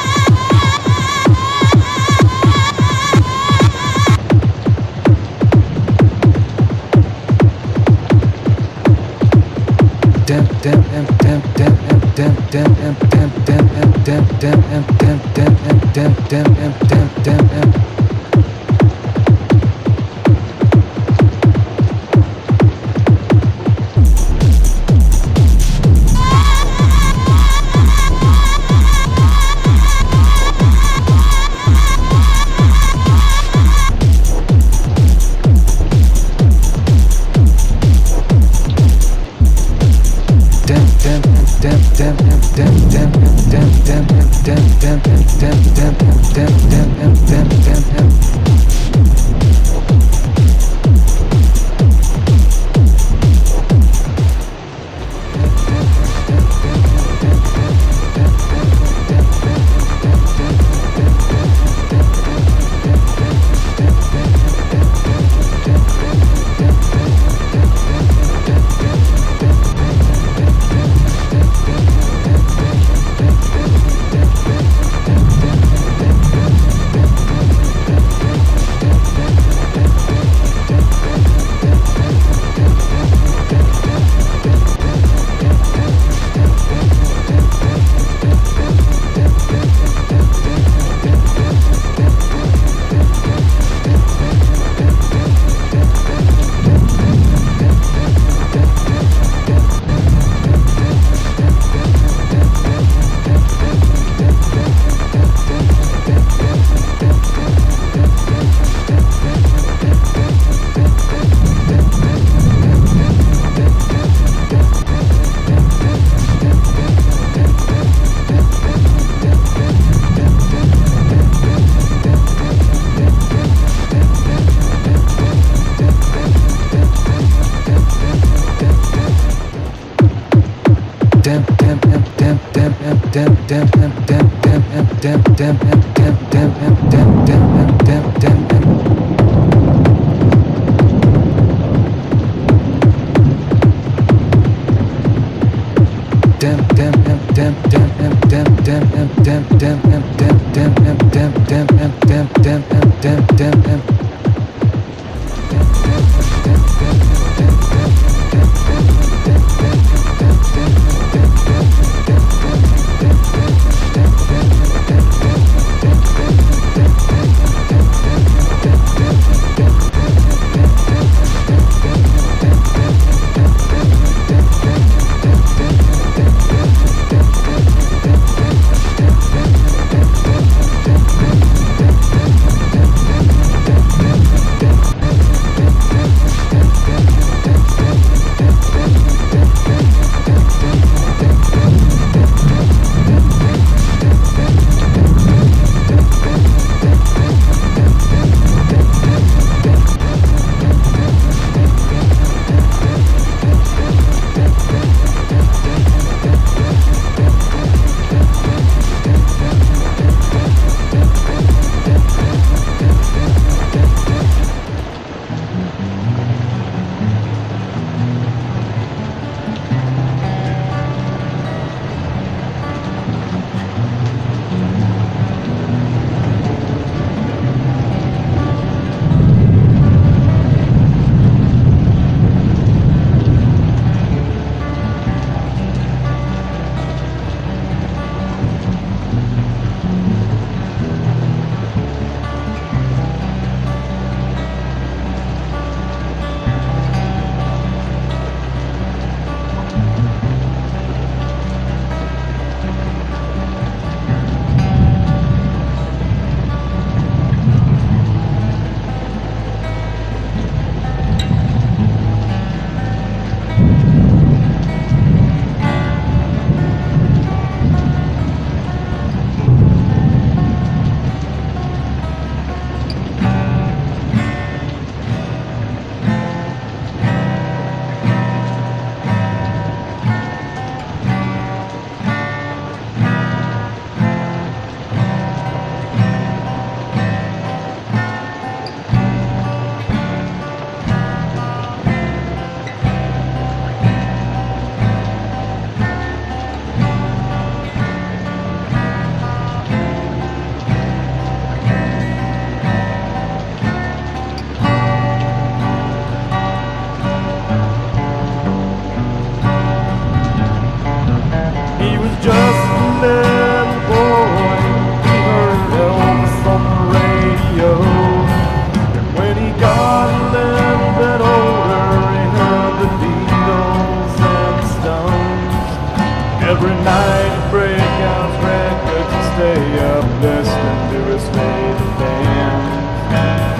up listening to his favorite band.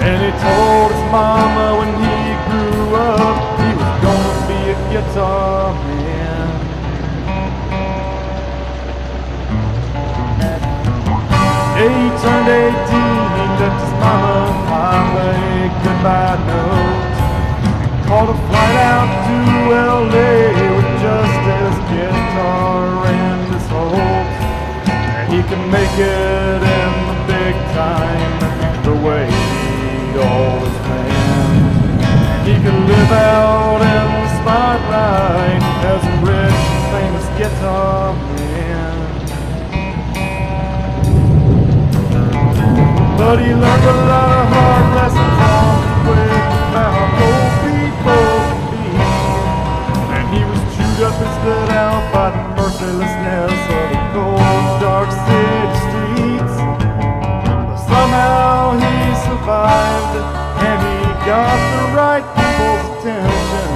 And he told his mama when he grew up he was gonna be a guitar man. He turned 18, he left his mama finally a goodbye note. Caught a flight out to LA with just his guitar and his hopes that he could make it in the big time the way he'd always planned. He could live out in the spotlight as a rich and famous guitar man. But he learned a lot of hard lessons on the way about how old people can be. And he was chewed up and stood out by the mercilessness of the cold, dark city streets. But somehow he survived, and he got the right people's attention.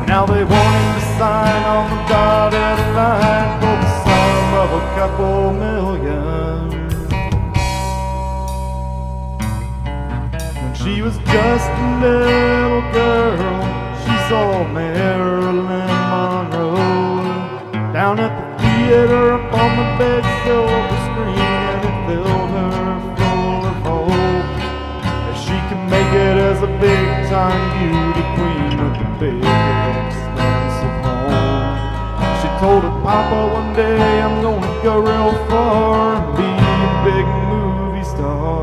Now they want him to sign on the dotted line for the sum of a couple million. She was just a little girl, she saw Marilyn Monroe down at the theater up on the big silver screen, and it filled her full of hope that she could make it as a big-time beauty queen with a big expensive home. She told her papa one day, I'm gonna go real far and be a big movie star.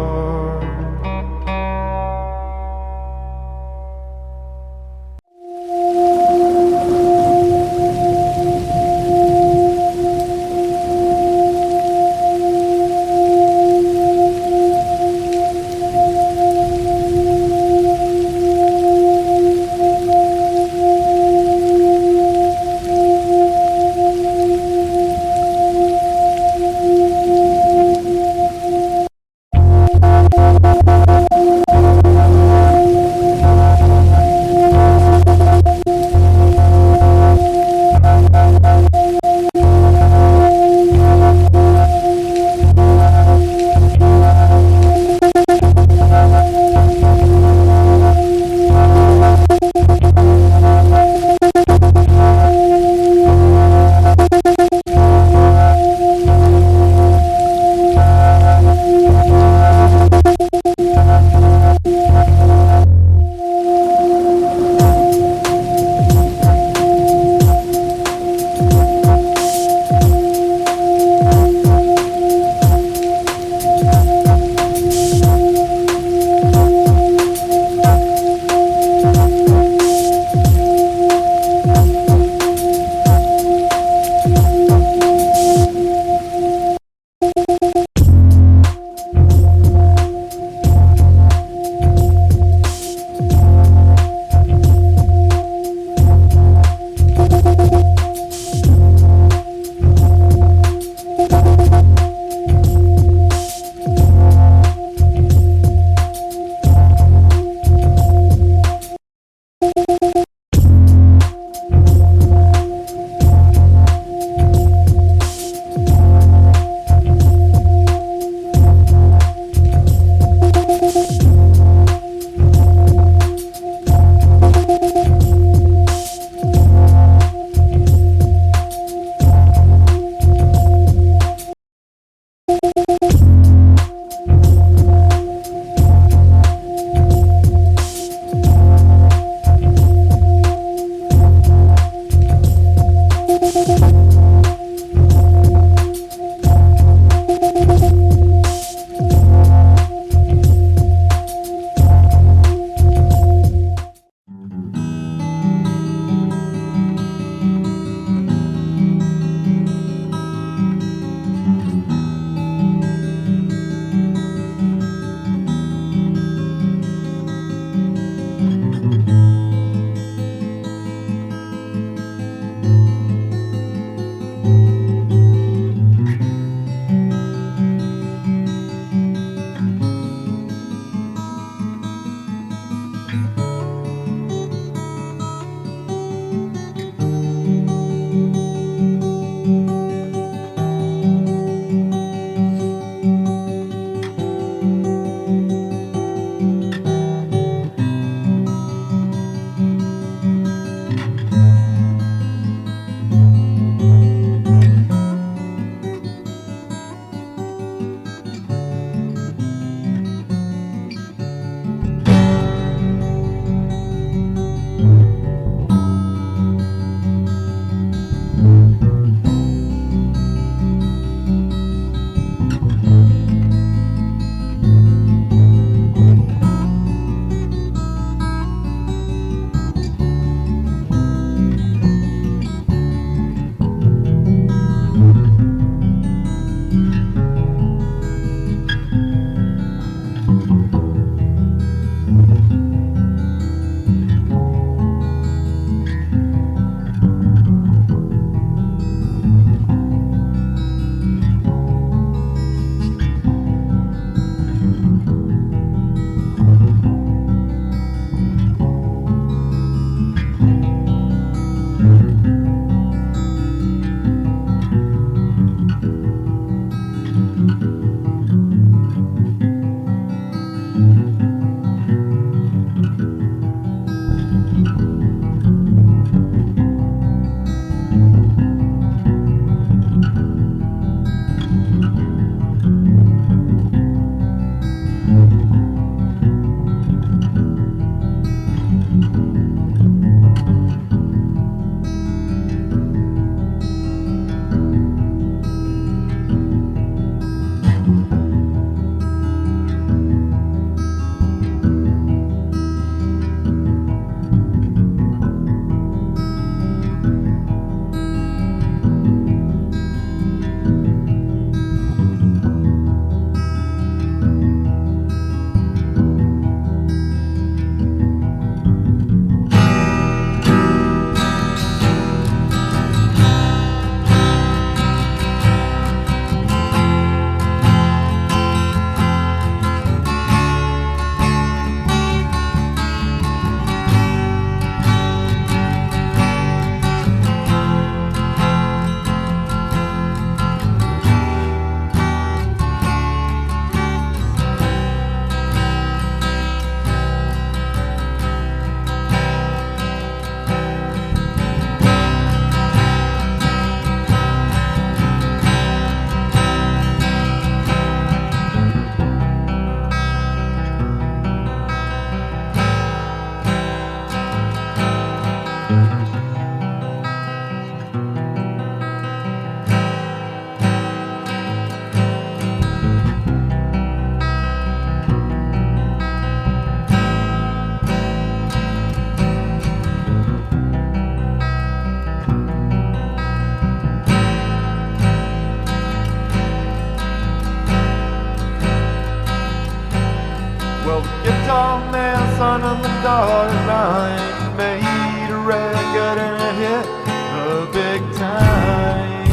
son on the dotted line, made a record and it hit the big time.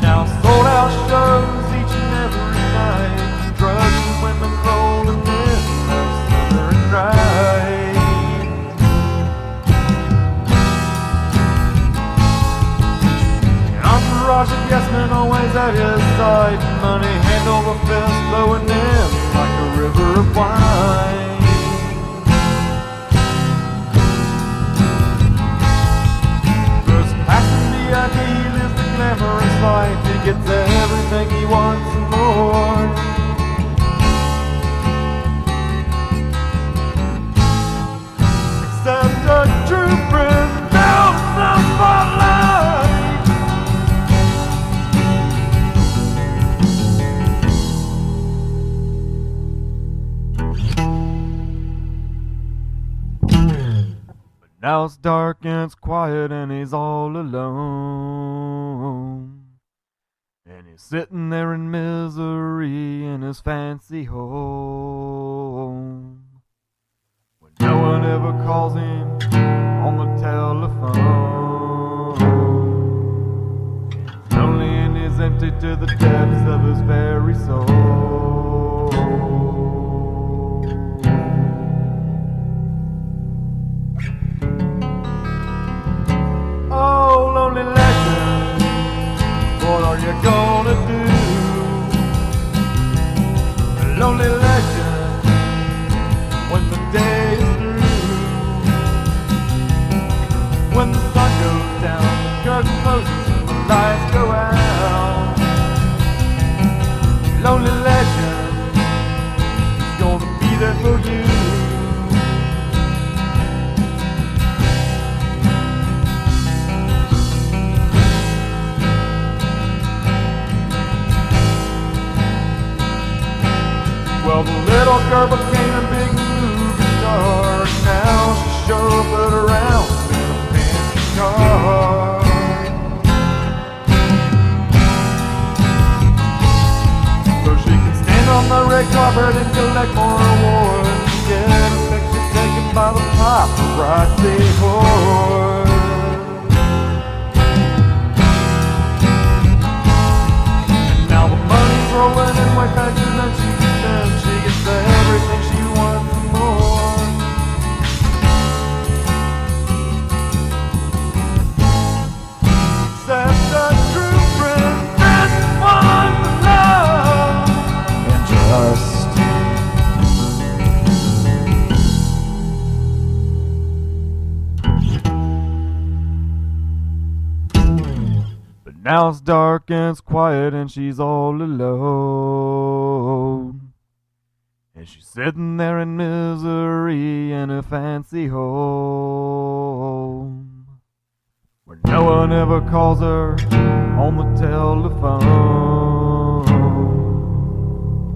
Now sold out shows each and every night, drugs and women rolling in their southern ride. Roger Hanson always at his side, money hand over fist flowing in like a river of wine. First passing the ID, he lives the glamorous life, he gets everything he wants and more. Except a true friend down the spotlight. Now it's dark and it's quiet and he's all alone. And he's sitting there in misery in his fancy home. When no one ever calls him on the telephone. He's lonely and he's empty to the depths of his very soul. Oh, lonely legend, what are you gonna do? Lonely legend, when the day is through. When the sun goes down, the curtain closes and the lights go out. Lonely legend, is gonna be there for you. Well, the little girl became a big movie star. Now she's chauffeured around in a fancy car. So she can stand on the red carpet and collect more awards, get a picture taken by the paparazzi horde. And now the money's rolling in way faster than she can spend. She gets everything she wants and more. Except a true friend and one with love and trust. But now it's dark and it's quiet and she's all alone. And she's sitting there in misery in a fancy home, where no one ever calls her on the telephone.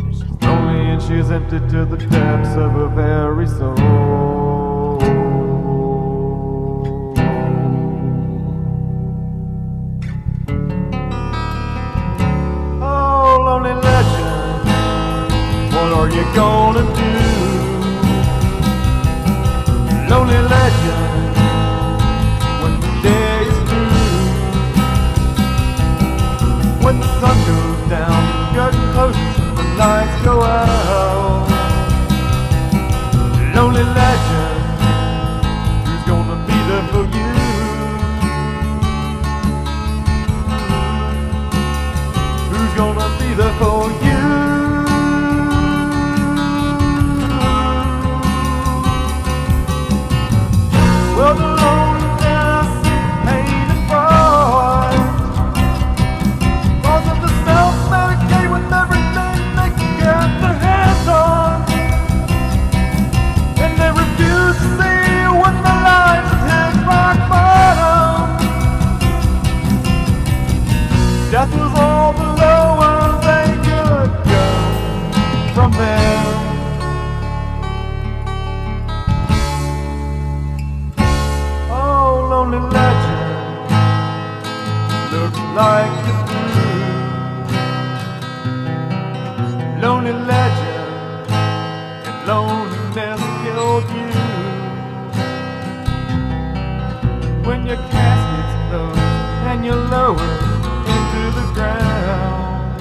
And she's lonely and she's empty to the depths of her very soul. Oh, lonely legend, what are you gonna do? Lonely legend, when the day is through. When the sun goes down, the curtain closes and the lights go out. Lonely legend, who's gonna be there for you? Who's gonna be there for you? Well, the loneliness, pain and pride, cause of the self-medicate with everything they can get their hands on. And they refuse to see when the lives have hit rock bottom. Death was all below and they could go from there. Lonely legend, looks like you're through. lonely legend, and loneliness killed you. When your casket's closed and you're lowered into the ground,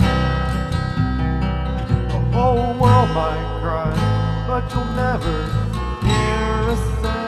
the whole world might cry, but you'll never hear a sound.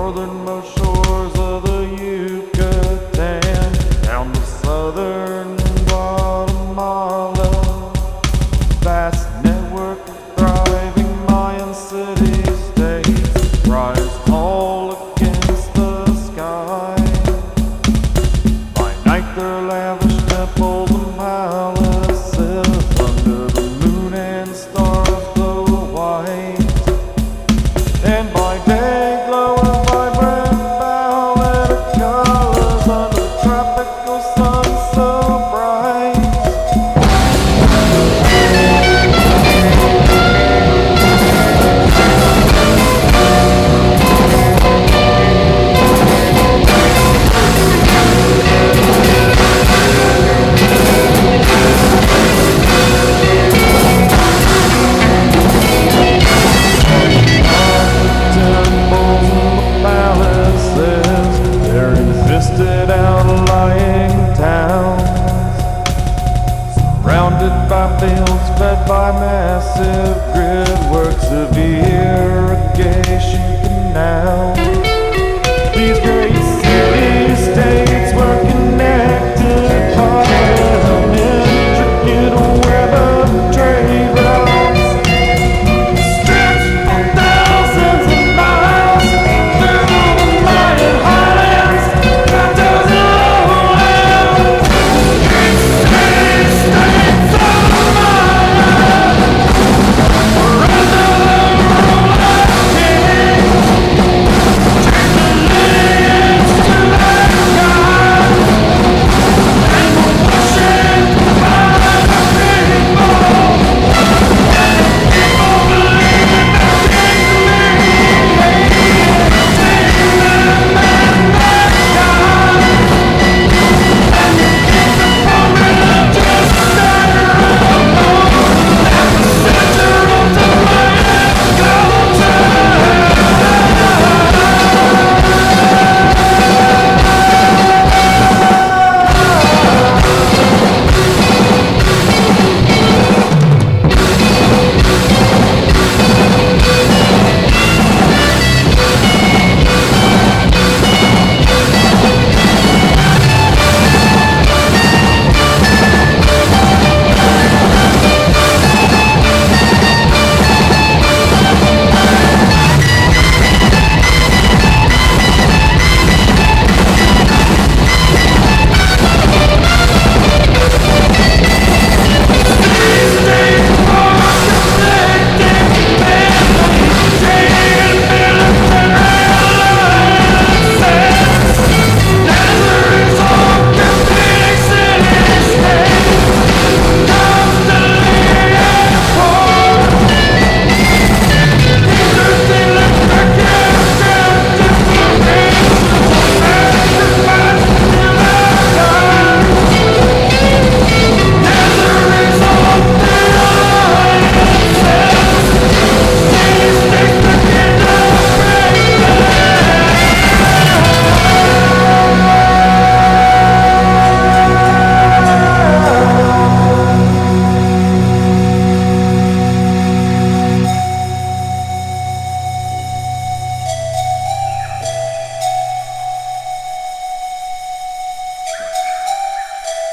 northernmost shores of the Yucatan, down to southern Guatemala. Vast network of thriving Mayan city-states rise tall against the sky. By night their lavish temples and palaces under the moon and stars glow white, and by day glow in vibrant violet colors under the tropical sun so bright. Temples and palaces, there existed outlying towns, surrounded by fields fed by massive grid works of irrigation canals. These great city-states were connected by an intricate web of trade routes. Stretched for thousands of miles through the Mayan highlands, plateaus and lowlands. Great city-states of Maya were under the rule of kings. Trace the lineage to their God, and were worshipped by the people. People believe in their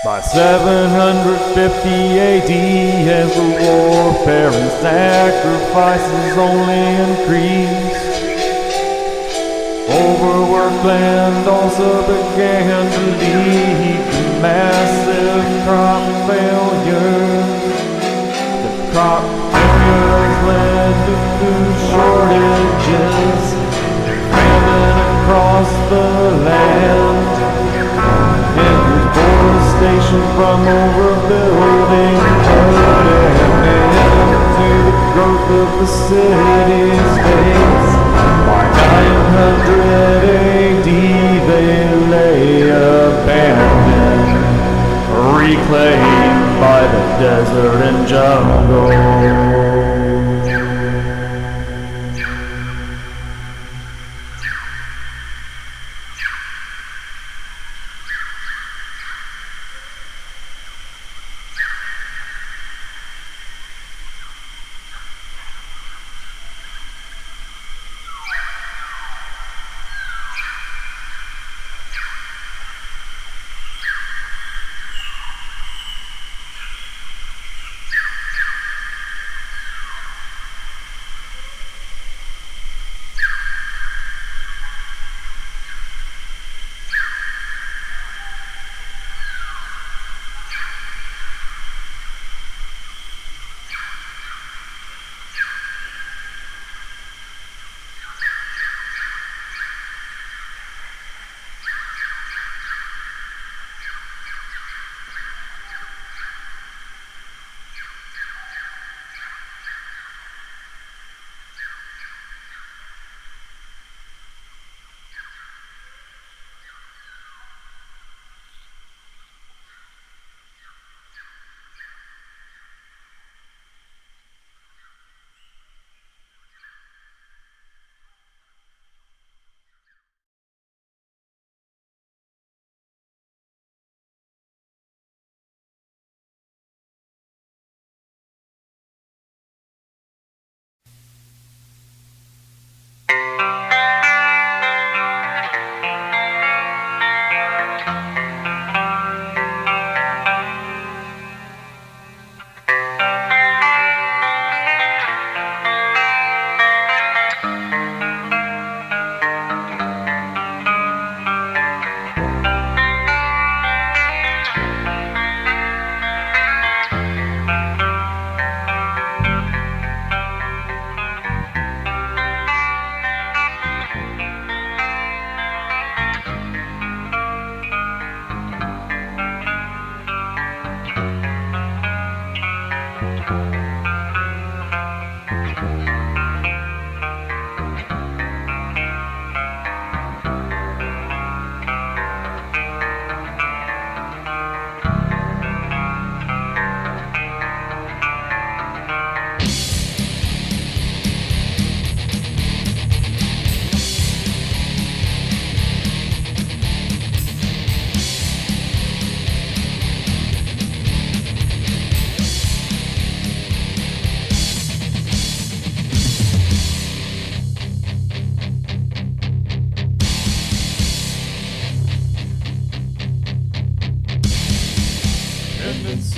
By 750 AD, as the warfare and sacrifices only increased, overworked land also began to lead to massive crop failures. The crop failures led to food shortages, famine across the land. Deforestation from overbuilding put an end to the growth of the city-states. By 900 AD they lay abandoned, reclaimed by the desert and jungle.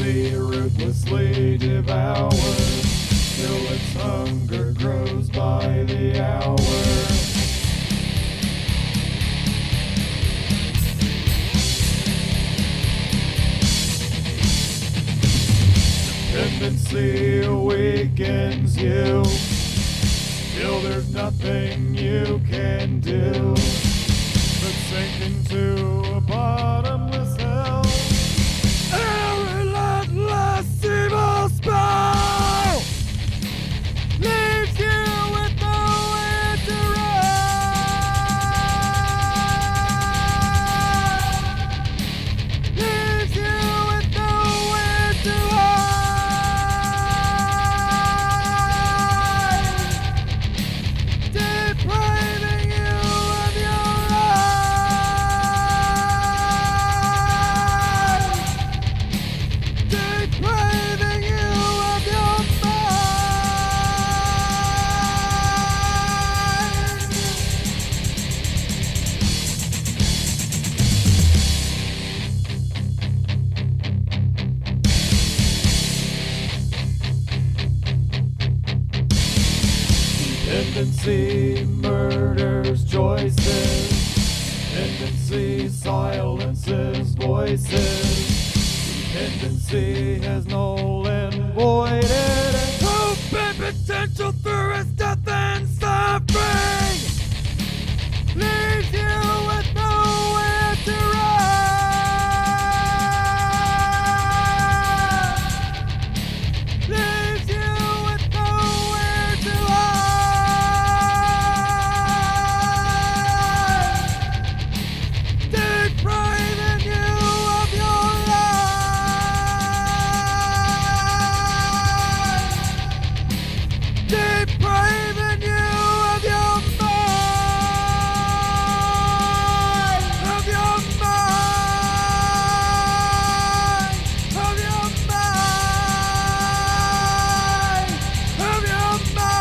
humanity ruthlessly devours, till its hunger grows by the hour. Dependency awakens you, till there's nothing you can do but sink into a bottomless hell. A relentless evil spell leaves you with nowhere to run. Leaves you with nowhere to hide. Depriving you of your life. Depriving you of your Dependency murders choices. Dependency silences voices. Dependency has null and voided and hope and potential through its death and suffering. Leaves you with nowhere to run. Leaves you with nowhere to hide. Depriving you of your life. Depriving you of your mind. Of your mind. Of your mind. Of your mind.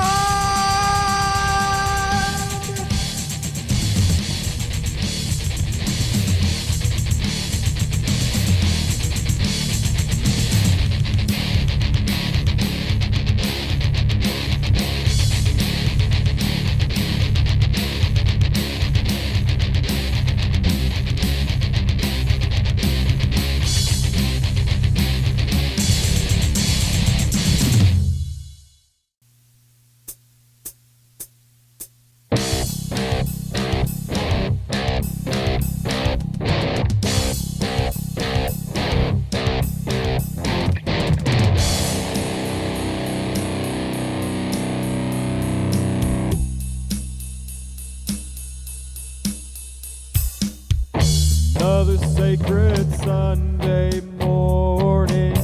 Another sacred Sunday morning,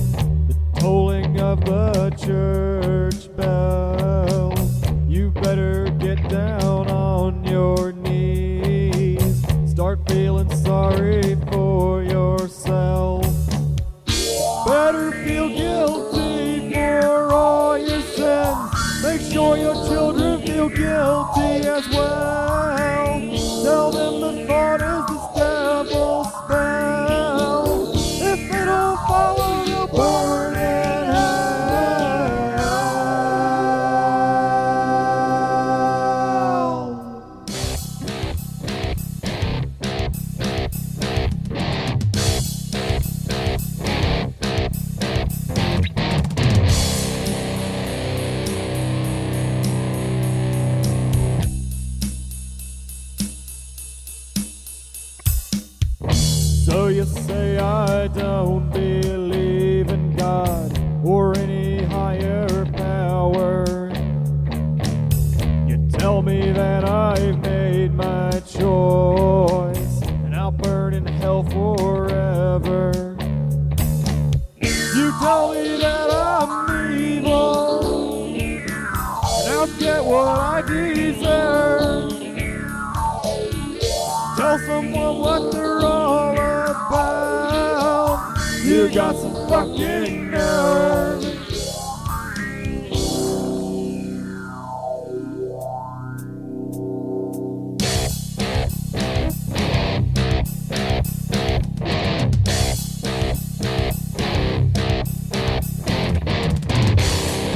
the tolling of the church bell. You better get down on your knees, start feeling sorry for yourself. Better feel guilty for all your sins. Make sure your children feel guilty as well. Tell them the thought is the devil's spell. If they don't follow, you'll burn in So you say I don't believe in God or any higher power. You tell me that I've made my choice and I'll burn in hell forever. You tell me that I'm evil and I'll get what I deserve. Tell someone what they're all about. You got some fucking nerve.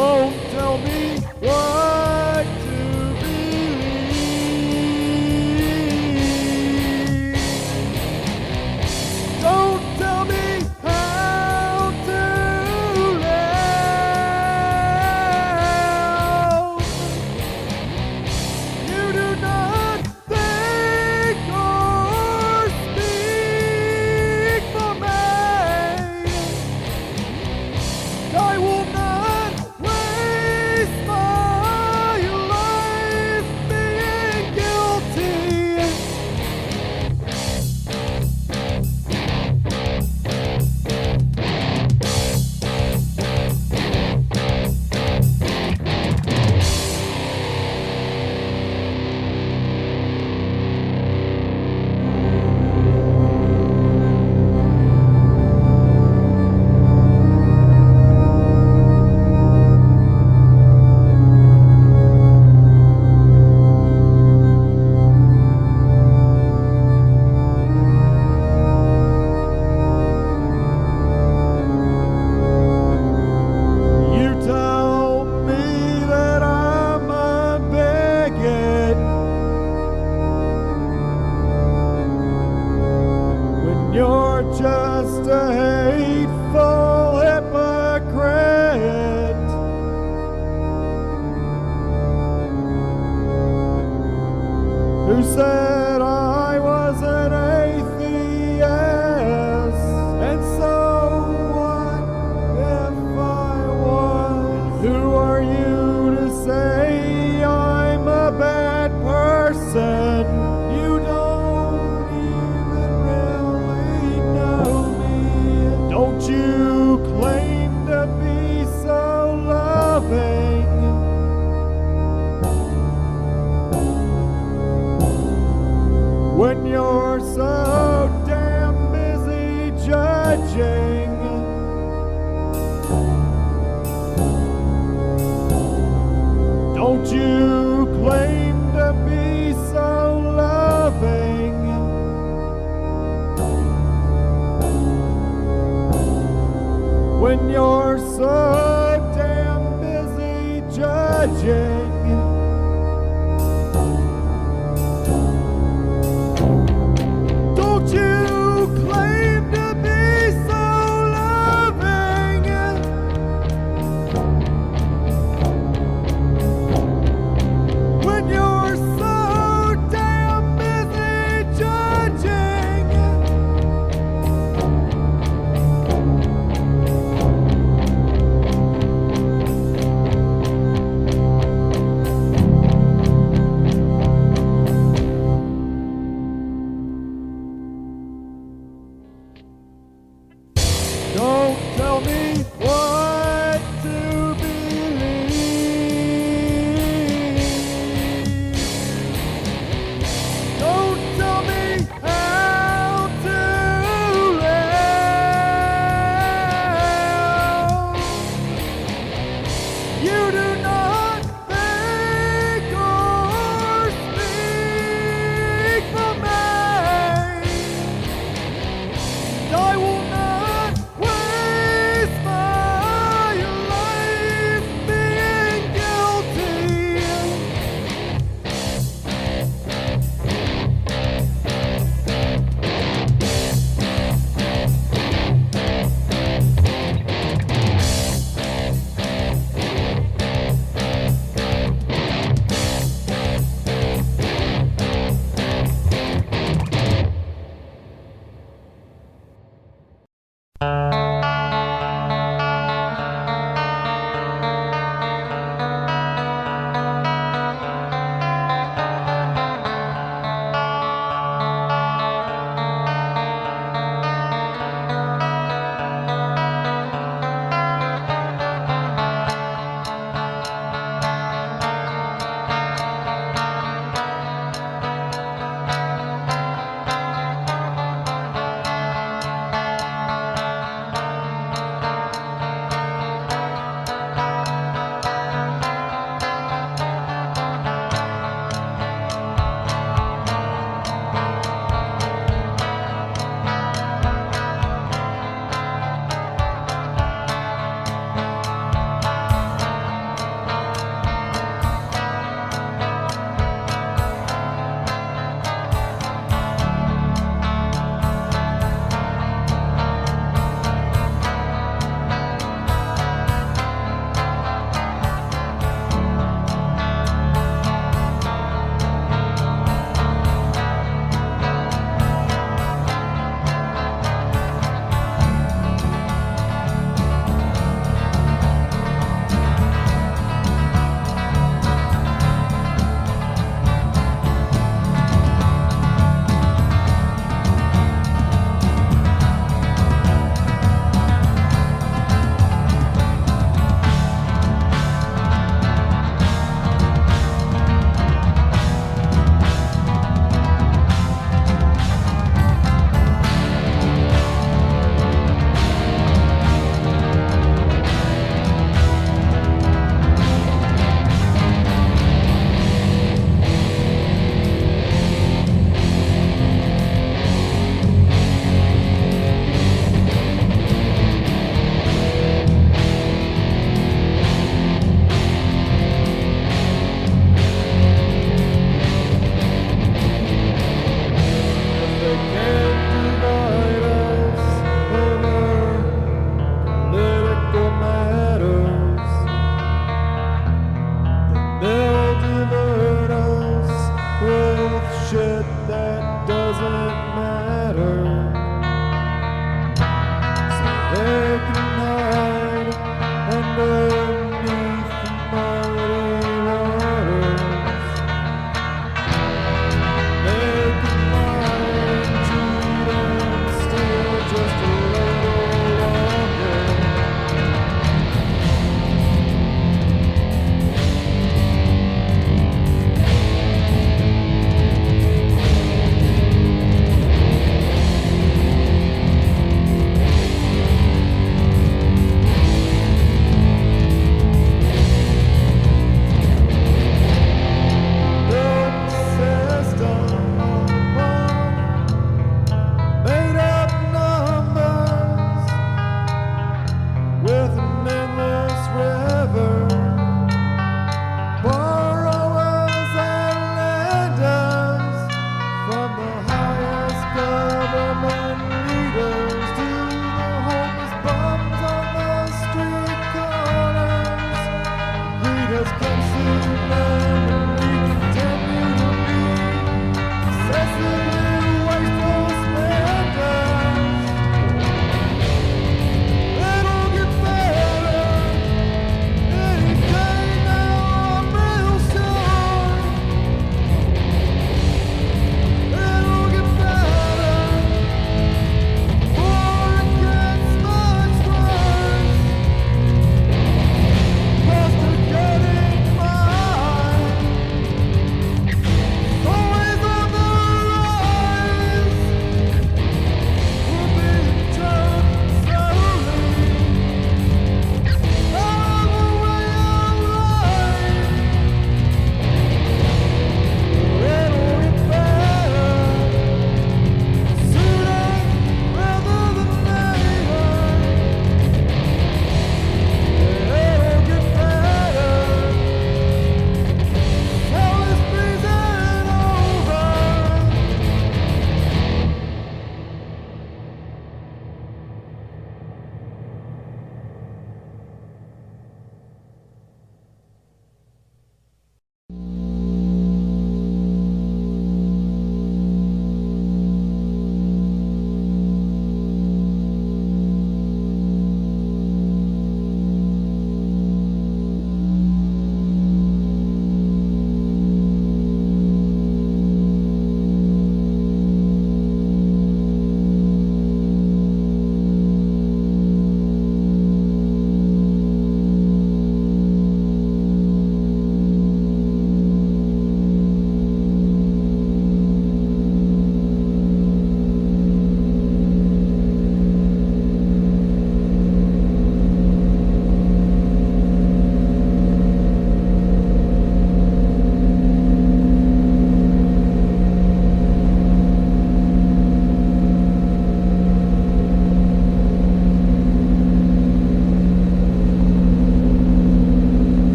Don't tell me what to believe. Don't tell me how to live. You do not think or speak for me. I will not waste my life being guilty. You tell me that I'm a bigot when you're just a hateful hypocrite who said I was an atheist. And so what if I was? Who are you to say I'm a bad person? You don't even really know me. Don't you claim to be so loving? When you're so damn busy judging. Don't you claim to be so loving? When you're so damn busy judging. Don't you claim to be so loving? When you're so damn busy judging. that doesn't matter, so they can hide underneath the muddy waters. They can lie and cheat and steal just a little longer.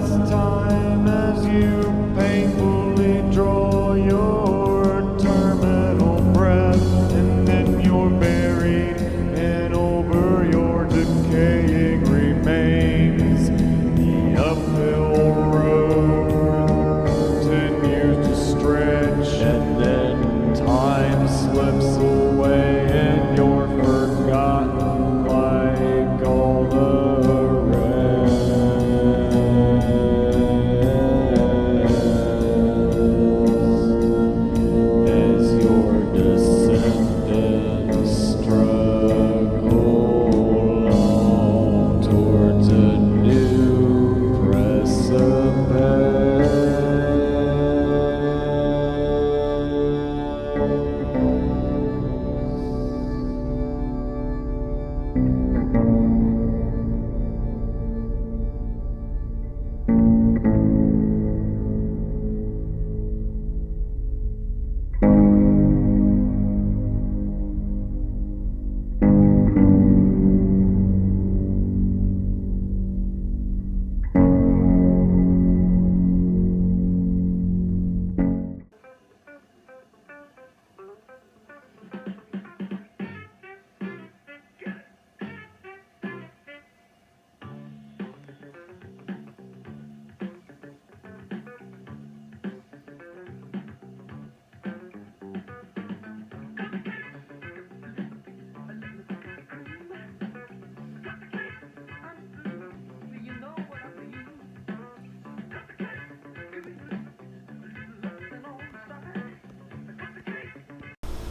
last time as you painfully draw your terminal breath, and then you're buried and over your decaying remains. The uphill road continues to stretch, and then time slips away and you're forgotten like all the as your descendants struggle along towards a new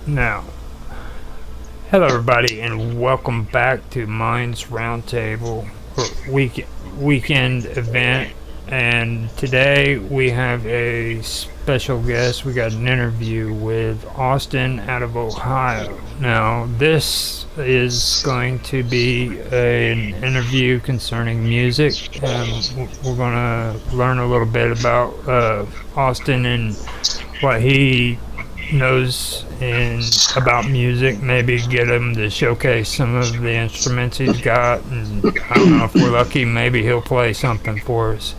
Now, hello everybody, and welcome back to Minds Roundtable weekend event. And today we have a special guest. We got an interview with Austin out of Ohio. Now, this is going to be an interview concerning music. We're going to learn a little bit about Austin and what he knows about music, maybe get him to showcase some of the instruments he's got, and I don't know, if we're lucky, maybe he'll play something for us.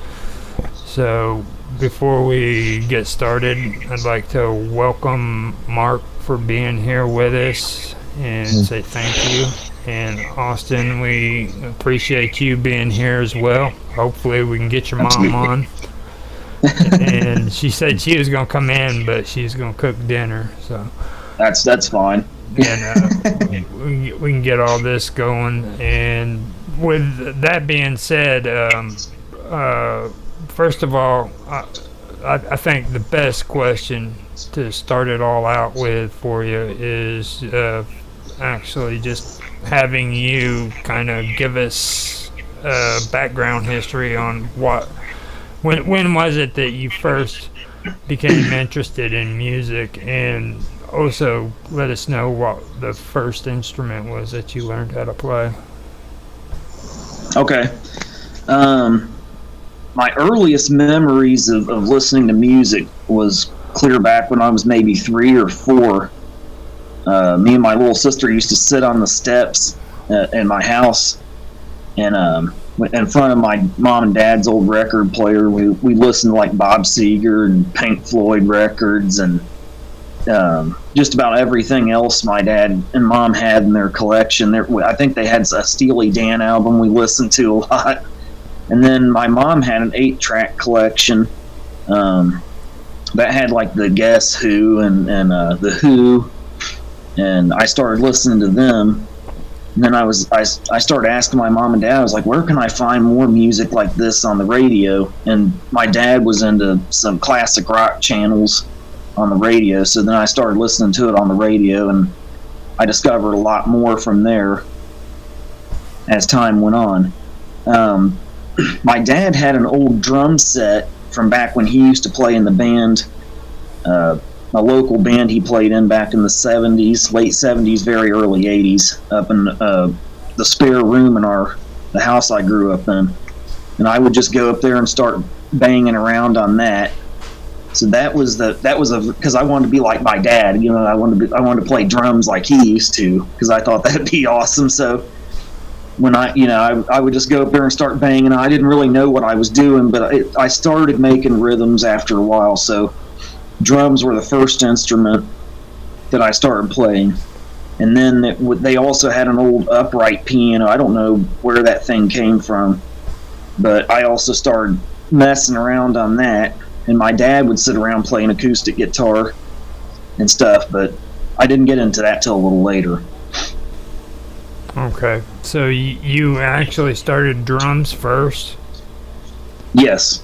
So before we get started, I'd like to welcome Mark for being here with us and say thank you. And Austin, we appreciate you being here as well. Hopefully we can get your mom on. And she said she was gonna come in, but she's gonna cook dinner, so that's fine. And we can get all this going. And with that being said, first of all, I think the best question to start it all out with for you is actually just having you kind of give us background history on when was it that you first became interested in music, and also let us know what the first instrument was that you learned how to play. Okay. My earliest memories of listening to music was clear back when I was maybe 3 or 4. Me and my little sister used to sit on the steps in my house, and in front of my mom and dad's old record player, we listened to like Bob Seger and Pink Floyd records, and just about everything else my dad and mom had in their collection. I think they had a Steely Dan album we listened to a lot. And then my mom had an 8-track collection that had like the Guess Who and the Who, and I started listening to them. And then I started asking my mom and dad, I was like, where can I find more music like this on the radio? And my dad was into some classic rock channels on the radio, so then I started listening to it on the radio, and I discovered a lot more from there as time went on. My dad had an old drum set from back when he used to play in the band, a local band he played in back in the 70s, late 70s, very early 80s, up in the spare room in the house I grew up in. And I would just go up there and start banging around on that. So that was because I wanted to be like my dad, I wanted to play drums like he used to, because I thought that'd be awesome. So when I would just go up there and start banging. I didn't really know what I was doing, but I started making rhythms after a while. So drums were the first instrument that I started playing. And then they also had an old upright piano. I don't know where that thing came from, but I also started messing around on that. And my dad would sit around playing acoustic guitar and stuff, but I didn't get into that till a little later. Okay, so you actually started drums first? Yes.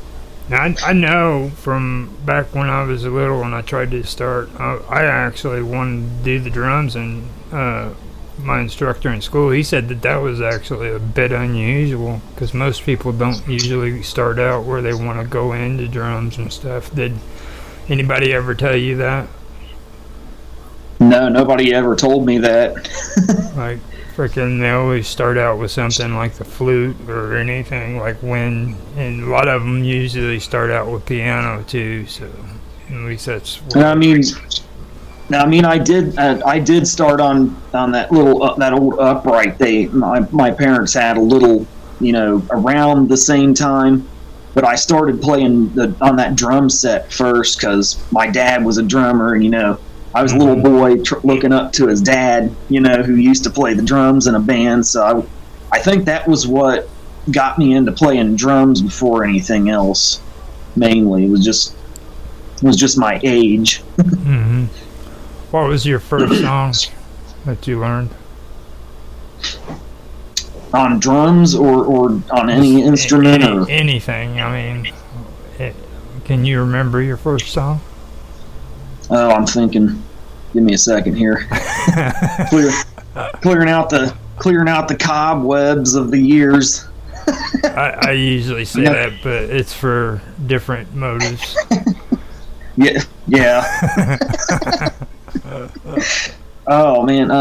Now, I know from back when I was little and I tried to start, I actually wanted to do the drums, and my instructor in school, he said that was actually a bit unusual because most people don't usually start out where they want to go into drums and stuff. Did anybody ever tell you that? No, nobody ever told me that. Like, freaking, they always start out with something like the flute or anything like wind, and a lot of them usually start out with piano too. So at least that's. I mean, I did start on that little that old upright. My parents had a little, around the same time, but I started playing on that drum set first because my dad was a drummer, and I was a little boy looking up to his dad, who used to play the drums in a band. So I think that was what got me into playing drums before anything else. Mainly, it was just my age. Mm-hmm. What was your first song that you learned? On drums or on any instrument? Or anything. I mean, can you remember your first song? Oh, I'm thinking. Give me a second here. Clearing out the cobwebs of the years. I usually say that, but it's for different motives. Yeah. Oh man,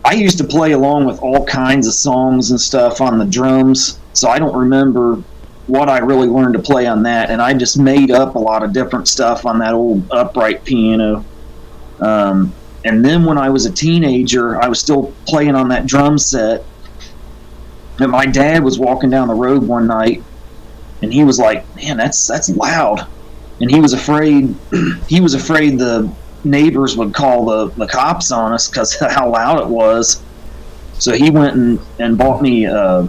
I used to play along with all kinds of songs and stuff on the drums, so I don't remember what I really learned to play on that, and I just made up a lot of different stuff on that old upright piano. And then when I was a teenager, I was still playing on that drum set, and my dad was walking down the road one night, and he was like, "Man, that's loud," and he was afraid the neighbors would call the cops on us because of how loud it was. So he went and bought me a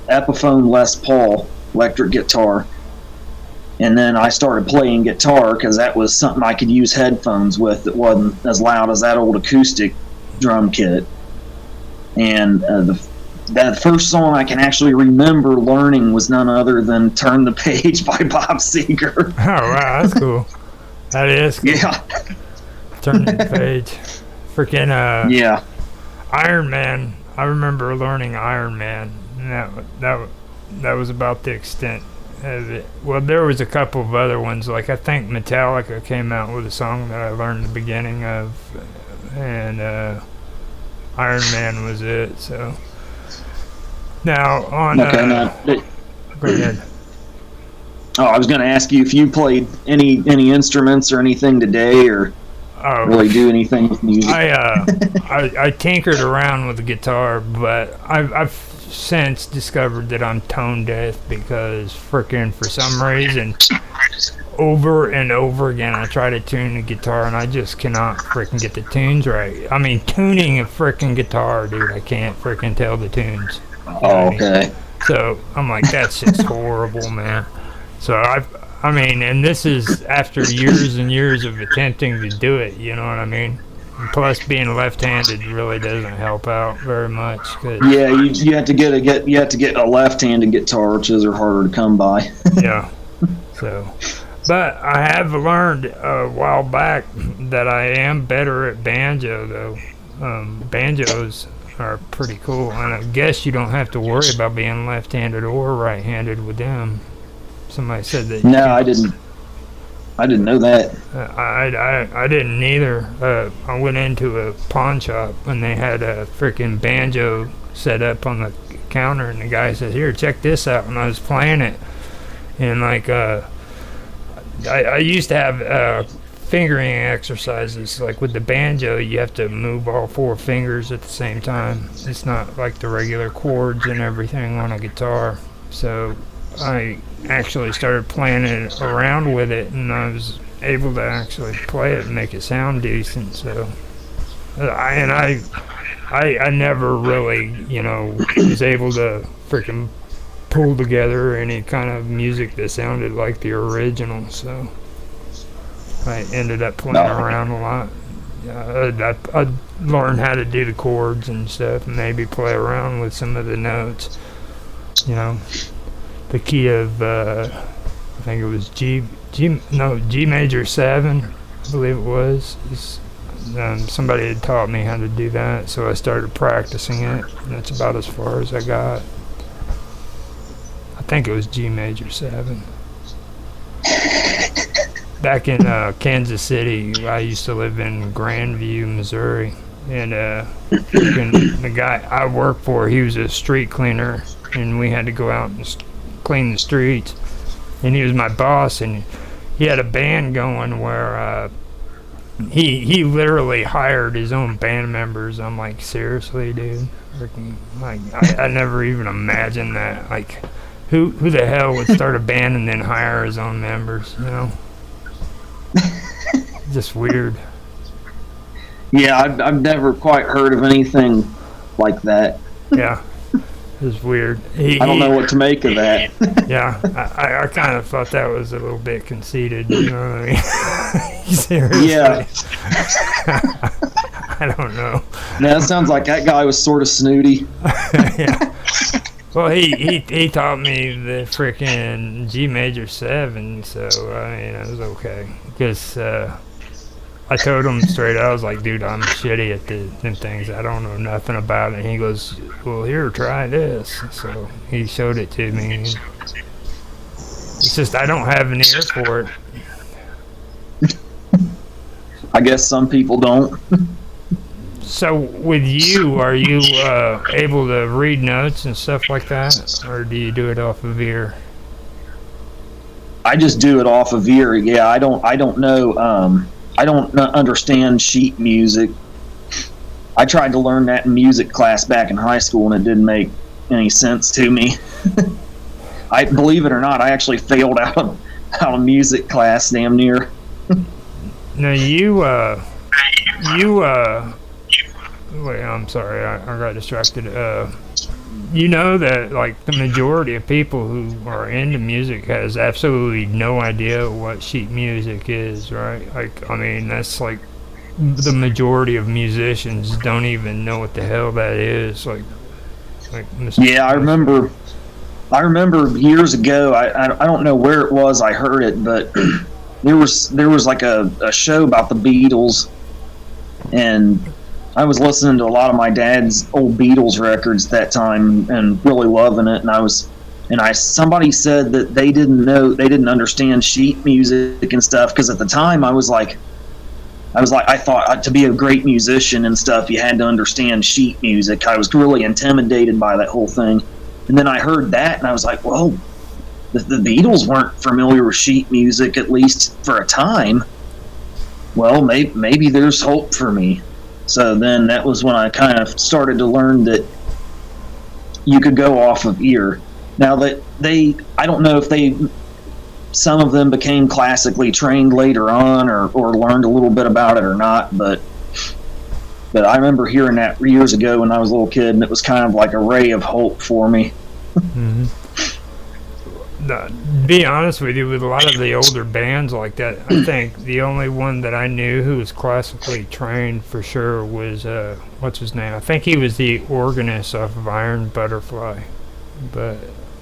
Epiphone Les Paul electric guitar, and then I started playing guitar because that was something I could use headphones with that wasn't as loud as that old acoustic drum kit. And that first song I can actually remember learning was none other than "Turn the Page" by Bob Seger. Oh wow, that's cool. That is cool. Yeah. Turn the Page. Freaking yeah. Iron Man. I remember learning Iron Man. And that was about the extent of it. Well, there was a couple of other ones. Like I think Metallica came out with a song that I learned the beginning of, and Iron Man was it. So now on. Okay, go ahead. Oh, I was going to ask you if you played any instruments or anything today, or really do anything with music. I tinkered around with the guitar, but I've since discovered that I'm tone deaf because frickin' for some reason, over and over again, I try to tune the guitar and I just cannot frickin' get the tunes right. I mean, tuning a frickin' guitar, dude, I can't frickin' tell the tunes. Oh, okay. So I'm like, that's just horrible, man. So I mean, and this is after years and years of attempting to do it, you know what I mean? And plus, being left-handed really doesn't help out very much. Yeah, you have to get a left-handed guitar, which are harder to come by. Yeah. So, but I have learned a while back that I am better at banjo, though. Banjos are pretty cool, and I guess you don't have to worry about being left-handed or right-handed with them. Somebody said that. No, I didn't. I didn't know that. I didn't either. I went into a pawn shop and they had a freaking banjo set up on the counter, and the guy said, "Here, check this out." And I was playing it, and like I used to have fingering exercises. Like with the banjo, you have to move all 4 fingers at the same time. It's not like the regular chords and everything on a guitar. So I actually started playing it around with it, and I was able to actually play it and make it sound decent. So I never really, was able to freaking pull together any kind of music that sounded like the original. So I ended up playing around a lot. I learned how to do the chords and stuff, and maybe play around with some of the notes. The key of I think it was G major 7, I believe it was. Somebody had taught me how to do that, so I started practicing it, and that's about as far as I got. I think it was G major 7. Back in Kansas City, I used to live in Grandview, Missouri, and the guy I worked for, he was a street cleaner, and we had to go out and clean the streets, and he was my boss, and he had a band going where he literally hired his own band members. I'm like, seriously, dude? Like, I never even imagined that. Like, who the hell would start a band and then hire his own members, Just weird. Yeah, I've never quite heard of anything like that. Yeah, it was weird. I don't know what to make of that. Yeah, I kind of thought that was a little bit conceited, you know what I mean? Seriously. Yeah. I don't know. That sounds like that guy was sort of snooty. Yeah. Well, he taught me the freaking G major 7, so it was okay. Because I told him straight out, I was like, dude, I'm shitty at them things. I don't know nothing about it. And he goes, well, here, try this. So he showed it to me. It's just I don't have an ear for it. I guess some people don't. So with you, are you able to read notes and stuff like that? Or do you do it off of ear? I just do it off of ear. Yeah, I don't know. I don't understand sheet music. I tried to learn that in music class back in high school, and it didn't make any sense to me. I believe it or not, I actually failed out of music class damn near. Now wait, I'm sorry, I got distracted. You know that like the majority of people who are into music has absolutely no idea what sheet music is, right? Like, I mean, that's like the majority of musicians don't even know what the hell that is. Like yeah, I remember years ago. I don't know where it was I heard it, but there was like a show about the Beatles, and I was listening to a lot of my dad's old Beatles records at that time and really loving it. And somebody said that they didn't understand sheet music and stuff, because at the time I thought to be a great musician and stuff, you had to understand sheet music. I was really intimidated by that whole thing. And then I heard that and I was like, whoa, the Beatles weren't familiar with sheet music, at least for a time. Well, maybe there's hope for me. So then that was when I kind of started to learn that you could go off of ear. Now that I don't know if some of them became classically trained later on or learned a little bit about it or not, but I remember hearing that years ago when I was a little kid, and it was kind of like a ray of hope for me. Mm-hmm. To be honest with you, with a lot of the older bands like that, I think the only one that I knew who was classically trained for sure was what's his name? I think he was the organist off of Iron Butterfly. But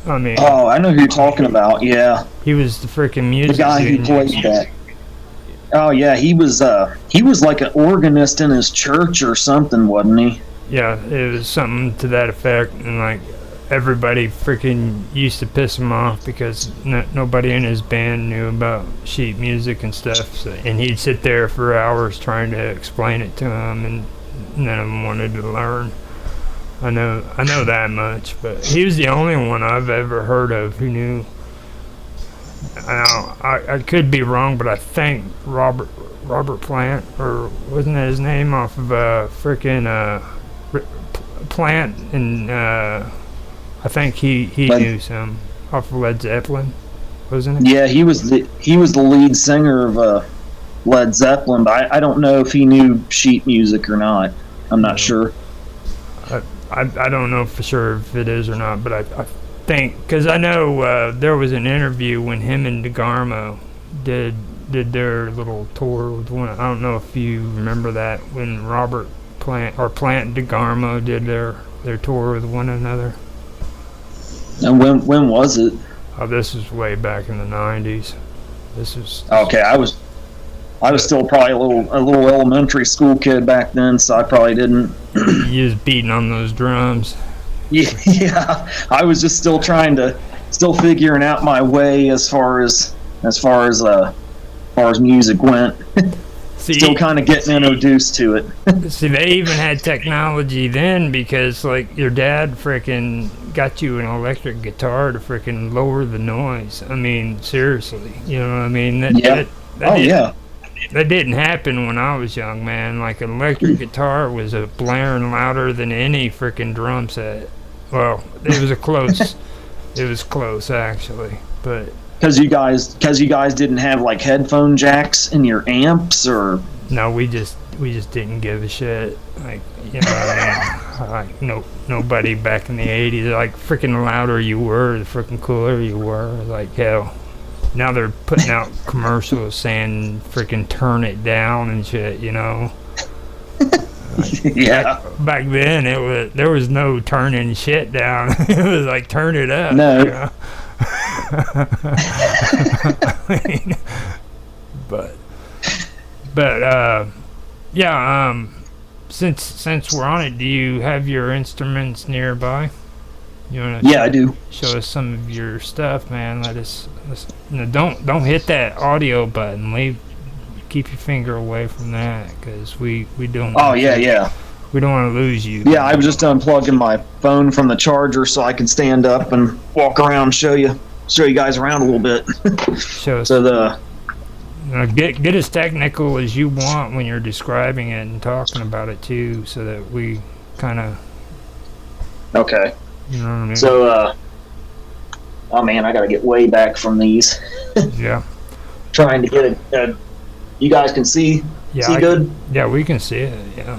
I mean, oh, I know who you're talking about. Yeah, he was the freaking music. The guy who played that. Oh yeah, he was like an organist in his church or something, wasn't he? Yeah, it was something to that effect, and like everybody freaking used to piss him off because nobody in his band knew about sheet music and stuff. So, and he'd sit there for hours trying to explain it to them, and none of them wanted to learn. I know that much, but he was the only one I've ever heard of who knew. I could be wrong, but I think Robert Plant, or wasn't that his name, off of frickin' Plant, and I think he knew some off of Led Zeppelin, wasn't it? Yeah, he was the lead singer of Led Zeppelin, but I don't know if he knew sheet music or not. I'm not sure. I don't know for sure if it is or not, but I think, because I know there was an interview when him and DeGarmo did their little tour with one. I don't know if you remember that, when Robert Plant and DeGarmo did their tour with one another. And when was it? Oh, this was way back in the 90s. This was okay. I was still probably a little elementary school kid back then, so I probably didn't. You was beating on those drums. Yeah, I was just still figuring out my way as far as music went. Still kind of getting introduced to it. See, they even had technology then, because like your dad frickin' got you an electric guitar to frickin' lower the noise. I mean, seriously, you know what I mean? That didn't happen when I was young, man. Like, an electric guitar was blaring louder than any frickin' drum set. Well, it was it was close, actually, but. Because you guys didn't have like headphone jacks in your amps, or no, we just didn't give a shit. Like, you know what I mean? Like, nobody back in the 80s, like, freaking louder you were, the freaking cooler you were. Like, hell, now they're putting out commercials saying freaking turn it down and shit, you know. Like, yeah. Back then, there was no turning shit down. It was like, turn it up. No. You know? I mean, but yeah. Since we're on it, do you have your instruments nearby? You wanna I do. Show us some of your stuff, man. Let's don't hit that audio button. Keep your finger away from that, because we don't. Oh yeah. We don't want to lose you. Yeah, I was just unplugging my phone from the charger so I can stand up and walk around and show you guys around a little bit. Show us. So get as technical as you want when you're describing it and talking about it too, so that we kind of. Okay. You know what I mean? So, oh man, I gotta get way back from these. Yeah. Trying to get a. You guys can see. Yeah. See good. Yeah, we can see it. Yeah.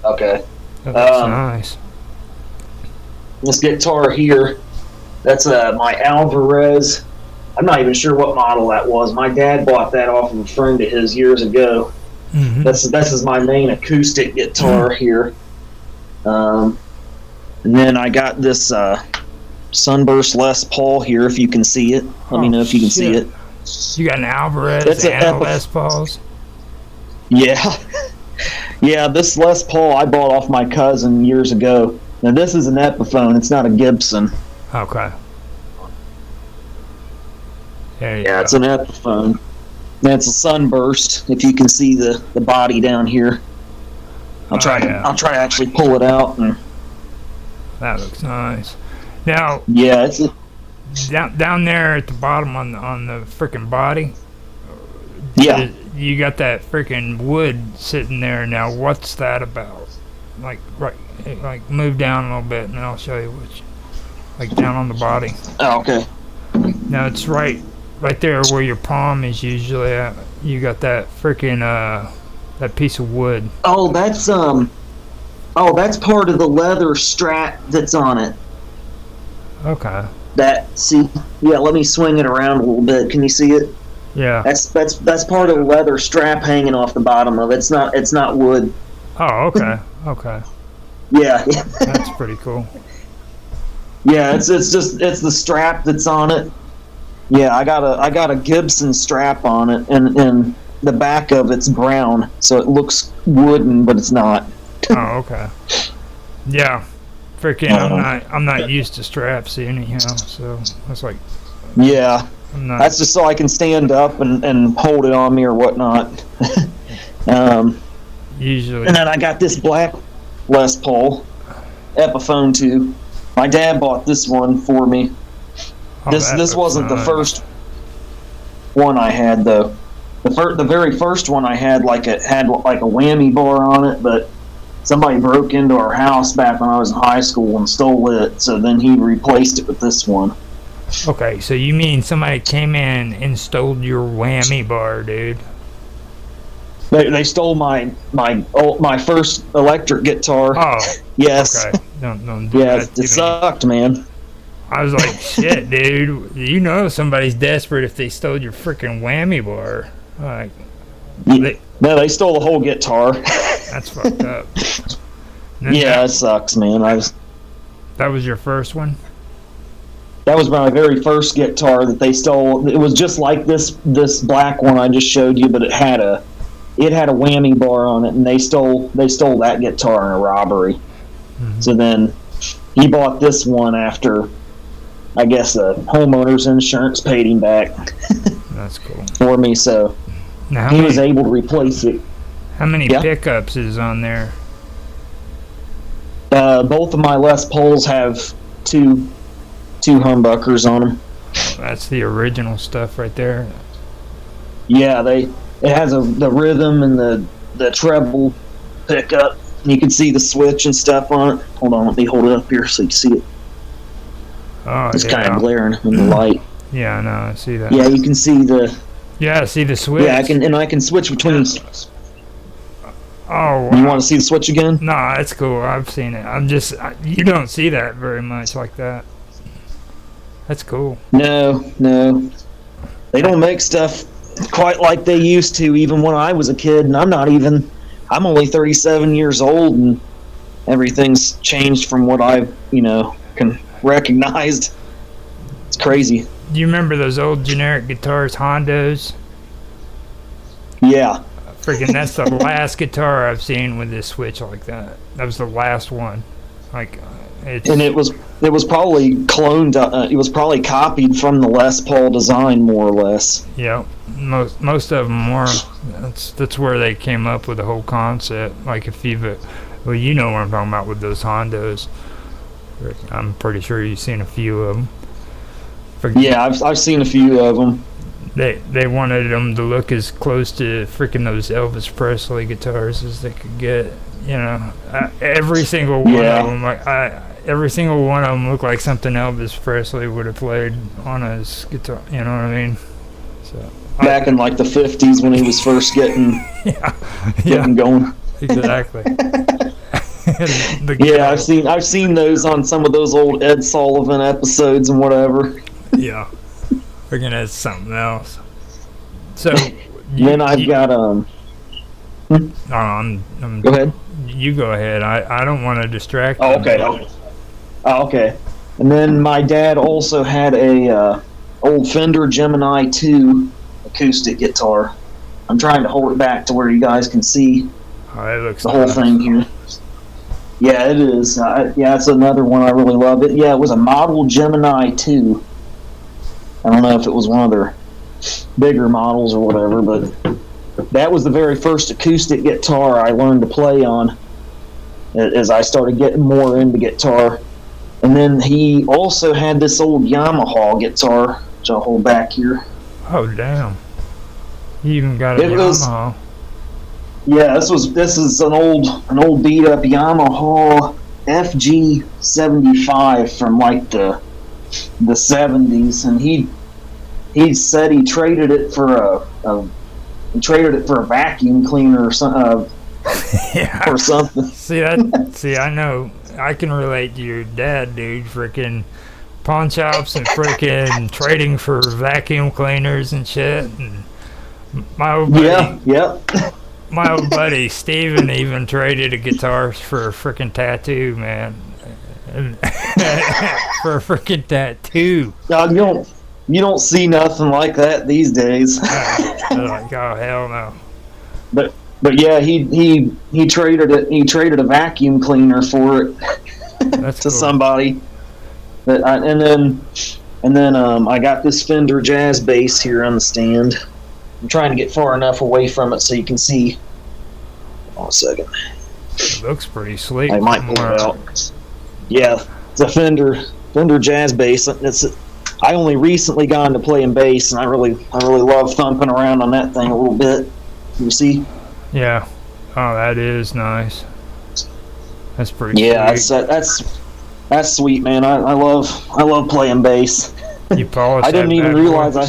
Okay. That's nice. This guitar here, that's my Alvarez. I'm not even sure what model that was. My dad bought that off of a friend of his years ago. Mm-hmm. This is my main acoustic guitar here. And then I got this Sunburst Les Paul here, if you can see it. Let me know if you can see it. You got an Alvarez and Les Pauls? Yeah. Yeah, this Les Paul I bought off my cousin years ago. Now this is an Epiphone, it's not a Gibson. Okay. Yeah, it's an Epiphone. And it's a Sunburst, if you can see the body down here. I'll try to actually pull it out. And that looks nice. Now, yeah, it's down there at the bottom on the freaking body. Yeah. You got that freaking wood sitting there. Now, what's that about? Like, move down a little bit, and I'll show you which. Like, down on the body. Oh, okay. Now, it's right there where your palm is usually at. You got that freaking that piece of wood. Oh, that's part of the leather strap that's on it. Okay. Let me swing it around a little bit. Can you see it? Yeah. That's part of the leather strap hanging off the bottom of it. It's not wood. Oh, okay. Okay. Yeah. That's pretty cool. Yeah, it's the strap that's on it. Yeah, I got a Gibson strap on it, and the back of it's brown, so it looks wooden, but it's not. Oh, okay. Yeah. Freaking, I'm not used to straps anyhow, so that's like. Yeah. That's just so I can stand up and hold it on me or whatnot. Usually. And then I got this black Les Paul Epiphone 2. My dad bought this one for me. This wasn't the first one I had though. The very first one I had had like a whammy bar on it, but somebody broke into our house back when I was in high school and stole it. So then he replaced it with this one. Okay, so you mean somebody came in and stole your whammy bar, dude? They stole my first electric guitar. Oh, yes. Okay. Don't do Yeah, that to it me. sucked, man. I was like, shit, dude. You know somebody's desperate if they stole your freaking whammy bar. Like, No, they stole the whole guitar. that's fucked up. And then Yeah, it sucks, man. that was your first one? That was my very first guitar that they stole. It was just like this black one I just showed you, but it had a whammy bar on it, and they stole that guitar in a robbery. Mm-hmm. So then he bought this one after, I guess, the homeowner's insurance paid him back That's cool. for me. So Now, he was able to replace it. how many Yeah. pickups is on there? Both of my Les Pauls have two humbuckers on them. That's the original stuff right there. Yeah, it has the rhythm and the treble pickup. You can see the switch and stuff on it. Hold on, let me hold it up here so you can see it. Oh, It's yeah. kind of glaring in the light. Yeah, I know. I see that. Yeah, you can see the. Yeah, I see the switch. Yeah, I can switch between. Oh, You wow. want to see the switch again? No, that's cool. I've seen it. You don't see that very much like that. That's cool. No. They don't make stuff quite like they used to, even when I was a kid, and I'm only 37 years old, and everything's changed from what I've, can recognized. It's crazy. Do you remember those old generic guitars, Hondos? Yeah. Freaking, that's the last guitar I've seen with this switch like that. That was the last one. Like, it's... And it was probably cloned. It was probably copied from the Les Paul design, more or less. Yeah, most of them were. That's where they came up with the whole concept. Like if you've, well, you know what I'm talking about with those Hondos. I'm pretty sure you've seen a few of them. Yeah, I've seen a few of them. They wanted them to look as close to freaking those Elvis Presley guitars as they could get. Every single one of them, every single one of them looked like something Elvis Presley would have played on his guitar. You know what I mean? So back in like the 50s when he was first getting going. Exactly. Yeah, I've seen those on some of those old Ed Sullivan episodes and whatever. Yeah, freaking that's something else. So then I've got go ahead. You go ahead. I don't want to distract. Oh, okay. Okay. And then my dad also had a old Fender Gemini 2 acoustic guitar. I'm trying to hold it back to where you guys can see it looks the whole thing here. Yeah, it is. It's another one I really love. It. Yeah, it was a model Gemini 2. I don't know if it was one of their bigger models or whatever, but that was the very first acoustic guitar I learned to play on as I started getting more into guitar. And then he also had this old Yamaha guitar, which I'll hold back here. Oh, damn. You even got a Yamaha. Yeah, this is an old beat up Yamaha FG75 from like the 70s, and he said he traded it for a vacuum cleaner or something. Or something. See, I know. I can relate to your dad, dude. Freaking pawn shops and freaking trading for vacuum cleaners and shit. And my old buddy, my old buddy Steven even traded a guitar for a freaking tattoo, man. For a freaking tattoo. You don't see nothing like that these days. Like, oh hell no. But yeah, he traded it. He traded a vacuum cleaner for it to cool. somebody. And then I got this Fender Jazz bass here on the stand. I'm trying to get far enough away from it so you can see. Hold on a second. It looks pretty sleek. I might pull it out. Yeah, it's a Fender Jazz bass. It's I only recently got into playing bass, and I really love thumping around on that thing a little bit. You see? Yeah. Oh, that is nice. That's pretty. Yeah, sweet. that's sweet, man. I love playing bass. You polish I didn't that even bad realize boy?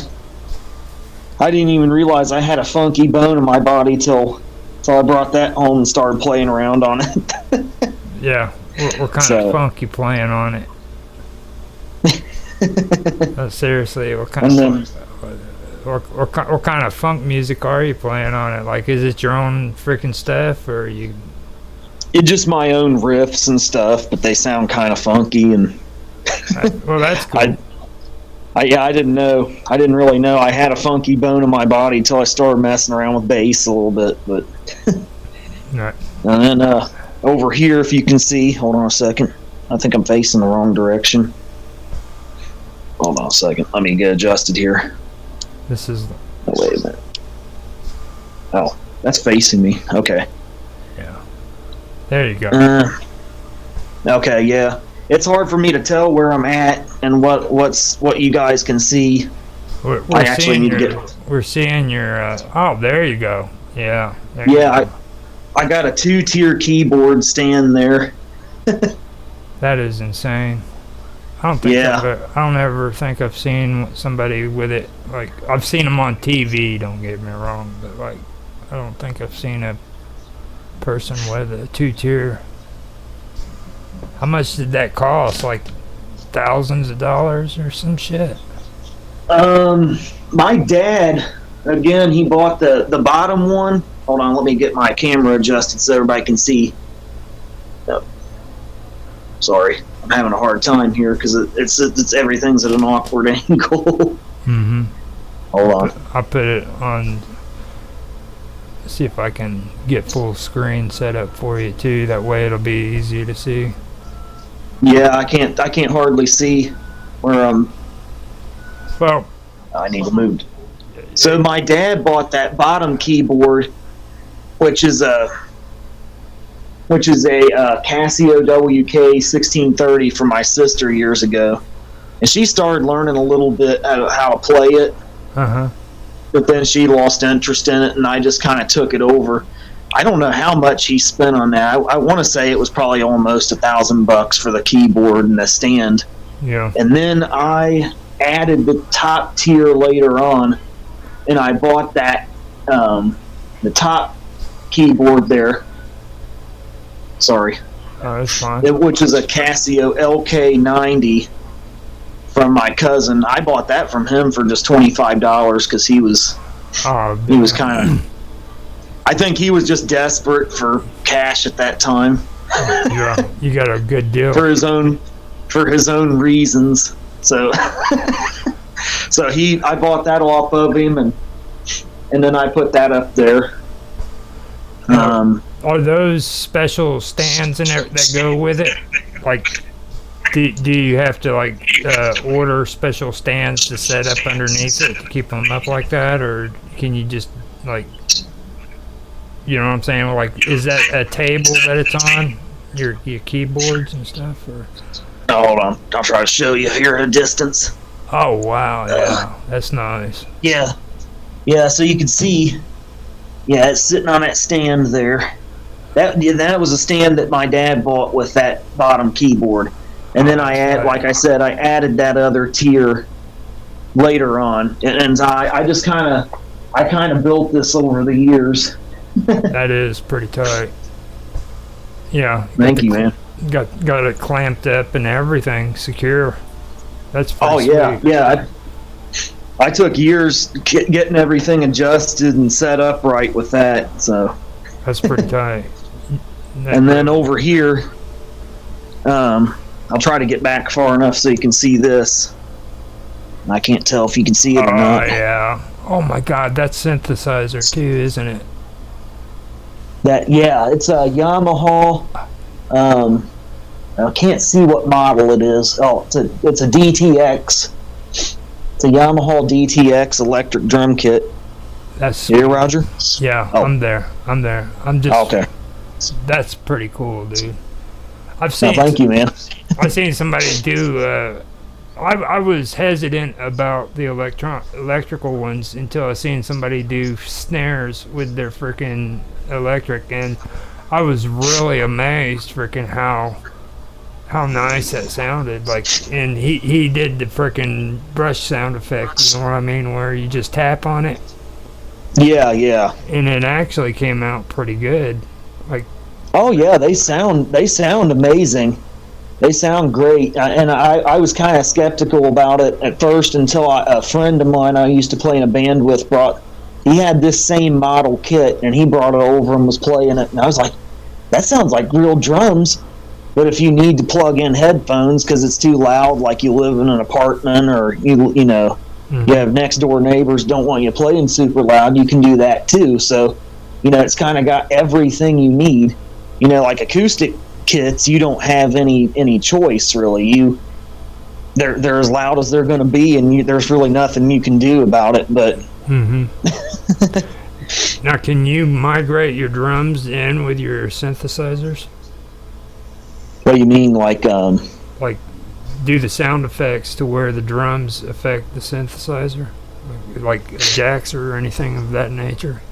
I didn't even realize I had a funky bone in my body till I brought that home and started playing around on it. Yeah. What kind of funk you playing on it? Seriously, what kind of funk music are you playing on it? Like, is it your own freaking stuff, or you? It's just my own riffs and stuff, but they sound kind of funky and. Well, that's cool. I didn't know. I didn't really know I had a funky bone in my body until I started messing around with bass a little bit. But Right. And then over here, if you can see, hold on a second. I think I'm facing the wrong direction. Hold on a second. Let me get adjusted here. This is. Oh, wait a minute. Oh, that's facing me. Okay. Yeah. There you go. Okay, yeah. It's hard for me to tell where I'm at and what you guys can see. We're I actually seeing need to your, get. We're seeing your. Oh, there you go. Yeah. Yeah, I got a 2-tier keyboard stand there. That is insane. I don't think. Yeah. I don't ever think I've seen somebody with it. Like, I've seen them on TV. Don't get me wrong, but like, I don't think I've seen a person with a 2-tier. How much did that cost? Like thousands of dollars or some shit? My dad, again, he bought the bottom one. Hold on, let me get my camera adjusted so everybody can see. Oh. Sorry, I'm having a hard time here because it's everything's at an awkward angle. Mm-hmm. Hold on. I'll put it on. See if I can get full screen set up for you too. That way it'll be easy to see. Yeah, I can't hardly see where I'm. Well, I need to move. So my dad bought that bottom keyboard, which is a Casio WK-1630 from my sister years ago, and she started learning a little bit how to play it. But then she lost interest in it, and I just kind of took it over. I don't know how much he spent on that. I want to say it was probably almost $1,000 for the keyboard and the stand. Yeah. And then I added the top tier later on, and I bought that the top keyboard there. Sorry. Oh, that's fine. Which is a Casio LK90 from my cousin. I bought that from him for just $25 because he was kind of. I think he was just desperate for cash at that time. Yeah, you got a good deal for his own reasons. So, I bought that off of him, and then I put that up there. Are those special stands in there that go with it? Like, do you have to order special stands to set up underneath it to keep them up like that, or can you just you know what I'm saying? Like, is that a table that it's on? Your keyboards and stuff, or? Oh, hold on, I'll try to show you here at a distance. Oh wow, yeah, that's nice. Yeah, so you can see. Yeah, it's sitting on that stand there. That was a stand that my dad bought with that bottom keyboard, and then I added that other tier later on, and I just kind of built this over the years. That is pretty tight. Yeah. Thank you, man. Got it clamped up and everything secure. That's pretty sweet. Yeah. I took years getting everything adjusted and set up right with that. So that's pretty tight. And then over here, I'll try to get back far enough so you can see this. I can't tell if you can see it or not. Oh yeah. Oh my God, that's synthesizer too, isn't it? It's a Yamaha. I can't see what model it is. Oh, it's a DTX. It's a Yamaha DTX electric drum kit. That's here, Roger. Yeah, oh. I'm there. I'm just okay. That's pretty cool, dude. I've seen. Thank you, man. I've seen somebody do I was hesitant about the electrical ones until I seen somebody do snares with their freaking electric, and I was really amazed freaking how nice that sounded. Like, and he did the freaking brush sound effect, you know what I mean, where you just tap on it. Yeah, yeah. And it actually came out pretty good. Like, oh yeah, they sound amazing. They sound great, and I was kind of skeptical about it at first until a friend of mine I used to play in a band with he had this same model kit, and he brought it over and was playing it, and I was like, that sounds like real drums. But if you need to plug in headphones because it's too loud, like you live in an apartment or you know you have next door neighbors don't want you playing super loud, you can do that too. So, you know, it's kind of got everything you need. You know, like acoustic kits, you don't have any choice really. They're as loud as they're going to be, and there's really nothing you can do about it. But now, can you migrate your drums in with your synthesizers? What do you mean, like do the sound effects to where the drums affect the synthesizer, like jacks or anything of that nature?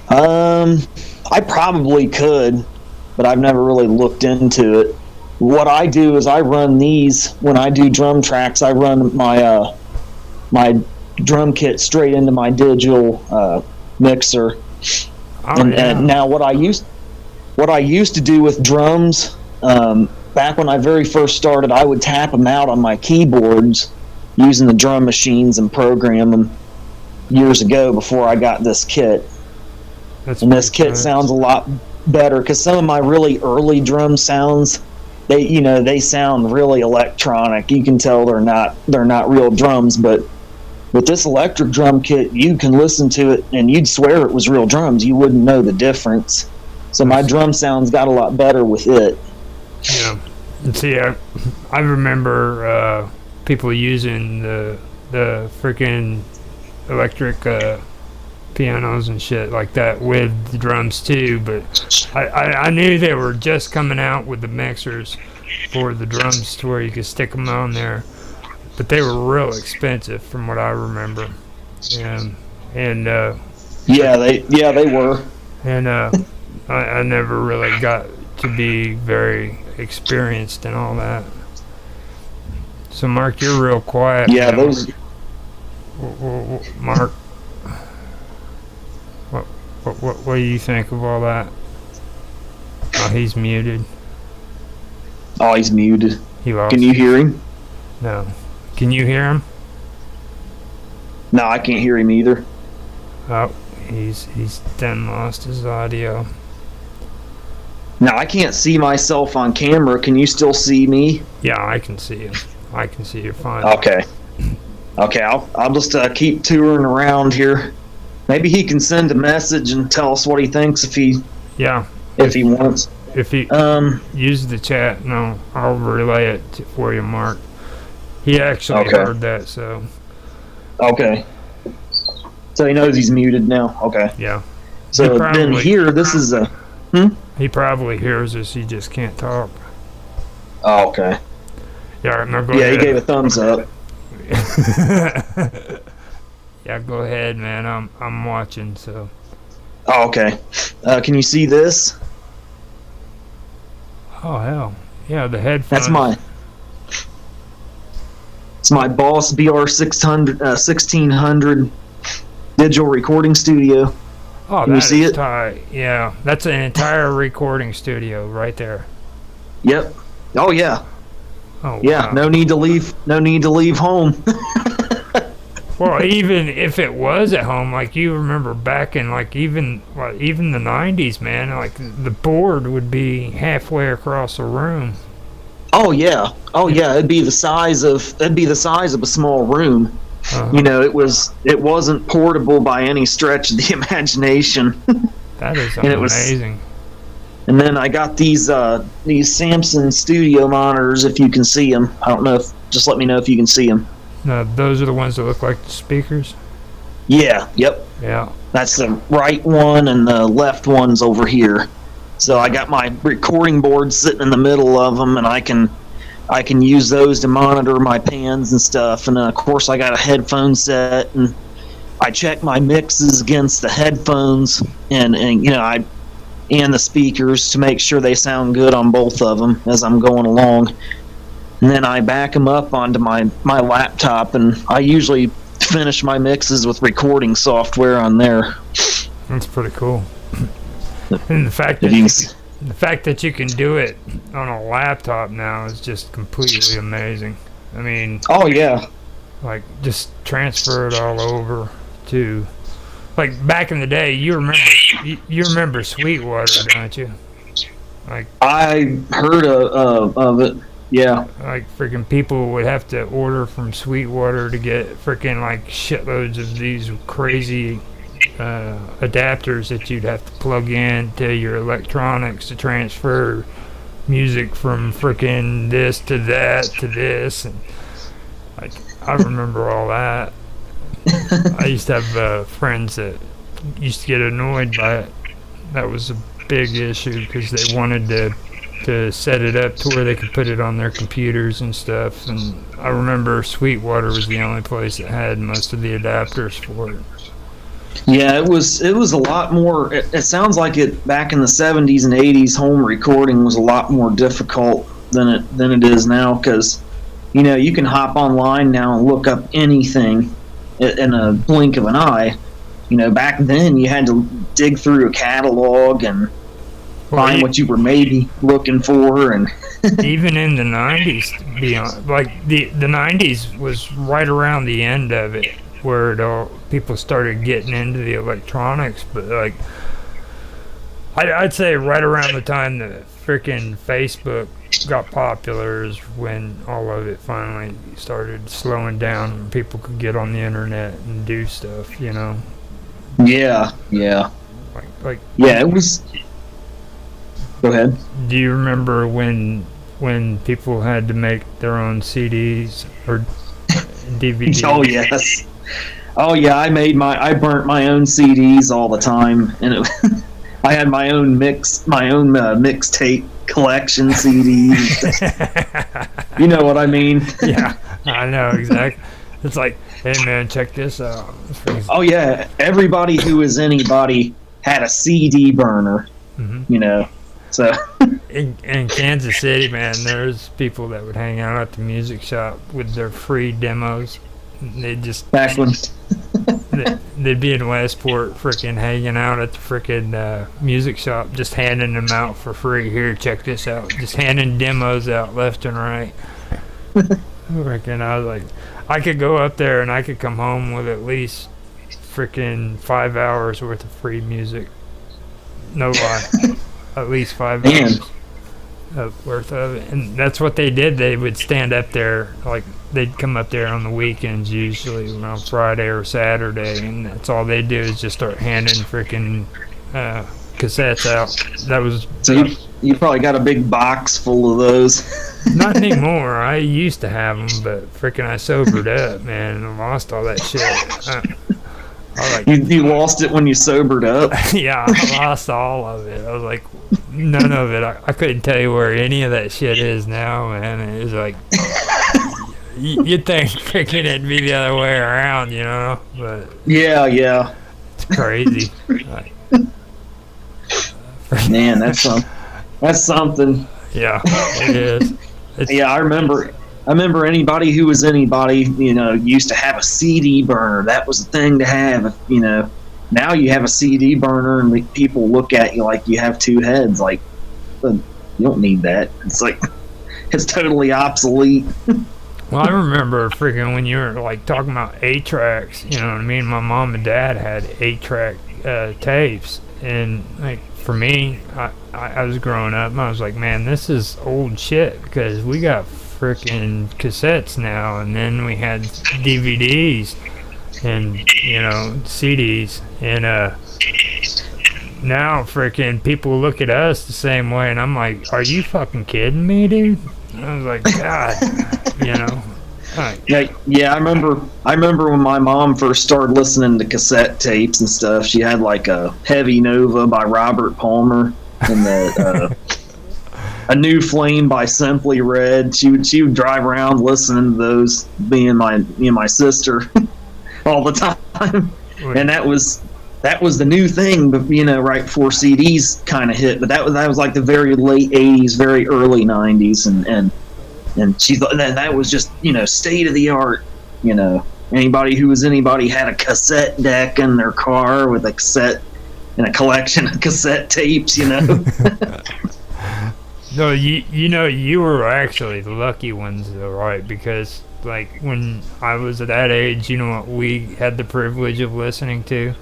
I probably could, but I've never really looked into it. What I do is I run these when I do drum tracks. I run my my drum kit straight into my digital mixer. And now what I used to do with drums, back when I very first started, I would tap them out on my keyboards using the drum machines and program them years ago before I got this kit. And this kit sounds a lot better because some of my really early drum sounds, they sound really electronic. You can tell they're not real drums, but with this electric drum kit, you can listen to it and you'd swear it was real drums. You wouldn't know the difference. So my drum sounds got a lot better with it. Yeah. And see, I remember people using the freaking electric pianos and shit like that with the drums too, but I knew they were just coming out with the mixers for the drums to where you could stick them on there, but they were real expensive from what I remember. Yeah, they were. And I never really got to be very experienced and all that. So Mark, you're real quiet. Yeah, those. Mark, what do you think of all that? Oh, he's muted. Oh, he's muted. He lost. Can you hear him? No. Can you hear him? No, I can't hear him either. Oh, he's done lost his audio. Now I can't see myself on camera. Can you still see me? Yeah, I can see you. I can see you fine. Okay. I'll just keep touring around here. Maybe he can send a message and tell us what he thinks if he wants. If he use the chat, and I'll relay it for you, Mark. He actually heard that, so. Okay. So he knows he's muted now. Okay. Yeah. So then here, this is a. He probably hears us. He just can't talk. Oh, okay. Yeah. Now go ahead. He gave a thumbs up. Yeah, go ahead, man. I'm watching. So. Oh, okay. Can you see this? Oh hell, yeah. The headphones. It's my Boss BR600 1600 digital recording studio. Oh, can you see it? Tight. Yeah, that's an entire recording studio right there. Yep. Oh yeah. Oh yeah. Wow. No need to leave home. Well, even if it was at home, like you remember back in even the 90s, man, like the board would be halfway across the room. Oh yeah. It'd be the size of a small room. Uh-huh. You know, it wasn't portable by any stretch of the imagination. That is amazing. And then I got these Samson studio monitors. If you can see them, I don't know. Just let me know if you can see them. No, those are the ones that look like the speakers? Yeah, yep. Yeah. That's the right one, and the left one's over here. So I got my recording board sitting in the middle of them, and I can I can use those to monitor my pans and stuff. And then, of course, I got a headphone set, and I check my mixes against the headphones and the speakers to make sure they sound good on both of them as I'm going along. And then I back them up onto my laptop, and I usually finish my mixes with recording software on there. That's pretty cool. And the fact that you can do it on a laptop now is just completely amazing. I mean, oh yeah, like just transfer it all over to, like back in the day. You remember Sweetwater, don't you? Like I heard of it. Yeah. Like freaking people would have to order from Sweetwater to get freaking like shitloads of these crazy adapters that you'd have to plug in to your electronics to transfer music from freaking this to that to this, and like I remember all that. I used to have friends that used to get annoyed by it. That was a big issue because they wanted to set it up to where they could put it on their computers and stuff, and I remember Sweetwater was the only place that had most of the adapters for it. Yeah, it was a lot more. It sounds like it back in the 70s and 80s. Home recording was a lot more difficult than it is now, because you can hop online now and look up anything in a blink of an eye. Back then you had to dig through a catalog and find what you were maybe looking for, and even in the 90s, the 90s was right around the end of it, where people started getting into the electronics. But like I'd say right around the time that freaking Facebook got popular is when all of it finally started slowing down and people could get on the internet and do stuff, Yeah. Like yeah, it was. Go ahead. Do you remember when people had to make their own CDs or DVDs? Oh yes. Oh yeah, I burnt my own CDs all the time, and I had my own mixtape collection CDs. You know what I mean? Yeah, I know exactly. It's like, hey man, check this out. Oh yeah, everybody who was anybody had a CD burner. Mm-hmm. So in Kansas City, man, there's people that would hang out at the music shop with their free demos. They'd just back when they'd be in Westport, freaking hanging out at the freaking music shop, just handing them out for free. Here, check this out. Just handing demos out left and right. Freaking, I was like, I could go up there and I could come home with at least freaking 5 hours worth of free music. No lie. At least 5 hours worth of it. And that's what they did. They would stand up there, like they'd come up there on the weekends, usually on Friday or Saturday, and that's all they do is just start handing freaking cassettes out. That was so you probably got a big box full of those. Not anymore. I used to have them, but freaking I sobered up, man, and lost all that shit. You lost it when you sobered up? Yeah, I lost all of it. I was like, none of it. I couldn't tell you where any of that shit is now, man. It was like, you'd think freaking it'd be the other way around, But yeah, it's crazy. Man, that's something. Yeah, it is. Yeah, I remember anybody who was anybody, used to have a CD burner. That was the thing to have, Now you have a CD burner and people look at you like you have two heads. Like, you don't need that. It's like, it's totally obsolete. Well, I remember freaking when you were like talking about 8-tracks, you know what I mean? My mom and dad had 8-track tapes, and like for me, I was growing up and I was like, man, this is old shit, because we got freaking cassettes now, and then we had DVDs and CDs, and now freaking people look at us the same way, and I'm like, are you fucking kidding me, dude? And I was like, God, Yeah, I remember when my mom first started listening to cassette tapes and stuff. She had like a Heavy Nova by Robert Palmer and the A New Flame by Simply Red. She would drive around listening to those, me and my sister all the time. And that was the new thing, but right before CDs kind of hit. But that was like the very late '80s, very early '90s, and that was just state of the art. Anybody had a cassette deck in their car with a cassette and a collection of cassette tapes. No, you were actually the lucky ones, though, right? Because like when I was at that age, you know what we had the privilege of listening to.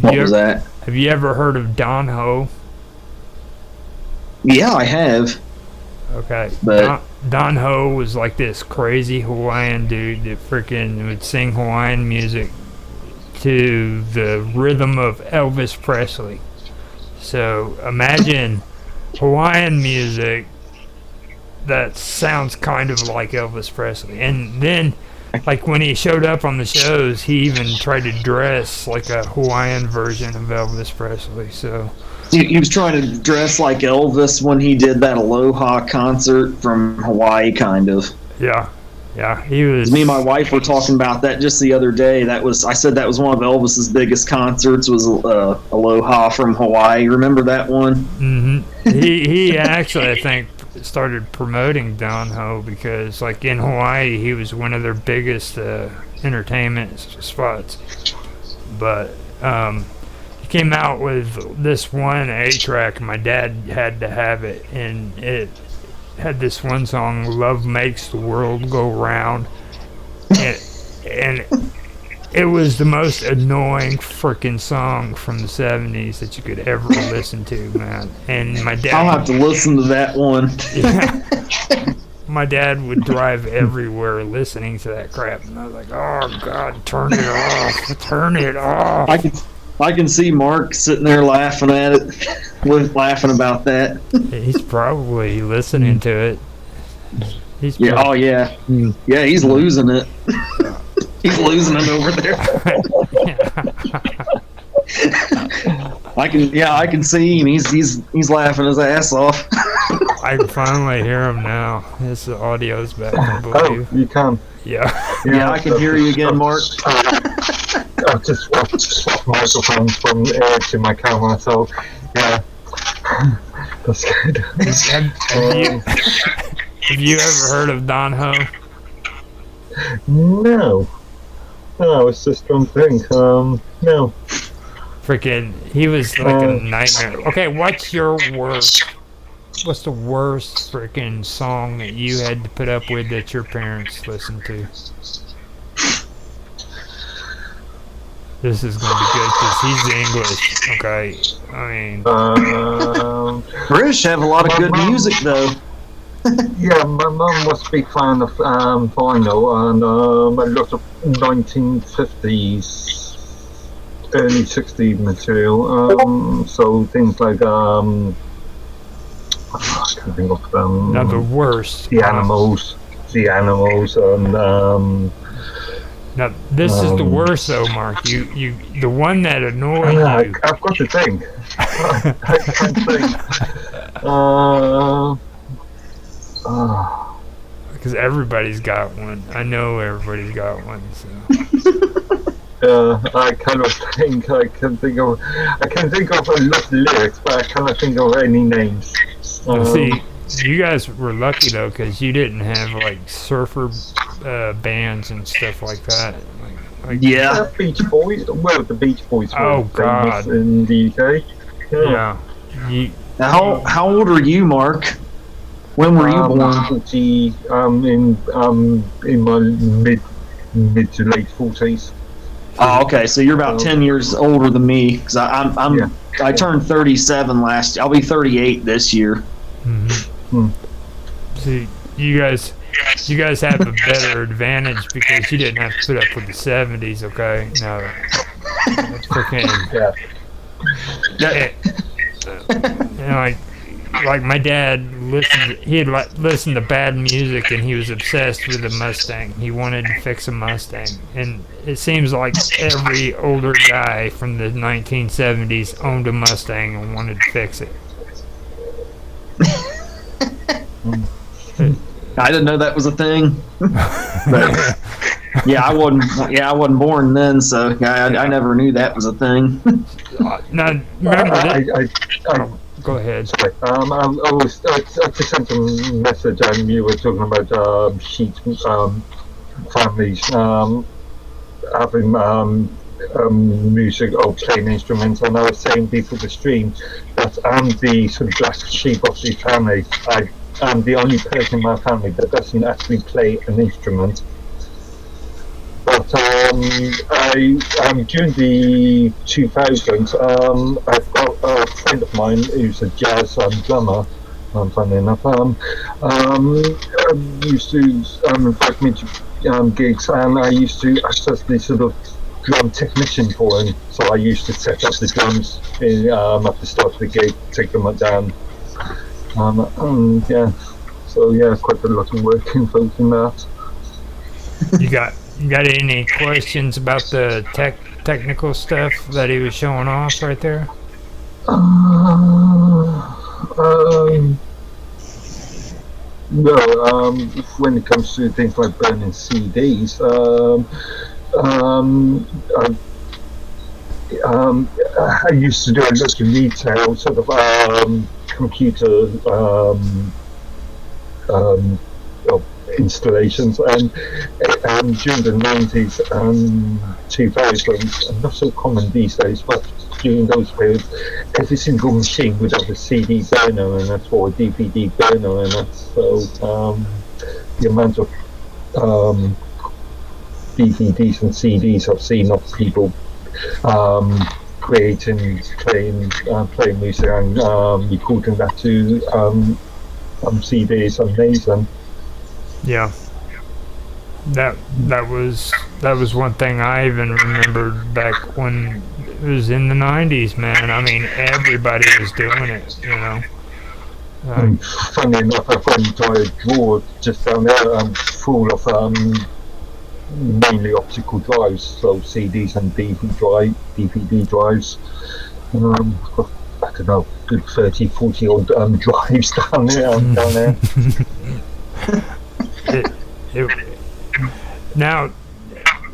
What was that? Have you ever heard of Don Ho? Yeah, I have. Okay, but Don Ho was like this crazy Hawaiian dude that freaking would sing Hawaiian music to the rhythm of Elvis Presley. So imagine Hawaiian music that sounds kind of like Elvis Presley. And then, like, when he showed up on the shows, he even tried to dress like a Hawaiian version of Elvis Presley. So he was trying to dress like Elvis when he did that Aloha concert from Hawaii, kind of. Yeah, he was. Me and my wife were talking about that just the other day. I said that was one of Elvis's biggest concerts, was Aloha from Hawaii. Remember that one? Mm-hmm. He actually, I think, started promoting Don Ho because, like, in Hawaii, he was one of their biggest entertainment spots. But he came out with this one A-track. My dad had to have it, and it had this one song, "Love Makes the World Go Round," and it was the most annoying freaking song from the 70s that you could ever listen to, man. And my dad, I'll have to listen to that one. Yeah, my dad would drive everywhere listening to that crap, and I was like, oh God, turn it off, turn it off. I can see Mark sitting there laughing at it, laughing about that. He's probably listening to it. Oh yeah, he's losing it. He's losing it over there. I can see him. He's laughing his ass off. I can finally hear him now. His audio's back, I believe. Oh, you can. Yeah, I can hear you again, Mark. I've just swapped microphones from to my camera, so yeah, that's good. Have you ever heard of Don Ho? No, it's just one thing. No. Freaking, he was like a nightmare. Okay, what's the worst freaking song that you had to put up with that your parents listened to? This is going to be good because he's English, okay? I mean... British have a lot of good music, though. Yeah, my mum was a big fan of vinyl and a lot of 1950s, early 60s material. So things like, I can't think of them. Now the worst. The Animals, and... Now, this is the worst, though, Mark. You, the one that annoyed you. I've got to think. I can't think. Because everybody's got one. I know everybody's got one. So. I kind of think I can think of a lot of lyrics, but I cannot think of any names. See, you guys were lucky though, because you didn't have like surfer bands and stuff like that. Like yeah, Beach Boys. Well, the Beach Boys were famous in the UK. Yeah. Now, how old are you, Mark? When were you born? In my mid to late 40s. Oh, okay. So you're about 10 years older than me, because I turned 37 last year. I'll be 38 this year. Mm-hmm. See, you guys have a better advantage because you didn't have to put up with the 70s. Okay, no, that's freaking like my dad listened to bad music and he was obsessed with a Mustang. He wanted to fix a Mustang, and it seems like every older guy from the 1970s owned a Mustang and wanted to fix it. I didn't know that was a thing. But yeah, I wasn't born then, so I never knew that was a thing. Now, remember go ahead. Sorry. I just sent a message, and you were talking about sheep families having music or playing instruments, and I was saying before the stream that I'm the sort of black sheep of the family. I'm the only person in my family that doesn't actually play an instrument. But during the 2000s, I've got a friend of mine who's a jazz drummer. Funny enough, used to invite me to gigs, and I used to act as the sort of drum technician for him. So I used to set up the drums at the start of the gig, take them down. Yeah. So yeah, quite a lot of work involved in that. You got any questions about the technical stuff that he was showing off right there? No. When it comes to things like burning CDs, I used to do a lot of retail sort of computer installations, and during the 90s and 2000s, not so common these days, but during those periods, every single machine would have a CD burner in it or a DVD burner in it. So the amount of DVDs and CDs I've seen of people creating, playing music and recording that to CDs, amazing. Yeah, that was one thing I even remembered back when it was in the 90s, man. I mean, everybody was doing it, you know. Funny enough, I've got an entire drawer just down there full of mainly optical drives, so CDs and DVD drives. I don't know, good 30, 40 odd drives down there. Now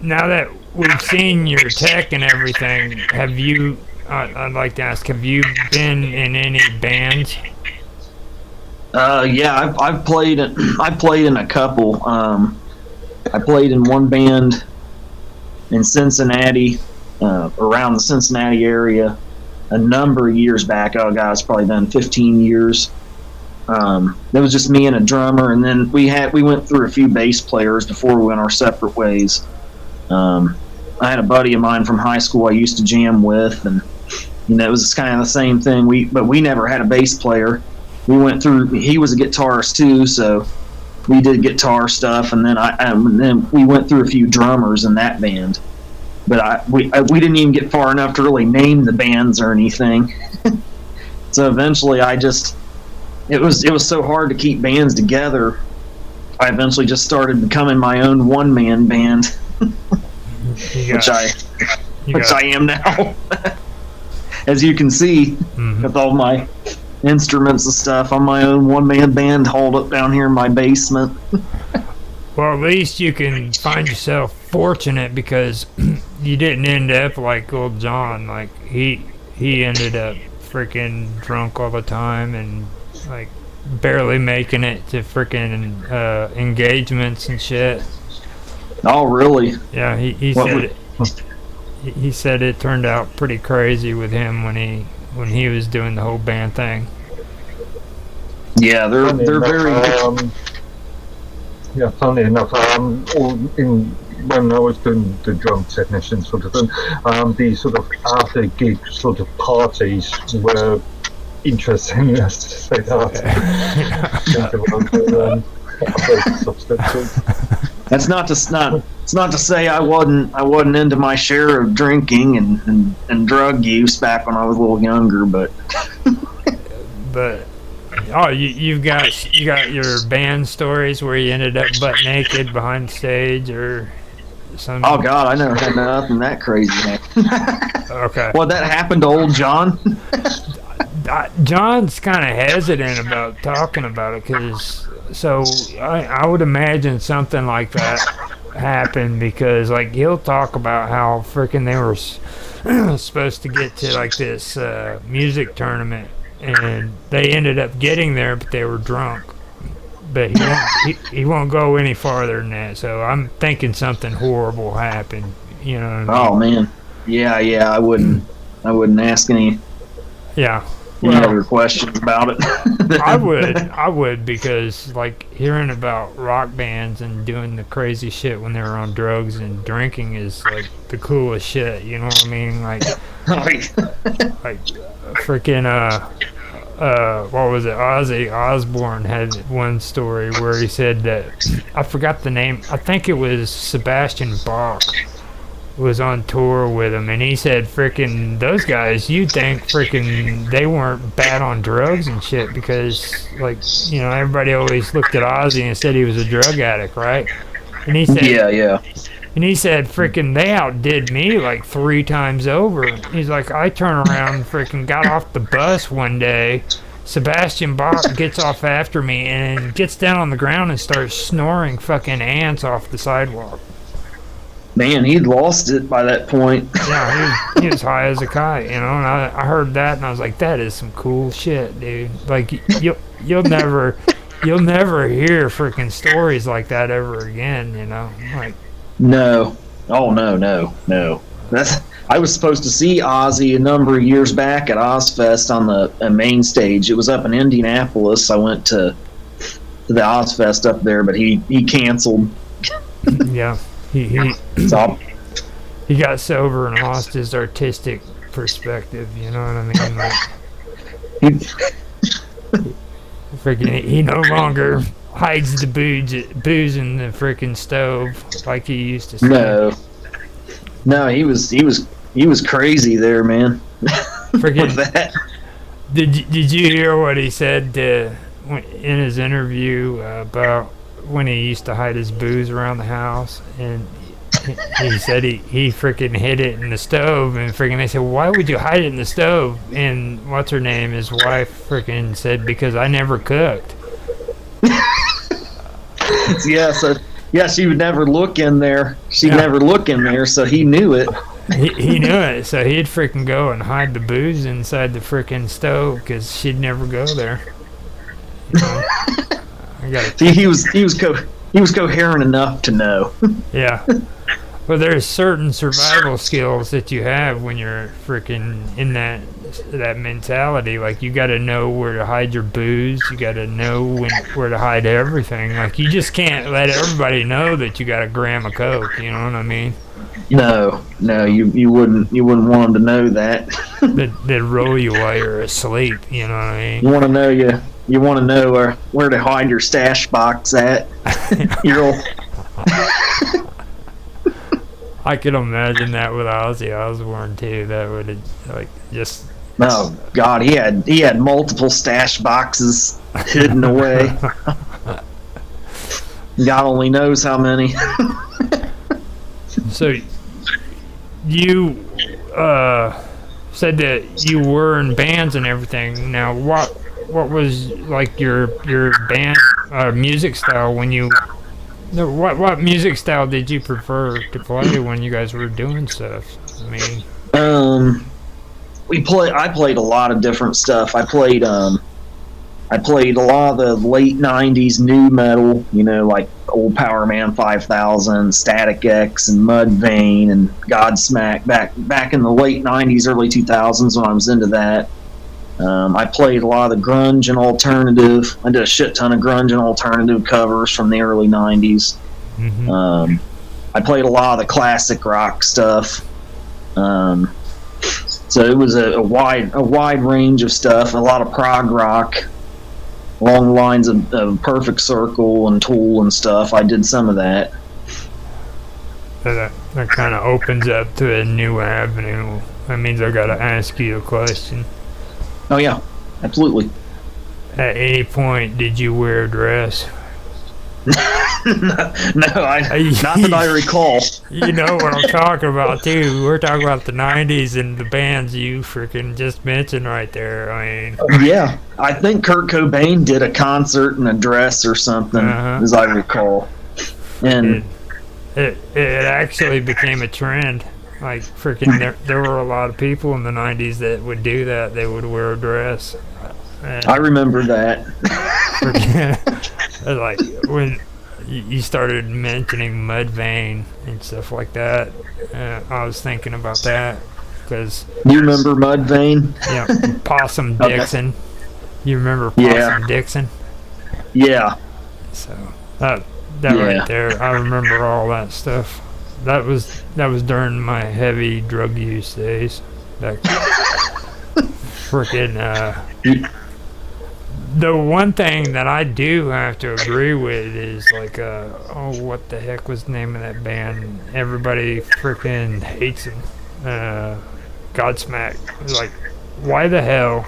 that we've seen your tech and everything, have you? I'd like to ask, have you been in any bands? Yeah, I've played in a couple. I played in one band in Cincinnati, around the Cincinnati area, a number of years back. Oh, God, it's probably been 15 years. It was just me and a drummer, and then we went through a few bass players before we went our separate ways. I had a buddy of mine from high school I used to jam with, and it was kind of the same thing. But we never had a bass player. We went through. He was a guitarist too, so we did guitar stuff, and then we went through a few drummers in that band. But we didn't even get far enough to really name the bands or anything. So eventually, it was so hard to keep bands together. I eventually just started becoming my own one-man band, which I am now. As you can see, with all my instruments and stuff, I'm my own one-man band hauled up down here in my basement. Well, at least you can find yourself fortunate, because you didn't end up like old John. Like he ended up freaking drunk all the time and like barely making it to freaking engagements and shit. Oh, really? Yeah, he said it turned out pretty crazy with him when he was doing the whole band thing. Yeah, they're very. Yeah, funny enough, when I was doing the drum technician sort of thing, the sort of after gig sort of parties were interesting, let's just say that. That's not to say I wasn't into my share of drinking and drug use back when I was a little younger, but oh, you got your band stories where you ended up butt naked behind stage or something? Oh God, I never had nothing that crazy. Okay. Well, that happened to old John. John's kind of hesitant about talking about it because, so I would imagine something like that happened because, like, he'll talk about how freaking they were supposed to get to like this music tournament, and they ended up getting there, but they were drunk. But he won't go any farther than that. So I'm thinking something horrible happened. You know what I mean? Oh man, yeah. I wouldn't ask any other questions about it. I would because like hearing about rock bands and doing the crazy shit when they're on drugs and drinking is like the coolest shit. You know what I mean? Like freaking what was it? Ozzy Osbourne had one story where he said that I forgot the name. I think it was Sebastian Bach was on tour with him, and he said freaking those guys, you'd think freaking they weren't bad on drugs and shit because, like, you know, everybody always looked at Ozzy and said he was a drug addict, right? And he said yeah. And he said, freaking, they outdid me like 3 times over. He's like, I turn around, freaking got off the bus one day. Sebastian Bach gets off after me and gets down on the ground and starts snoring fucking ants off the sidewalk. Man, he'd lost it by that point. Yeah, he was high as a kite, you know. And I heard that and I was like, that is some cool shit, dude. Like, you'll never hear freaking stories like that ever again, you know. Like. No. Oh, no. I was supposed to see Ozzy a number of years back at Ozfest on the main stage. It was up in Indianapolis. I went to the Ozfest up there, but he canceled. Yeah. He got sober and lost his artistic perspective, you know what I mean? Like, freaking, he no longer hides the booze in the freaking stove like he used to say. No, he was crazy there, man. Freaking that. Did you hear what he said in his interview about when he used to hide his booze around the house? And he said he freaking hid it in the stove, and freaking they said, why would you hide it in the stove? And what's her name, his wife, freaking said, because I never cooked. Yeah, she would never look in there. She'd never look in there, so he knew it. He knew it, so he'd freaking go and hide the booze inside the freaking stove because she'd never go there. You know? He was coherent enough to know. Yeah. Well, there's certain survival skills that you have when you're freaking in that mentality. Like, you got to know where to hide your booze. You got to know where to hide everything. Like, you just can't let everybody know that you got a gram of coke. You know what I mean? No, you wouldn't want them to know that. They'd roll you while you're asleep. You know what I mean? You want to know where to hide your stash box at. I could imagine that with Ozzy Osbourne too. That would like just. Oh God, he had multiple stash boxes hidden away. God only knows how many. So you said that you were in bands and everything. Now, what was like your band music style when you? What music style did you prefer to play when you guys were doing stuff? I mean, I played a lot of different stuff. I played a lot of the late '90s new metal, you know, like Old Power Man 5000, Static X, and Mudvayne, and Godsmack. Back in the late '90s, early 2000s, when I was into that. I played a lot of the grunge and alternative. I did a shit ton of grunge and alternative covers from the early '90s. Mm-hmm. I played a lot of the classic rock stuff. So it was a wide range of stuff. A lot of prog rock, along the lines of Perfect Circle and Tool and stuff. I did some of that. That kind of opens up to a new avenue. That means I got to ask you a question. Oh yeah, absolutely. At any point, did you wear a dress? not that I recall. You know what I'm talking about too. We're talking about the '90s and the bands you freaking just mentioned right there. I mean, Yeah, I think Kurt Cobain did a concert in a dress or something, as I recall. And it actually became a trend. Like freaking, there were a lot of people in the '90s that would do that. They would wear a dress. And I remember that. like when you started mentioning Mudvayne and stuff like that, I was thinking about that because You remember Mudvayne? yeah, Possum Okay. Dixon. You remember Possum Dixon? Yeah. So that Yeah. right there, I remember all that stuff. That was during my heavy drug use days. That freaking the one thing that I do have to agree with is like what the heck was the name of that band? Everybody freaking hates them. Godsmack. Like, why the hell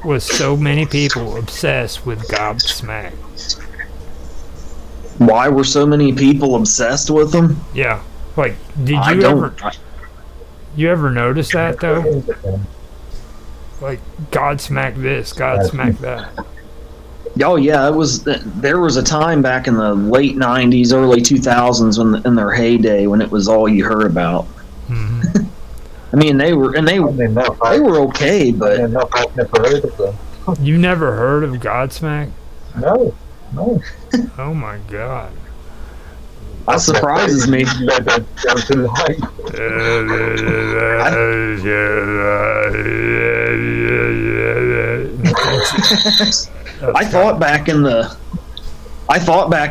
was so many people obsessed with Godsmack? Why were so many people obsessed with them? Yeah. Like, did I you don't. you ever notice that though? Like, Godsmack this, Godsmack that. Oh yeah, it was. There was a time back in the late '90s, early 2000s, in their heyday, when it was all you heard about. Mm-hmm. I mean, they were okay, but I've never heard of them. You never heard of Godsmack? No. Oh my god. that surprises me. I thought back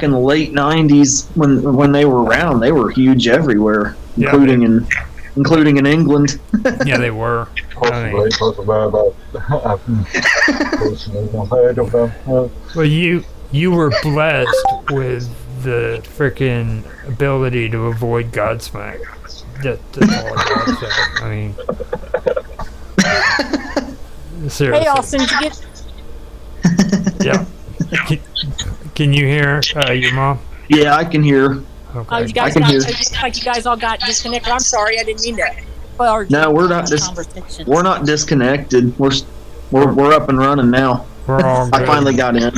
in the late '90s when they were around, they were huge everywhere, Yeah. including in England. Yeah, they were. Possibly, I've personally not heard of them. Well, you were blessed with the freaking ability to avoid Godsmack. That's all I gotta say. I mean, seriously. Hey, Austin, did you get? Yeah. Can you hear your mom? Yeah, I can hear. Oh, Okay. you guys can got. hear. It looks like you guys all got disconnected. I'm sorry, I didn't mean to. No, we're not Conversation. We're not disconnected. We're up and running now. We're all good. I finally got in.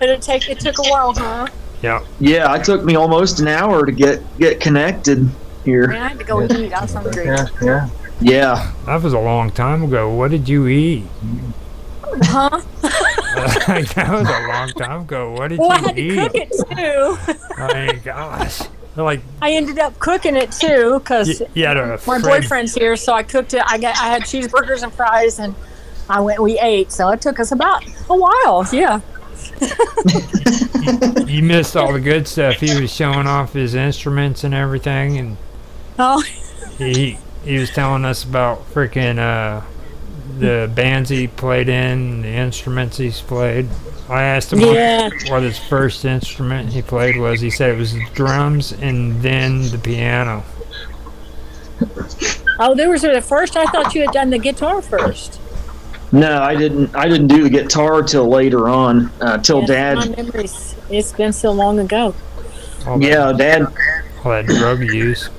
It took a while, huh? Yeah. Yeah, it took me almost an hour to get connected here. Man, I had to go eat. I was hungry. Yeah. Yeah. That was a long time ago. What did you eat? Huh? That was a long time ago. What did Well, I you had to eat? cook it too. Oh my gosh. Like, I ended up cooking it too because you had a my friend. boyfriend's here, so I cooked it. I had cheeseburgers and fries, and we ate. So it took us about a while. Yeah. You missed all the good stuff. He was showing off his instruments and everything, and Oh. he was telling us about freaking the bands he played in, the instruments he's played. I asked him what his first instrument he played was. He said it was the drums and then the piano. Oh, there was the first. I thought you had done the guitar first. No, I didn't do the guitar till later on. Till Yeah, Dad. My memories. It's been so long ago. All that, Yeah, Dad. all that drug use.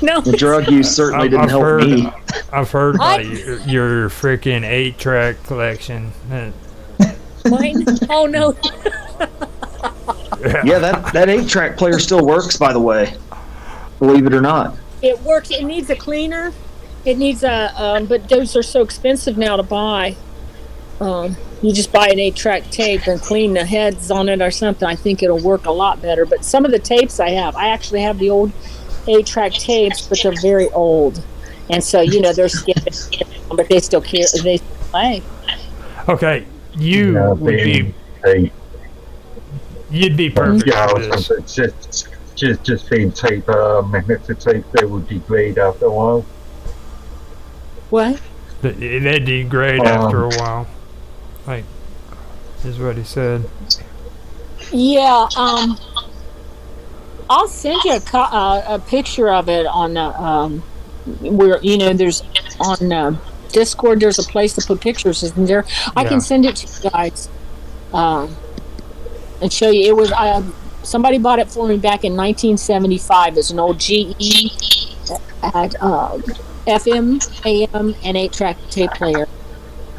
No. The drug use certainly didn't help heard, me. I've heard What? about your freaking 8-track collection. Mine? Oh no. Yeah, that 8-track player still works, by the way. Believe it or not. It works. It needs a cleaner. It needs but those are so expensive now to buy. You just buy an 8-track tape and clean the heads on it or something. I think it'll work a lot better. But some of the tapes I actually have the old 8-track tapes, but they're very old, and so they're skipping, but they still play. Okay, you'd be perfect Yeah, I for was this. going to just being tape, magnetic tape, they would degrade after a while. What? They degrade after a while. Like, is what he said. Yeah. I'll send you a picture of it on where there's on Discord. There's a place to put pictures, isn't there? I can send it to you guys. and show you. It was somebody bought it for me back in 1975. It's an old GE at FM, AM, and 8-track tape player.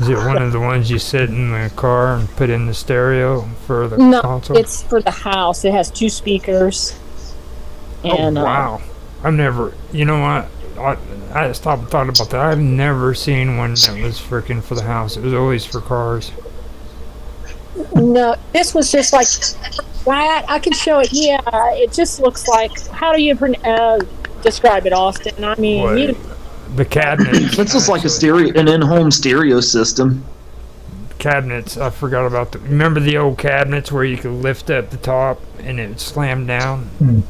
Is it one of the ones you sit in the car and put in the stereo for the console? No, it's for the house. It has 2 speakers. And, oh, wow. I've never, you know what? I stopped and thought about that. I've never seen one that was freaking for the house. It was always for cars. No, this was just like that. I can show it. Yeah, it just looks like. How do you describe it, Austin? I mean, the cabinets. This is like an in-home stereo system. Cabinets. I forgot about them. Remember the old cabinets where you could lift up the top and it would slam down?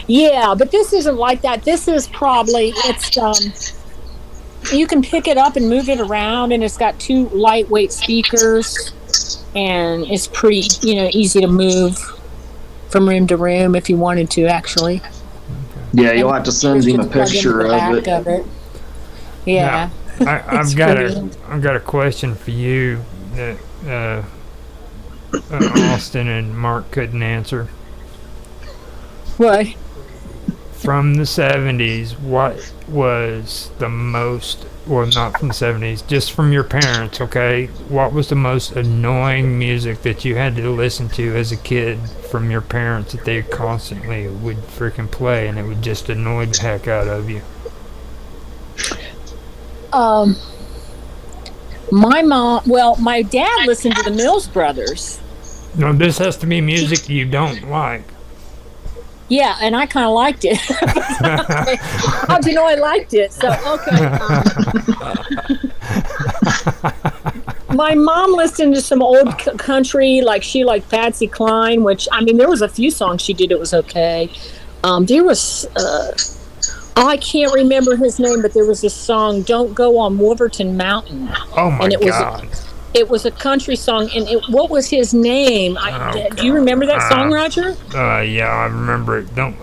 Yeah, but this isn't like that. This is probably you can pick it up and move it around, and it's got 2 lightweight speakers, and it's pretty easy to move from room to room if you wanted to, actually. Yeah, you'll have to send him a picture of it. Yeah. Now, I've got a question for you that Austin and Mark couldn't answer. What? From the 70s, what was the most, well, not from the 70s, just from your parents, okay? What was the most annoying music that you had to listen to as a kid from your parents that they constantly would freaking play and it would just annoy the heck out of you? My dad listened to the Mills Brothers. No, this has to be music you don't like. Yeah, and I kind of liked it. How'd you know I liked it? So, okay. My mom listened to some old country, like she liked Patsy Cline, which, I mean, there was a few songs she did, it was okay. There was, I can't remember his name, but there was this song, Don't Go on Wolverton Mountain. Oh, my God. It was a country song, and what was his name? Do you remember that song, Roger? Yeah, I remember it. Don't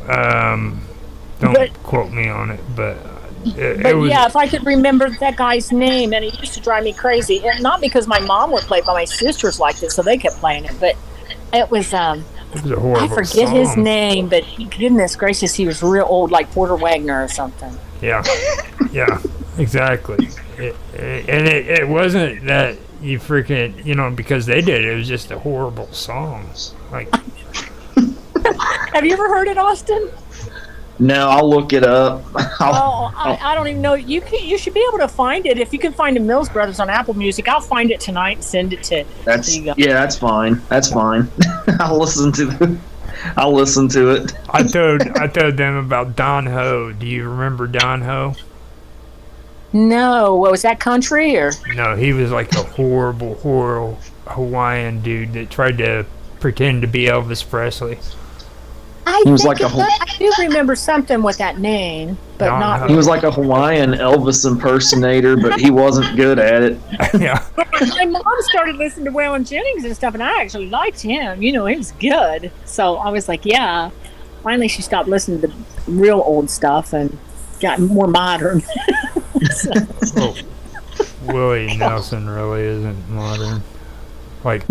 quote me on it, but it was. Yeah, if I could remember that guy's name, and it used to drive me crazy. And not because my mom would play it, but my sisters liked it, so they kept playing it. But it was a horrible I forget song. His name, but goodness gracious, he was real old, like Porter Wagner or something. Yeah, yeah, exactly. It wasn't that. You freaking, because they did it. It was just a horrible song. Like, have you ever heard it, Austin? No, I'll look it up. I don't even know. You should be able to find it if you can find the Mills Brothers on Apple Music. I'll find it tonight and send it to. That's fine. That's fine. I'll listen to it. I told them about Don Ho. Do you remember Don Ho? No, was that country or? No, he was like a horrible Hawaiian dude that tried to pretend to be Elvis Presley. I do remember something with that name, but not. He was like a Hawaiian Elvis impersonator, but he wasn't good at it. Yeah. My mom started listening to Waylon Jennings and stuff, and I actually liked him. He was good. So I was like, yeah. Finally, she stopped listening to the real old stuff and got more modern. Well, Willie Nelson really isn't modern. Like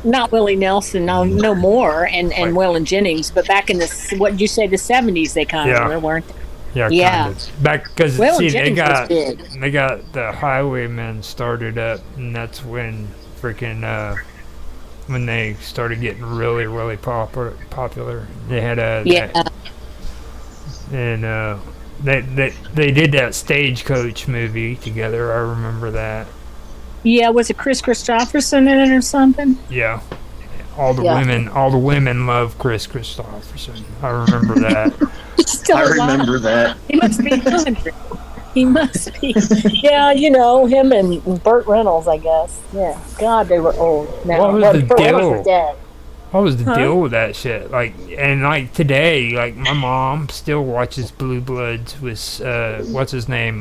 not Willie Nelson, no more, and Waylon Jennings, but back in the 70s, they kind of weren't. Yeah. Kind of. Back because they got the Highwaymen started up, and that's when freaking when they started getting really really popular. They had They did that Stagecoach movie together. I remember that. Yeah, was it Chris Christopherson in it or something? Yeah. All the women love Chris Christopherson. I remember that. I remember that. He must be 100. He must be. Yeah, him and Burt Reynolds, I guess. Yeah. God, they were old. Now, what was the Burt deal? Reynolds was dead. What was the deal with that shit? Like today, my mom still watches Blue Bloods with what's his name?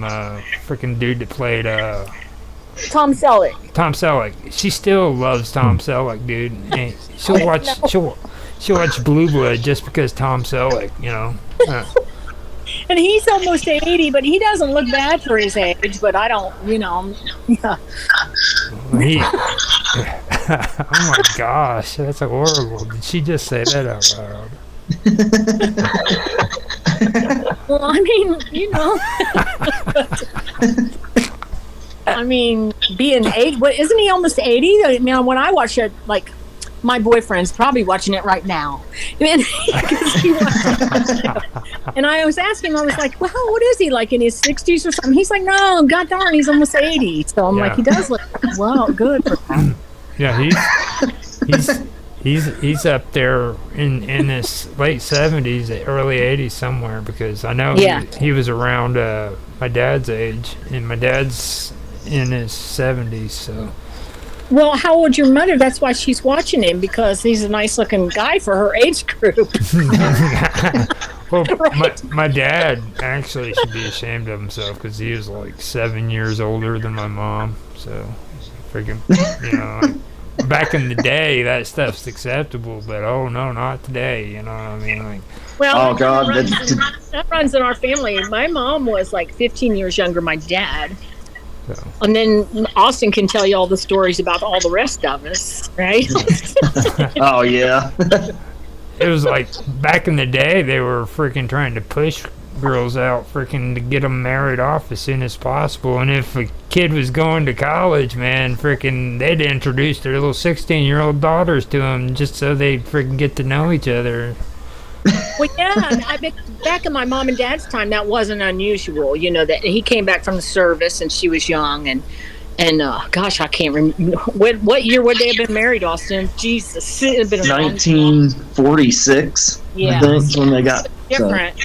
Freaking dude that played Tom Selleck. Tom Selleck. She still loves Tom Selleck, dude. And she'll watch Blue Blood just because Tom Selleck, And he's almost 80, but he doesn't look bad for his age. But I don't, Oh my gosh, that's horrible. Did she just say that out loud? Well, I mean, I mean, being 80, what isn't he almost 80? I mean, when I watch it, like, my boyfriend's probably watching it right now. And, and I was asking him, I was like, well, what is he, like in his 60s or something? He's like, no, god darn, he's almost 80. So I'm like, he does look, well, good for him. Yeah, he's up there in his late 70s, early 80s somewhere, because I know he was around my dad's age, and my dad's in his 70s, so. Well, how old's your mother? That's why she's watching him, because he's a nice looking guy for her age group. Well, my dad actually should be ashamed of himself, because he was like 7 years older than my mom, so freaking, like, back in the day that stuff's acceptable, but oh no, not today, you know what I mean? Like, well, that runs in our family. My mom was like 15 years younger than my dad. So. And then Austin can tell you all the stories about all the rest of us, right? Oh, yeah. It was like back in the day, they were freaking trying to push girls out freaking to get them married off as soon as possible. And if a kid was going to college, man, freaking, they'd introduce their little 16-year-old daughters to them just so they'd freaking get to know each other. Well, yeah, I bet back in my mom and dad's time, that wasn't unusual. That he came back from the service and she was young, and gosh, I can't remember what year would they have been married, Austin? Jesus, it had been 1946. Yeah, I think when they got different.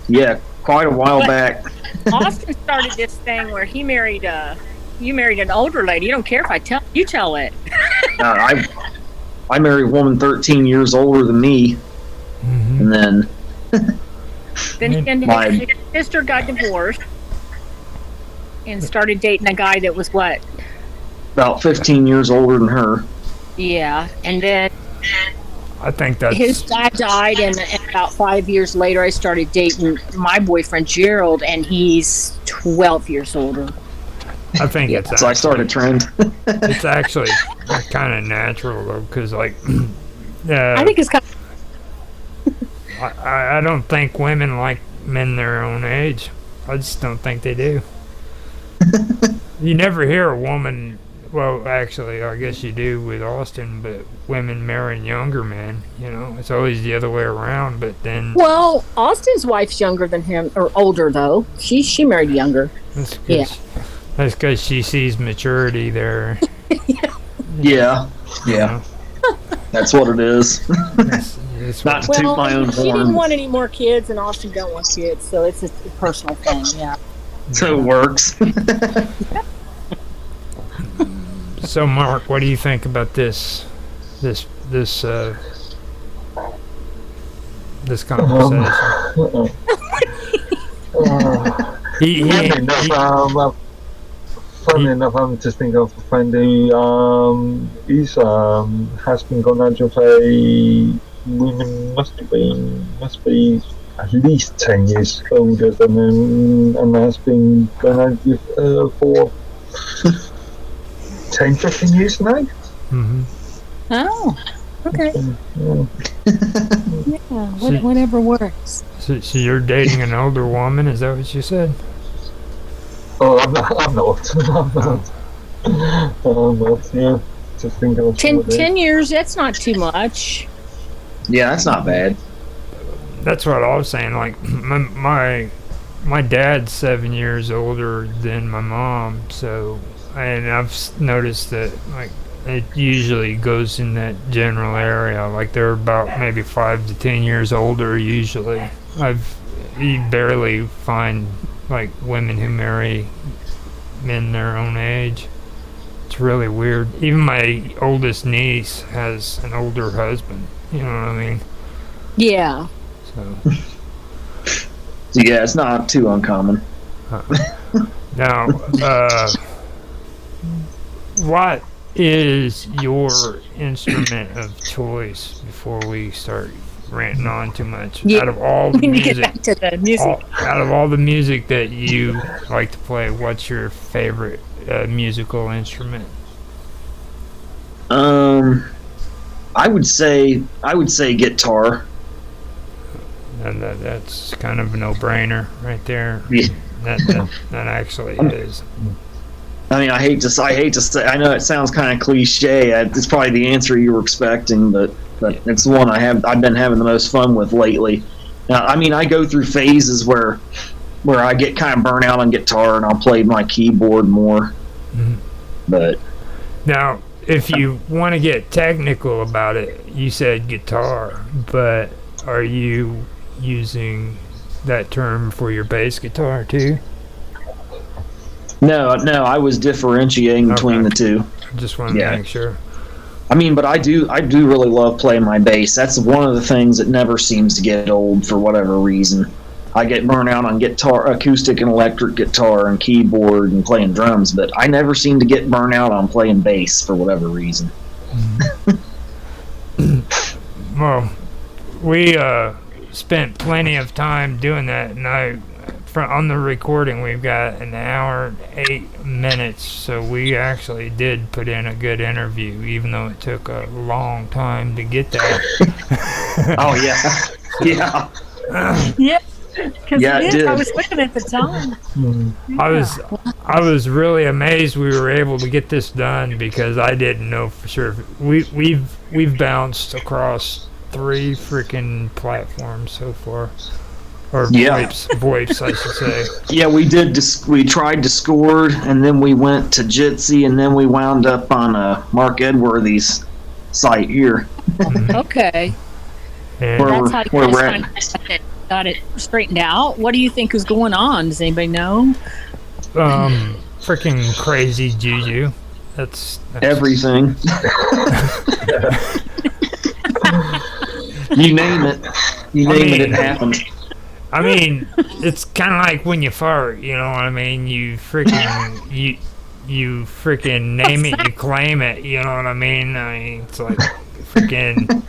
Yeah, quite a while back. Austin started this thing where he married you married an older lady. You don't care if I tell you, tell it. I married a woman 13 years older than me. Mm-hmm. And then his sister got divorced and started dating a guy that was what? About 15 years older than her. Yeah, and then I think that his dad died, and about 5 years later, I started dating my boyfriend Gerald, and he's 12 years older. I think it's so I started a trend. It's actually kind of natural though, because like I think it's kind of. I don't think women like men their own age. I just don't think they do. You never hear a woman, well, actually, I guess you do with Austin, but women marrying younger men, it's always the other way around, but then... Well, Austin's wife's younger than him, or older, though. She married younger. That's because she sees maturity there. Yeah. That's what it is. Not to toot my own horn. She didn't want any more kids, and Austin don't want kids, so it's a personal thing. Yeah. So it works. So, Mark, what do you think about this conversation? Funny enough, I'm just thinking of a friend who has been gone out with a woman must be at least 10 years older than him, and has been gone out with for 10-15 years now. Mm-hmm. Oh, okay. Whatever works. So you're dating an older woman, is that what you said? Oh, I'm not. Yeah, just thinking of 10 years, that's not too much. Yeah, that's not bad. That's what I was saying. Like, my dad's 7 years older than my mom, so, and I've noticed that, like, it usually goes in that general area. Like, they're about maybe 5 to 10 years older usually. You barely find, like, women who marry men their own age. It's really weird. Even my oldest niece has an older husband. You know what I mean? Yeah. So. Yeah, it's not too uncommon. Now, what is your instrument of choice before we start ranting on too much? Yeah. Out of all the music, get back to the music. out of all the music that you like to play, what's your favorite musical instrument? I would say guitar. And that's kind of a no-brainer right there. Yeah. That actually is. I mean, I hate to say. I know it sounds kind of cliche. It's probably the answer you were expecting, but it's the one I've been having the most fun with lately. Now, I mean, I go through phases where I get kind of burnt out on guitar and I'll play my keyboard more. Mm-hmm. But now, if you want to get technical about it, you said guitar, but are you using that term for your bass guitar too? No, I was differentiating between the two. I just wanted to make sure. I mean, but I do really love playing my bass. That's one of the things that never seems to get old for whatever reason. I get burnt out on guitar, acoustic and electric guitar and keyboard and playing drums, but I never seem to get burnt out on playing bass for whatever reason. Well, we spent plenty of time doing that, and on the recording we've got an hour and 8 minutes, so we actually did put in a good interview, even though it took a long time to get that. Oh yeah. Yeah. Yeah, it did. I was looking at the time. I was really amazed we were able to get this done, because I didn't know for sure. We've bounced across 3 freaking platforms so far, or VoIPs, I should say. Yeah, we did. We tried Discord, and then we went to Jitsi, and then we wound up on Mark Edworthy's site here. Okay. And that's how you guys got it straightened out. What do you think is going on? Does anybody know? Freaking crazy juju. That's everything. You name it. It happens. I mean, it's kind of like when you fart. You know what I mean? You freaking you freaking name it, you claim it. You know what I mean? It's like freaking.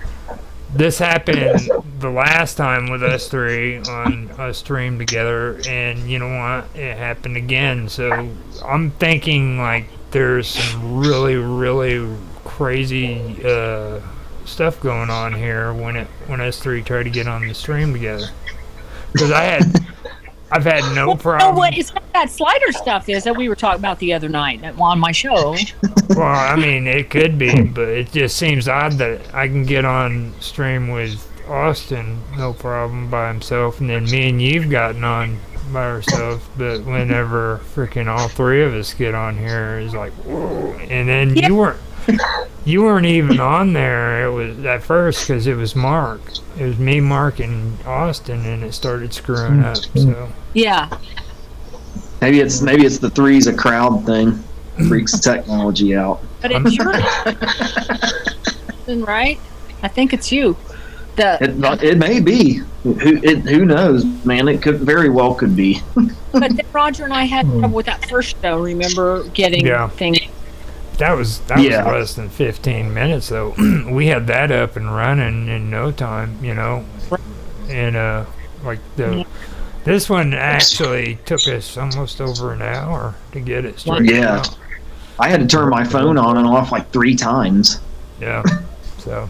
This happened the last time with us 3 on a stream together, and you know what? It happened again. So I'm thinking like there's some really, really crazy stuff going on here when us 3 try to get on the stream together. Because I've had no problem. What is that slider stuff is that we were talking about the other night on my show? Well, I mean, it could be, but it just seems odd that I can get on stream with Austin, no problem, by himself, and then me and you've gotten on by ourselves, but whenever freaking all 3 of us get on here, it's like, whoa, and then you weren't even on there. It was at first because it was Mark. It was me, Mark, and Austin, and it started screwing up. So yeah, maybe it's the 3's a crowd thing. Freaks technology out. But it's your right? I think it's you. It may be. Who knows, man? It very well could be. But then Roger and I had trouble with that first show. Remember getting things. That was less than 15 minutes though. We had that up and running in no time, you know. And this one actually took us almost over an hour to get it straight. Yeah. Out. I had to turn my phone on and off like 3 times. Yeah. So.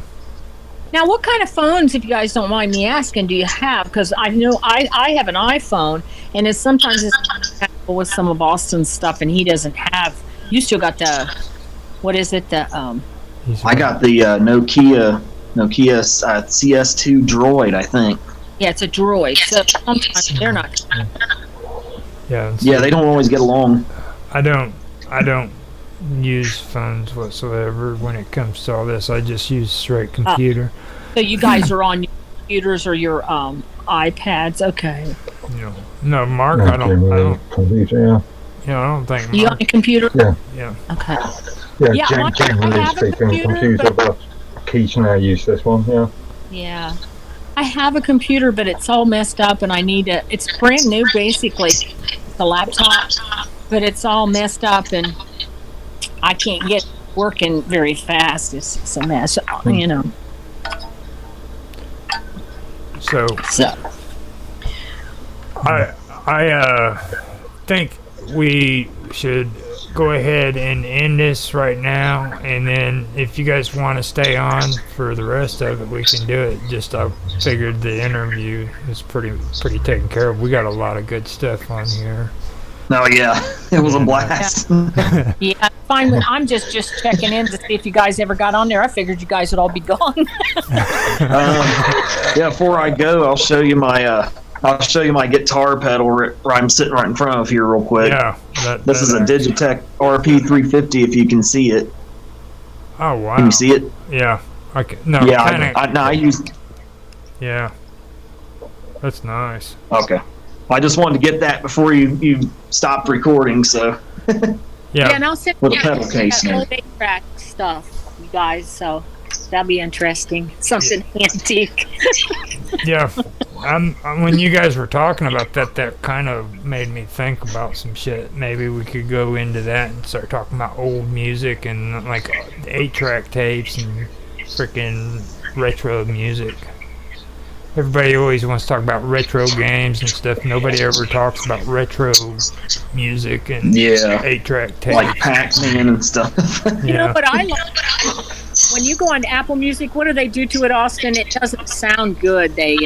Now, what kind of phones, if you guys don't mind me asking, do you have? Because I know I have an iPhone, and sometimes it's compatible with some of Austin's stuff, and he doesn't have. You still got the, what is it? I got the Nokia CS2 Droid, I think. Yeah, it's a Droid. So sometimes they're not. Yeah. Yeah, they don't always get along. I don't use phones whatsoever when it comes to all this. I just use straight computer. So you guys are on your computers or your iPads? Okay. No, Mark, I don't. Computer, yeah. I don't think. Mark, you on a computer? Yeah. Okay. Yeah, generally speaking, computer, but Keith and I use this one. Yeah. Yeah. I have a computer, but it's all messed up, and I need it. It's brand new, basically, the laptop, but it's all messed up, and I can't get working very fast. It's a mess, you know. So. I think we should go ahead and end this right now, and then if you guys want to stay on for the rest of it, we can do it. Just I figured the interview is pretty taken care of. We got a lot of good stuff on here. Oh yeah, it was a blast. Yeah, fine. I'm just checking in to see if you guys ever got on there. I figured you guys would all be gone. Yeah, before I go, I'll show you my guitar pedal where I'm sitting right in front of here real quick. Yeah. This is a Digitech RP350 if you can see it. Oh wow. Can you see it? Yeah. Okay. No. Yeah, I use. Yeah. That's nice. Okay. I just wanted to get that before you stopped recording, so. Yeah. And I'll send With a you pedal case now. old 8-track stuff, you guys. So that'll be interesting. Something antique. Yeah. When you guys were talking about that kind of made me think about some shit. Maybe we could go into that and start talking about old music and like 8-track tapes and freaking retro music. Everybody always wants to talk about retro games and stuff. Nobody ever talks about retro music and 8-track tapes. Like Pac-Man and stuff. You know what I like? When you go on Apple Music, what do they do to it, Austin? It doesn't sound good. They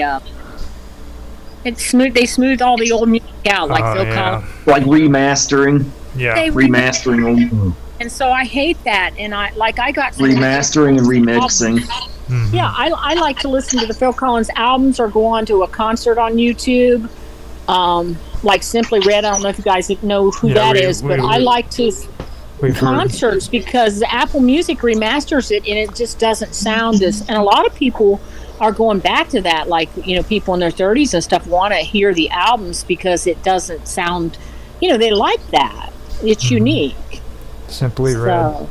smooth all the old music out, like Phil Collins. Like remastering. Yeah. Remastering them. And so I hate that. And I got remastering and remixing. Mm-hmm. Yeah, I like to listen to the Phil Collins albums or go on to a concert on YouTube. Like Simply Red. I don't know if you guys know who that is, but I like to concerts because the Apple Music remasters it and it just doesn't sound as. And a lot of people are going back to that, like people in their 30s and stuff want to hear the albums because it doesn't sound. They like that. It's unique. Simply Red.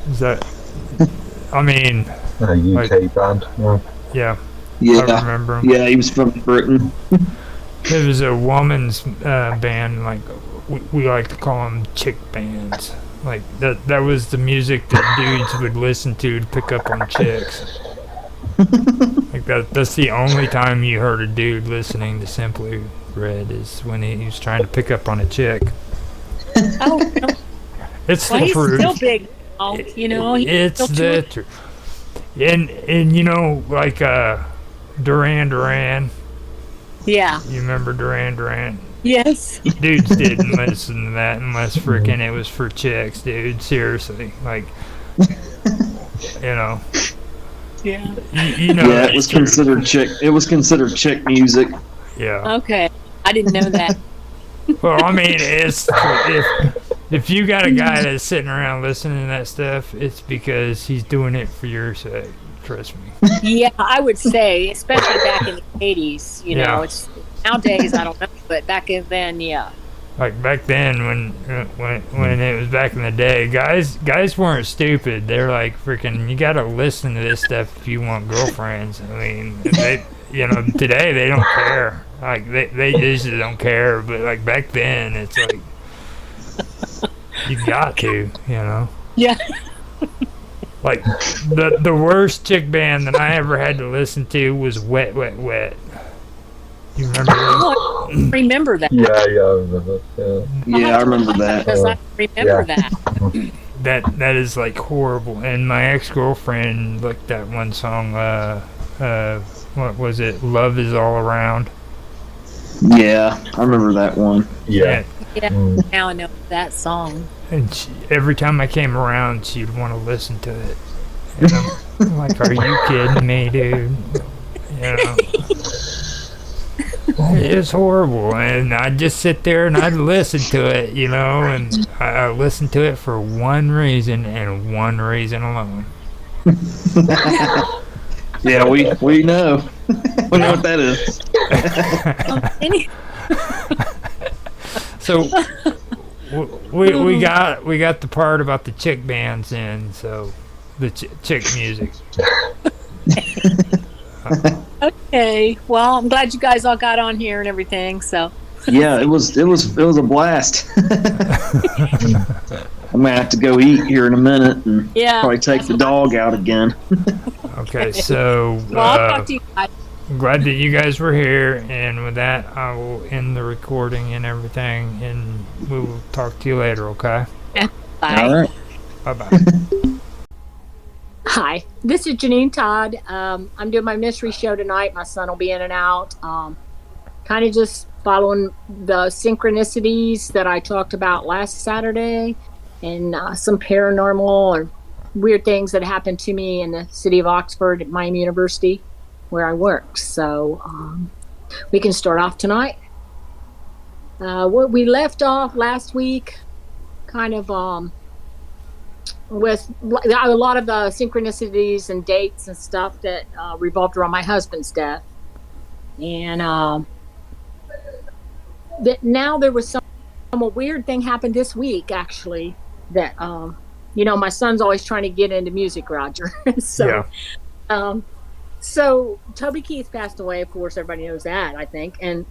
Is that? I mean. A UK band. Yeah. Yeah. I remember him. Yeah, he was from Britain. It was a woman's band, like we like to call them chick bands. Like that was the music that dudes would listen to pick up on chicks. Like that's the only time you heard a dude listening to Simply Red is when he was trying to pick up on a chick. Oh, no. It's well, the he's truth. still big. It's the truth. And like Duran Duran. Yeah. You remember Duran Duran? Yes. Dudes didn't listen to that unless freaking it was for chicks, dude. Seriously, like, Yeah. Yeah, it was considered chick. It was considered chick music. Yeah. Okay, I didn't know that. Well, I mean, it's if you got a guy that's sitting around listening to that stuff, it's because he's doing it for your sake. Trust me. Yeah, I would say, especially back in the 80s. It's nowadays I don't know, but back then, yeah. Like back then, when it was back in the day, guys weren't stupid. They're like freaking. You gotta listen to this stuff if you want girlfriends. I mean, today they don't care. Like they usually don't care, but like back then, it's like you got to, Yeah. Like the worst chick band that I ever had to listen to was Wet Wet Wet. You remember that? Oh, I remember that. Yeah, I remember. Yeah, I remember that. Because I remember that. That is like horrible. And my ex-girlfriend liked that one song. What was it? Love Is All Around. Yeah, I remember that one. Yeah. Yeah. Now I know that song. And every time I came around, she'd want to listen to it. And I'm like, are you kidding me, dude? It's horrible. And I'd just sit there and I'd listen to it, and I listened to it for one reason and one reason alone. Yeah, we know. We know what that is. So we got the part about the chick bands in, so the chick music. Okay, well, I'm glad you guys all got on here and everything. So yeah, it was a blast. I'm gonna have to go eat here in a minute and probably take the dog out again. Okay, so well, I'll talk to you guys. glad that you guys were here. And with that, I will end the recording and everything, and we will talk to you later, okay? Bye. All right. Bye-bye. Hi, this is Janine Todd. I'm doing my mystery show tonight. My son will be in and out. Kind of just following the synchronicities that I talked about last Saturday, and some paranormal or weird things that happened to me in the city of Oxford at Miami University, where I work. So we can start off tonight. What we left off last week, kind of with a lot of the synchronicities and dates and stuff that revolved around my husband's death. And that now there was some weird thing happened this week, actually, that my son's always trying to get into music, Roger. So so Toby Keith passed away, of course, everybody knows that, I think. And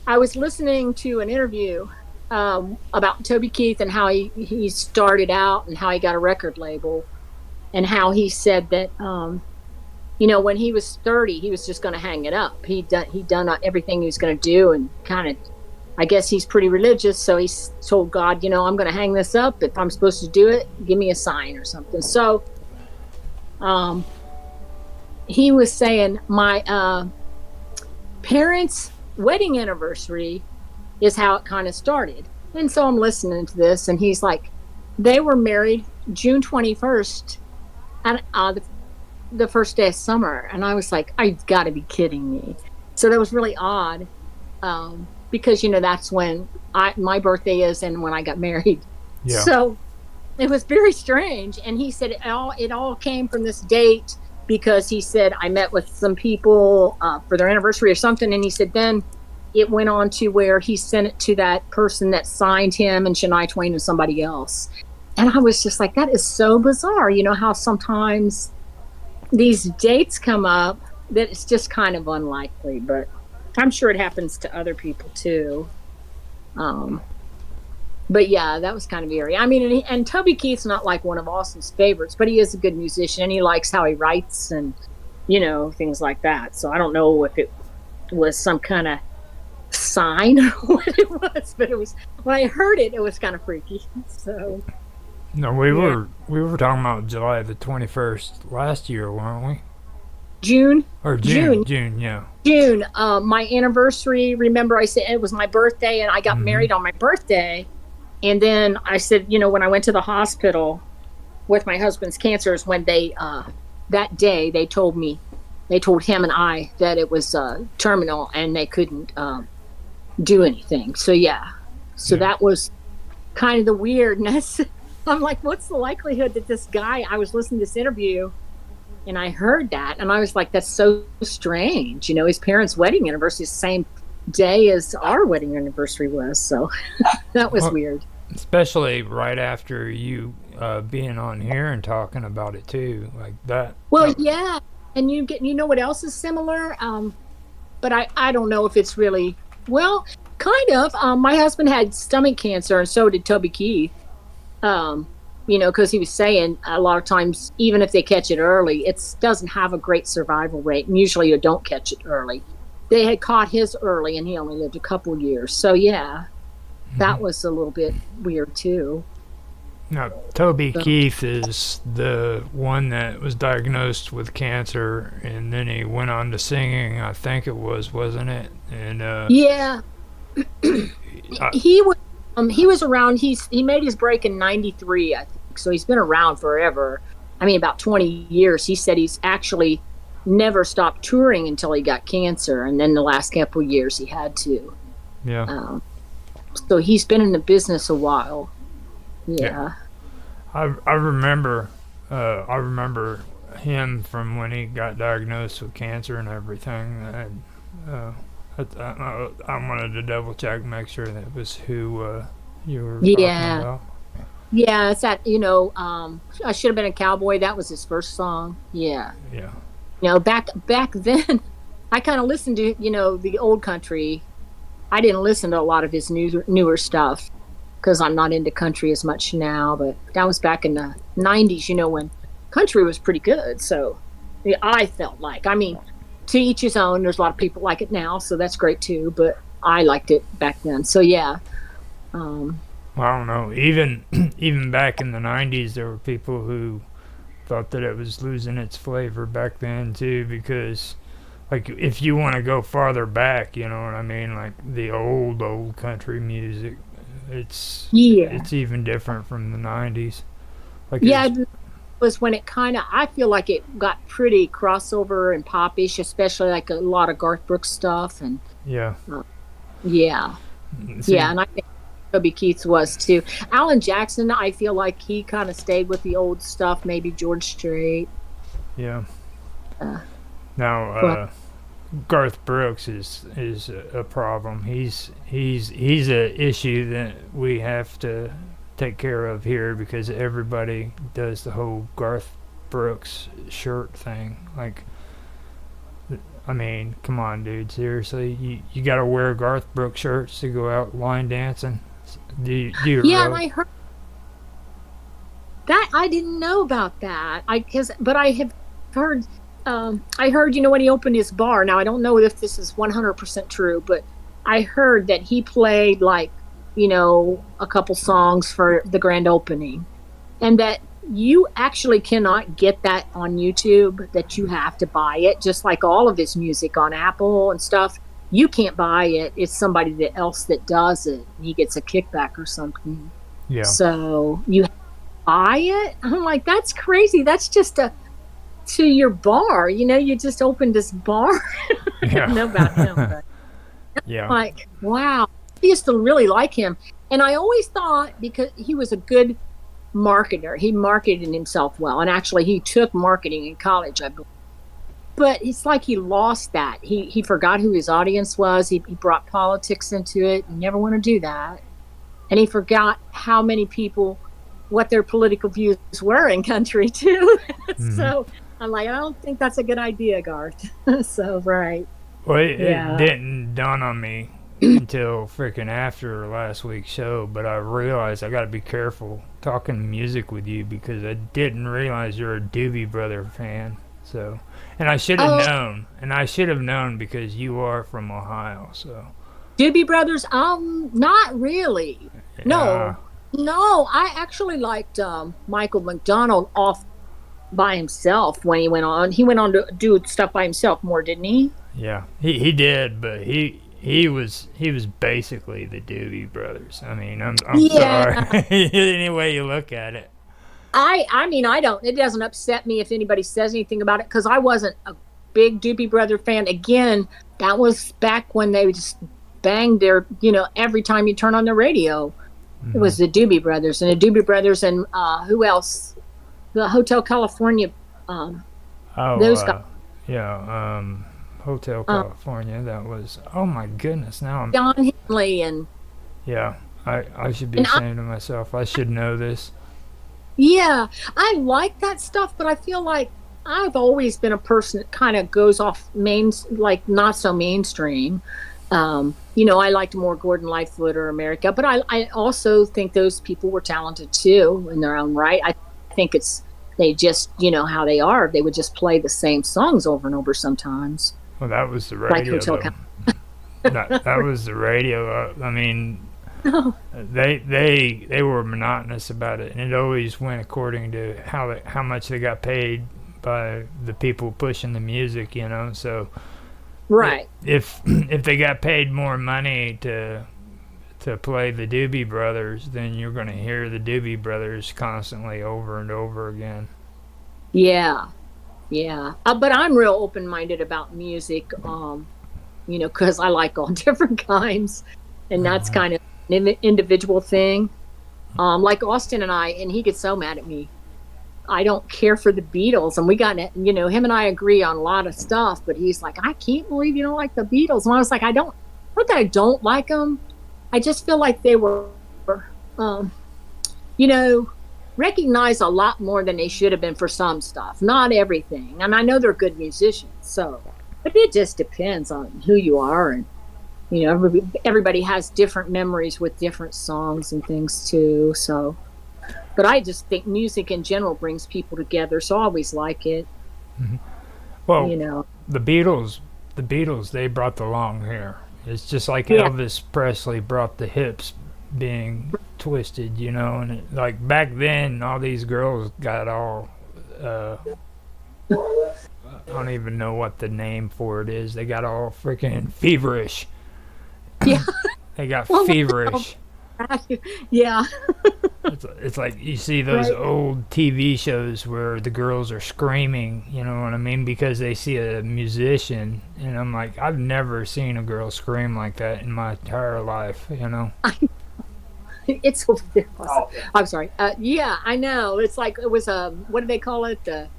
I was listening to an interview about Toby Keith and how he started out and how he got a record label, and how he said that when he was 30, he was just going to hang it up. He'd done everything he was going to do, and kind of, I guess he's pretty religious, so he told God, I'm going to hang this up. If I'm supposed to do it, give me a sign or something. So he was saying, my parents' wedding anniversary is how it kind of started. And so I'm listening to this, and he's like, they were married June 21st, and the first day of summer. And I was like, I've got to be kidding me. So that was really odd, because that's when my birthday is and when I got married. Yeah. So it was very strange. And he said it all came from this date, because he said, I met with some people for their anniversary or something, and he said then it went on to where he sent it to that person that signed him and Shania Twain and somebody else. And I was just like, that is so bizarre. How sometimes these dates come up that it's just kind of unlikely, but I'm sure it happens to other people too. But yeah, that was kind of eerie. I mean, and Toby Keith's not like one of Austin's favorites, but he is a good musician, and he likes how he writes and, things like that. So I don't know if it was some kind of sign or what it was, but it was, when I heard it, it was kind of freaky. So no, we were talking about July the 21st last year, weren't we? June. Yeah. June. My anniversary, remember I said it was my birthday, and I got married on my birthday. And then I said, when I went to the hospital with my husband's cancer, is when they that day they told him and I that it was terminal and they couldn't do anything. So that was kind of the weirdness. I'm like, what's the likelihood that this guy, I was listening to this interview and I heard that, and I was like, that's so strange. His parents' wedding anniversary is the same day as our wedding anniversary was. So that was weird. Especially right after you being on here and talking about it too, like that. Well, yeah. And you know what else is similar? But I don't know if it's really, well, kind of. My husband had stomach cancer, and so did Toby Keith. Because he was saying a lot of times, even if they catch it early, it doesn't have a great survival rate. And usually you don't catch it early. They had caught his early, and he only lived a couple years. So, yeah, that was a little bit weird, too. Now, Toby Keith is the one that was diagnosed with cancer, and then he went on to singing, I think it was, wasn't it? And yeah. He was around. He made his break in '93, I think. So he's been around forever. I mean, about 20 years. He said he's actually never stopped touring until he got cancer, and then the last couple of years he had to. Yeah. So he's been in the business a while. Yeah. I remember him from when he got diagnosed with cancer and everything. I wanted to double check, make sure that was who you were talking about. Yeah, it's that, I Should Have Been a Cowboy. That was his first song. Yeah. Yeah. Back then, I kind of listened to, the old country. I didn't listen to a lot of his newer stuff because I'm not into country as much now, but that was back in the 90s, when country was pretty good. So I felt like, to each his own. There's a lot of people like it now, so that's great too. But I liked it back then. So yeah. Well, I don't know. Even back in the '90s, there were people who thought that it was losing its flavor back then too, because like if you want to go farther back, you know what I mean, like the old country music, it's even different from the '90s. Like it was when it kind of, I feel like it got pretty crossover and popish, especially like a lot of Garth Brooks stuff and yeah. And I think Toby Keith's was too. Alan Jackson, I feel like he kind of stayed with the old stuff. Maybe George Strait. Yeah. Now, Garth Brooks is a problem. He's a issue that we have to take care of here, because everybody does the whole Garth Brooks shirt thing. Like, I mean, come on, dude. Seriously, you got to wear Garth Brooks shirts to go out line dancing. Do you really? And I heard that. I didn't know about that. But I have heard. I heard, when he opened his bar. Now I don't know if this is 100% true, but I heard that he played like, a couple songs for the grand opening, and that you actually cannot get that on YouTube, that you have to buy it, just like all of his music on Apple and stuff. You can't buy it. It's somebody else that does it. He gets a kickback or something. Yeah. So you buy it? I'm like, that's crazy. That's just to your bar. You just opened this bar. I don't know about him, but yeah. Like, wow. I used to really like him. And I always thought, because he was a good marketer, he marketed himself well. And actually, he took marketing in college, I believe. But it's like he lost that. He forgot who his audience was. He brought politics into it. He never want to do that. And he forgot how many people, what their political views were in country, too. So I'm like, I don't think that's a good idea, Garth. So, right. Well, it didn't dawn on me until freaking after last week's show, but I realized I got to be careful talking music with you, because I didn't realize you're a Doobie Brother fan. So, and I should have known, because you are from Ohio. So, Doobie Brothers, not really. Yeah. No, I actually liked Michael McDonald off by himself when he went on. He went on to do stuff by himself more, didn't he? Yeah, he did, but he was basically the Doobie Brothers. I mean, I'm sorry. Any way you look at it. I mean, it doesn't upset me if anybody says anything about it, because I wasn't a big Doobie Brother fan. Again, that was back when they just banged their, every time you turn on the radio, it was the Doobie Brothers and who else? The Hotel California. Those guys. Yeah. Hotel California. That was, oh my goodness. Now I'm John Henley and. Yeah, I should be ashamed of myself. I should know this. Yeah, I like that stuff, but I feel like I've always been a person that kind of goes off not so mainstream. I liked more Gordon Lightfoot or America, but I also think those people were talented too in their own right. I think they just, how they are. They would just play the same songs over and over sometimes. Well, that was the radio. That was the radio. I mean, they were monotonous about it, and it always went according to how much they got paid by the people pushing the music, So, right. If they got paid more money to play the Doobie Brothers, then you're going to hear the Doobie Brothers constantly over and over again. Yeah. But I'm real open-minded about music, because I like all different kinds, and that's kind of an individual thing. Like Austin and he gets so mad at me. I don't care for the Beatles, and we got, him and I agree on a lot of stuff, but he's like, I can't believe you don't like the Beatles. And I was like, not that I don't like them. I just feel like they were, recognized a lot more than they should have been for some stuff. Not everything. And I know they're good musicians, but it just depends on who you are. And, everybody has different memories with different songs and things too. So, but I just think music in general brings people together. So I always like it. Mm-hmm. Well, the Beatles, they brought the long hair. It's just like Yeah. Elvis Presley brought the hips being twisted, you know. And like back then, all these girls got all. I don't even know what the name for it is. They got all freaking feverish. Yeah. They got Well, feverish. Yeah. It's like you see those Right. old TV shows where the girls are screaming, you know what I mean, because they see a musician, and I'm like, I've never seen a girl scream like that in my entire life, you know. It's so I'm sorry. Yeah, I know. It's like it was a what do they call it? The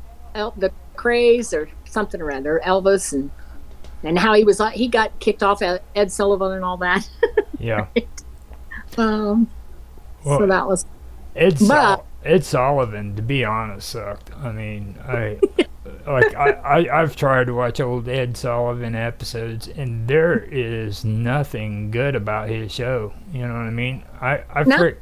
craze or something or other. Elvis and how he got kicked off at Ed Sullivan and all that. Yeah. Um. Well, So that was. Ed But- Sullivan, to be honest, sucked. I mean, I've tried to watch old Ed Sullivan episodes, and there is nothing good about his show. You know what I mean? No.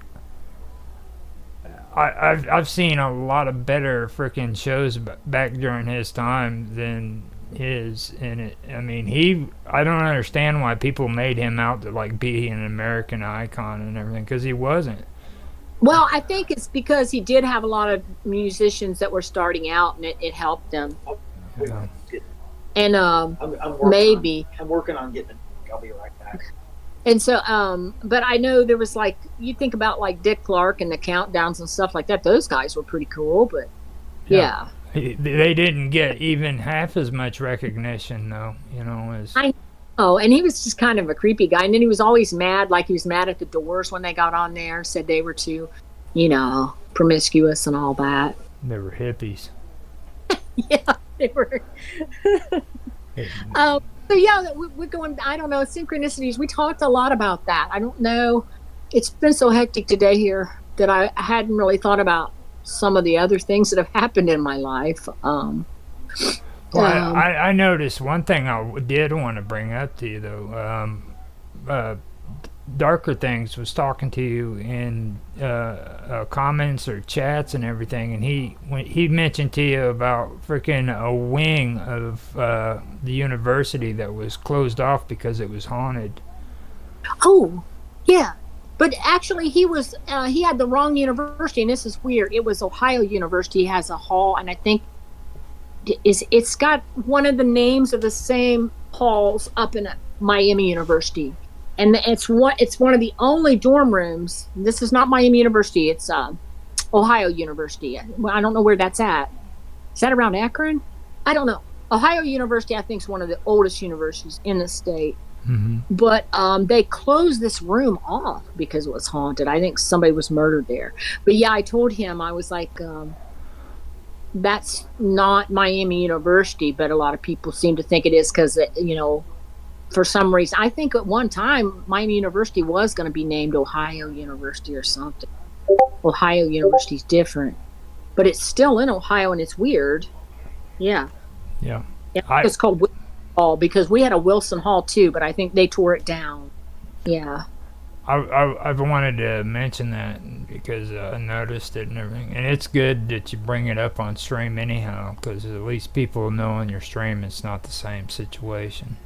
I've seen a lot of better freaking shows back during his time than his, and I mean, I don't understand why people made him out to like be an American icon and everything, because he wasn't. Well, I think it's because he did have a lot of musicians that were starting out, and it helped them. Yeah. And I'm maybe. I'm working on getting it. I'll be right back. And so, but I know there was like, you think about like Dick Clark and the countdowns and stuff like that. Those guys were pretty cool, but yeah. They didn't get even half as much recognition, though, you know, as... Oh, and he was just kind of a creepy guy. And then he was always mad, like he was mad at the Doors when they got on there, said they were too, promiscuous and all that. They were hippies. Yeah, they were. So yeah, we're going, I don't know, synchronicities. We talked a lot about that. I don't know. It's been so hectic today here that I hadn't really thought about some of the other things that have happened in my life. Well, I noticed one thing I did want to bring up to you, though. Darker Things was talking to you in comments or chats and everything, and he mentioned to you about freaking a wing of the university that was closed off because it was haunted. Oh, yeah. But actually, he had the wrong university, and this is weird. It was Ohio University. Has a hall, and I think it's got one of the names of the same halls up in Miami University, and it's one of the only dorm rooms. This is not Miami University. It's Ohio University. Well, I don't know where that's at. Is that around Akron? I don't know. Ohio University, I think, is one of the oldest universities in the state. Mm-hmm. But they closed this room off because it was haunted. I think somebody was murdered there. But yeah, I told him, I was like, that's not Miami University, but a lot of people seem to think it is because, for some reason, I think at one time Miami University was going to be named Ohio University or something. Ohio University's different, but it's still in Ohio, and it's weird. Yeah. Yeah. It's called Wilson Hall because we had a Wilson Hall too, but I think they tore it down. Yeah. I've wanted to mention that because I noticed it and everything, and it's good that you bring it up on stream anyhow, because at least people know on your stream it's not the same situation.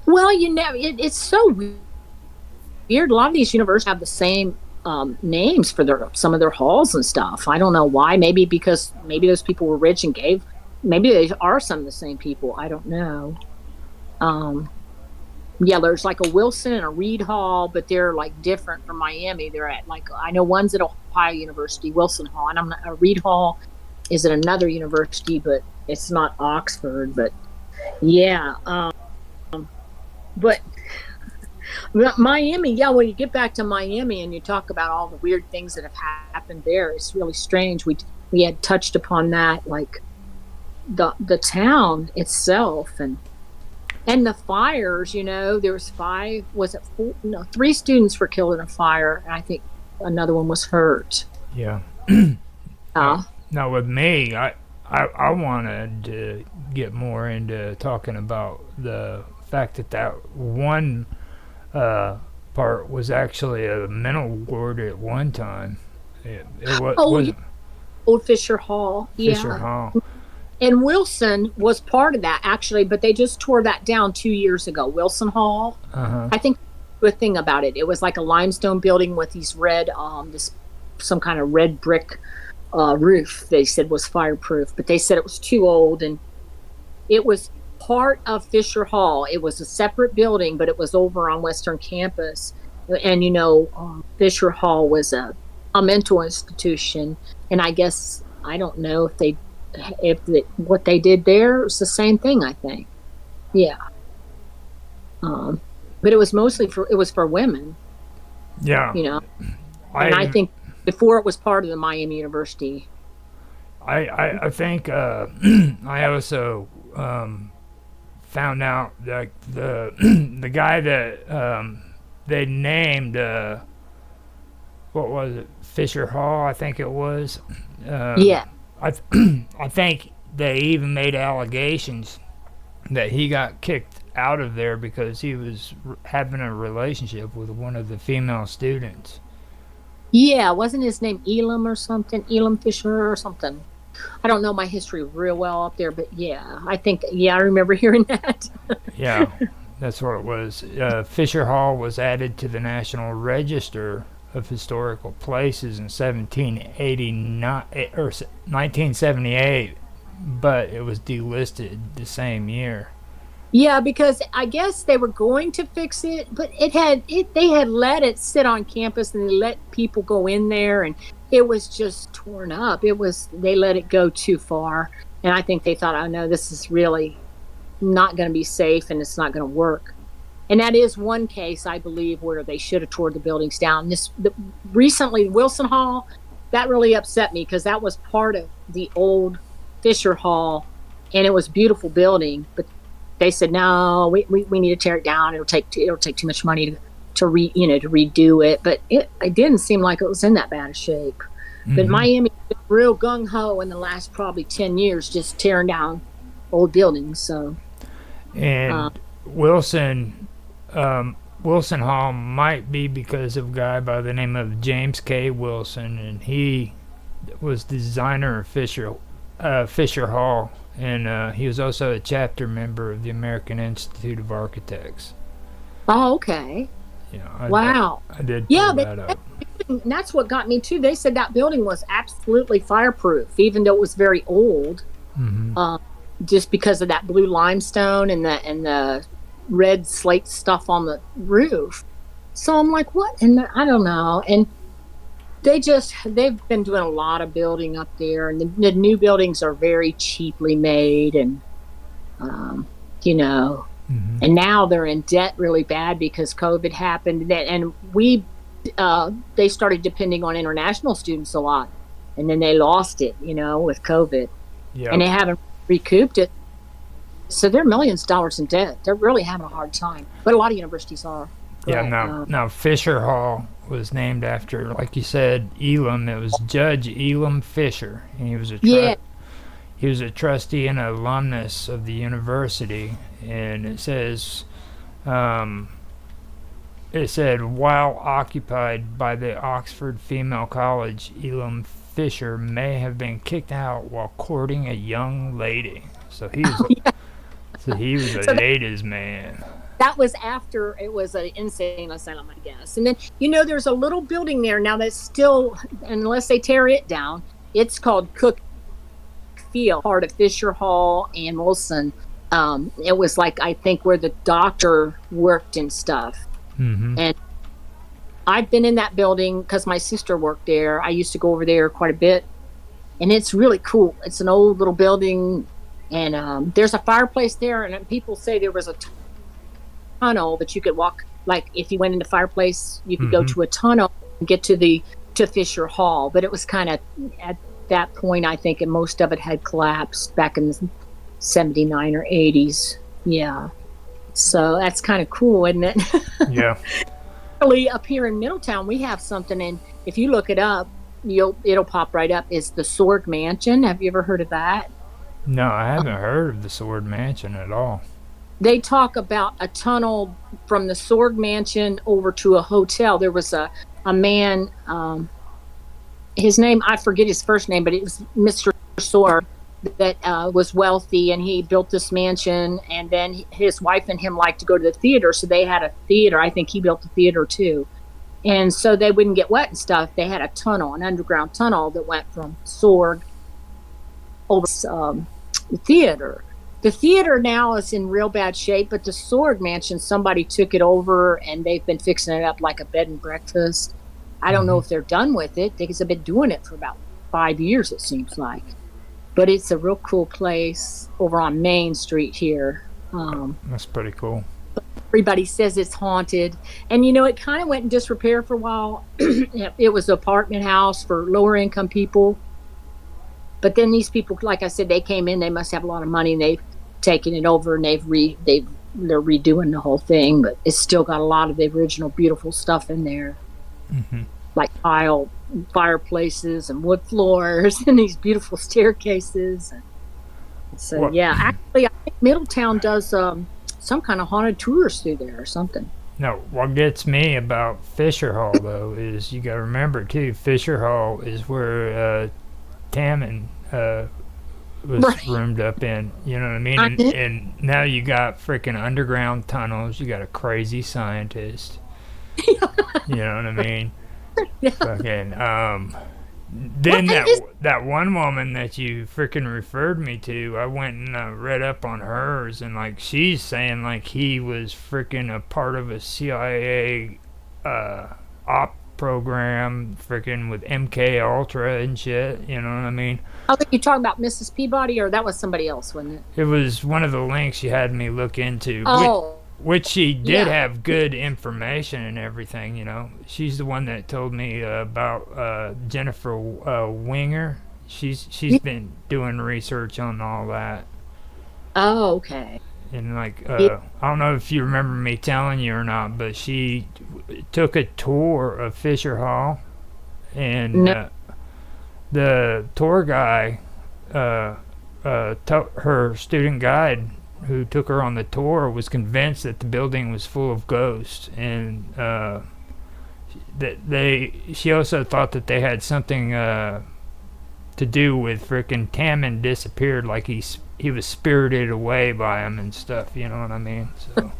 Well, it's so weird. A lot of these universities have the same names for some of their halls and stuff. I don't know why. Maybe because those people were rich and gave. Maybe they are some of the same people. I don't know. Yeah, there's like a Wilson and a Reed Hall, but they're like different from Miami. They're at I know one's at Ohio University, Wilson Hall, and a Reed Hall is at another university, but it's not Oxford. But yeah, but Miami, yeah. When you get back to Miami and you talk about all the weird things that have happened there, it's really strange. We had touched upon that, like the town itself and the fires, there was 3 students were killed in a fire, and I think another one was hurt. Yeah. Now with me, I wanted to get more into talking about the fact that one part was actually a mental ward at one time. It was Old Fisher Hall. Fisher Hall. And Wilson was part of that, actually, but they just tore that down 2 years ago. Wilson Hall. I think the good thing about it, it was like a limestone building with these red, some kind of red brick roof. They said was fireproof, but they said it was too old, and it was part of Fisher Hall. It was a separate building, but it was over on Western Campus. And Fisher Hall was a mental institution, and I guess I don't know if what they did there was the same thing. I think, yeah. But it was mostly for women. Yeah. I think before it was part of the Miami University. I think I also found out that the guy that they named what was it, Fisher Hall, I think it was. Yeah. I think they even made allegations that he got kicked out of there because he was having a relationship with one of the female students. Yeah, wasn't his name Elam or something? Elam Fisher or something. I don't know my history real well up there, but yeah, I remember hearing that. Yeah, that's what it was. Fisher Hall was added to the National Register of Historical Places in 1789 or 1978, but it was delisted the same year. Yeah, because I guess they were going to fix it, but they had let it sit on campus and they let people go in there, and it was just torn up. They let it go too far, and I think they thought, oh no, this is really not going to be safe and it's not going to work. And that is one case, I believe, where they should have tore the buildings down. Recently, Wilson Hall, that really upset me because that was part of the old Fisher Hall, and it was a beautiful building. But they said, no, we need to tear it down. It'll take too much money to redo it. But it didn't seem like it was in that bad a shape. Mm-hmm. But Miami was real gung ho in the last probably 10 years, just tearing down old buildings. So, and Wilson Hall might be because of a guy by the name of James K. Wilson, and he was the designer of Fisher Hall, and he was also a chapter member of the American Institute of Architects. Oh, okay. Yeah. Wow. I did pull that up. That's what got me too. They said that building was absolutely fireproof, even though it was very old. Mm-hmm. Just because of that blue limestone and the red slate stuff on the roof. So I'm like, what? And I don't know. And they've been doing a lot of building up there, and the new buildings are very cheaply made, and mm-hmm. And now they're in debt really bad because COVID happened, and they started depending on international students a lot, and then they lost it, with COVID. Yep. And they haven't recouped it. So they're millions of dollars in debt. They're really having a hard time, but a lot of universities are. Yeah, now Fisher Hall was named after, like you said, Elam. It was Judge Elam Fisher, and he was a trustee and alumnus of the university. And it said while occupied by the Oxford Female College, Elam Fisher may have been kicked out while courting a young lady. So he was a ladies' man. That was after it was an insane asylum, I guess. And then, there's a little building there now that's still, unless they tear it down, it's called Cook Field, part of Fisher Hall and Wilson. It was like, I think, where the doctor worked and stuff. Mm-hmm. And I've been in that building because my sister worked there. I used to go over there quite a bit. And it's really cool. It's an old little building. And there's a fireplace there. And people say there was a tunnel that you could walk, like if you went in the fireplace, you could mm-hmm. go to a tunnel and get to Fisher Hall. But it was kind of, at that point, I think, and most of it had collapsed back in the 79 or 80s. Yeah. So that's kind of cool, isn't it? Yeah. Really, up here in Middletown, we have something, and if you look it up, it'll pop right up. It's the Sword Mansion. Have you ever heard of that? No, I haven't heard of the Sword Mansion at all. They talk about a tunnel from the Sword Mansion over to a hotel. There was a man, his name, I forget his first name, but it was Mr. Sword, that was wealthy, and he built this mansion, and then his wife and him liked to go to the theater, so they had a theater. I think he built the theater too. And so they wouldn't get wet and stuff. They had a tunnel, an underground tunnel that went from Sorg over the theater. The theater now is in real bad shape, but the Sorg mansion, somebody took it over, and they've been fixing it up like a bed and breakfast. I don't know if they're done with it, because they've been doing it for about 5 years, it seems like. But it's a real cool place over on Main Street here. That's pretty cool. Everybody says it's haunted. And, you know, it kind of went in disrepair for a while. It was an apartment house for lower income people. But then these people, like I said, they came in, they must have a lot of money, and they've taken it over, and they're redoing the whole thing. But it's still got a lot of the original beautiful stuff in there. Mm-hmm. Like tile fireplaces and wood floors and these beautiful staircases. So, actually, I think Middletown does some kind of haunted tours through there or something. No, what gets me about Fisher Hall, though, is you got to remember, too, Fisher Hall is where Tammin was roomed up in, you know what I mean? And now you got freaking underground tunnels, you got a crazy scientist, you know what I mean? Yeah. Fucking, then that one woman that you freaking referred me to, I went and read up on hers, and like she's saying like he was freaking a part of a CIA op program, freaking with MK Ultra and shit. You know what I mean? I think you're talking about Mrs. Peabody, or that was somebody else, wasn't it? It was one of the links you had me look into. Oh. Which she did have good information and everything, you know. She's the one that told me about Jennifer Winger. She's been doing research on all that. Oh, okay. And like, I don't know if you remember me telling you or not, but she took a tour of Fisher Hall, and the tour guy, her student guide who took her on the tour was convinced that the building was full of ghosts, and she also thought that they had something to do with frickin' Tammin disappeared, like he was spirited away by him and stuff, you know what I mean? So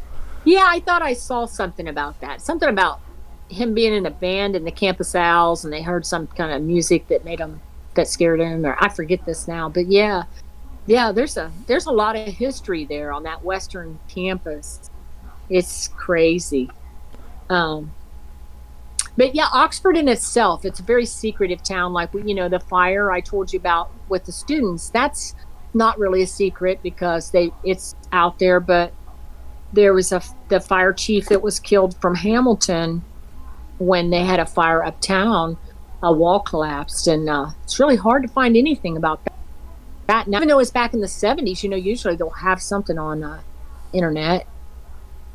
yeah, I thought I saw something about that, something about him being in a band in the Campus Owls, and they heard some kind of music that scared him, or I forget this now, but yeah, there's a lot of history there on that western campus. It's crazy. But yeah, Oxford in itself, it's a very secretive town. Like, the fire I told you about with the students, that's not really a secret because it's out there. But there was the fire chief that was killed from Hamilton when they had a fire uptown. A wall collapsed, and it's really hard to find anything about that. Now, even though it's back in the 70s, usually they'll have something on internet.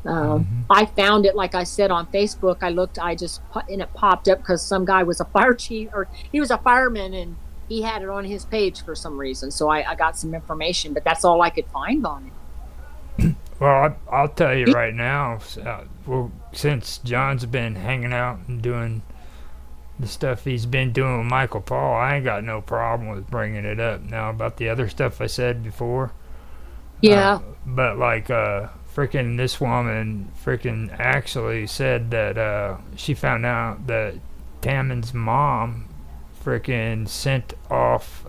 I found it, like I said, on Facebook. I looked, and it popped up because some guy was a fire chief, or he was a fireman, and he had it on his page for some reason. So I got some information, but that's all I could find on it. Well, I'll tell you right now, since John's been hanging out and doing the stuff he's been doing with Michael Paul, I ain't got no problem with bringing it up. Now, about the other stuff I said before. Yeah. But like, freaking this woman freaking actually said that she found out that Tammin's mom freaking sent off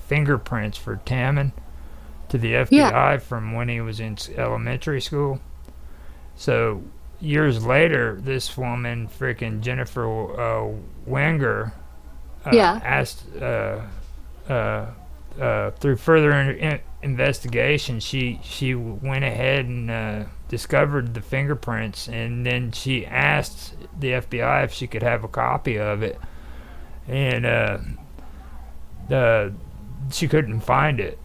fingerprints for Tammin to the FBI from when he was in elementary school. So years later, this woman, freaking Jennifer Wenger, asked through further investigation, she went ahead and discovered the fingerprints, and then she asked the FBI if she could have a copy of it, and she couldn't find it.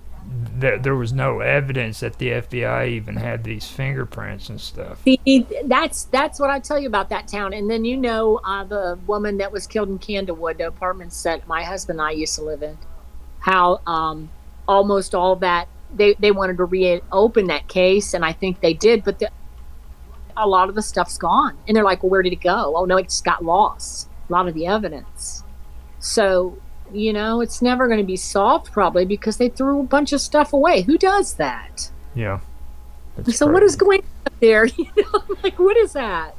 There was no evidence that the FBI even had these fingerprints and stuff. See, that's what I tell you about that town. And then the woman that was killed in Candlewood, the apartments that my husband and I used to live in, how almost all that, they wanted to reopen that case, and I think they did, but a lot of the stuff's gone. And they're like, well, where did it go? Oh, no, it just got lost. A lot of the evidence. So You know, it's never going to be solved probably because they threw a bunch of stuff away. Who does that? Yeah. So what is going on there? You know, I'm like, what is that?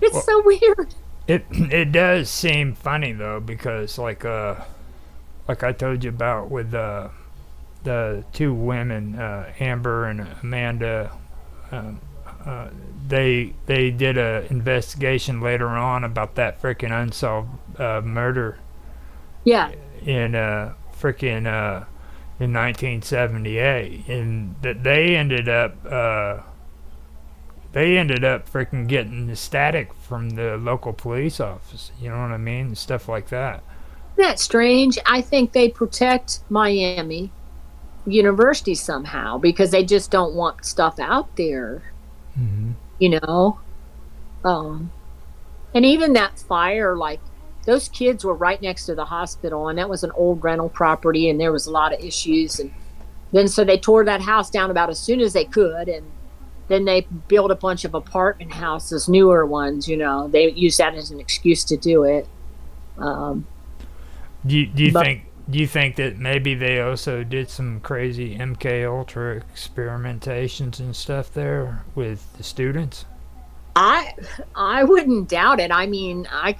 It's so weird. It does seem funny though, because like I told you about with the two women, Amber and Amanda, they did a investigation later on about that freaking unsolved murder. Yeah. In freaking in 1978, and that they ended up freaking getting the static from the local police office. You know what I mean? Stuff like that. Isn't that strange? I think they protect Miami University somehow because they just don't want stuff out there. Mm-hmm. You know? And even that fire, like, those kids were right next to the hospital, and that was an old rental property, and there was a lot of issues. And then so they tore that house down about as soon as they could, and then they built a bunch of apartment houses, newer ones, you know. They used that as an excuse to do it. Do you think that maybe they also did some crazy MK Ultra experimentations and stuff there with the students? I wouldn't doubt it. I mean, I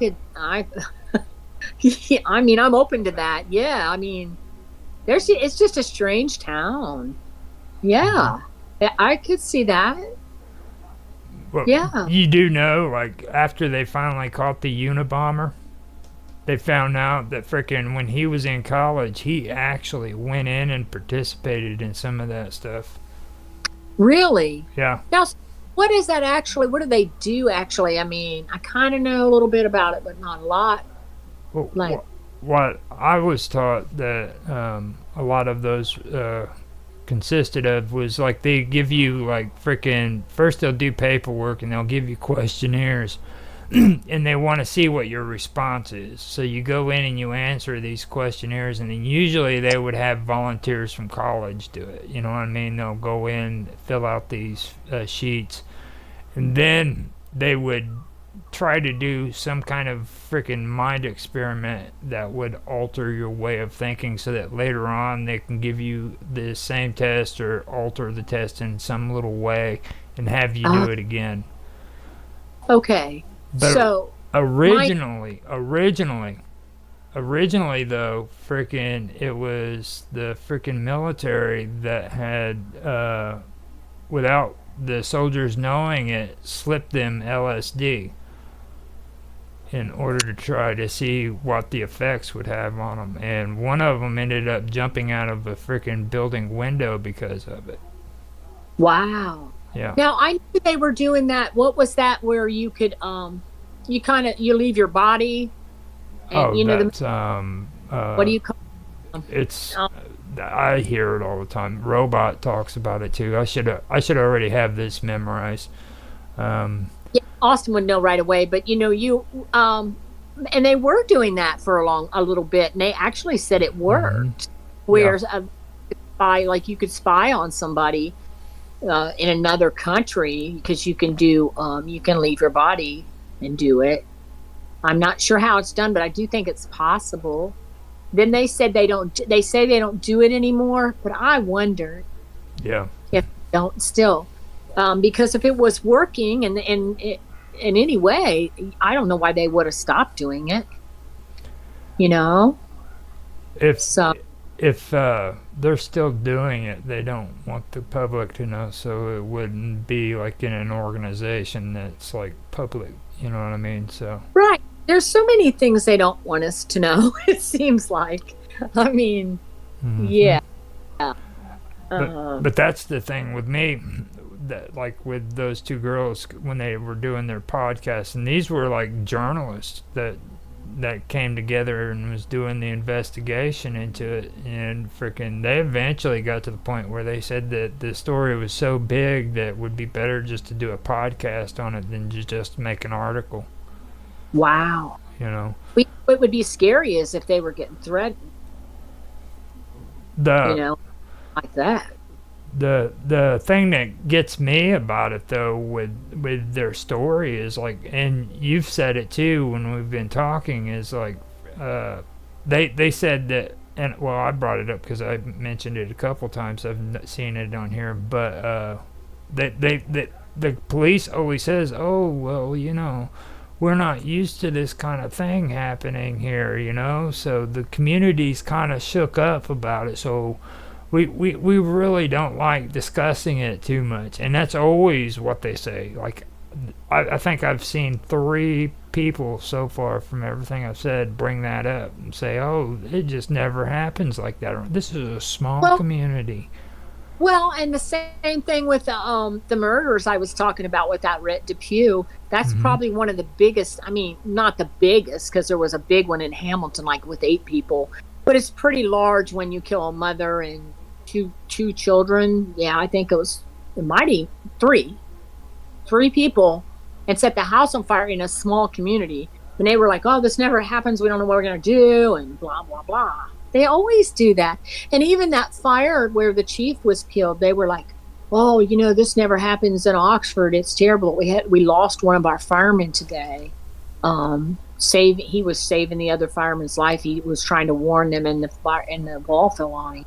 mean, I'm open to that. Yeah, I mean, it's just a strange town. Yeah, I could see that. Well, yeah. You do know, like, after they finally caught the Unabomber, they found out that frickin' when he was in college, he actually went in and participated in some of that stuff. Really? Yeah. Now, what is that actually? What do they do actually? I mean, I kind of know a little bit about it, but not a lot. Well, like, what I was taught that a lot of those consisted of was, like, they give you, like, frickin' first they'll do paperwork and they'll give you questionnaires. And they want to see what your response is. So you go in and you answer these questionnaires, and then usually they would have volunteers from college do it. You know what I mean? They'll go in, fill out these sheets, and then they would try to do some kind of freaking mind experiment that would alter your way of thinking so that later on they can give you the same test or alter the test in some little way and have you do it again. Okay. But so originally though, frickin' it was the frickin' military that had, without the soldiers knowing it, slipped them LSD in order to try to see what the effects would have on them. And one of them ended up jumping out of a frickin' building window because of it. Wow. Yeah. Now, I knew they were doing that. What was that where you could, you leave your body? And, that's, what do you call it? It's, I hear it all the time. Robot talks about it too. I should already have this memorized. Yeah, Austin would know right away, but and they were doing that for a little bit, and they actually said it worked. Whereas you could spy on somebody in another country because you can leave your body and do it. I'm not sure how it's done, but I do think it's possible. Then they said they say they don't do it anymore, but I wonder if they don't still. Because if it was working and in any way, I don't know why they would have stopped doing it. You know? If they're still doing it, they don't want the public to know, so it wouldn't be like in an organization that's like public. You know what I mean? So right. There's so many things they don't want us to know, it seems like. I mean, yeah. But that's the thing with me, that like with those two girls when they were doing their podcast, and these were like journalists that came together and was doing the investigation into it, and freaking they eventually got to the point where they said that the story was so big that it would be better just to do a podcast on it than just make an article. Wow. You know, what would be scary is if they were getting threatened. Like that. The thing that gets me about it though with their story is like, and you've said it too when we've been talking, is like they said that, and well, I brought it up because I mentioned it a couple times. I've seen it on here, but the police always says, "Oh, well, we're not used to this kind of thing happening here, so the community's kind of shook up about it. So we really don't like discussing it too much," and that's always what they say. Like, I think I've seen 3 people so far from everything I've said bring that up and say, "Oh, it just never happens like that. This is a small community." Well, and the same thing with the murders I was talking about with that Rhett Depew. That's probably one of the biggest. I mean, not the biggest, because there was a big one in Hamilton, like with 8 people. But it's pretty large when you kill a mother and two children. Yeah, I think it might be 3 people, and set the house on fire in a small community. And they were like, "Oh, this never happens. We don't know what we're gonna do," and blah blah blah. They always do that. And even that fire where the chief was killed, they were like, "Oh, this never happens in Oxford. It's terrible. We lost one of our firemen today. He was saving the other fireman's life. He was trying to warn them, and the wall fell on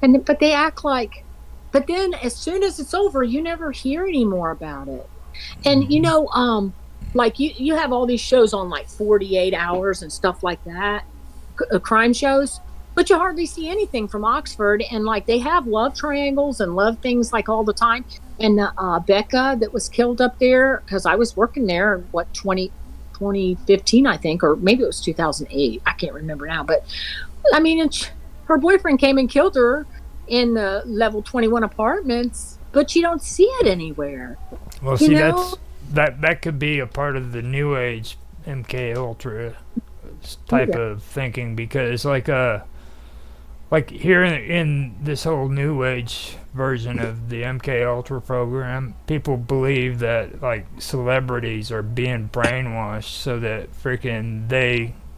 him." But they act like. But then as soon as it's over, you never hear any more about it. And like you have all these shows on like 48 hours and stuff like that. Crime shows, but you hardly see anything from Oxford. And like they have love triangles and love things like all the time. And Becca that was killed up there, because I was working there 2015 I think, or maybe it was 2008, I can't remember now. But I mean, her boyfriend came and killed her in the level 21 apartments, but you don't see it anywhere. Well, see, that could be a part of the new age MK Ultra type of thinking, because like here in this whole new age version of the MK Ultra program, people believe that like celebrities are being brainwashed so that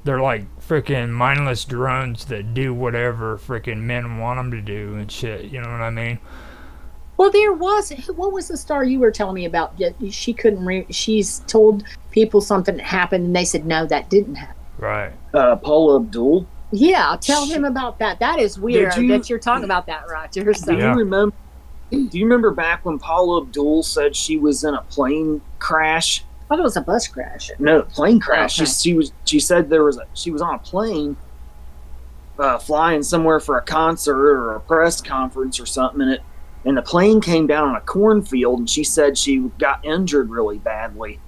they're like freaking mindless drones that do whatever freaking men want them to do and shit. You know what I mean? Well, what was the star you were telling me about? She couldn't she's told people something happened and they said, "No, that didn't happen." Right. Paula Abdul. Yeah, tell him about that. That is weird that you're talking about that, Roger. So. Do you remember back when Paula Abdul said she was in a plane crash? I thought it was a bus crash. No, plane crash. Okay. She said she was on a plane flying somewhere for a concert or a press conference or something, and the plane came down on a cornfield, and she said she got injured really badly.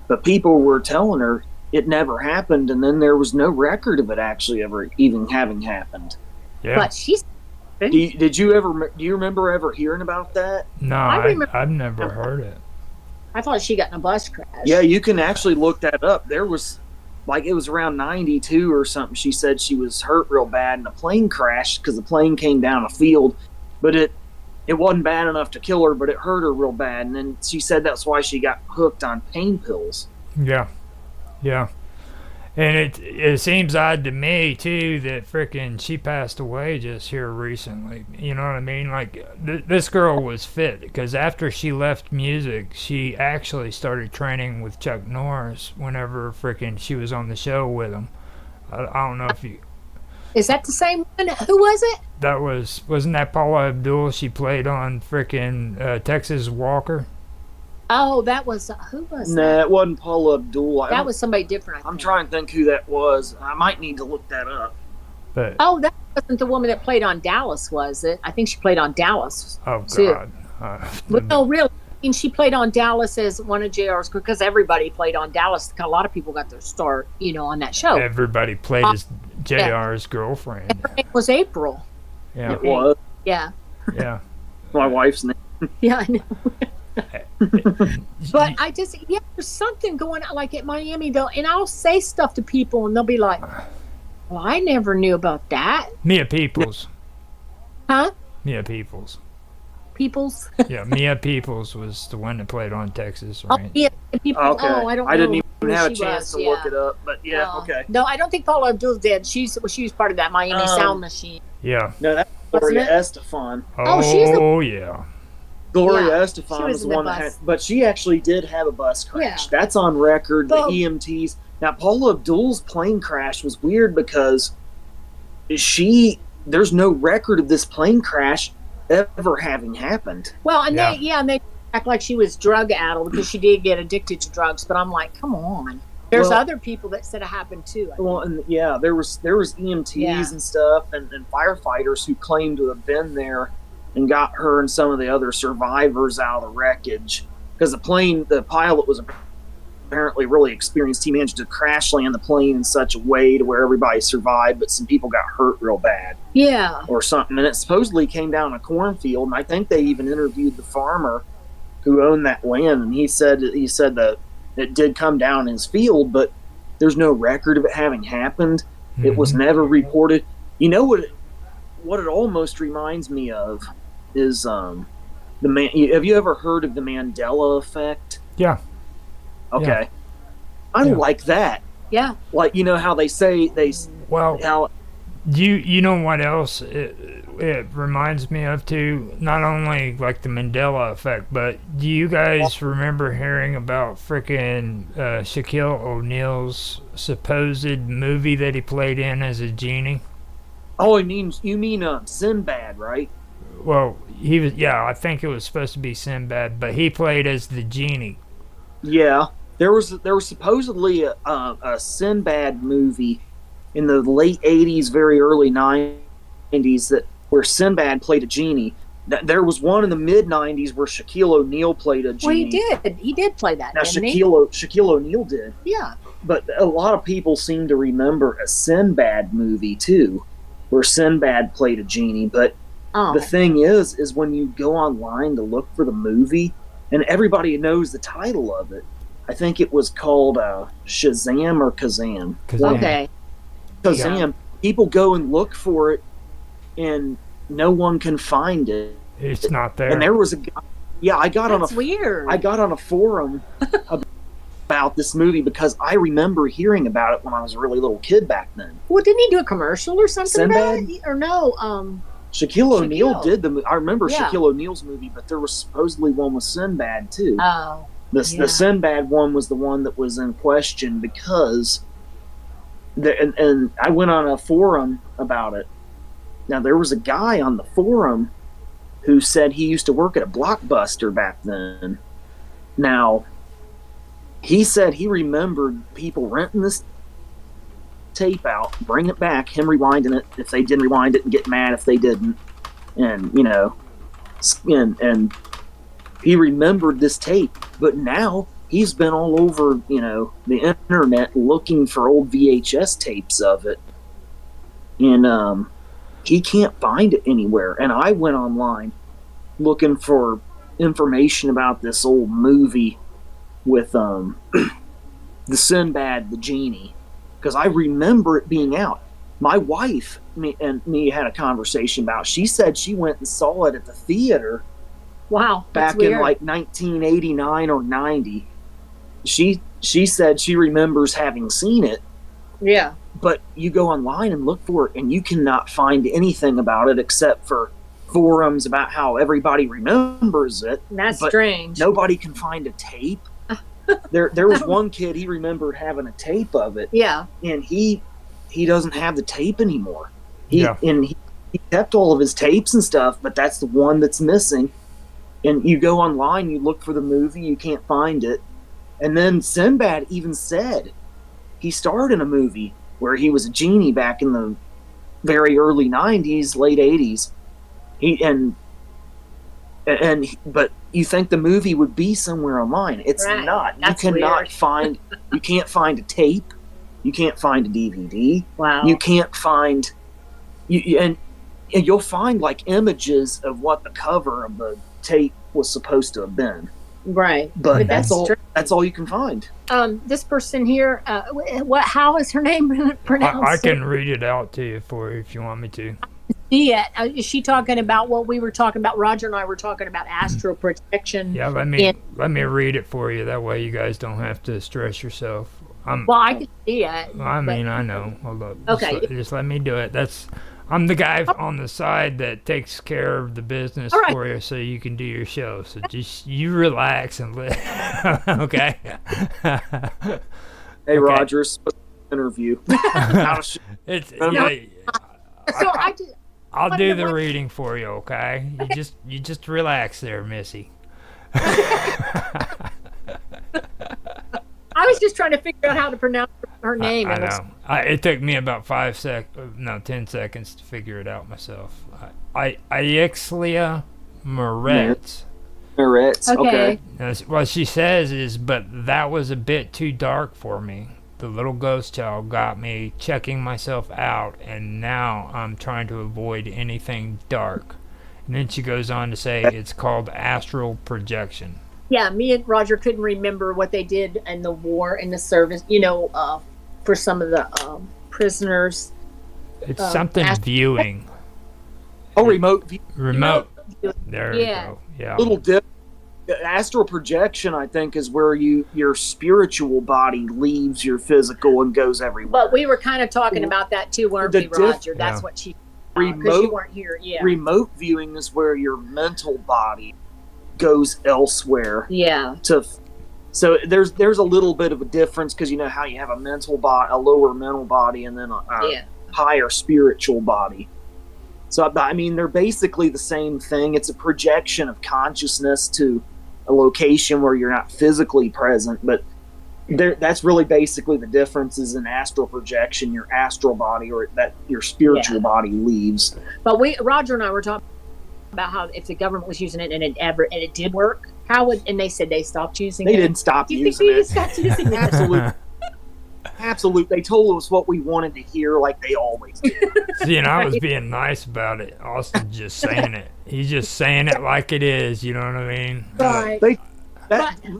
But people were telling her it never happened, and then there was no record of it actually ever even having happened. Yeah. But she's. Do you remember ever hearing about that? No, I've never heard it. I thought she got in a bus crash. Yeah, you can actually look that up. There was, it was around 92 or something. She said she was hurt real bad in a plane crash because the plane came down a field, but it wasn't bad enough to kill her, but it hurt her real bad. And then she said that's why she got hooked on pain pills. Yeah. Yeah. And it seems odd to me, too, that frickin' she passed away just here recently. You know what I mean? Like, this girl was fit, because after she left music, she actually started training with Chuck Norris whenever frickin' she was on the show with him. I don't know if you... Is that the same one? Who was it? Wasn't that Paula Abdul? She played on frickin' Texas Walker. Oh, that was who was that? Nah, it wasn't Paula Abdul. That was somebody different. I'm trying to think who that was. I might need to look that up. But that wasn't the woman that played on Dallas, was it? I think she played on Dallas. Oh too. God. No, really. I mean, she played on Dallas as one of JR's, because everybody played on Dallas. A lot of people got their start, on that show. Everybody played as JR's girlfriend. Her name was April. Yeah. It was. Yeah. Yeah. My wife's name. Yeah, I know. But I just, there's something going on, like at Miami, though, and I'll say stuff to people, and they'll be like, "Well, I never knew about that." Mia Peoples. Huh? Mia Peoples. Peoples? Yeah, Mia Peoples was the one that played on Texas, right? Oh, yeah, people. Okay. Oh, I don't know. I didn't even have a she chance was, to look it up, but okay. No, I don't think Paula Abdul did. She was part of that Miami Sound Machine. Yeah. No, that's Gloria Estefan. Oh, yeah. Gloria Yeah, Estefan she was was the in the one that had, bus. but she actually did have a bus crash. Yeah. That's on record. The Well- EMTs. Now, Paula Abdul's plane crash was weird because there's no record of this plane crash ever having happened. Well, and they act like she was drug addled because she did get addicted to drugs. But I'm like, come on. There's Well- other people that said it happened too. I Well, and yeah, there was EMTs and stuff and firefighters who claimed to have been there and got her and some of the other survivors out of the wreckage because the pilot was apparently really experienced. He managed to crash land the plane in such a way to where everybody survived, but some people got hurt real bad. Yeah. Or something. And it supposedly came down a cornfield, and I think they even interviewed the farmer who owned that land, and he said that it did come down his field, but there's no record of it having happened. Mm-hmm. It was never reported. You know what it almost reminds me of is have you ever heard of the Mandela effect? Yeah. Okay. Yeah. I like that. Yeah. Like, you know how they say how you know what else it reminds me of too? Not only like the Mandela effect, but do you guys remember hearing about frickin' Shaquille O'Neal's supposed movie that he played in as a genie? Oh, you mean Sinbad, right? Well, he was, I think it was supposed to be Sinbad, but he played as the genie. Yeah, there was supposedly a Sinbad movie in the late '80s, very early '90s where Sinbad played a genie. There was one in the mid '90s where Shaquille O'Neal played a genie. Well, he did play that. Now didn't he? Shaquille O'Neal did. Yeah. But a lot of people seem to remember a Sinbad movie too, where Sinbad played a genie. But the thing is when you go online to look for the movie, and everybody knows the title of it. I think it was called Shazam or Kazam. Okay. Kazam. Yeah. People go and look for it, and no one can find it. It's not there. And there was a guy. Yeah, That's weird. I got on a forum about this movie because I remember hearing about it when I was a really little kid back then. Well, didn't he do a commercial or something about Sinbad? it? Or no? Shaquille O'Neal did the movie. I remember Yeah. Shaquille O'Neal's movie, but there was supposedly one with Sinbad too. Oh. The Sinbad one was the one that was in question because, and I went on a forum about it. Now there was a guy on the forum who said he used to work at a Blockbuster back then. Now, he said he remembered people renting this tape out, bring it back, him rewinding it if they didn't rewind it, and get mad if they didn't, and and he remembered this tape. But now he's been all over the internet looking for old VHS tapes of it, and he can't find it anywhere. And I went online looking for information about this old movie with the Sinbad the genie, because I remember it being out. My wife and me had a conversation about. She said she went and saw it at the theater. Wow, back in like 1989 or 90. She said she remembers having seen it. Yeah. But you go online and look for it, and you cannot find anything about it except for forums about how everybody remembers it. That's but strange. Nobody can find a tape. There was one kid, he remembered having a tape of it. Yeah. And he doesn't have the tape anymore. He kept all of his tapes and stuff, but that's the one that's missing. And you go online, you look for the movie, you can't find it. And then Sinbad even said he starred in a movie where he was a genie back in the very early 90s, late 80s. But you think the movie would be somewhere online. It's Right. not. That's you cannot weird. find, you can't find a tape. You can't find a DVD. Wow. You can't find, and you'll find like images of what the cover of the tape was supposed to have been. Right. But that's all. strange. That's all you can find. This person here, how is her name pronounced? I can read it out to you if you want me to. See it. Is she talking about what we were talking about? Roger and I were talking about astral projection. Yeah, let me read it for you. That way you guys don't have to stress yourself. Well, I can see it. I mean, I know. Hold up. Okay. Just let me do it. I'm the guy on the side that takes care of the business for you, so you can do your show. So just you relax and okay. Hey, Roger, interview. It's So I'll do the reading for you, okay? You just relax there, Missy. I was just trying to figure out how to pronounce her name. I know. It took me about 10 seconds to figure it out myself. Iexlia Moretz. Moretz, okay. What she says is, but that was a bit too dark for me. The little ghost child got me checking myself out, and now I'm trying to avoid anything dark. And then she goes on to say it's called astral projection. Yeah, me and Roger couldn't remember what they did in the war, in the service, for some of the prisoners. It's something viewing. Oh, remote. Remote. There you go. Yeah. Little dip. Astral projection, I think, is where your spiritual body leaves your physical and goes everywhere. But we were kind of talking about that too, weren't we, Roger? That's what she. Because you weren't here. Yeah. Remote viewing is where your mental body goes elsewhere. Yeah. So there's a little bit of a difference, because you know how you have a mental body, a lower mental body, and then a higher spiritual body. So I mean, they're basically the same thing. It's a projection of consciousness to a location where you're not physically present, but that's really basically the difference. Is an astral projection, your astral body, or that your spiritual body leaves. But Roger and I were talking about how if the government was using it and it did work, and they said they stopped using it. They didn't stop using it. Stopped using it? Absolutely. They told us what we wanted to hear, like they always do. See, and I was being nice about it. Austin's just saying it. He's just saying it like it is. You know what I mean? Right.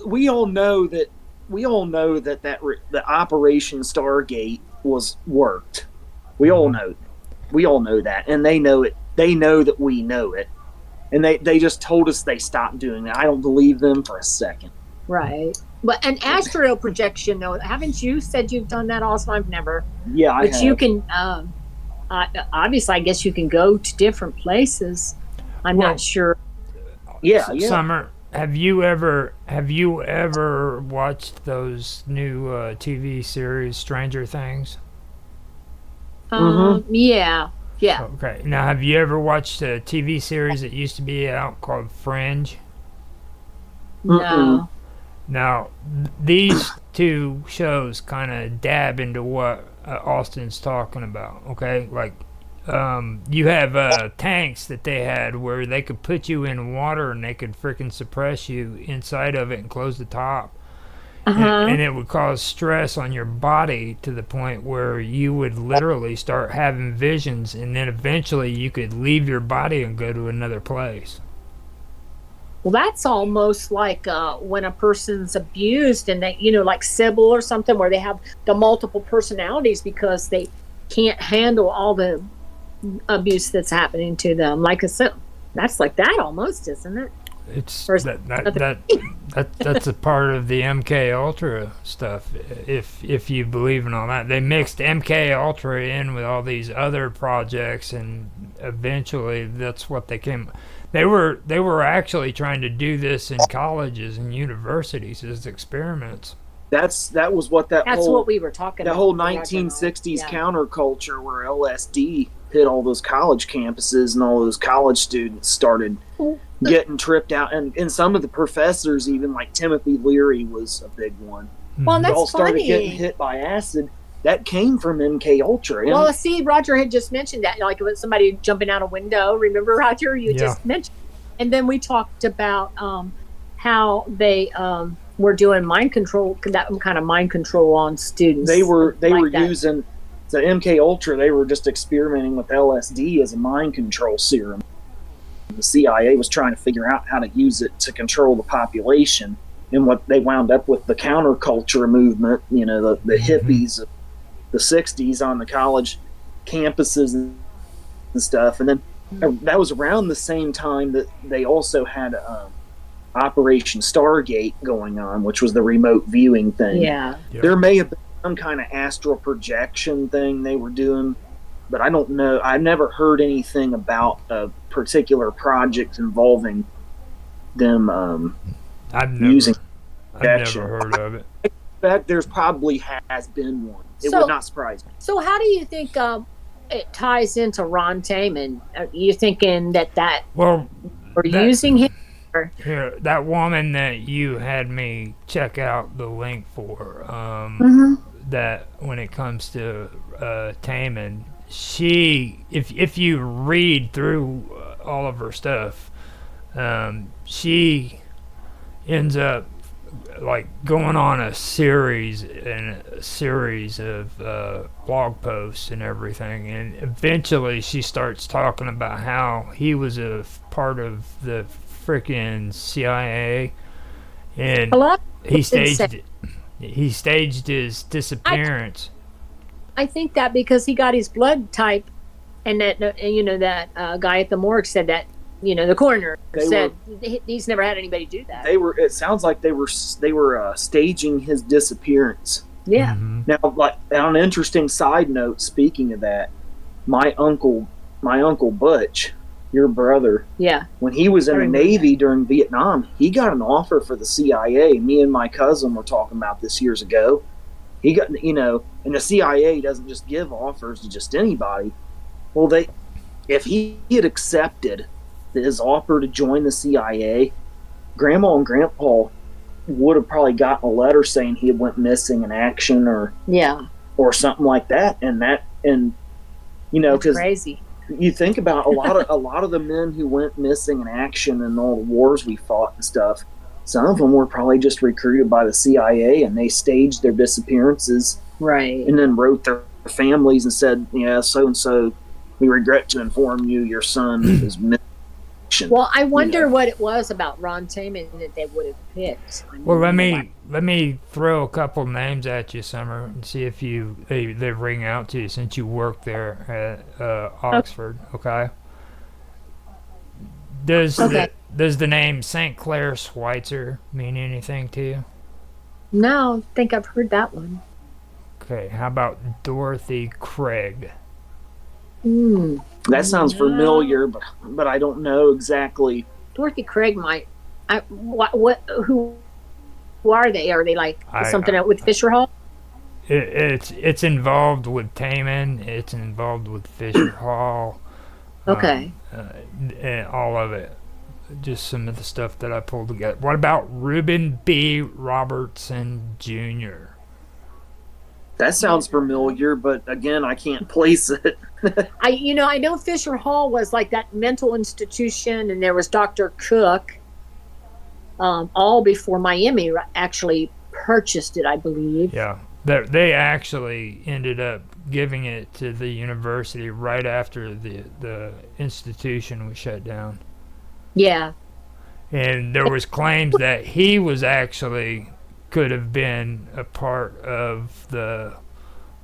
We all know that. The Operation Stargate was worked. We all know. We all know that, and they know it. They know that we know it, and they just told us they stopped doing that. I don't believe them for a second. Right. But an astral projection, though, haven't you said you've done that also? I've never. Yeah, I have. But you can, obviously, I guess you can go to different places. I'm not sure. Yeah. Summer, have you ever watched those new TV series, Stranger Things? Yeah. Okay. Now, have you ever watched a TV series that used to be out called Fringe? No. Now, these two shows kind of dab into what Austin's talking about, okay? Like, you have tanks that they had where they could put you in water and they could freaking suppress you inside of it and close the top. And it would cause stress on your body to the point where you would literally start having visions, and then eventually you could leave your body and go to another place. Well, that's almost like when a person's abused and they, like Sybil or something, where they have the multiple personalities because they can't handle all the abuse that's happening to them. Like that's like that almost, isn't it? It's that's a part of the MK Ultra stuff. If you believe in all that, they mixed MK Ultra in with all these other projects, and eventually that's what they came. They were actually trying to do this in colleges and universities as experiments. That's what what we were talking about. The whole 1960s counterculture where LSD hit all those college campuses and all those college students started getting tripped out, and some of the professors, even like Timothy Leary was a big one. Well, that's all started funny. Getting hit by acid. That came from MK Ultra. Well, see, Roger had just mentioned that, like with somebody jumping out a window. Remember, Roger? You just mentioned. And then we talked about how they were doing mind control, that kind of mind control on students. They were using the MK Ultra. They were just experimenting with LSD as a mind control serum. The CIA was trying to figure out how to use it to control the population, and what they wound up with the counterculture movement. The hippies of the 60s on the college campuses and stuff. And then that was around the same time that they also had Operation Stargate going on, which was the remote viewing thing. Yeah. There may have been some kind of astral projection thing they were doing but I don't know. I've never heard anything about a particular project involving them using I've never heard of it. In fact, there's probably has been one. It would not surprise me. So how do you think it ties into Ron Taman? Are you thinking that we're using him? Here, that woman that you had me check out the link for, that when it comes to Taman, she, if you read through all of her stuff, she ends up like going on a series of blog posts and everything, and eventually she starts talking about how he was a part of the freaking CIA, and he staged his disappearance. I think that because he got his blood type, and that that guy at the morgue said that the coroner said he's never had anybody do that. It sounds like they were staging his disappearance. Yeah. Now, like on an interesting side note, speaking of that, my uncle Butch, your brother, when he was in the Navy during Vietnam, he got an offer for the CIA. Me and my cousin were talking about this years ago. He got, and the CIA doesn't just give offers to just anybody. Well, if he had accepted his offer to join the CIA, Grandma and Grandpa would have probably gotten a letter saying he went missing in action or something like that. Because crazy. You think about a lot of the men who went missing in action and all the wars we fought and stuff. Some of them were probably just recruited by the CIA, and they staged their disappearances, right? And then wrote their families and said, so and so, we regret to inform you your son is missing. Well, I wonder what it was about Ron Taman that they would have picked. Well, let me throw a couple names at you, Summer, and see if they ring out to you since you work there at Oxford. Okay. Does the name St. Clair Schweitzer mean anything to you? No, I think I've heard that one. Okay. How about Dorothy Craig? That sounds familiar, but I don't know exactly. Dorothy Craig might. Who are they? Are they like something with Fisher Hall? It's involved with Taman. It's involved with Fisher Hall. Okay. And all of it. Just some of the stuff that I pulled together. What about Reuben B. Robertson Jr.? That sounds familiar, but again, I can't place it. I know Fisher Hall was like that mental institution, and there was Dr. Cook, all before Miami actually purchased it, I believe. Yeah, they actually ended up giving it to the university right after the institution was shut down. Yeah. And there was claims that he was actually could have been a part of the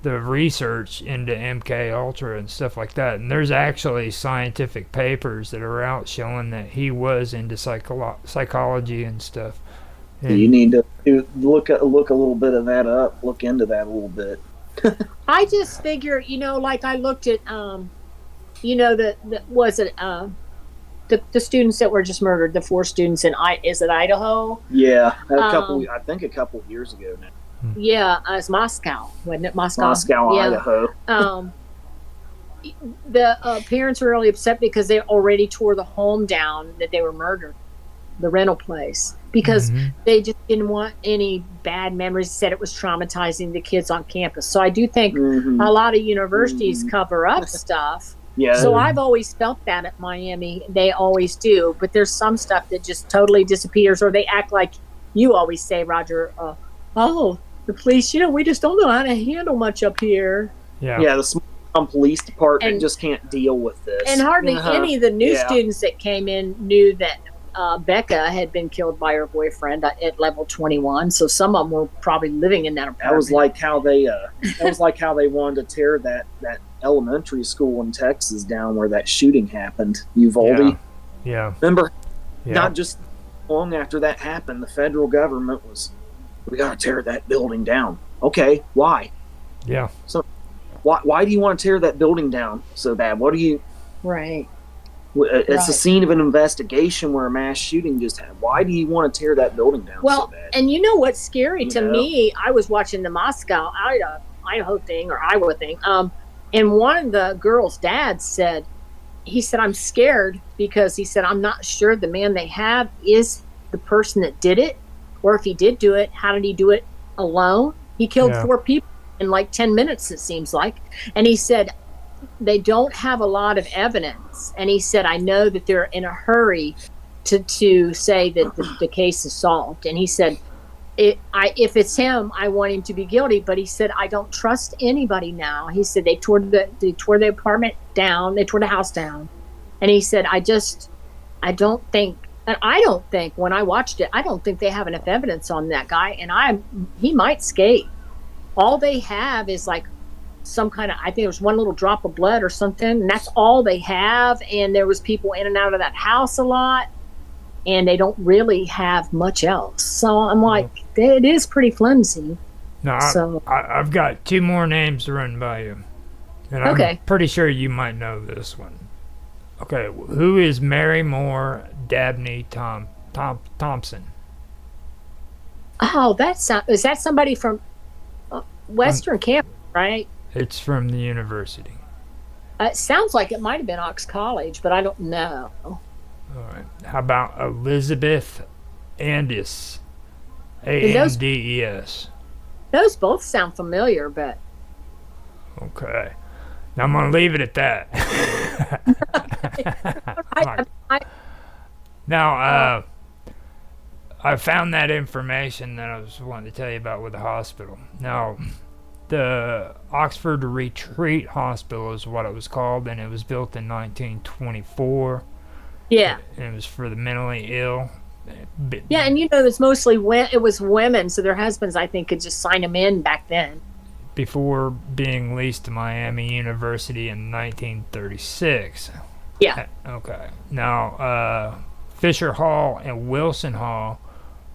research into MK Ultra and stuff like that. And there's actually scientific papers that are out showing that he was into psychology and stuff. And you need to look a little bit of that up. Look into that a little bit. I just figure, like I looked at, the students that were just murdered, the 4 students in Idaho? Yeah, I think a couple years ago now. Yeah, it's Moscow, wasn't it? Moscow, Idaho. The parents were really upset because they already tore the home down that they were murdered, the rental place, because they just didn't want any bad memories. Said it was traumatizing the kids on campus. So I do think a lot of universities cover up stuff. Yeah. So I've always felt that at Miami. They always do. But there's some stuff that just totally disappears, or they act like you always say, Roger, the police, we just don't know how to handle much up here. Yeah, the small police department just can't deal with this. And hardly any of the new students that came in knew that Becca had been killed by her boyfriend at level 21. So some of them were probably living in that apartment. That was like how they wanted to tear that elementary school in Texas down where that shooting happened, Uvalde. Yeah. Remember, not just long after that happened, the federal government was, we got to tear that building down. Okay, why? Yeah. So Why do you want to tear that building down so bad? What do you? Right. It's a scene of an investigation where a mass shooting just happened. Why do you want to tear that building down so bad? And you know what's scary to me? I was watching the Moscow, Idaho thing, or Iowa thing. And one of the girls' dads said, he said, I'm scared because he said, I'm not sure the man they have is the person that did it. Or if he did do it, how did he do it alone? He killed 4 people in like 10 minutes, it seems like. And he said, they don't have a lot of evidence. And he said, I know that they're in a hurry to say that the case is solved. And he said, if it's him, I want him to be guilty. But he said, I don't trust anybody now. He said they tore the apartment down. They tore the house down. And he said, I don't think when I watched it, I don't think they have enough evidence on that guy. And he might escape. All they have is like some kind of, I think there was one little drop of blood or something, and that's all they have. And there was people in and out of that house a lot, and they don't really have much else. So I'm like, it is pretty flimsy. No, I've got 2 more names to run by you, and I'm pretty sure you might know this one. Okay, who is Mary Moore Dabney Thompson? Oh, is that somebody from Western Campus, right? It's from the university. It sounds like it might have been Ox College, but I don't know. All right. How about Elizabeth Andes? Andes. Those both sound familiar, but... Okay. Now I'm going to leave it at that. Now, I found that information that I was wanting to tell you about with the hospital. Now, the Oxford Retreat Hospital is what it was called, and it was built in 1924. Yeah. And it was for the mentally ill. Yeah, and you know, it was women, so their husbands, I think, could just sign them in back then. Before being leased to Miami University in 1936. Yeah. Okay. Now, Fisher Hall and Wilson Hall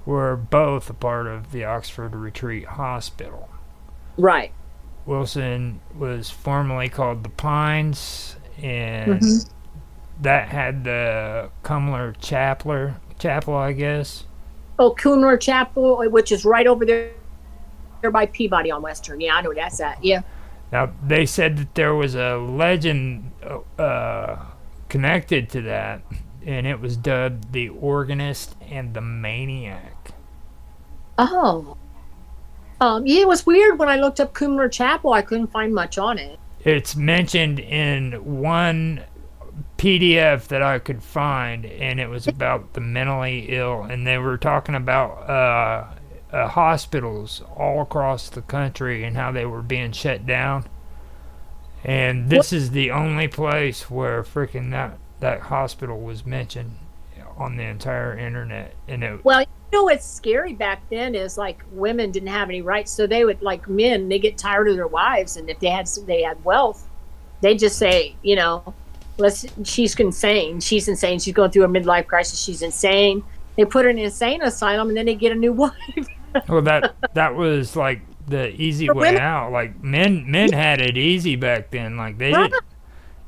were both a part of the Oxford Retreat Hospital. Right. Wilson was formerly called the Pines, and that had the Cumler Chapel, I guess. Oh, Cumler Chapel, which is right over there by Peabody on Western. Yeah, I know where that's at. Yeah. Now, they said that there was a legend connected to that, and it was dubbed the Organist and the Maniac. Oh. Yeah, it was weird when I looked up Cumler Chapel. I couldn't find much on it. It's mentioned in one PDF that I could find, and it was about the mentally ill, and they were talking about hospitals all across the country and how they were being shut down. And this is the only place where freaking that hospital was mentioned on the entire internet. And well, you know what's scary back then is like women didn't have any rights, so they would, like men, they get tired of their wives, and if they had wealth, they just say, you know, she's insane, she's going through a midlife crisis, she's insane. They put her in an insane asylum, and then they get a new wife. Well, that was like the easy way out. Like men had it easy back then. Like they didn't,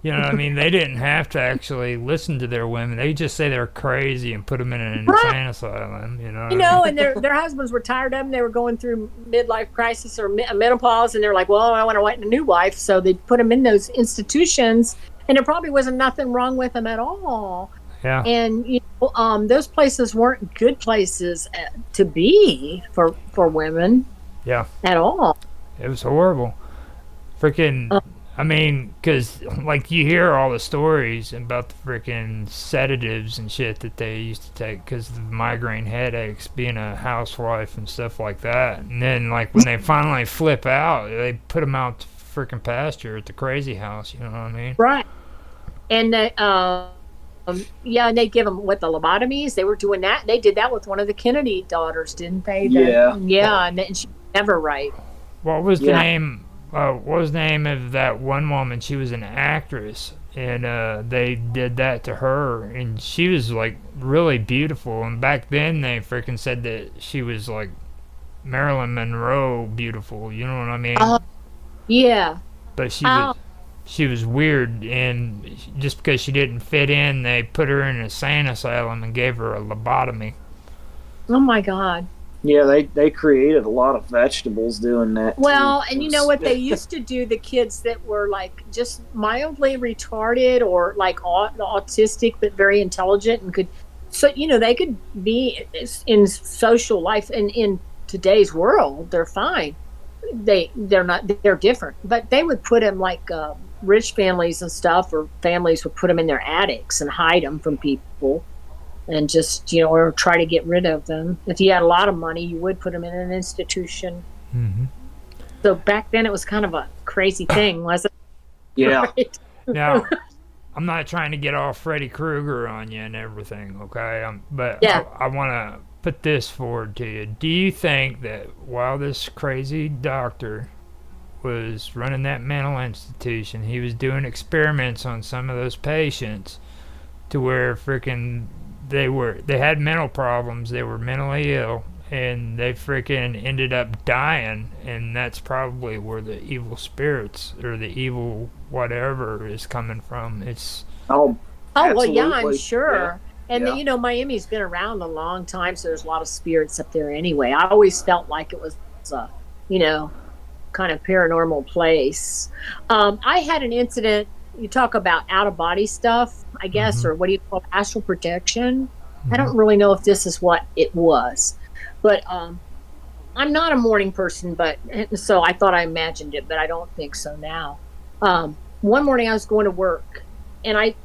you know what I mean? They didn't have to actually listen to their women. They just say they're crazy and put them in an insane asylum. You know. And their husbands were tired of them. They were going through midlife crisis or menopause, and they're like, "Well, I want to find a new wife." So they put them in those institutions, and there probably wasn't nothing wrong with them at all. Yeah. And you know, those places weren't good places to be for women. Yeah. At all. It was horrible. Freaking. I mean, because like you hear all the stories about the freaking sedatives and shit that they used to take because of migraine headaches, being a housewife and stuff like that. And then like when they finally flip out, they put them out to freaking pasture at the crazy house. You know what I mean? Right. And they, and they give them the lobotomies. They were doing that. They did that with one of the Kennedy daughters, didn't they? Yeah, and she was never right. What was the name? What was the name of that one woman? She was an actress, and they did that to her, and she was like really beautiful. And back then, they freaking said that she was like Marilyn Monroe beautiful. You know what I mean? Yeah. but she was weird, and just because she didn't fit in, they put her in a insane asylum and gave her a lobotomy. Oh my God. Yeah, they created a lot of vegetables doing that. Well, too. and you know what they used to do, the kids that were like just mildly retarded or like autistic but very intelligent and could, so you know, they could be in social life, and in today's world they're fine. They're different, but they would put them like rich families and stuff, or families would put them in their attics and hide them from people. And just, you know, or try to get rid of them. If you had a lot of money, you would put them in an institution. Mm-hmm. So back then it was kind of a crazy thing, wasn't it? Yeah. Right? Now, I'm not trying to get all Freddy Krueger on you and everything, okay? But yeah. I want to put this forward to you. Do you think that while this crazy doctor was running that mental institution, he was doing experiments on some of those patients to where freaking they had mental problems, they were mentally ill, and they freaking ended up dying, and that's probably where the evil spirits or the evil whatever is coming from. It's well, yeah, I'm sure. Yeah. And you know, Miami's been around a long time, so there's a lot of spirits up there anyway. I always felt like it was a, you know, kind of paranormal place. I had an incident. You talk about out-of-body stuff, I guess, or what do you call it, astral projection? I don't really know if this is what it was. But I'm not a morning person, but so I thought I imagined it, but I don't think so now. One morning I was going to work, and I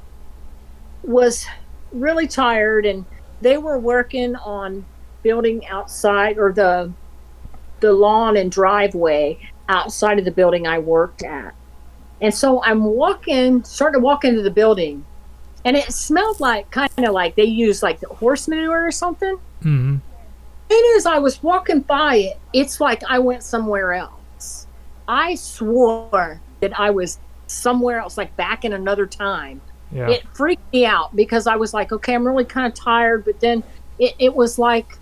was really tired, and they were working on building outside, or the lawn and driveway outside of the building I worked at. And so I'm starting to walk into the building, and it smelled like kind of like they used like the horse manure or something. Mm-hmm. And as I was walking by it, it's like I went somewhere else. I swore that I was somewhere else, like back in another time. Yeah. It freaked me out because I was like, okay, I'm really kind of tired. But then it was like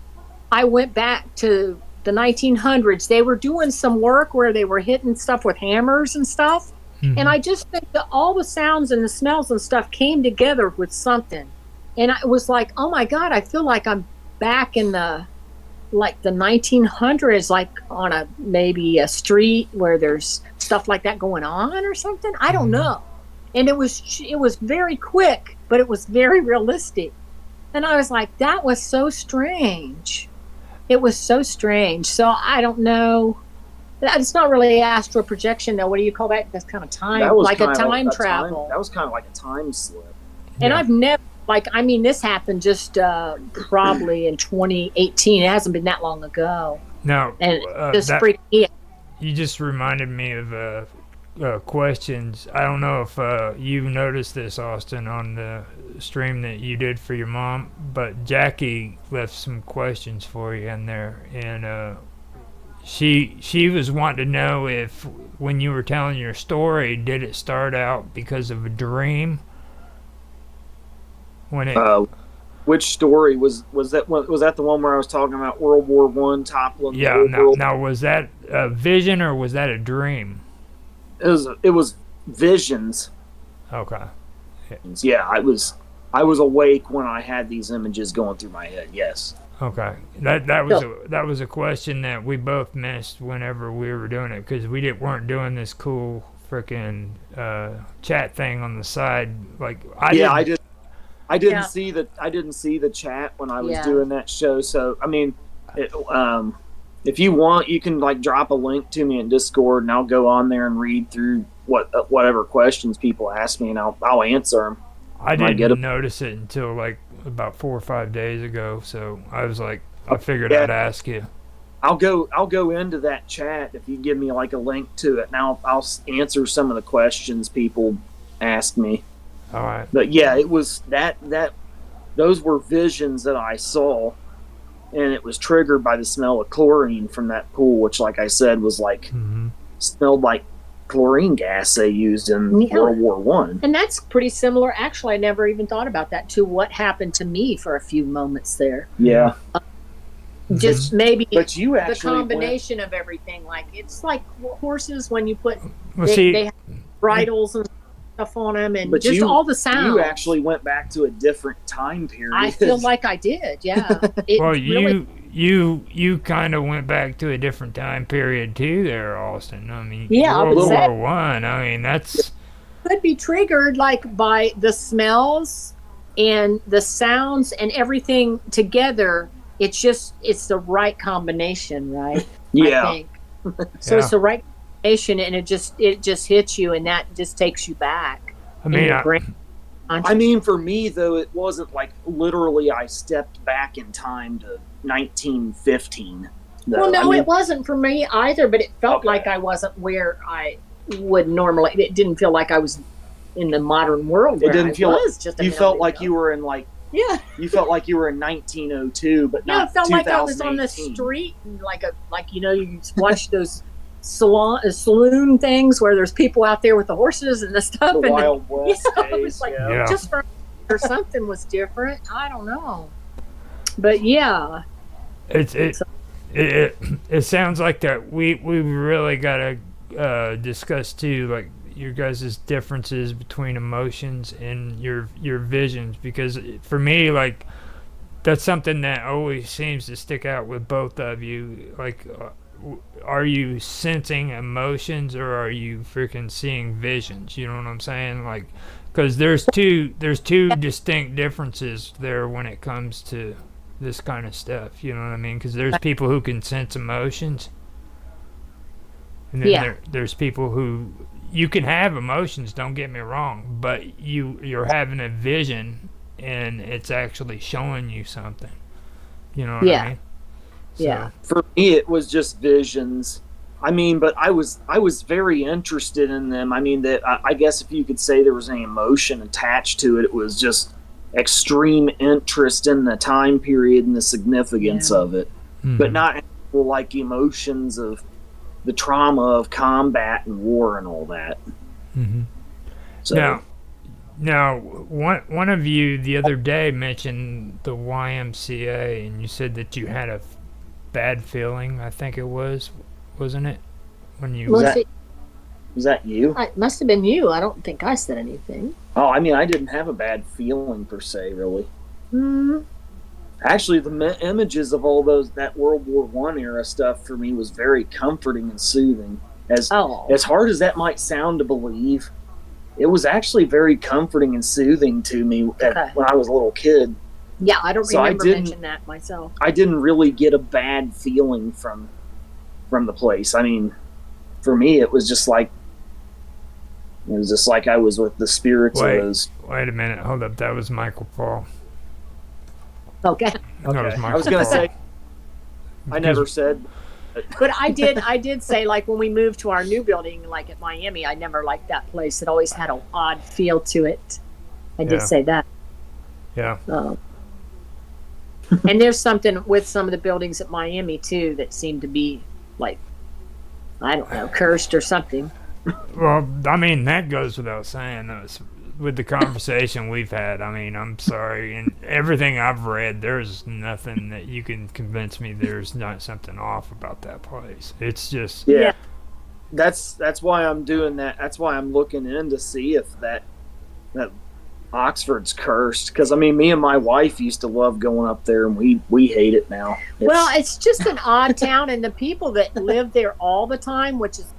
I went back to the 1900s. They were doing some work where they were hitting stuff with hammers and stuff. Mm-hmm. And I just think that all the sounds and the smells and stuff came together with something. And I was like, oh my God, I feel like I'm back in the 1900s, like on maybe a street where there's stuff like that going on or something. I don't know. And it was very quick, but it was very realistic. And I was like, that was so strange. It was so strange. So I don't know. It's not really astral projection, though. What do you call that? That's kind of time, like a time travel. That was kind of like a time slip. And I've never, this happened just probably in 2018. It hasn't been that long ago. No. And just freaked me out. You just reminded me of questions. I don't know if you noticed this, Austin, on the stream that you did for your mom, but Jackie left some questions for you in there, and she was wanting to know if when you were telling your story, did it start out because of a dream? When it which story was that? Was that the one where I was talking about World War I toppling? Yeah. Now was that a vision or was that a dream? It was visions. Okay. Yeah, I was awake when I had these images going through my head. Yes. Okay, that was a question that we both missed whenever we were doing it, because we weren't doing this cool freaking chat thing on the side. Like I didn't see the chat when I was doing that show. So I mean, if you want, you can like drop a link to me in Discord, and I'll go on there and read through whatever questions people ask me, and I'll answer them. I didn't notice it until like about 4 or 5 days ago, so I was like, I figured I'd ask you. I'll go into that chat if you give me like a link to it, and I'll answer some of the questions people asked me. All right. But yeah, it was that those were visions that I saw, and it was triggered by the smell of chlorine from that pool, which, like I said, was like smelled like chlorine gas they used in World War One. And that's pretty similar. Actually, I never even thought about that to what happened to me for a few moments there. Yeah. Just maybe But you the actually combination of everything. Like it's like horses when you put Well, they have bridles and stuff on them, and but just you, all the sounds. You actually went back to a different time period. I feel like I did. Yeah. It well, really, you kind of went back to a different time period too, there, Austin. I mean, Yeah, I World would say. War One. I mean, that's could be triggered like by the smells and the sounds and everything together. It's the right combination, right? Yeah. I think. So it's the right combination, and it just hits you, and that just takes you back. I mean, I mean, for me though, it wasn't like literally I stepped back in time to 1915. Though. Well, no, I mean, it wasn't for me either, but it felt like I wasn't where I would normally. It didn't feel like I was in the modern world. It didn't feel was just a you minute felt like ago. you were in like Yeah. you felt like you were in 1902, but Yeah, not it felt like I was on the 2018. street, and you watch those saloon things where there's people out there with the horses and the stuff. The and Wild West it days, was like yeah. just for or something was different. I don't know, but yeah, it sounds like that we really got to discuss too, like your guys' differences between emotions and your visions, because for me, like, that's something that always seems to stick out with both of you. Like, are you sensing emotions or are you freaking seeing visions? You know what I'm saying? Like, because there's two distinct differences there when it comes to this kind of stuff. You know what I mean? Because there's people who can sense emotions, and then there's people who you can have emotions. Don't get me wrong, but you're having a vision and it's actually showing you something. You know what I mean? So. Yeah. For me, it was just visions. I mean, but I was very interested in them. I mean, that I guess if you could say there was any emotion attached to it, it was just extreme interest in the time period and the significance of it, but not like emotions of the trauma of combat and war and all that. Mm-hmm. So now, one of you the other day mentioned the YMCA, and you said that you had a bad feeling. I think it wasn't it? When you was that you? It must have been you. I don't think I said anything. Oh, I mean, I didn't have a bad feeling per se, really. Mm. Actually, the images of all that World War I era stuff for me was very comforting and soothing. As hard as that might sound to believe, it was actually very comforting and soothing to me when I was a little kid. Yeah, I don't remember mentioning that myself. I didn't really get a bad feeling from the place. I mean, for me, it was just like I was with the spirits of those. Wait a minute, hold up. That was Michael Paul. Okay. That was Michael I was going to Paul. say, I never said. But I did say, like, when we moved to our new building, like at Miami, I never liked that place. It always had an odd feel to it. I did say that. Yeah. And there's something with some of the buildings at Miami, too, that seem to be, like, I don't know, cursed or something. Well, I mean, that goes without saying. With the conversation we've had, I mean, I'm sorry. And everything I've read, there's nothing that you can convince me there's not something off about that place. It's just... Yeah. That's why I'm doing that. That's why I'm looking in to see if that Oxford's cursed. Because, I mean, me and my wife used to love going up there, and we hate it now. It's just an odd town, and the people that live there all the time, which is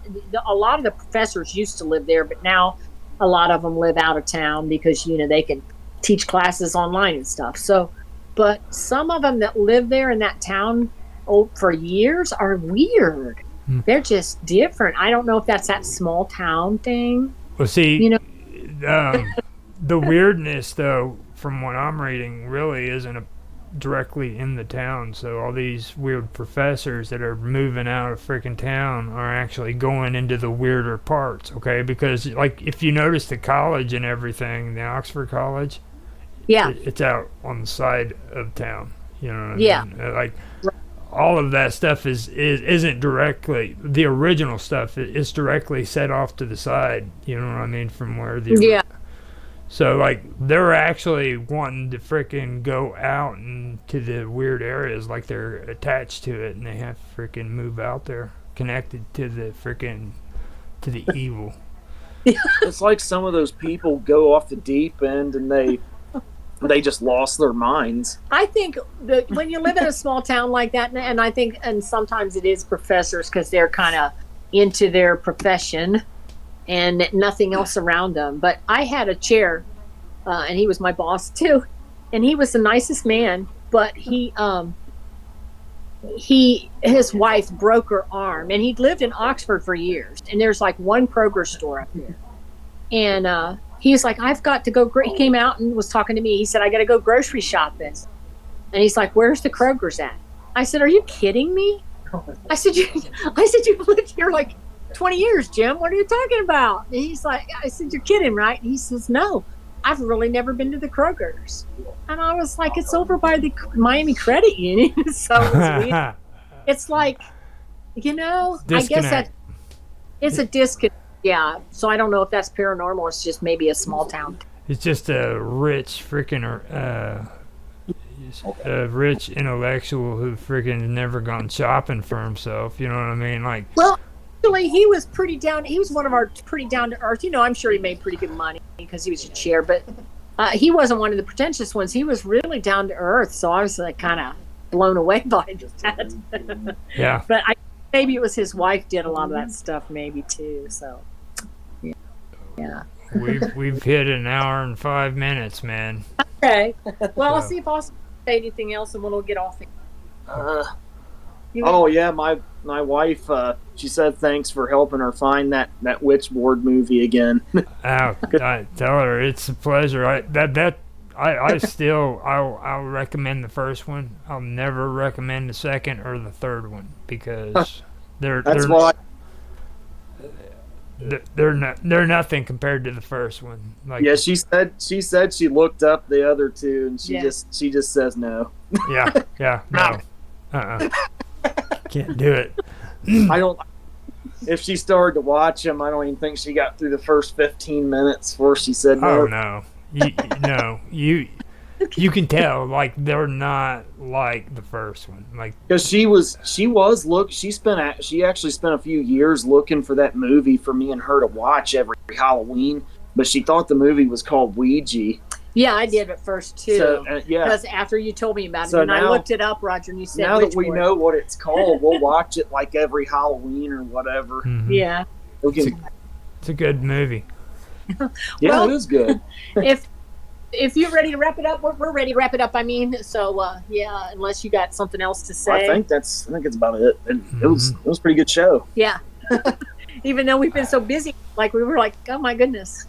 a lot of the professors used to live there, but now a lot of them live out of town because, they can teach classes online and stuff. So, but some of them that live there in that town for years are weird. They're just different. I don't know if that's that small town thing. Well, see, the weirdness, though, from what I'm reading, really isn't directly in the town. So all these weird professors that are moving out of freaking town are actually going into the weirder parts, okay? Because, like, if you notice the college and everything, the Oxford College, it's out on the side of town. You know what I mean? Like, all of that stuff isn't directly the original stuff. It's directly set off to the side. You know what I mean? From where the So, like, they're actually wanting to frickin' go out into the weird areas, like they're attached to it, and they have to frickin' move out there, connected to the evil. It's like some of those people go off the deep end and they just lost their minds. I think that when you live in a small town like that, and I think, and sometimes it is professors because they're kind of into their profession and nothing else around them. But I had a chair, and he was my boss too, and he was the nicest man. But his wife broke her arm, and he'd lived in Oxford for years. And there's like one Kroger store up there, and he's like, I've got to go. He came out and was talking to me. He said, I got to go grocery shopping, and he's like, where's the Kroger's at? I said, are you kidding me? I said, you've lived here like 20 years, Jim. What are you talking about? And he's like, I said, you're kidding, right? And he says, no, I've really never been to the Kroger's. And I was like, it's over by the Miami Credit Union. So it was weird. It's like, Disconnect. I guess that it's a disconnect. Yeah. So I don't know if that's paranormal. It's just maybe a small town. It's just a rich freaking a rich intellectual who freaking has never gone shopping for himself. You know what I mean? Like, well, actually, he was pretty down. He was one of our pretty down to earth. I'm sure he made pretty good money because he was a chair, but he wasn't one of the pretentious ones. He was really down to earth. So I was like kind of blown away by that. Yeah. But maybe it was his wife did a lot of that stuff, maybe too. So yeah. We've hit an hour and 5 minutes, man. Okay. Well, I'll see if Austin say anything else, and we'll get off. Oh yeah, my wife. She said thanks for helping her find that Witchboard movie again. I tell her it's a pleasure. I'll recommend the first one. I'll never recommend the second or the third one because they're nothing compared to the first one. Like, yeah, she said she looked up the other two and she just says no. Yeah, no. Can't do it. I don't. If she started to watch them, I don't even think she got through the first 15 minutes before she said no. Oh no, you can tell like they're not like the first one, like because she actually spent a few years looking for that movie for me and her to watch every Halloween, but she thought the movie was called Ouija. Yeah, I did at first too. So, because after you told me about it, so and now, I looked it up, Roger, and you said now that we know what it's called, we'll watch it like every Halloween or whatever. Mm-hmm. Yeah, it's a good movie. Yeah, well, it is good. If you're ready to wrap it up, we're ready to wrap it up. I mean, so yeah, unless you got something else to say. I think it's about it. And it was a pretty good show. Yeah. Even though we've been so busy, like we were like, oh my goodness.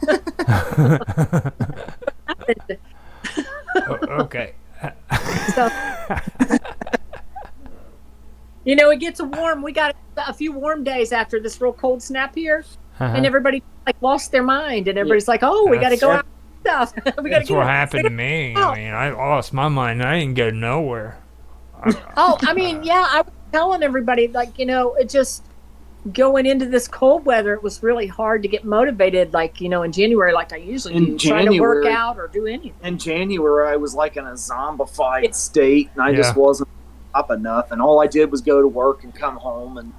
Okay. So, it gets warm. We got a few warm days after this real cold snap here, and everybody like lost their mind, and everybody's like, oh, we got to go out. Stuff. That's what happened to me. I mean, I lost my mind. I didn't go nowhere. I mean, yeah, I was telling everybody, like, it just going into this cold weather, it was really hard to get motivated, like, in January, like I usually do, trying to work out or do anything. In January, I was like in a zombified state, and I just wasn't up enough, and all I did was go to work and come home, and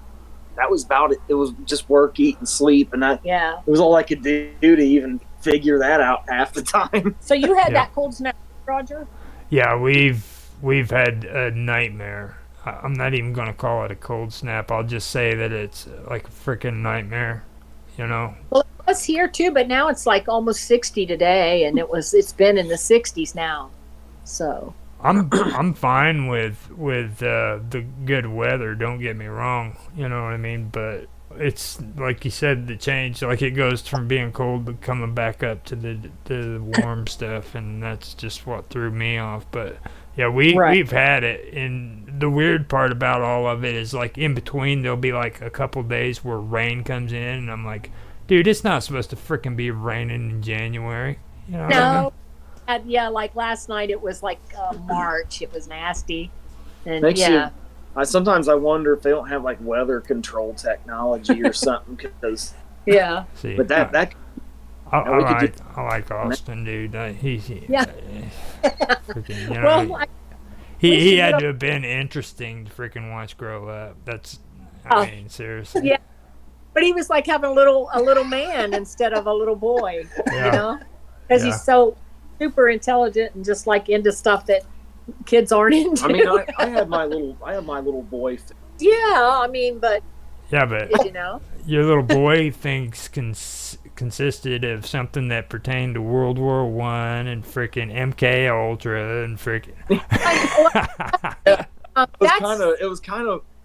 that was about it. It was just work, eat, and sleep, and it was all I could do to even figure that out half the time. So you had that cold snap, Roger? Yeah, we've had a nightmare. I'm not even going to call it a cold snap. I'll just say that it's like a freaking nightmare, Well, it was here too, but now it's like almost 60 today, and it's been in the 60s now. So I'm fine with the good weather. Don't get me wrong. You know what I mean? But it's like you said, the change, like it goes from being cold to coming back up to the warm stuff, and that's just what threw me off. But yeah, we've had it, and the weird part about all of it is like in between there'll be like a couple days where rain comes in, and I'm like, dude, it's not supposed to freaking be raining in January. You know what I mean? Yeah, like last night it was like March. It was nasty, and sometimes I wonder if they don't have like weather control technology or something. Because yeah, see, but that I like Austin, dude. Yeah. Freaking, you know, Well, he had to have been interesting to freaking watch grow up. That's, I mean, seriously. Yeah. But he was like having a little man instead of a little boy, Yeah. you know, because he's so super intelligent and just like into stuff that kids aren't into. I mean, I had my little boy. Yeah, I mean, but but you know, your little boy thinks consisted of something that pertained to World War One and freaking MK Ultra and freaking.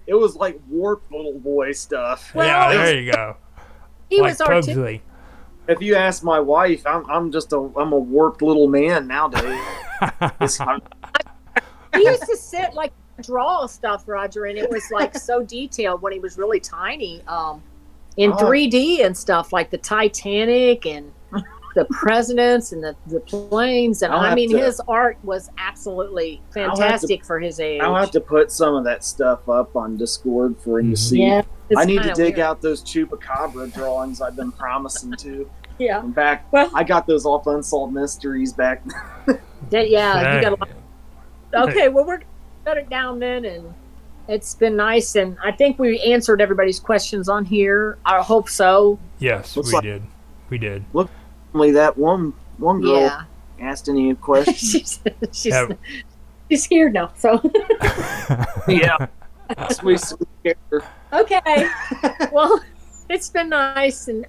It was like warped little boy stuff. Well, yeah, there you go. He like was Pugsley. If you ask my wife, I'm a warped little man nowadays. He used to sit like draw stuff, Roger, and it was like so detailed when he was really tiny, in 3D and stuff, like the Titanic and the presidents and the planes, and I mean his art was absolutely fantastic for his age. I'll have to put some of that stuff up on Discord for him to see. Yeah, I need to dig out those Chupacabra drawings I've been promising to. Yeah. In fact, I got those off Unsolved Mysteries back. You got a lot. Okay, well, we're going to shut it down then, and it's been nice, and I think we answered everybody's questions on here. I hope so. Yes, we did. Look, only that one girl asked any questions. she's here now, so. Yeah. Sweet character. Okay. Well, it's been nice, and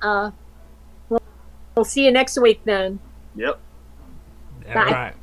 we'll see you next week then. Yep. All right.